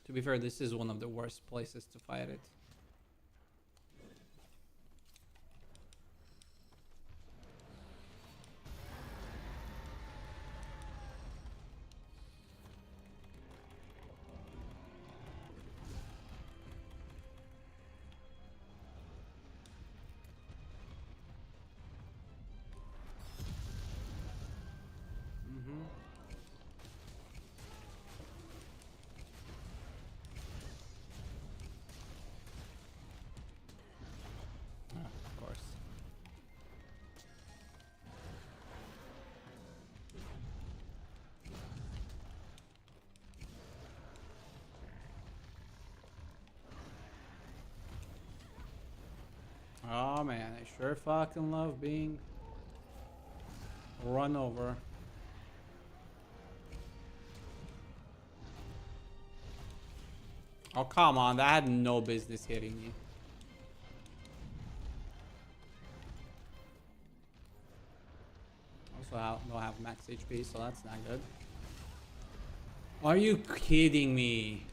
To be fair, this is one of the worst places to fight it. Of course. Oh man, I sure fucking love being run over. Oh come on, that had no business hitting me. Also, I don't have max HP, so that's not good. Are you kidding me?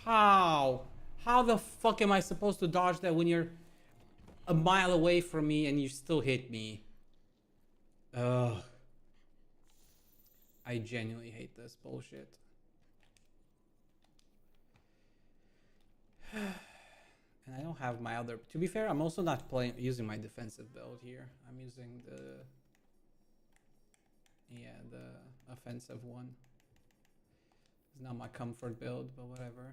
How? How the fuck am I supposed to dodge that when you're a mile away from me and you still hit me? Ugh. I genuinely hate this bullshit. And I don't have my other. To be fair, I'm also not using my defensive build here. I'm using the offensive one. It's not my comfort build, but whatever.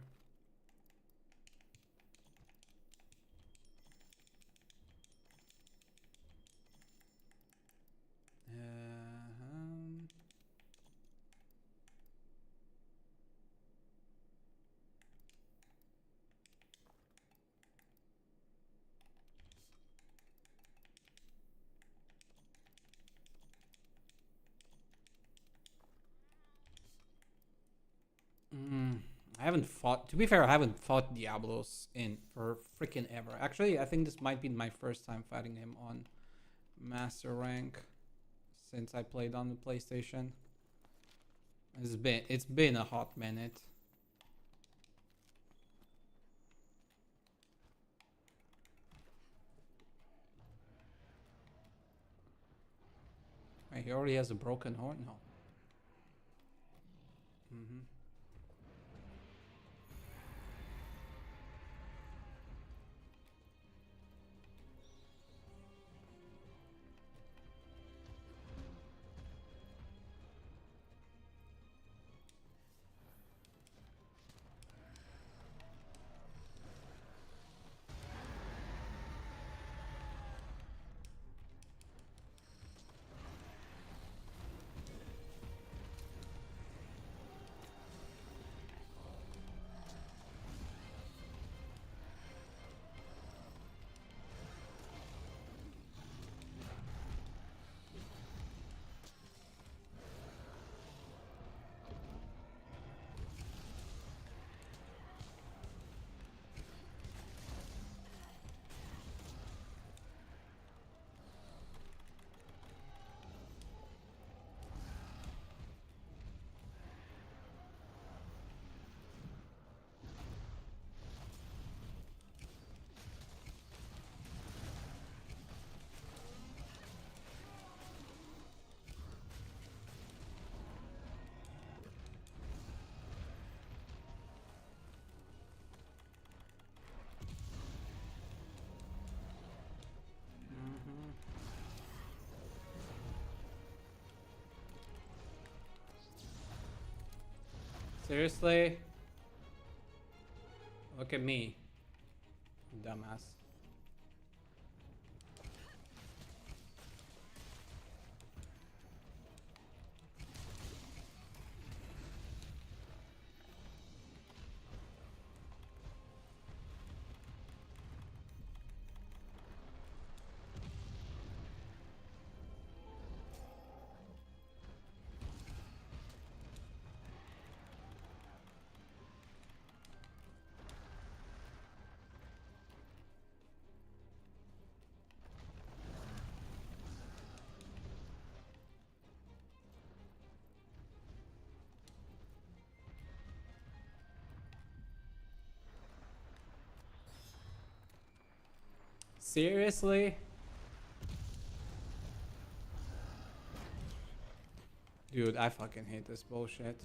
I haven't fought. To be fair, I haven't fought Diablos in for freaking ever. Actually, I think this might be my first time fighting him on master rank since I played on the PlayStation. It's been a hot minute. Wait, he already has a broken horn? No. Seriously? Look at me, dumbass. Seriously? Dude, I fucking hate this bullshit.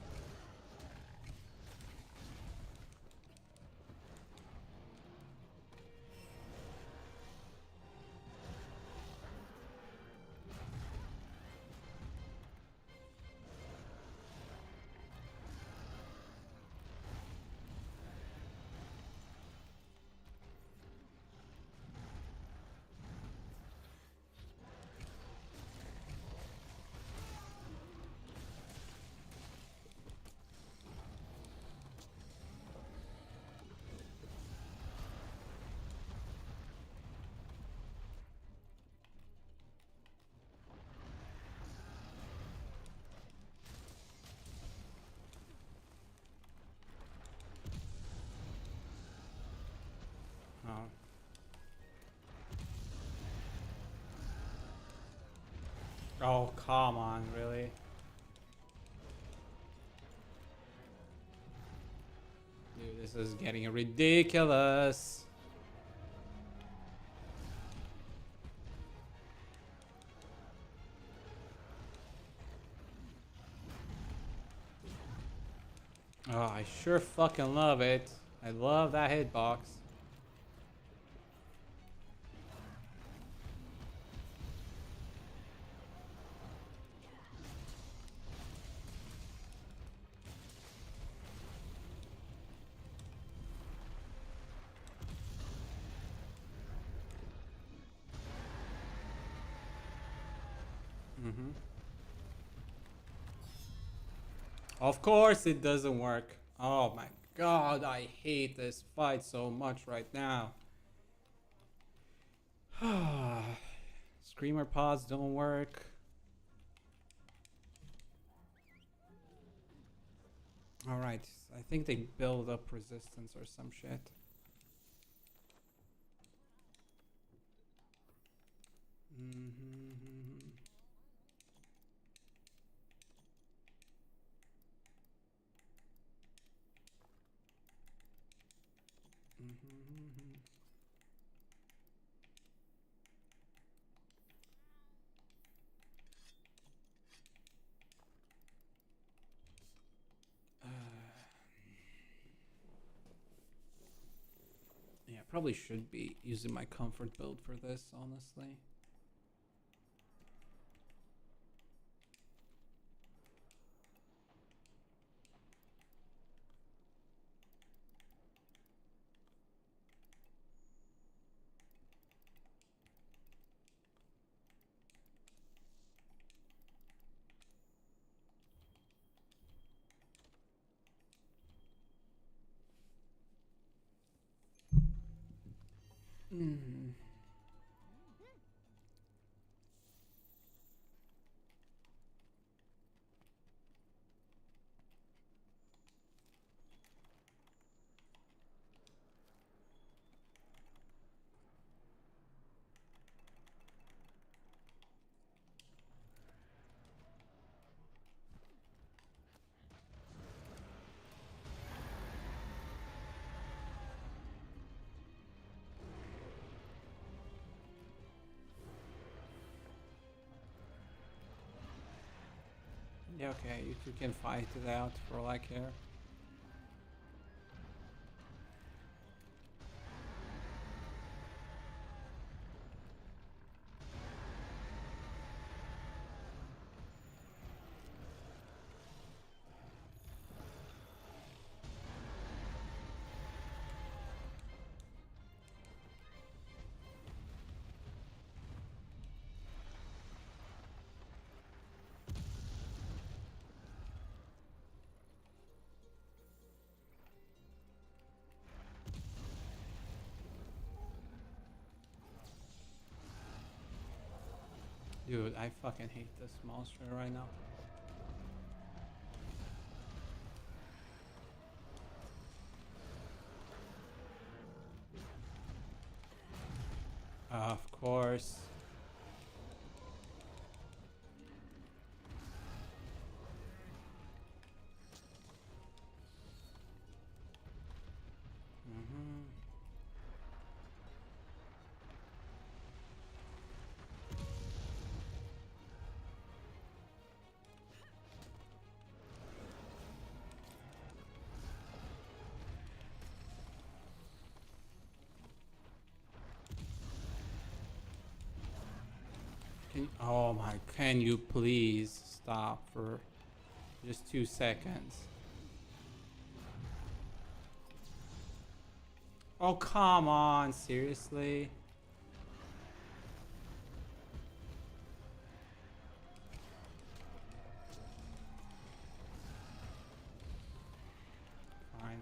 Oh, come on, really? Dude, this is getting ridiculous. Oh, I sure fucking love it. I love that hitbox. Of course it doesn't work. Oh my god, I hate this fight so much right now. Screamer pods don't work. Alright, I think they build up resistance or some shit. Yeah, probably should be using my comfort build for this, honestly. Yeah, okay, you two can fight it out for all I care. Dude, I fucking hate this monster right now. Of course. Oh my, can you please stop for just 2 seconds? Oh, come on, seriously? Fine.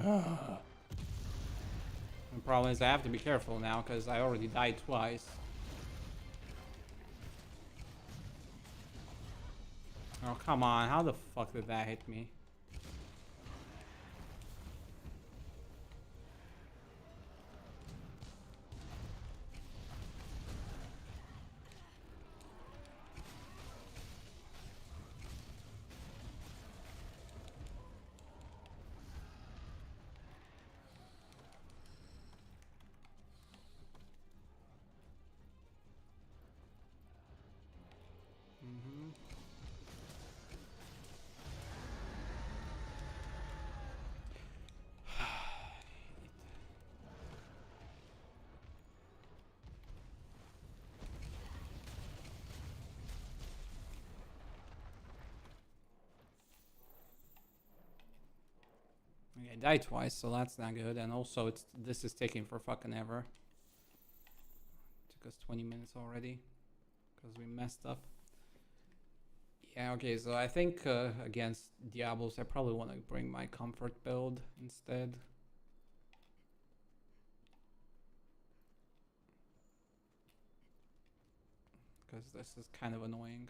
Ugh. The problem is I have to be careful now because I already died twice. come on. How the fuck did that hit me? Okay, I died twice, so that's not good. And also, this is taking for fucking ever. Took us 20 minutes already because we messed up. Yeah, okay, so I think against Diablos, I probably want to bring my comfort build instead. Because this is kind of annoying.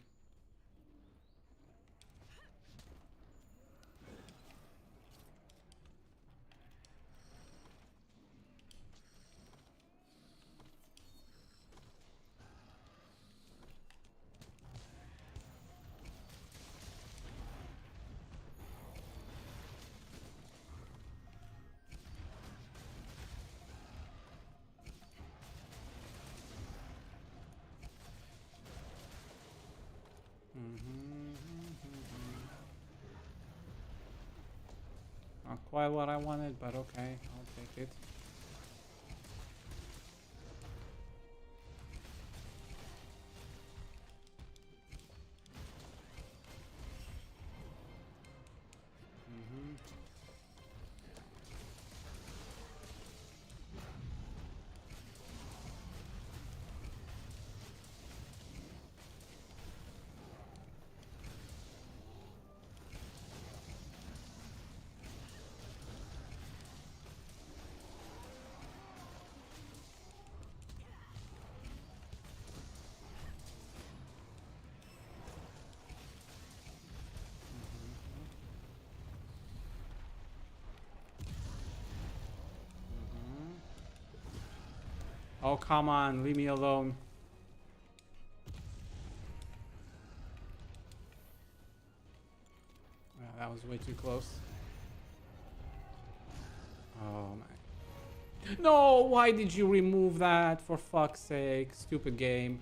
Not quite what I wanted, but okay, I'll take it. Oh, come on, leave me alone. Yeah, that was way too close. Oh my. No, why did you remove that? For fuck's sake, stupid game.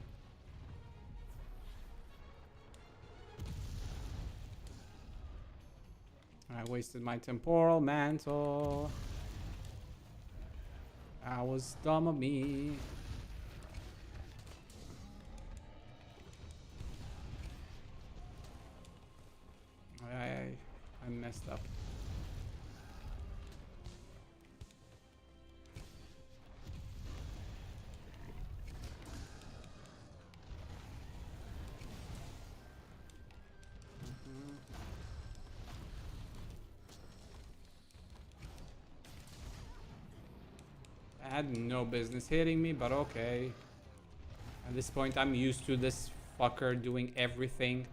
I wasted my temporal mantle. That was dumb of me. I messed up. I had no business hitting me, but okay. At this point, I'm used to this fucker doing everything.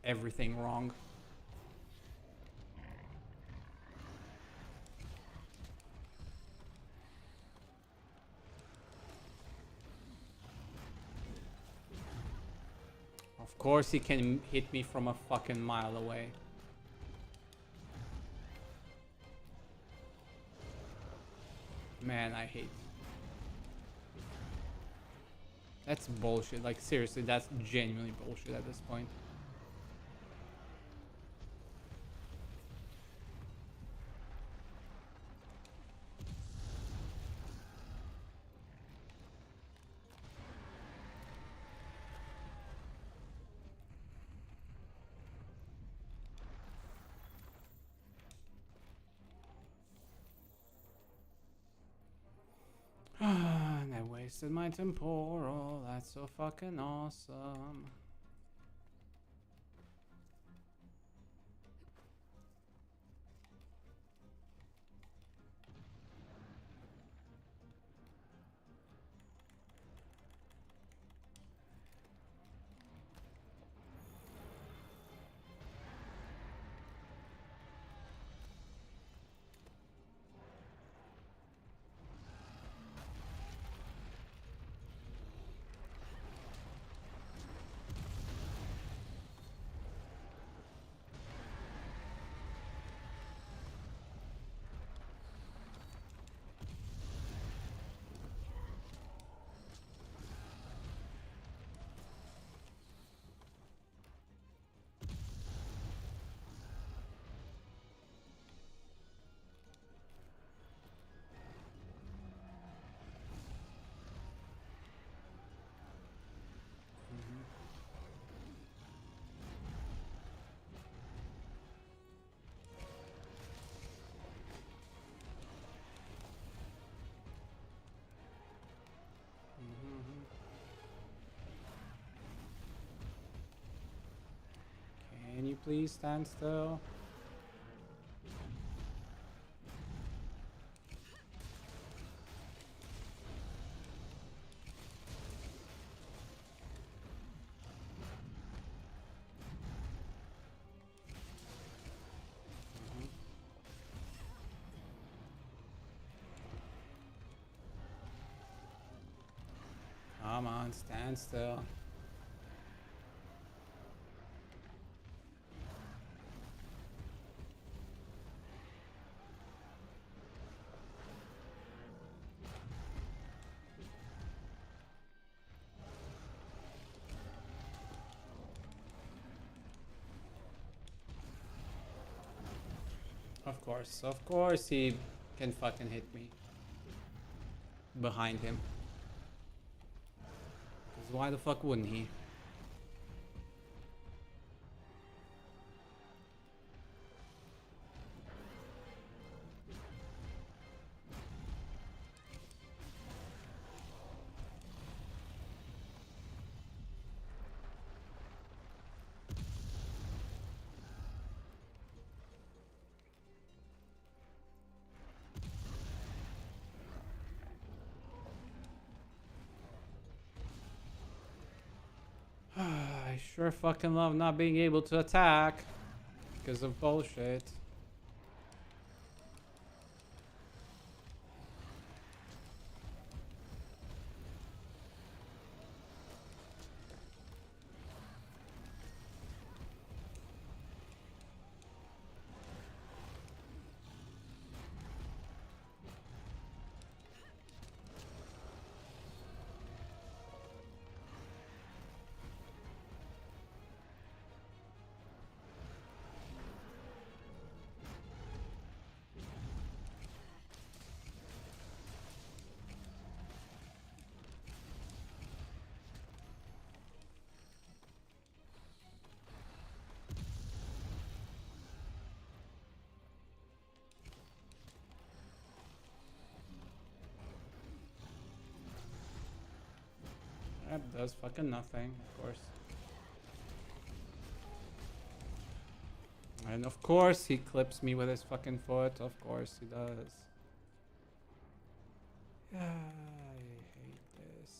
Everything wrong. Of course he can hit me from a fucking mile away. Man, I hate. That's bullshit. Like, seriously, that's genuinely bullshit at this point. And I wasted my temporal. That's so fucking awesome. Can you please stand still? Come on, stand still. Of course he can fucking hit me. Behind him. 'Cause why the fuck wouldn't he? I sure fucking love not being able to attack because of bullshit. That does fucking nothing, of course. And of course he clips me with his fucking foot. Of course he does. I hate this.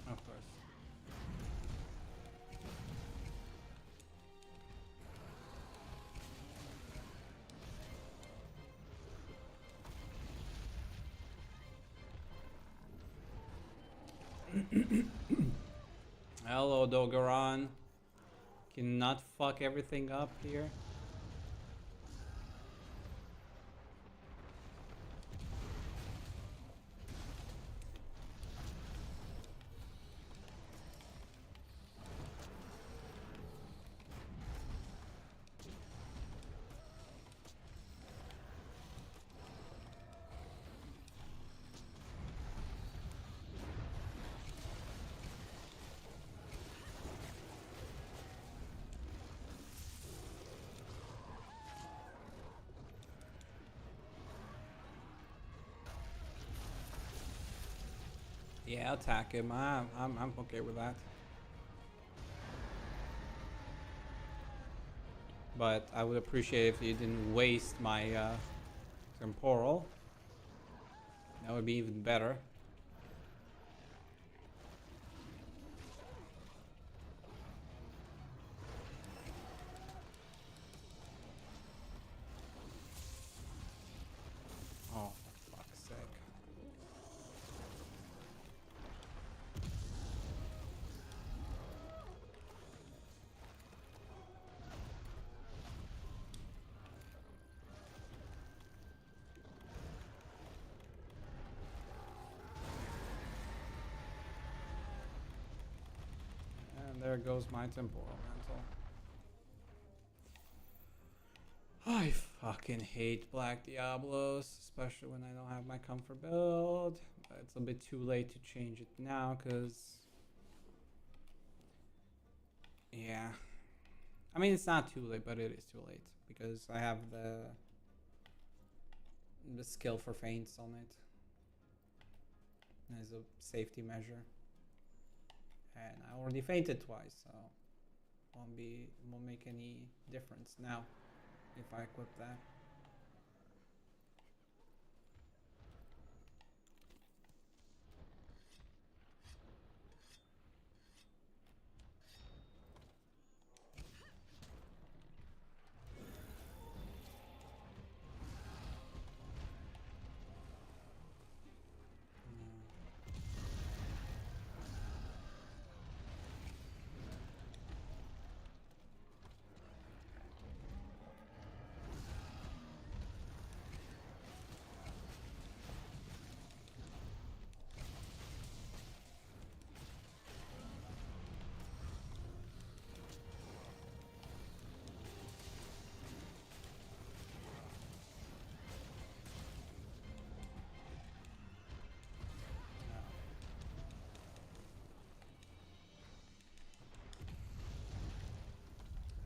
Of course. Hello, Dogaran. Cannot fuck everything up here. Yeah, attack him. I'm okay with that. But I would appreciate if you didn't waste my temporal. That would be even better. Oh, for fuck's sake. And there goes my temporal mantle. Ay, fuck. fucking hate Black Diablos, especially when I don't have my comfort build. But it's a bit too late to change it now, cause yeah. I mean, it's not too late, but it is too late because I have the skill for feints on it as a safety measure, and I already fainted twice, so won't make any difference now if I equip that.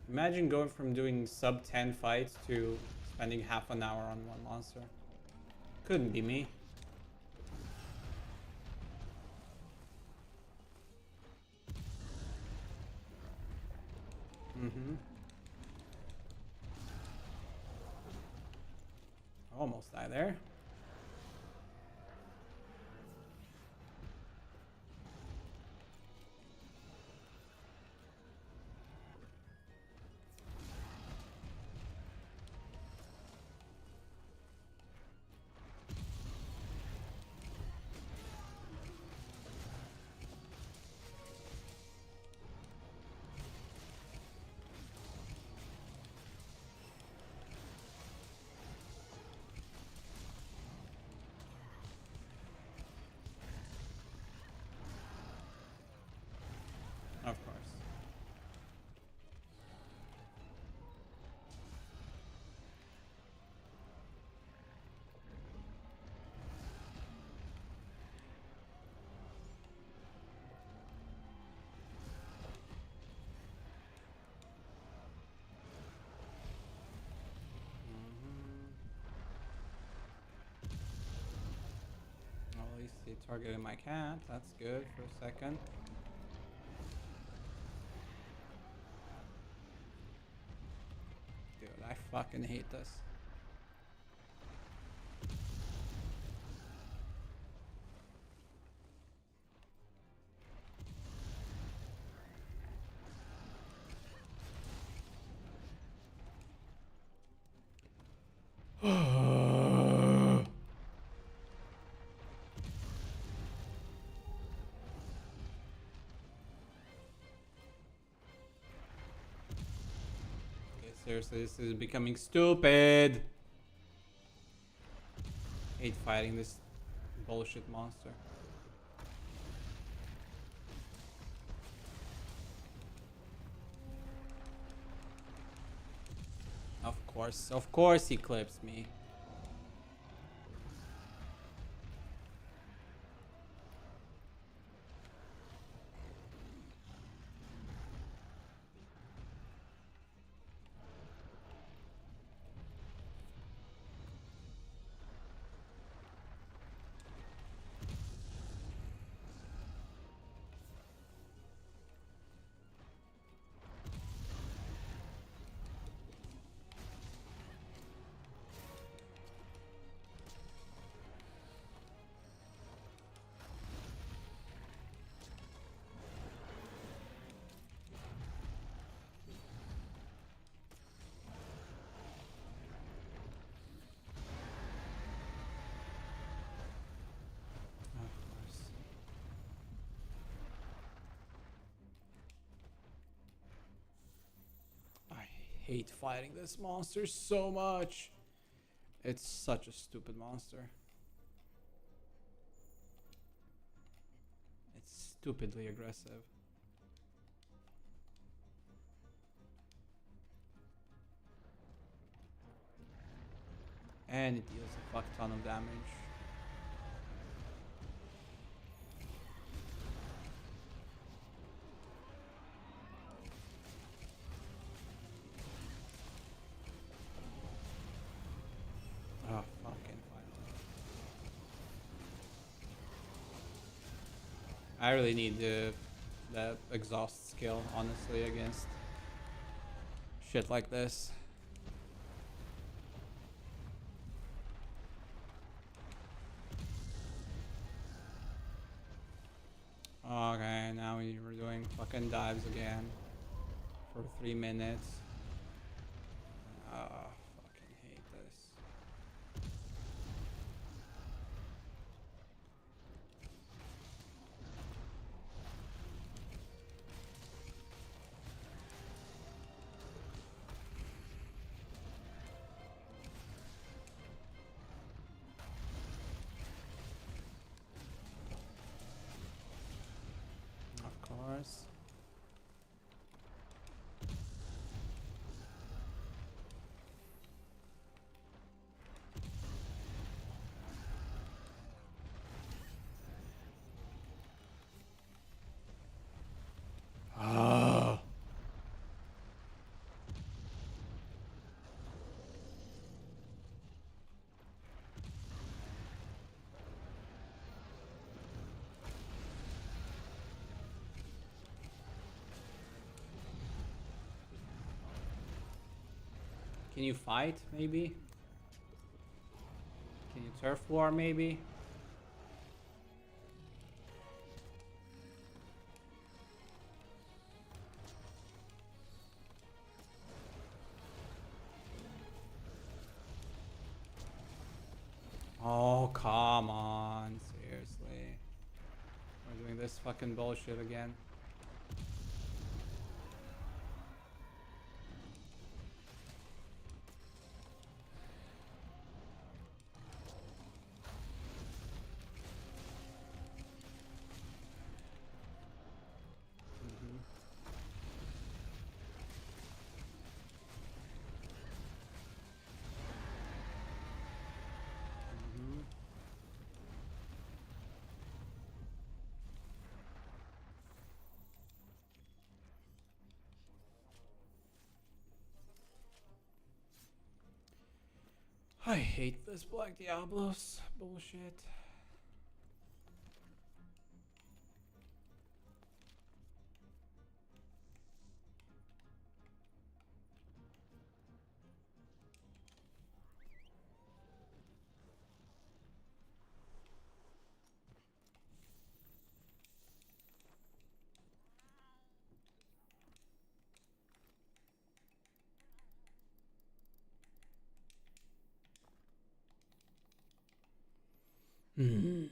Imagine going from doing sub 10 fights to spending half an hour on one monster. Couldn't be me. Mm-hmm. Almost died there. Of course. Well, at least he targeted my cat. That's good for a second. Dude, I fucking hate this. Seriously, this is becoming stupid. Hate fighting this bullshit monster. Of course he clips me. I hate fighting this monster so much. It's such a stupid monster. It's stupidly aggressive. And it deals a fuck ton of damage. Oh, fucking finally. I really need the exhaust skill, honestly, against shit like this. Okay, now we're doing fucking dives again for 3 minutes. Ah, fucking hate this. Of course. Ah. Can you fight, maybe? Can you turf war, maybe? Oh, come on. Seriously. We're doing this fucking bullshit again. Mhm. Mhm. I hate this Black Diablos bullshit. Hmm.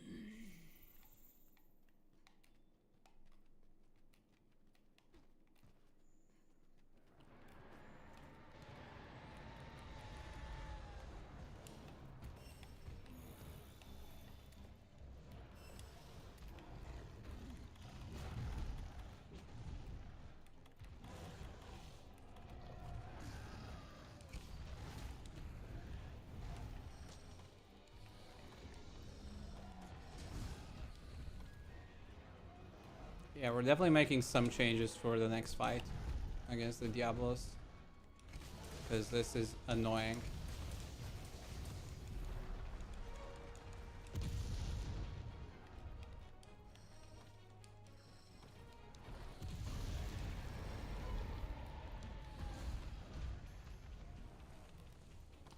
Yeah, we're definitely making some changes for the next fight against the Diablos. Because this is annoying.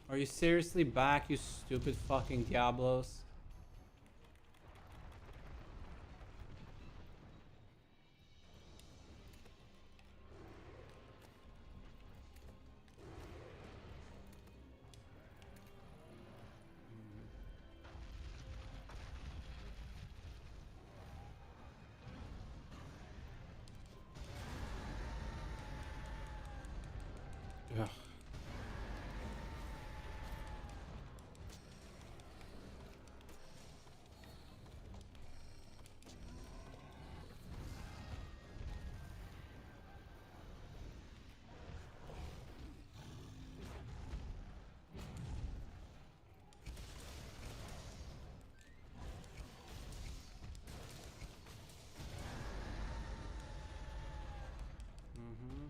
Are you seriously back, you stupid fucking Diablos? Ugh. Mm-hmm.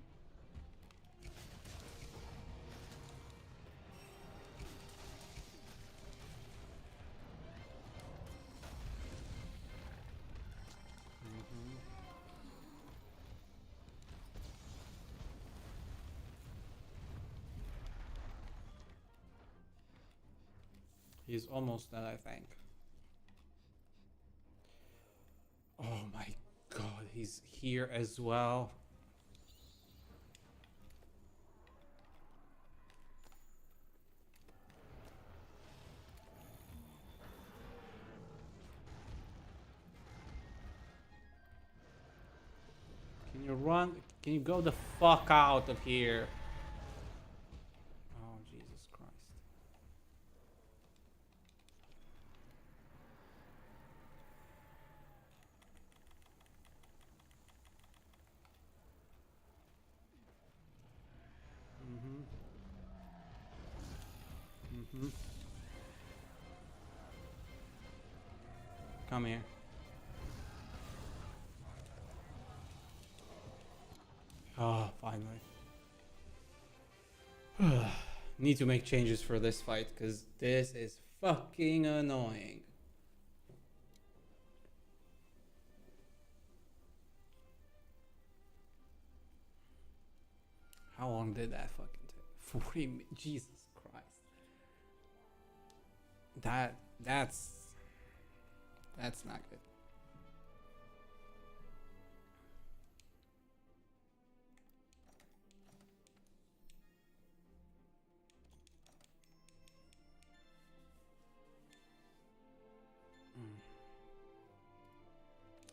Mm-hmm. He's almost dead, I think. Oh my god, he's here as well. Can you run? Can you go the fuck out of here? Oh, Jesus Christ. Mm-hmm. Mm-hmm. Come here. Oh, finally. Need to make changes for this fight because this is fucking annoying. How long did that fucking take? 40 minutes. Jesus Christ. That's not good. Mm.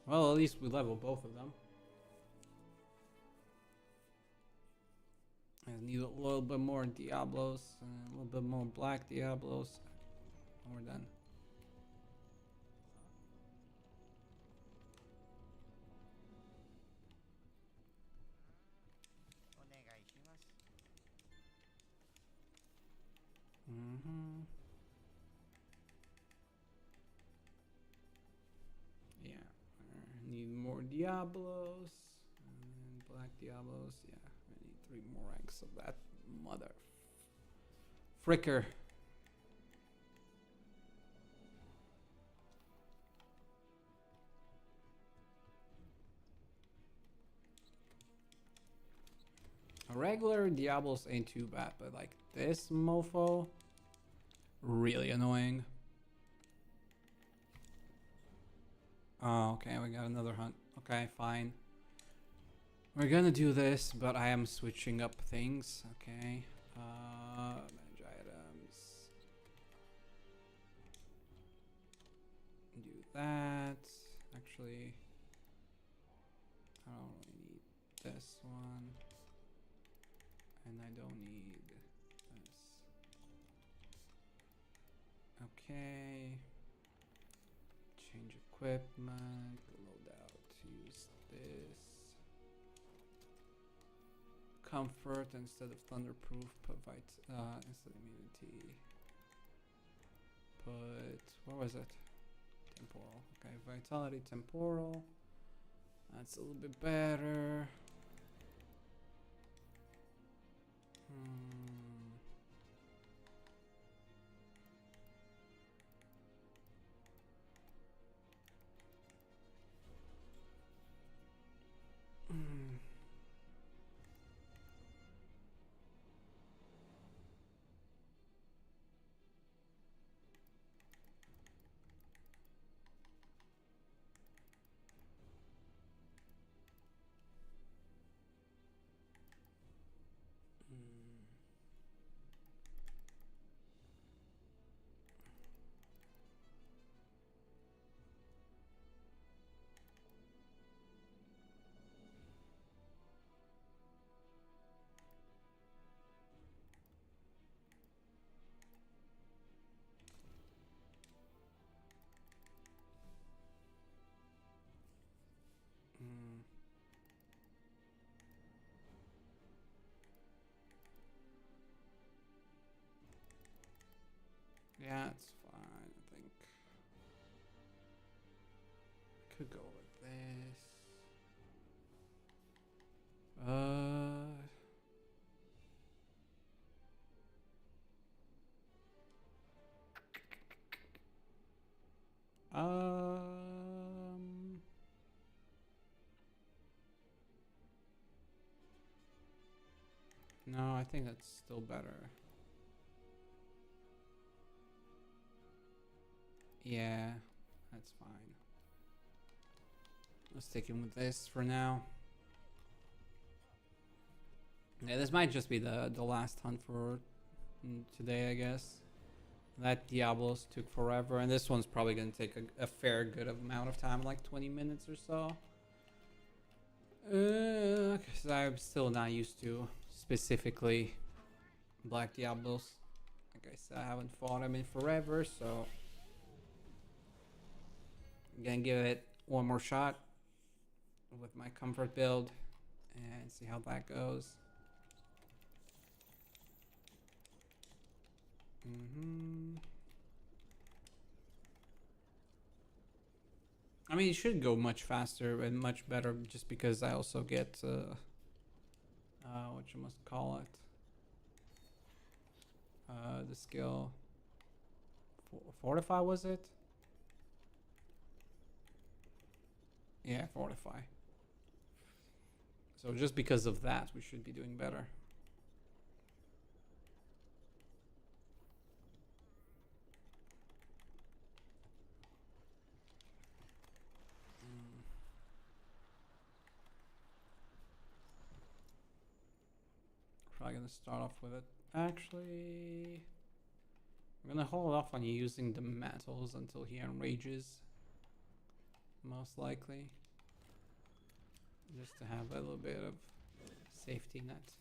Well, at least we level both of them. I need a little bit more Diablos, a little bit more Black Diablos. And we're done. Mm-hmm. Yeah. Need more Diablos. And Black Diablos. Yeah. I need 3 more ranks of that mother fricker. Regular Diablos ain't too bad, but like this mofo, really annoying. Oh, okay, we got another hunt. Okay, fine. We're gonna do this, but I am switching up things. Okay. Manage items. Do that. Actually, I don't really need this one. And I don't need this. Okay. Change equipment. Loadout. Use this. Comfort instead of thunderproof. Put instead immunity. Put, what was it? Temporal. Okay, vitality temporal. That's a little bit better. Yeah, it's fine. I think I could go with this. No, I think that's still better. Yeah, that's fine. Let's stick in with this for now. Yeah, this might just be the last hunt for today, I guess. That Diablos took forever, and this one's probably gonna take a fair good amount of time, like 20 minutes or so. Because I'm still not used to specifically Black Diablos. Like I said, I haven't fought them in forever, so I'm gonna give it one more shot with my comfort build and see how that goes. I mean, it should go much faster and much better just because I also get what you must call it, the skill fortify, was it? Yeah, fortify. So just because of that, we should be doing better. Probably gonna start off with it. Actually, I'm gonna hold off on using the metals until he enrages. Most likely. Just to have a little bit of safety net.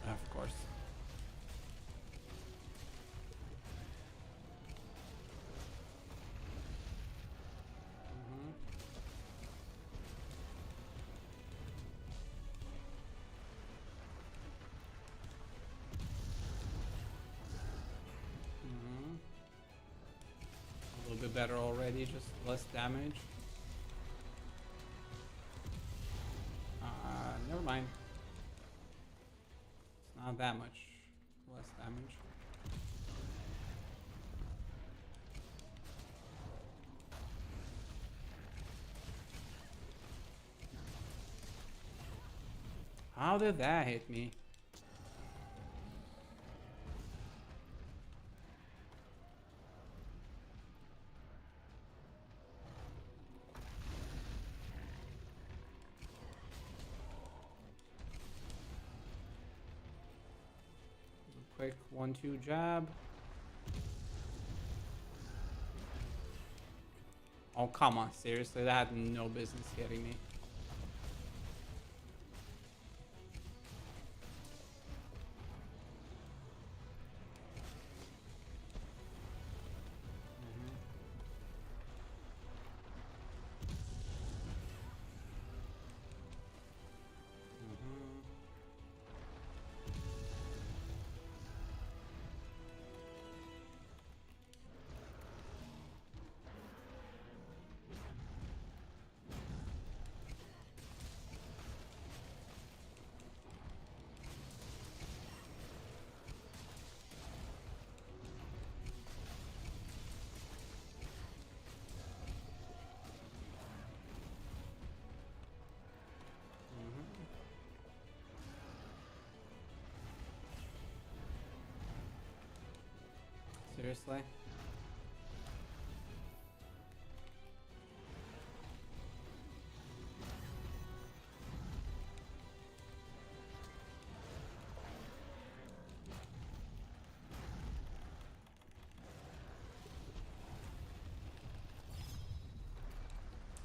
Of course. A little bit better already, just less damage. Never mind. It's not that much less damage. How did that hit me? Quick 1-2 jab. Oh, come on, seriously, that had no business hitting me. Seriously?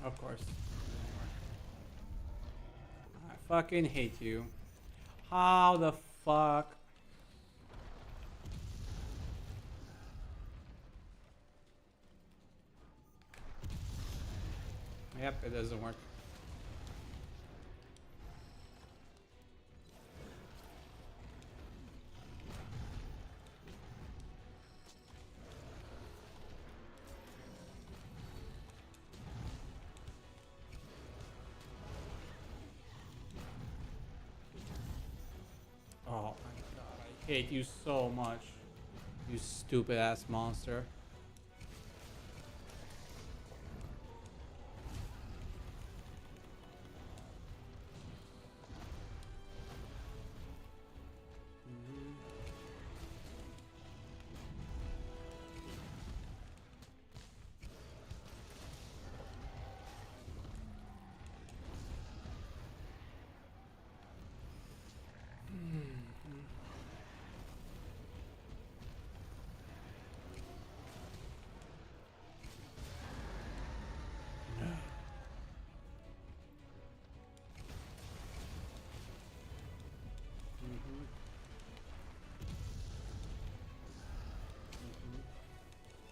Of course. I fucking hate you. How the fuck? Yep, it doesn't work. Oh my god, I hate you so much. You stupid ass monster.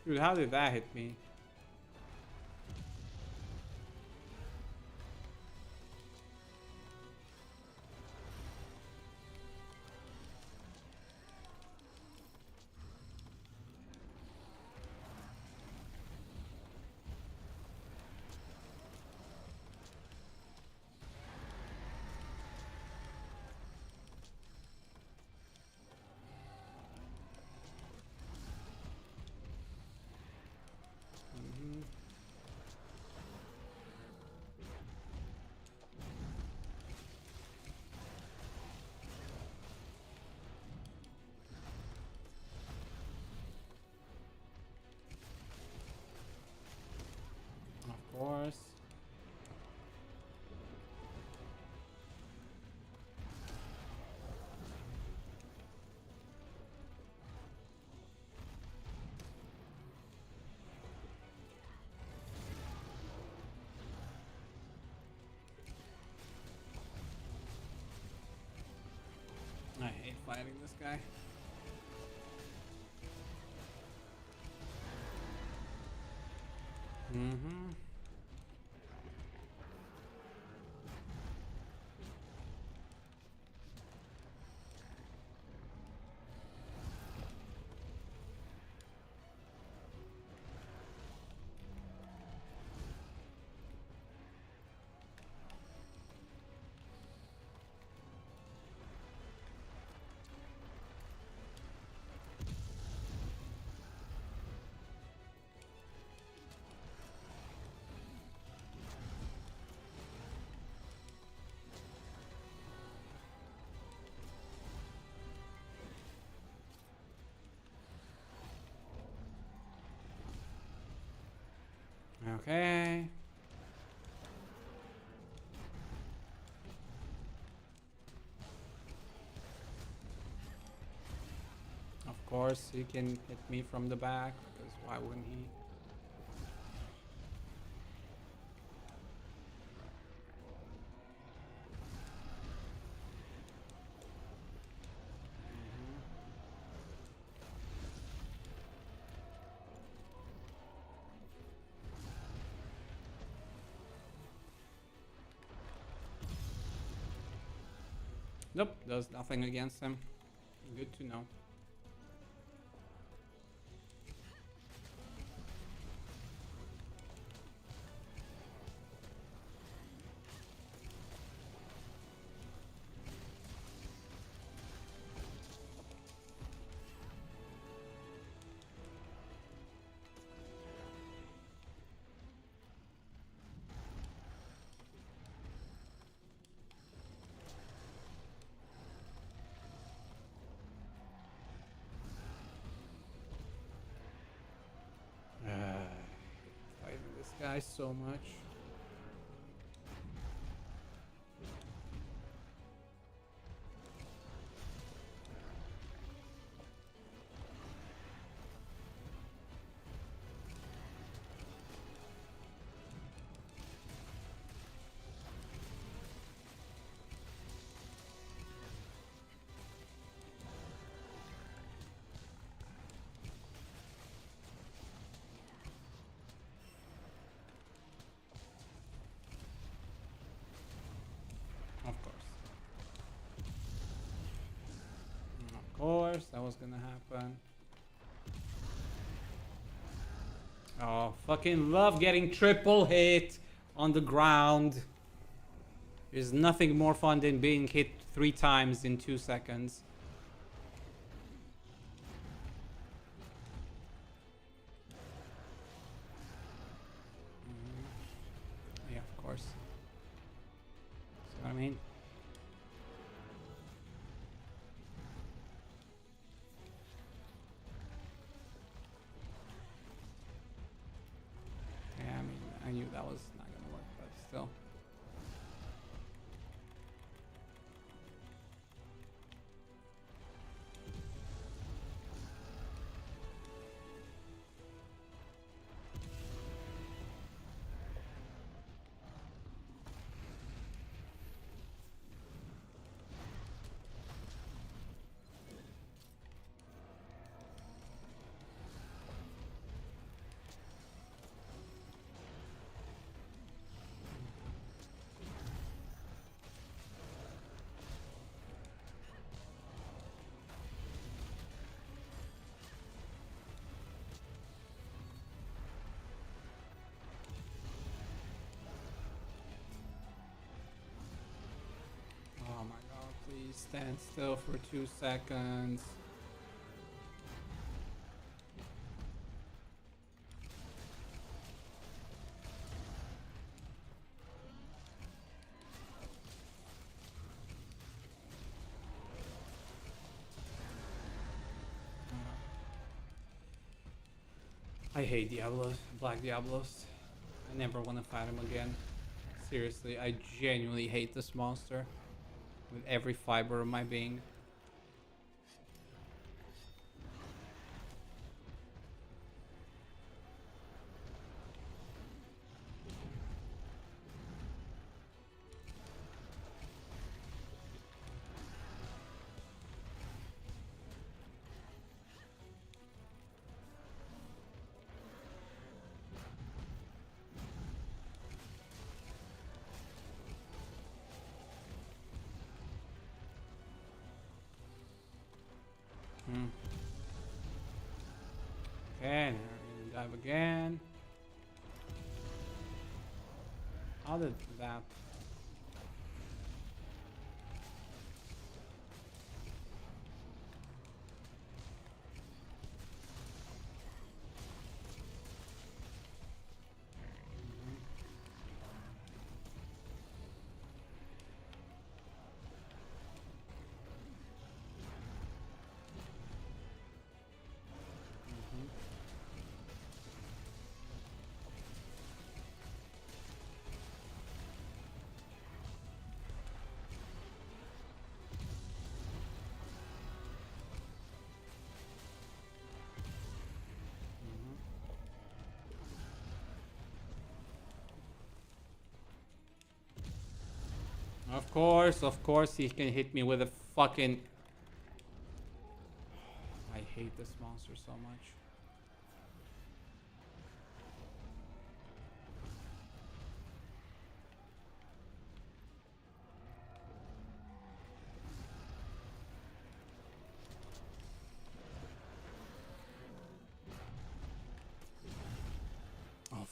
Dude, how did that hit me? Of course. I hate fighting this guy. Mm-hmm. Okay. Of course, he can hit me from the back, because why wouldn't he? Nope, does nothing against him. Good to know. Fighting this guy so much. Of course. Of course, that was gonna happen. Oh, fucking love getting triple hit on the ground. There's nothing more fun than being hit 3 times in 2 seconds. Yeah, of course. See what I mean? Yeah, I mean, I knew that was not gonna work, but still. Oh my god, please stand still for 2 seconds. I hate Diablos, Black Diablos. I never want to fight him again. Seriously, I genuinely hate this monster with every fiber of my being. Okay, now we're gonna dive again. How did that? Of course, he can hit me with a fucking. I hate this monster so much. Oh,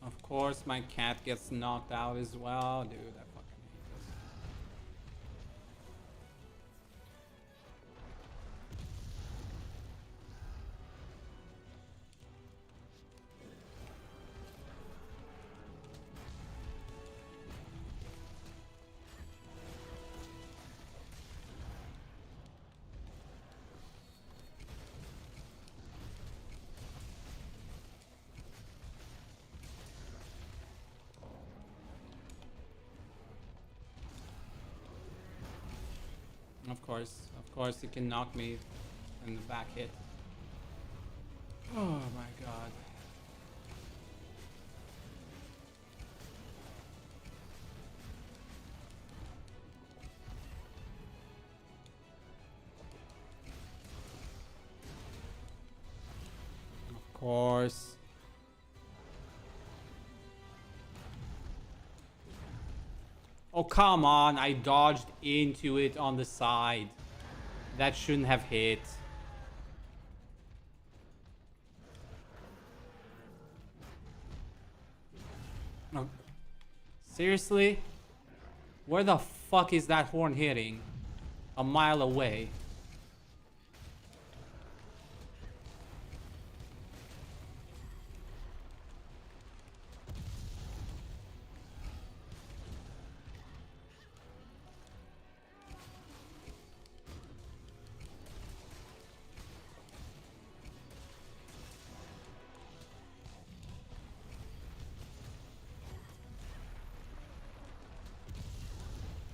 of course, my cat gets knocked out as well, dude. I fucking hate this. Of course, he can knock me in the back hit. Oh my god. Of course. Oh, come on. I dodged into it on the side. That shouldn't have hit. Oh. Seriously? Where the fuck is that horn hitting? A mile away.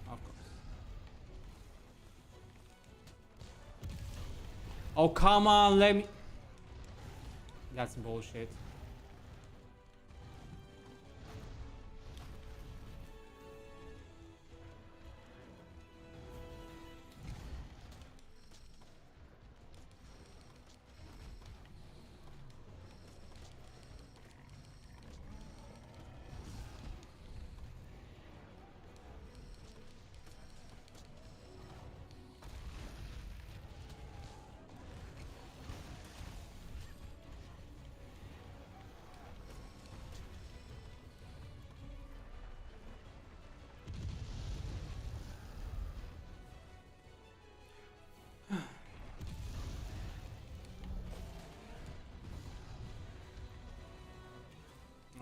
Of course. Oh, come on, let me... That's bullshit.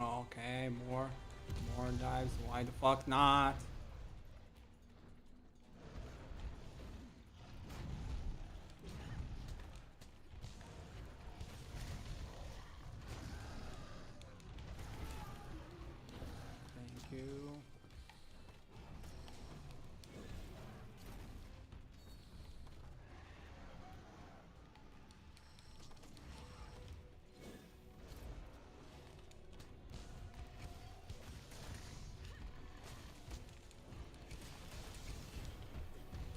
Okay, more dives. Why the fuck not? Thank you.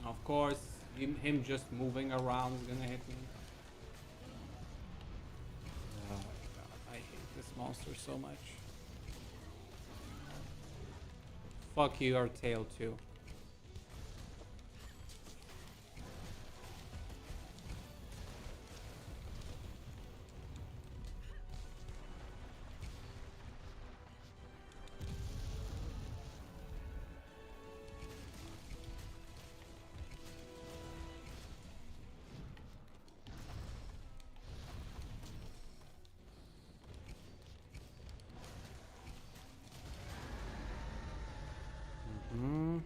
Of course, him just moving around is gonna hit me. Oh my god, I hate this monster so much. Fuck you, your tail too. Mm-hmm.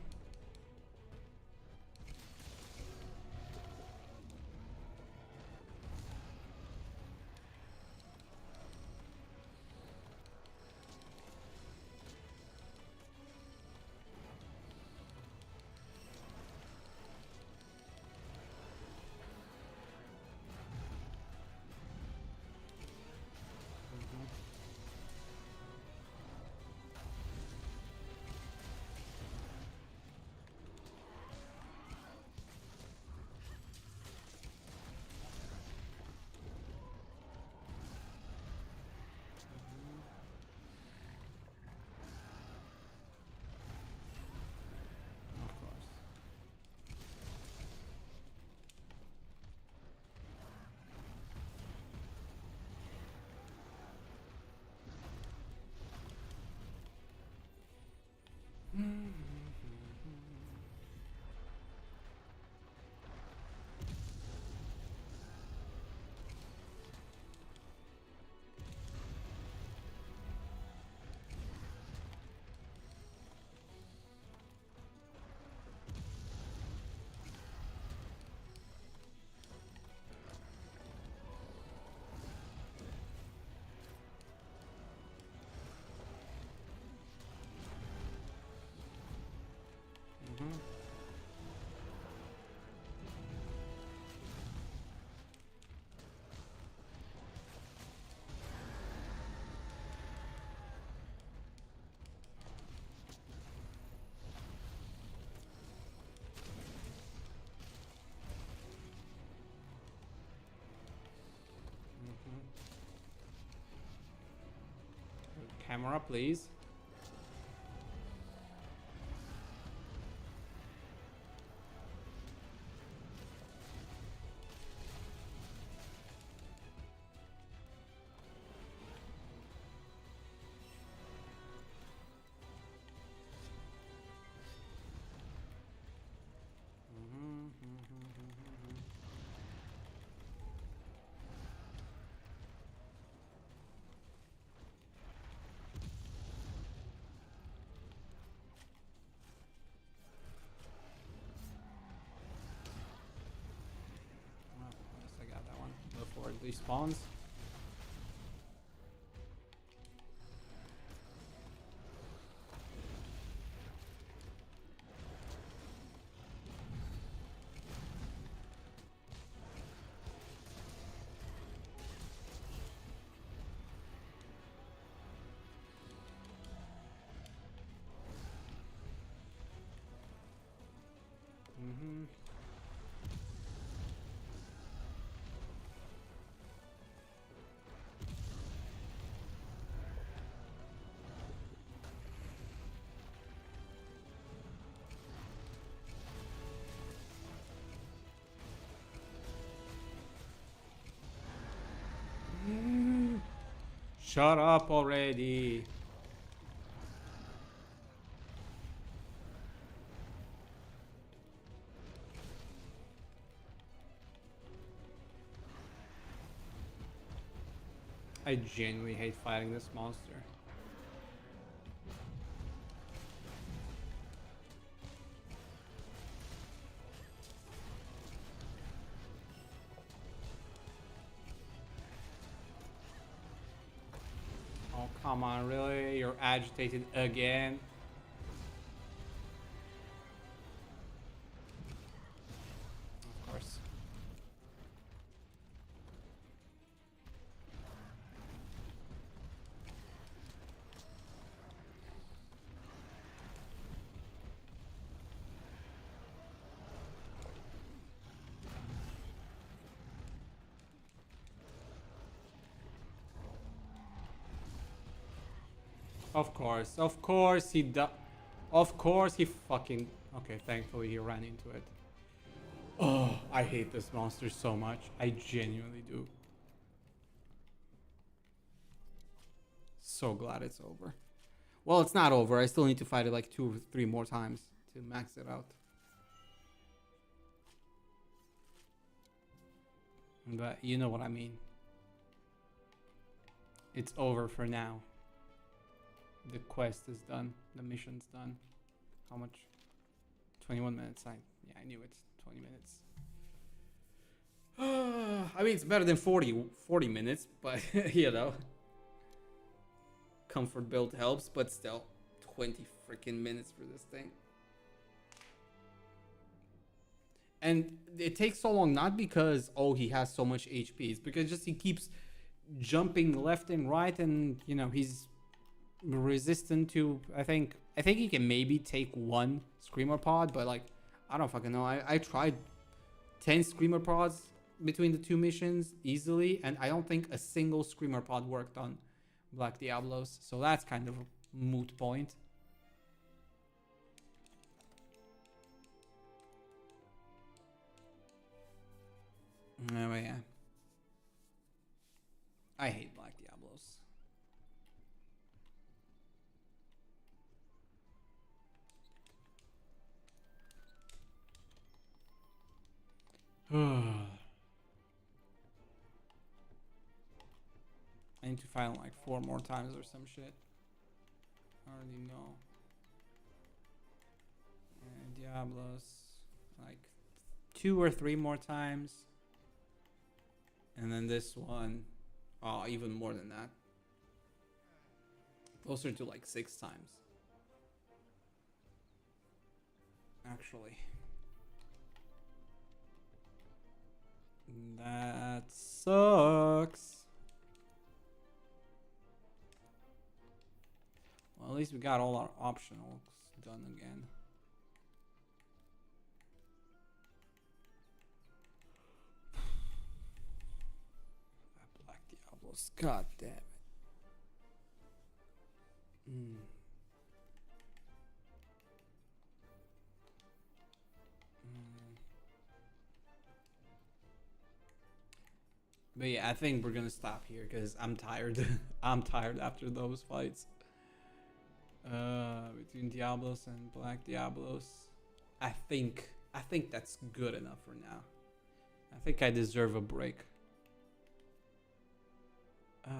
Of course. Mm-hmm. Camera, please. actually spawns. Mm-hmm. Shut up already. I genuinely hate fighting this monster. Oh, come on, really? You're agitated again? Of course. Of course he does. Of course he fucking... Okay, thankfully he ran into it. Oh, I hate this monster so much. I genuinely do. So glad it's over. Well, it's not over. I still need to fight it like 2 or 3 more times to max it out. But you know what I mean. It's over for now. The quest is done. The mission's done. How much? 21 minutes. Yeah, I knew it. 20 minutes. I mean, it's better than 40 minutes, but you know. Comfort build helps, but still 20 freaking minutes for this thing. And it takes so long not because he has so much HP, it's because just he keeps jumping left and right, and you know, he's resistant to I think he can maybe take 1 screamer pod, but like I don't fucking know. I tried 10 screamer pods between the 2 missions easily, and I don't think a single screamer pod worked on Black Diablos, so that's kind of a moot point. Anyway, yeah. I hate Black Diablos. I need to fight like 4 more times or some shit. I already know. And Diablos, like 2 or 3 more times. And then this one, even more than that. Closer to like 6 times. Actually. That sucks. Well, at least we got all our optionals done again. Black Diablos, god damn it. But yeah, I think we're gonna stop here because I'm tired. I'm tired after those fights. Between Diablos and Black Diablos, I think that's good enough for now. I think I deserve a break. Break.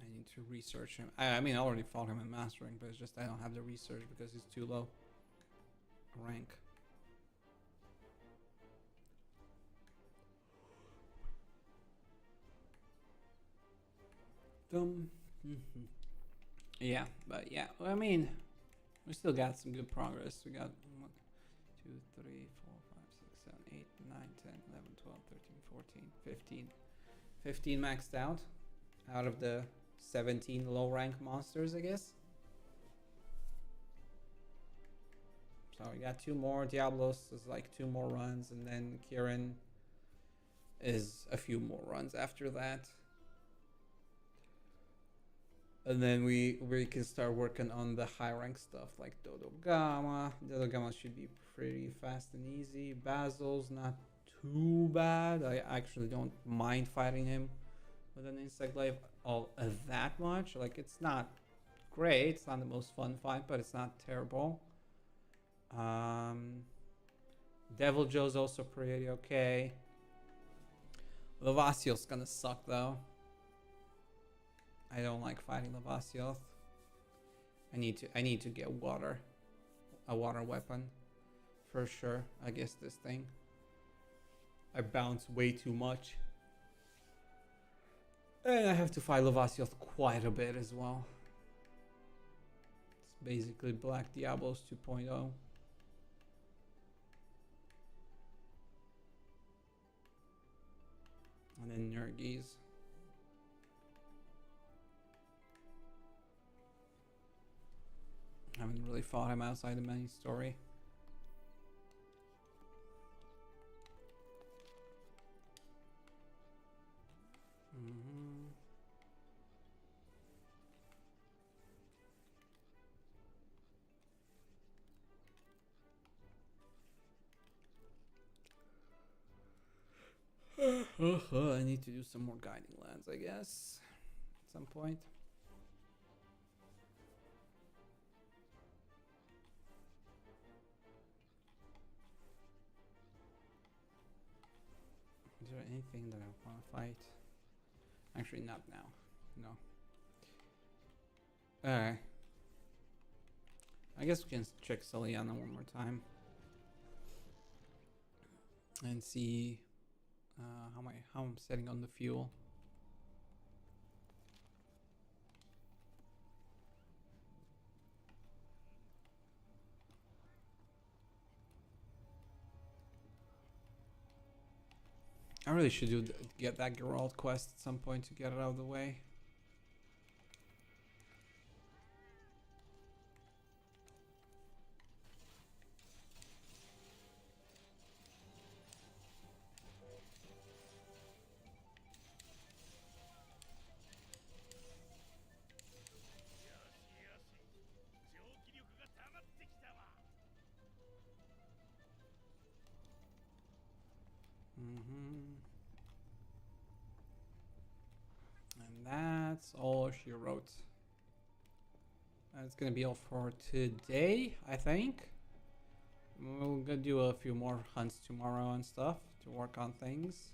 I need to research him. I mean, I already fought him in mastering, but it's just I don't have the research because he's too low rank. Yeah, but yeah, well, I mean, we still got some good progress. We got 1, 2, 3, 4, 5, 6, 7, 8, 9, 10, 11, 12, 13, 14, 15. 15 maxed out of the 17 low rank monsters, I guess. So we got 2 more. Diablos is like 2 more runs, and then Kieran is a few more runs after that. And then we can start working on the high rank stuff like Dodo Gama. Dodo Gama should be pretty fast and easy. Basil's not too bad. I actually don't mind fighting him with an insect glaive all that much. Like, it's not great. It's not the most fun fight, but it's not terrible. Devil Joe's also pretty okay. Lavasio's gonna suck though. I don't like fighting Lavasioth. I need to get a water weapon for sure. I guess this thing. I bounce way too much. And I have to fight Lavasioth quite a bit as well. It's basically Black Diablos 2.0. And then Nergis. I haven't really fought him outside the main story. I need to do some more guiding lands, I guess, at some point. Is there anything that I want to fight? Actually, not now. No. Alright. I guess we can check Celiana one more time. And see how I'm setting on the fuel. I really should get that Geralt quest at some point to get it out of the way. And that's all she wrote. That's gonna be all for today, I think. We're gonna do a few more hunts tomorrow and stuff to work on things,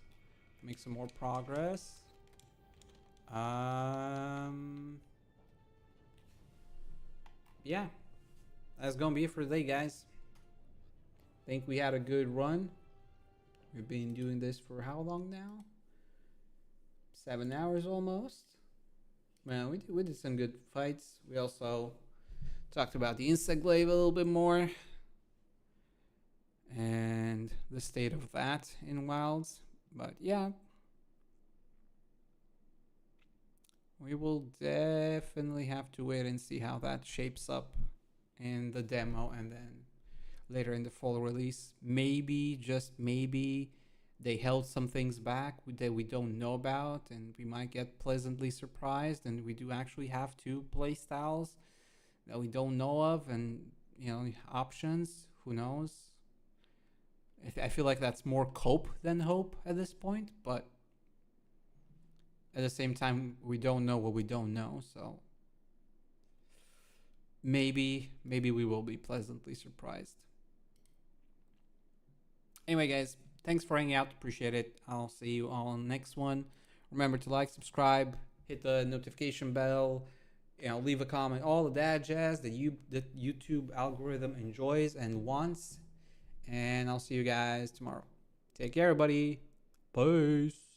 make some more progress. Yeah, that's gonna be it for today, guys. Think we had a good run. We've been doing this for how long now? 7 hours almost. Man, we did some good fights. We also talked about the insect glaive a little bit more and the state of that in wilds. But yeah, we will definitely have to wait and see how that shapes up in the demo and then later in the full release. Maybe, just maybe, they held some things back that we don't know about, and we might get pleasantly surprised, and we do actually have 2 play styles that we don't know of, and options. Who knows? I feel like that's more cope than hope at this point, but at the same time, we don't know what we don't know, so maybe we will be pleasantly surprised. Anyway, guys, Thanks for hanging out. Appreciate it. I'll see you all on the next one. Remember to like, subscribe, hit the notification bell, leave a comment, all of that jazz that YouTube algorithm enjoys and wants. And I'll see you guys tomorrow. Take care, everybody. Peace.